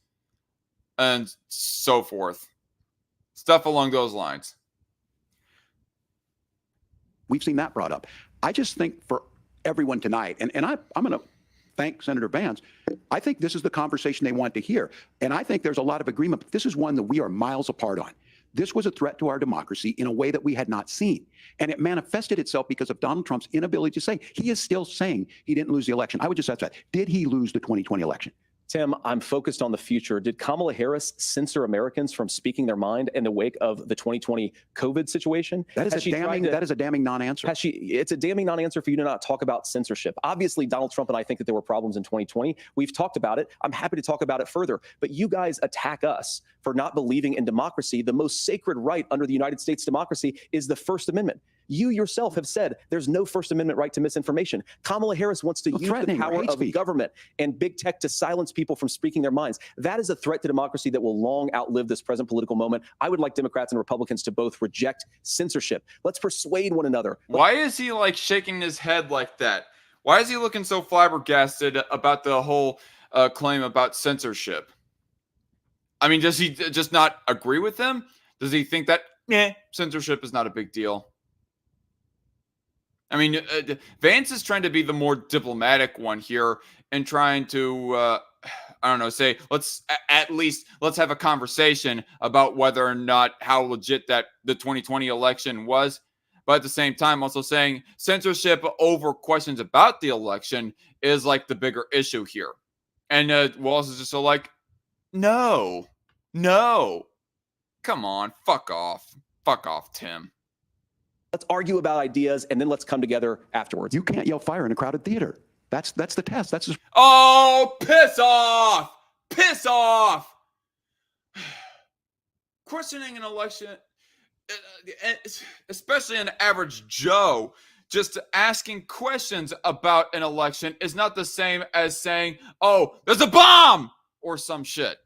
Speaker 1: and so forth. Stuff along those lines.
Speaker 7: We've seen that brought up. I just think for everyone tonight, and I'm going to thank Senator Vance, I think this is the conversation they want to hear. And I think there's a lot of agreement, but this is one that we are miles apart on. This was a threat to our democracy in a way that we had not seen. And it manifested itself because of Donald Trump's inability to say. He is still saying he didn't lose the election. I would just ask that. Did he lose the 2020 election?
Speaker 9: Tim, I'm focused on the future. Did Kamala Harris censor Americans from speaking their mind in the wake of the 2020 COVID situation?
Speaker 7: That is a damning non-answer.
Speaker 9: It's a damning non-answer for you to not talk about censorship. Obviously, Donald Trump and I think that there were problems in 2020. We've talked about it. I'm happy to talk about it further. But you guys attack us for not believing in democracy. The most sacred right under the United States democracy is the First Amendment. You yourself have said there's no First Amendment right to misinformation. Kamala Harris wants to use the power of government and big tech to silence people from speaking their minds. That is a threat to democracy that will long outlive this present political moment. I would like Democrats and Republicans to both reject censorship. Let's persuade one another.
Speaker 1: Why is he like shaking his head like that? Why is he looking so flabbergasted about the whole claim about censorship? I mean, does he just not agree with them? Does he think that censorship is not a big deal? I mean, Vance is trying to be the more diplomatic one here and trying to, I don't know, say, let's have a conversation about whether or not how legit that the 2020 election was. But at the same time, also saying censorship over questions about the election is like the bigger issue here. And Walz is just so like, no, come on, fuck off, Tim.
Speaker 9: Let's argue about ideas, and then let's come together afterwards.
Speaker 7: You can't yell fire in a crowded theater. That's the test. That's just...
Speaker 1: Oh, piss off! Piss off! Questioning an election, especially an average Joe, just asking questions about an election is not the same as saying, oh, there's a bomb! Or some shit.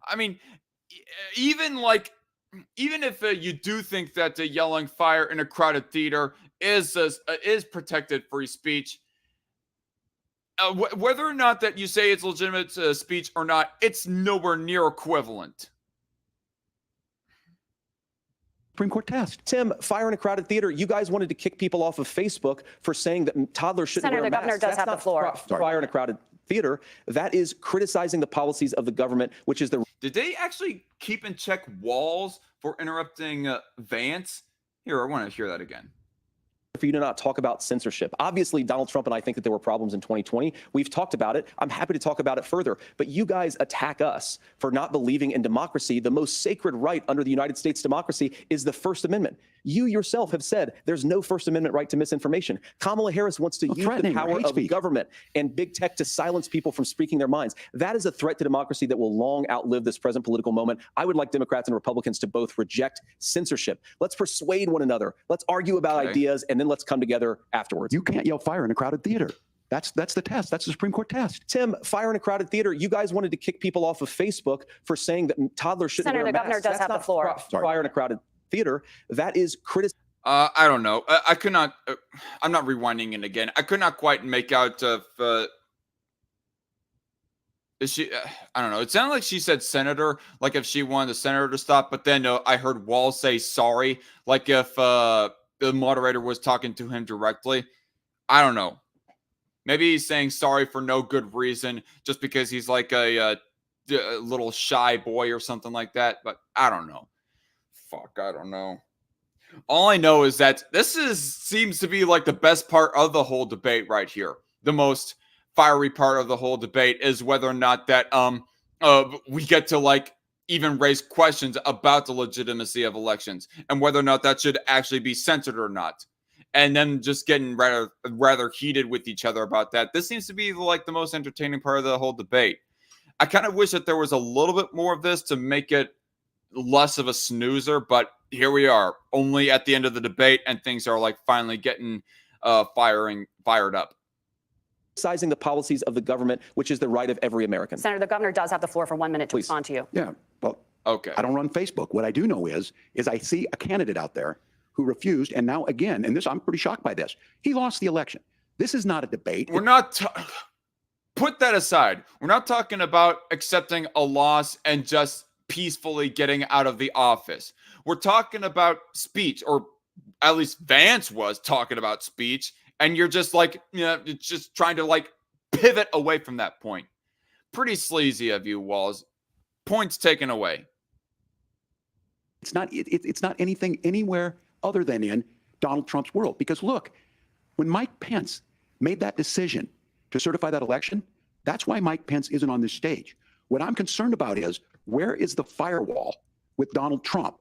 Speaker 1: I mean, even if you do think that the yelling fire in a crowded theater is protected free speech, whether or not that you say it's legitimate speech or not, it's nowhere near equivalent.
Speaker 7: Supreme Court test.
Speaker 9: Tim, fire in a crowded theater. You guys wanted to kick people off of Facebook for saying that toddlers shouldn't wear masks.
Speaker 5: Senator, the governor does have the floor.
Speaker 9: Fire in a crowded theater. That is criticizing the policies of the government, which is the...
Speaker 1: Did they actually keep in check Walz for interrupting Vance? Here, I want to hear that again.
Speaker 9: For you to not talk about censorship. Obviously, Donald Trump and I think that there were problems in 2020. We've talked about it. I'm happy to talk about it further. But you guys attack us for not believing in democracy. The most sacred right under the United States democracy is the First Amendment. You yourself have said there's no First Amendment right to misinformation. Kamala Harris wants to use the power of government and big tech to silence people from speaking their minds. That is a threat to democracy that will long outlive this present political moment. I would like Democrats and Republicans to both reject censorship. Let's persuade one another. Let's argue about ideas, and then let's come together afterwards.
Speaker 7: You can't yell fire in a crowded theater. That's the test. That's the Supreme Court test.
Speaker 9: Tim, fire in a crowded theater. You guys wanted to kick people off of Facebook for saying that toddlers shouldn't wear masks.
Speaker 5: Senator, the governor does have the floor.
Speaker 9: Fire in a crowded theater. That is criticism.
Speaker 1: I don't know. I could not. I'm not rewinding it again. I could not quite make out Is she? I don't know. It sounded like she said senator, like if she wanted the senator to stop. But then I heard Walz say sorry, like if the moderator was talking to him directly. I don't know. Maybe he's saying sorry for no good reason, just because he's like a little shy boy or something like that. But I don't know. Fuck, I don't know. All I know is that this seems to be like the best part of the whole debate right here. The most fiery part of the whole debate is whether or not that we get to like even raise questions about the legitimacy of elections and whether or not that should actually be censored or not. And then just getting rather heated with each other about that. This seems to be like the most entertaining part of the whole debate. I kind of wish that there was a little bit more of this to make it less of a snoozer, but here we are, only at the end of the debate, and things are like finally getting fired up.
Speaker 9: Criticizing the policies of the government, which is the right of every American.
Speaker 5: Senator, the governor does have the floor for 1 minute to
Speaker 9: Please.
Speaker 5: respond to you.
Speaker 7: Yeah, well,
Speaker 1: Okay.
Speaker 7: I don't run Facebook. What I do know is I see a candidate out there who refused, and now again, and this, I'm pretty shocked by this. He lost the election. This is not a debate.
Speaker 1: We're not put that aside. We're not talking about accepting a loss and just peacefully getting out of the office. We're talking about speech, or at least Vance was talking about speech, and you're just like, just trying to like pivot away from that point. Pretty sleazy of you, Walz. Points taken away.
Speaker 7: It's not anything anywhere other than in Donald Trump's world. Because look, when Mike Pence made that decision to certify that election, that's why Mike Pence isn't on this stage. What I'm concerned about is, where is the firewall with Donald Trump?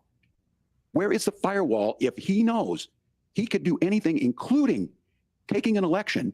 Speaker 7: Where is the firewall if he knows he could do anything, including taking an election,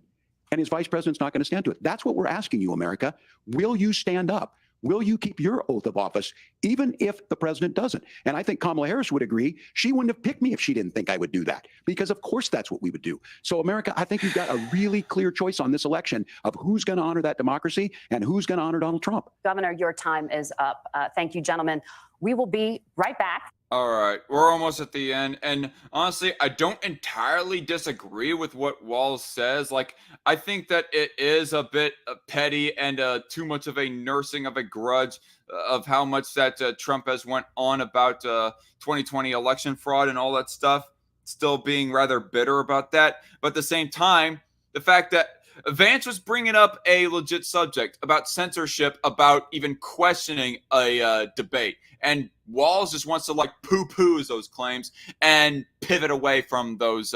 Speaker 7: and his vice president's not going to stand to it? That's what we're asking you, America. Will you stand up? Will you keep your oath of office, even if the president doesn't? And I think Kamala Harris would agree. She wouldn't have picked me if she didn't think I would do that, because of course that's what we would do. So America, I think you've got a really clear choice on this election of who's going to honor that democracy and who's going to honor Donald Trump.
Speaker 5: Governor, your time is up. Thank you, gentlemen. We will be right back.
Speaker 1: All right, we're almost at the end, and honestly, I don't entirely disagree with what Walz says. Like, I think that it is a bit petty and too much of a nursing of a grudge of how much that Trump has went on about 2020 election fraud and all that stuff, still being rather bitter about that. But at the same time, the fact that Vance was bringing up a legit subject about censorship, about even questioning a debate. And Walz just wants to like poo-poo those claims and pivot away from those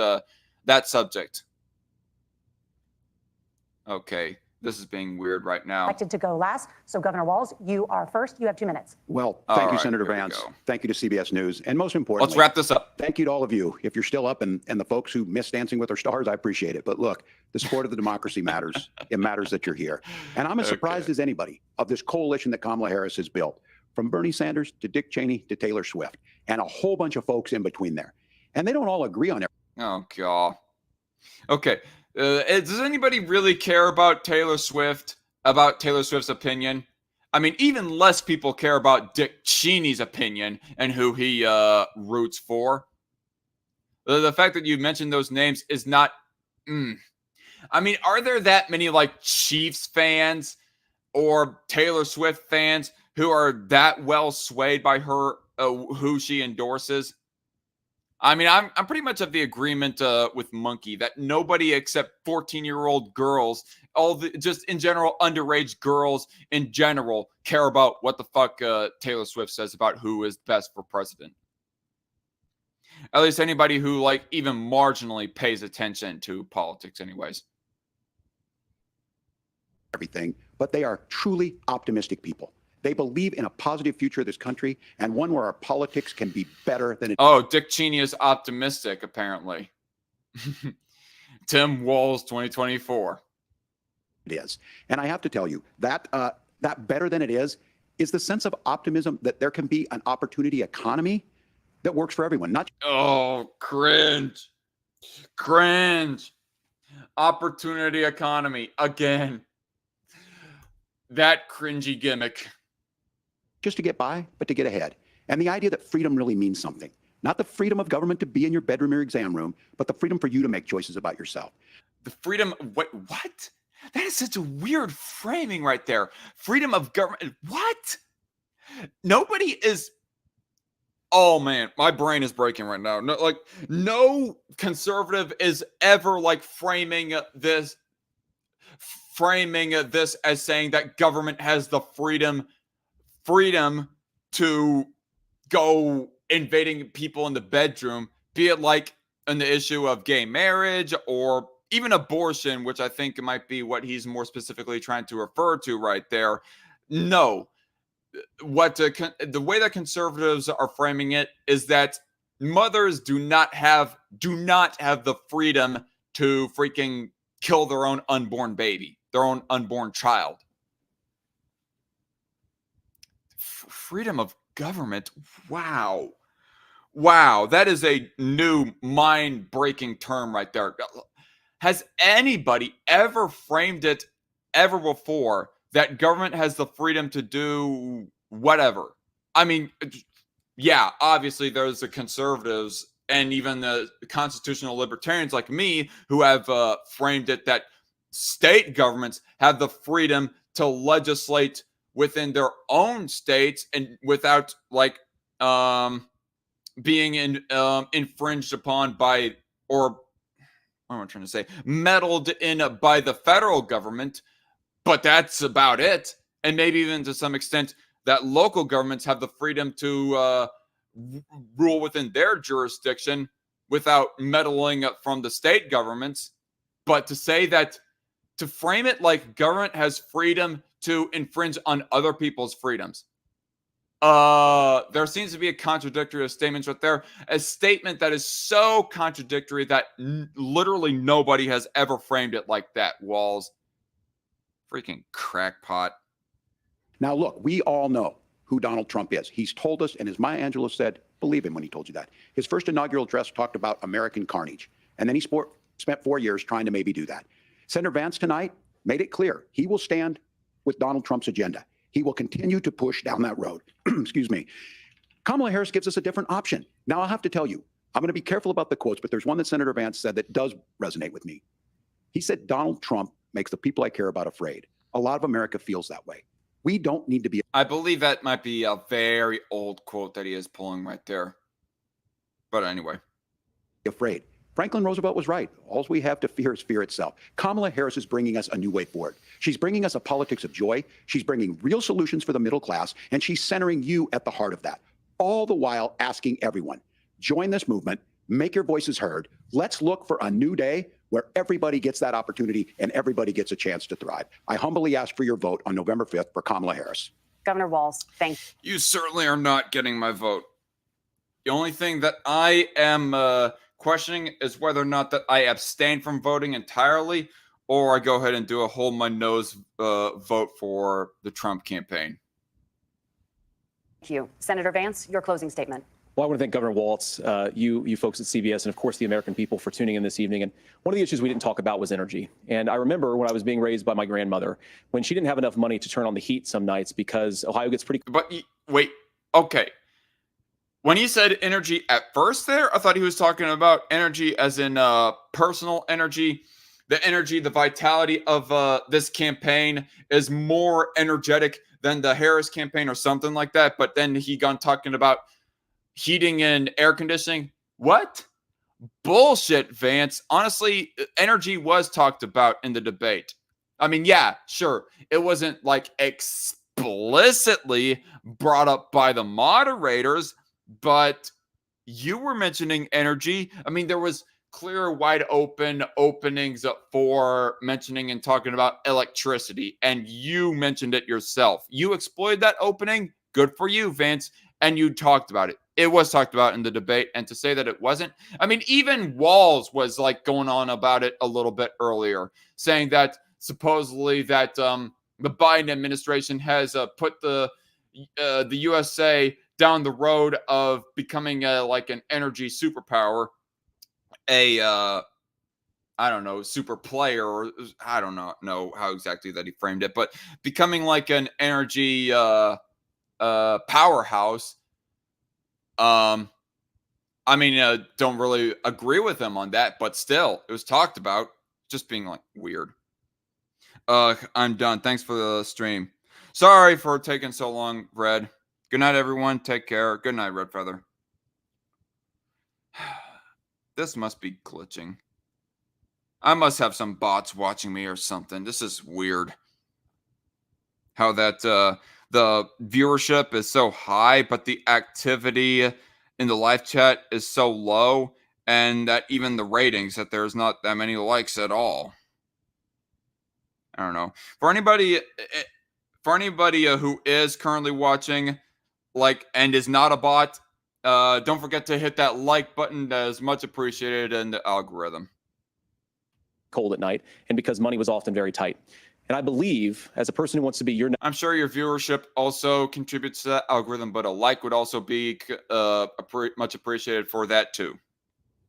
Speaker 1: that subject. Okay, this is being weird right now.
Speaker 4: Elected to go last. So Governor Walz, you are first. You have 2 minutes.
Speaker 7: Well, thank you,
Speaker 1: right,
Speaker 7: Senator
Speaker 1: here we
Speaker 7: Vance.
Speaker 1: go.
Speaker 7: Thank you to CBS News. And most importantly,
Speaker 1: Let's wrap this up.
Speaker 7: thank you to all of you. If you're still up, and the folks who miss Dancing with Our Stars, I appreciate it. But look, the support of the democracy matters. It matters that you're here. And I'm as surprised as anybody of this coalition that Kamala Harris has built, from Bernie Sanders to Dick Cheney to Taylor Swift, and a whole bunch of folks in between there. And they don't all agree on everything.
Speaker 1: Oh, God. Okay. Does anybody really care about Taylor Swift, about Taylor Swift's opinion? I mean, even less people care about Dick Cheney's opinion and who he roots for. The fact that you mentioned those names is not... I mean, are there that many, like, Chiefs fans or Taylor Swift fans who are that well swayed by her, who she endorses? I mean, I'm pretty much of the agreement with Monkey that nobody except 14-year-old girls, just in general, underage girls in general, care about what the fuck Taylor Swift says about who is best for president. At least anybody who, like, even marginally pays attention to politics anyways.
Speaker 7: Everything, but they are truly optimistic people. They believe in a positive future of this country, and one where our politics can be better than it.
Speaker 1: Oh, Dick Cheney is optimistic, apparently. Tim Walz 2024.
Speaker 7: It is. And I have to tell you, that better than it is the sense of optimism that there can be an opportunity economy that works for everyone.
Speaker 1: Oh, cringe. Cringe. Opportunity economy. Again. That cringy gimmick.
Speaker 7: Just to get by, but to get ahead. And the idea that freedom really means something. Not the freedom of government to be in your bedroom or exam room, but the freedom for you to make choices about yourself.
Speaker 1: The freedom, what? That is such a weird framing right there. Freedom of government. What? Nobody is. Oh man, my brain is breaking right now. No conservative is ever like framing this as saying that government has the freedom to go invading people in the bedroom, be it like on the issue of gay marriage or even abortion, which I think might be what he's more specifically trying to refer to right there. No. The way that conservatives are framing it is that mothers do not have the freedom to freaking kill their own unborn baby, their own unborn child. Freedom of government. Wow, that is a new mind-breaking term right there. Has anybody ever framed it ever before that government has the freedom to do whatever? I mean, yeah, obviously there's the conservatives and even the constitutional libertarians like me who have framed it that state governments have the freedom to legislate within their own states and without like being infringed upon by, or what am I trying to say, meddled in by the federal government. But that's about it. And maybe even to some extent that local governments have the freedom to rule within their jurisdiction without meddling from the state governments. But to say that, to frame it like government has freedom to infringe on other people's freedoms. There seems to be a contradictory statement right there. A statement that is so contradictory that literally nobody has ever framed it like that, Walz. Freaking crackpot.
Speaker 7: Now, look, we all know who Donald Trump is. He's told us, and as Maya Angelou said, believe him when he told you that. His first inaugural address talked about American carnage, and then he spent 4 years trying to maybe do that. Senator Vance tonight made it clear he will stand with Donald Trump's agenda. He will continue to push down that road. Excuse me. Kamala Harris gives us a different option. Now, I'll have to tell you, I'm going to be careful about the quotes, but there's one that Senator Vance said that does resonate with me. He said, Donald Trump makes the people I care about afraid. A lot of America feels that way. We don't need to be.
Speaker 1: I believe that might be a very old quote that he is pulling right there. But anyway.
Speaker 7: Afraid. Franklin Roosevelt was right. All we have to fear is fear itself. Kamala Harris is bringing us a new way forward. She's bringing us a politics of joy. She's bringing real solutions for the middle class, and she's centering you at the heart of that. All the while asking everyone, join this movement, make your voices heard. Let's look for a new day where everybody gets that opportunity and everybody gets a chance to thrive. I humbly ask for your vote on November 5th for Kamala Harris.
Speaker 5: Governor Walz, thank
Speaker 1: you. You certainly are not getting my vote. The only thing that I am questioning is whether or not that I abstain from voting entirely, or I go ahead and do a hold my nose vote for the Trump campaign.
Speaker 5: Thank you. Senator Vance, your closing statement.
Speaker 9: Well, I want to thank Governor Walz, you folks at CBS, and of course the American people for tuning in this evening. And one of the issues we didn't talk about was energy. And I remember when I was being raised by my grandmother, when she didn't have enough money to turn on the heat some nights because Ohio gets pretty.
Speaker 1: But wait, okay. When he said energy at first there, I thought he was talking about energy as in personal energy. The energy, the vitality of this campaign is more energetic than the Harris campaign or something like that. But then he got talking about heating and air conditioning. What? Bullshit, Vance. Honestly, energy was talked about in the debate. I mean, yeah, sure. It wasn't like explicitly brought up by the moderators, but you were mentioning energy. I mean, there was clear, wide open openings for mentioning and talking about electricity, and you mentioned it yourself. You exploited that opening. Good for you, Vance. And you talked about it. It was talked about in the debate. And to say that it wasn't, I mean, even Walz was like going on about it a little bit earlier, saying that supposedly that the Biden administration has put the USA down the road of becoming like an energy superpower, I don't know, super player, or I don't know how exactly that he framed it, but becoming like an energy powerhouse. I mean, don't really agree with him on that, but still, it was talked about, just being like weird. I'm done. Thanks for the stream. Sorry for taking so long, Red. Good night, everyone. Take care. Good night, Red Feather. This must be glitching. I must have some bots watching me or something. This is weird. How that the viewership is so high, but the activity in the live chat is so low, and that even the ratings, that there's not that many likes at all. I don't know. For anybody who is currently watching, and is not a bot, don't forget to hit that like button. That is much appreciated in the algorithm.
Speaker 9: Cold at night, and because money was often very tight. And I believe, as a person who wants to be your...
Speaker 1: I'm sure your viewership also contributes to that algorithm, but a like would also be much appreciated for that too.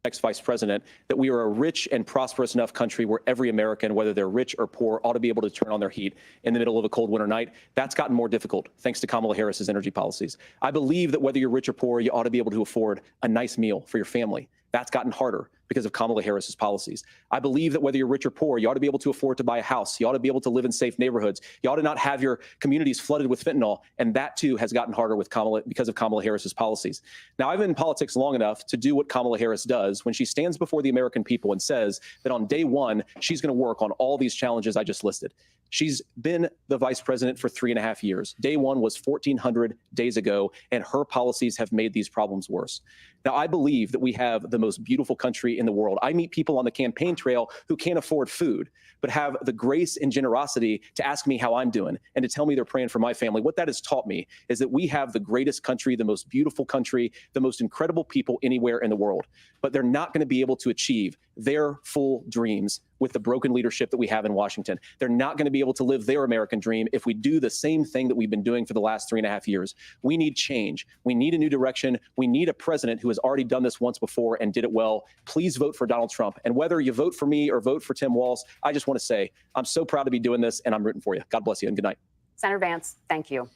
Speaker 9: Next vice president, that we are a rich and prosperous enough country where every American, whether they're rich or poor, ought to be able to turn on their heat in the middle of a cold winter night. That's gotten more difficult thanks to Kamala Harris's energy policies. I believe that whether you're rich or poor, you ought to be able to afford a nice meal for your family. That's gotten harder because of Kamala Harris's policies. I believe that whether you're rich or poor, you ought to be able to afford to buy a house. You ought to be able to live in safe neighborhoods. You ought to not have your communities flooded with fentanyl. And that too has gotten harder with because of Kamala Harris's policies. Now, I've been in politics long enough to do what Kamala Harris does when she stands before the American people and says that on day one, she's going to work on all these challenges I just listed. She's been the vice president for 3.5 years. Day one was 1,400 days ago, and her policies have made these problems worse. Now, I believe that we have the most beautiful country in the world. I meet people on the campaign trail who can't afford food, but have the grace and generosity to ask me how I'm doing and to tell me they're praying for my family. What that has taught me is that we have the greatest country, the most beautiful country, the most incredible people anywhere in the world. But they're not going to be able to achieve their full dreams with the broken leadership that we have in Washington. They're not going to be able to live their American dream if we do the same thing that we've been doing for the last 3.5 years. We need change. We need a new direction. We need a president who has already done this once before and did it well. Please vote for Donald Trump. And whether you vote for me or vote for Tim Walz, I just want to say I'm so proud to be doing this, and I'm rooting for you. God bless you, and good night.
Speaker 5: Senator Vance, thank you.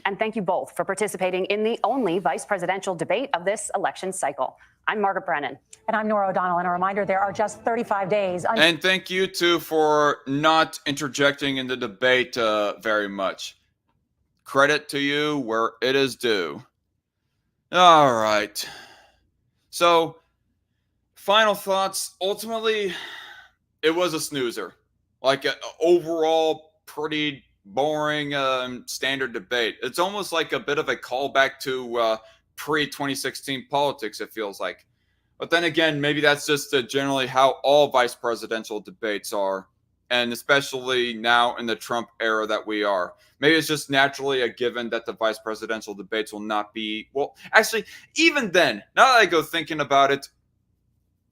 Speaker 5: And thank you both for participating in the only vice presidential debate of this election cycle. I'm Margaret Brennan.
Speaker 4: And I'm Nora O'Donnell. And a reminder, there are just 35 days.
Speaker 1: And thank you, too, for not interjecting in the debate very much. Credit to you where it is due. All right. So, final thoughts. Ultimately, it was a snoozer. Like, an overall pretty boring standard debate. It's almost like a bit of a callback to pre-2016 politics, it feels like. But then again, maybe that's just generally how all vice presidential debates are, and especially now in the Trump era that we are. Maybe it's just naturally a given that the vice presidential debates will not be, well, actually, even then, now that I go thinking about it,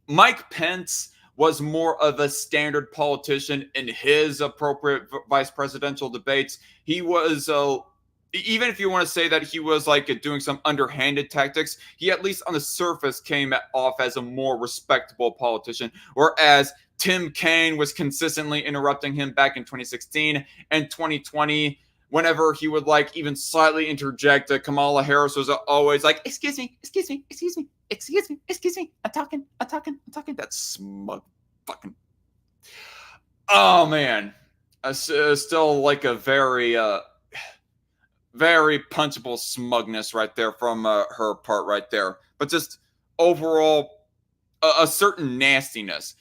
Speaker 1: Mike Pence was more of a standard politician in his appropriate vice presidential debates. He was, even if you want to say that he was like doing some underhanded tactics, he at least on the surface came off as a more respectable politician, whereas Tim Kaine was consistently interrupting him back in 2016 and 2020. Whenever he would like even slightly interject, Kamala Harris was always like, excuse me, I'm talking. That smug fucking. Oh man, still like a very punchable smugness right there from her part right there. But just overall, a certain nastiness.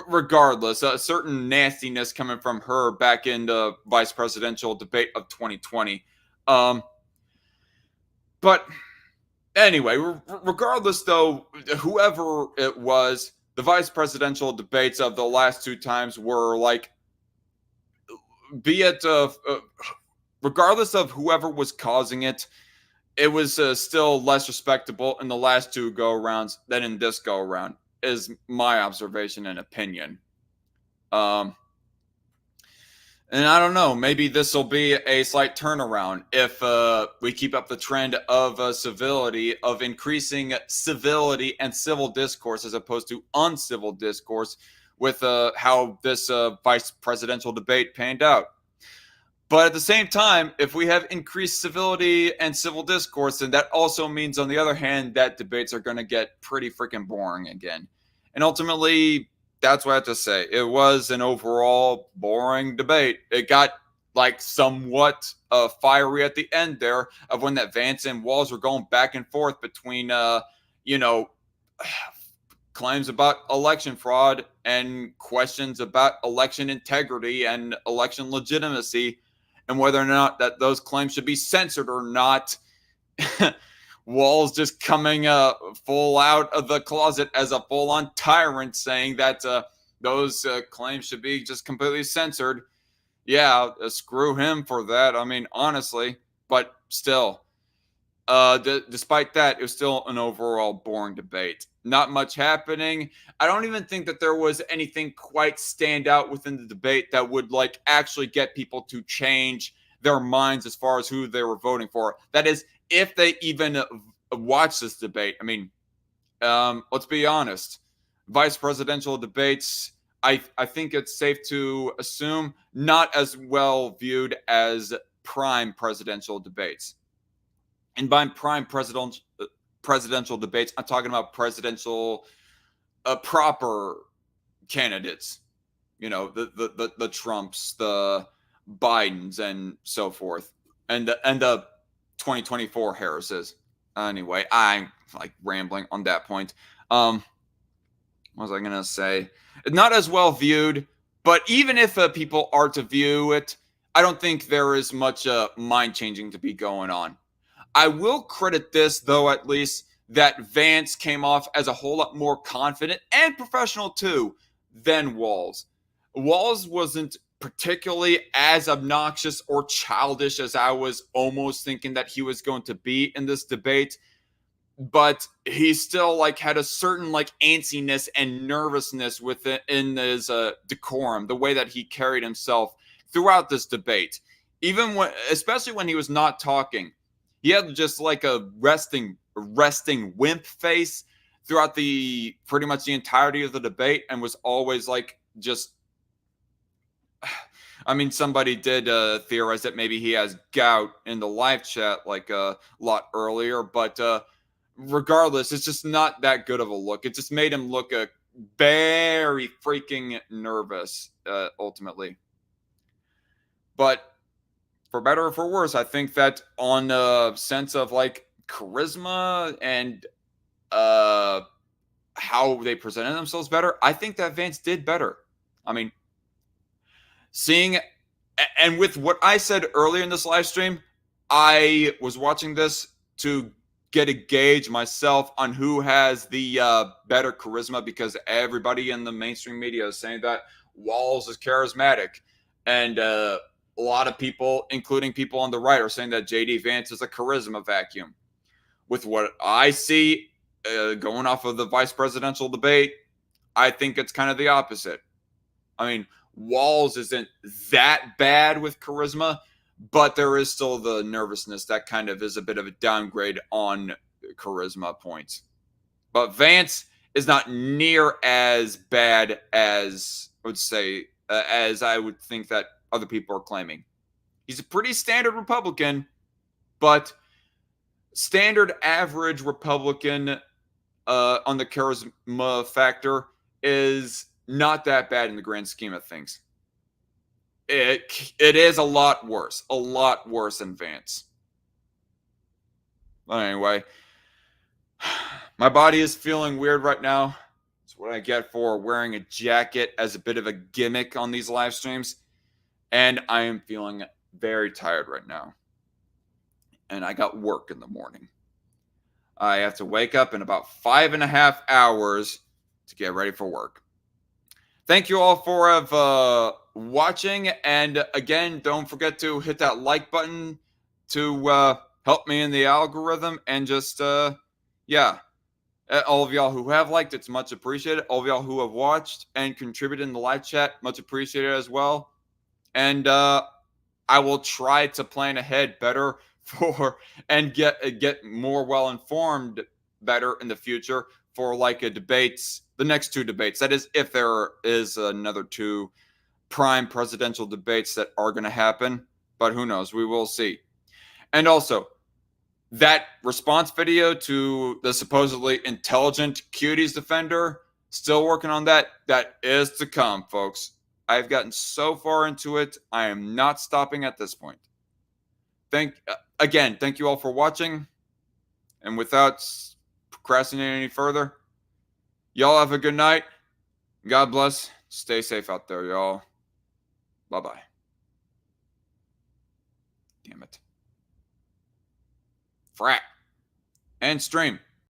Speaker 1: Regardless, a certain nastiness coming from her back in the vice presidential debate of 2020. But anyway, regardless though, whoever it was, the vice presidential debates of the last two times were like, be it regardless of whoever was causing it, it was still less respectable in the last two go-arounds than in this go-around, is my observation and opinion. And I don't know, maybe this will be a slight turnaround if we keep up the trend of civility, of increasing civility and civil discourse as opposed to uncivil discourse with how this vice presidential debate panned out. But at the same time, if we have increased civility and civil discourse, then that also means, on the other hand, that debates are going to get pretty freaking boring again. And ultimately, that's what I have to say. It was an overall boring debate. It got like somewhat fiery at the end there of when that Vance and Walz were going back and forth between, you know, claims about election fraud and questions about election integrity and election legitimacy and whether or not that those claims should be censored or not. Walz just coming full out of the closet as a full-on tyrant, saying that those claims should be just completely censored. Yeah, screw him for that. I mean, honestly, but still, despite that, it was still an overall boring debate. Not much happening. I don't even think that there was anything quite stand out within the debate that would like actually get people to change their minds as far as who they were voting for. That is, if they even watch this debate. I mean, let's be honest. Vice presidential debates, I think it's safe to assume, not as well viewed as prime presidential debates. And by prime presidential debates, I'm talking about presidential proper candidates. You know, the Trumps, the Bidens, and so forth, and the 2024 Harrises. Anyway, I'm like rambling on that point. What was I gonna say? Not as well viewed, but even if people are to view it, I don't think there is much mind changing to be going on. I will credit this, though, at least, that Vance came off as a whole lot more confident and professional too than Walz. Walz wasn't particularly as obnoxious or childish as I was almost thinking that he was going to be in this debate, but he still like had a certain like antsiness and nervousness within his decorum, the way that he carried himself throughout this debate. Even when, especially when he was not talking, he had just like a resting wimp face throughout the pretty much the entirety of the debate, and was always like just. I mean, somebody did theorize that maybe he has gout in the live chat like a lot earlier, but regardless, it's just not that good of a look. It just made him look very freaking nervous, ultimately. But for better or for worse, I think that on a sense of like charisma and how they presented themselves better, I think that Vance did better. I mean, seeing, and with what I said earlier in this live stream, I was watching this to get a gauge myself on who has the better charisma, because everybody in the mainstream media is saying that Walz is charismatic, and a lot of people, including people on the right, are saying that JD Vance is a charisma vacuum. With what I see going off of the vice presidential debate, I think it's kind of the opposite. I mean, Walz isn't that bad with charisma, but there is still the nervousness that kind of is a bit of a downgrade on charisma points. But Vance is not near as bad as I would say, as I would think that other people are claiming. He's a pretty standard Republican, but standard average Republican on the charisma factor is not that bad in the grand scheme of things. It is a lot worse than Vance. But anyway, my body is feeling weird right now. It's what I get for wearing a jacket as a bit of a gimmick on these live streams. And I am feeling very tired right now. And I got work in the morning. I have to wake up in about 5.5 hours to get ready for work. Thank you all for watching. And again, don't forget to hit that like button to help me in the algorithm. And just, yeah, all of y'all who have liked, it's much appreciated. All of y'all who have watched and contributed in the live chat, much appreciated as well. And I will try to plan ahead better and get more well informed better in the future for like a debates, the next 2 debates. That is, if there is another 2 prime presidential debates that are going to happen, but who knows? We will see. And also, that response video to the supposedly intelligent cuties defender, Still working on that. That is to come, folks. I've gotten so far into it. I am not stopping at this point. Thank you all for watching. And without procrastinating any further, y'all have a good night. God bless. Stay safe out there, y'all. Bye-bye. Damn it. Frat. And stream.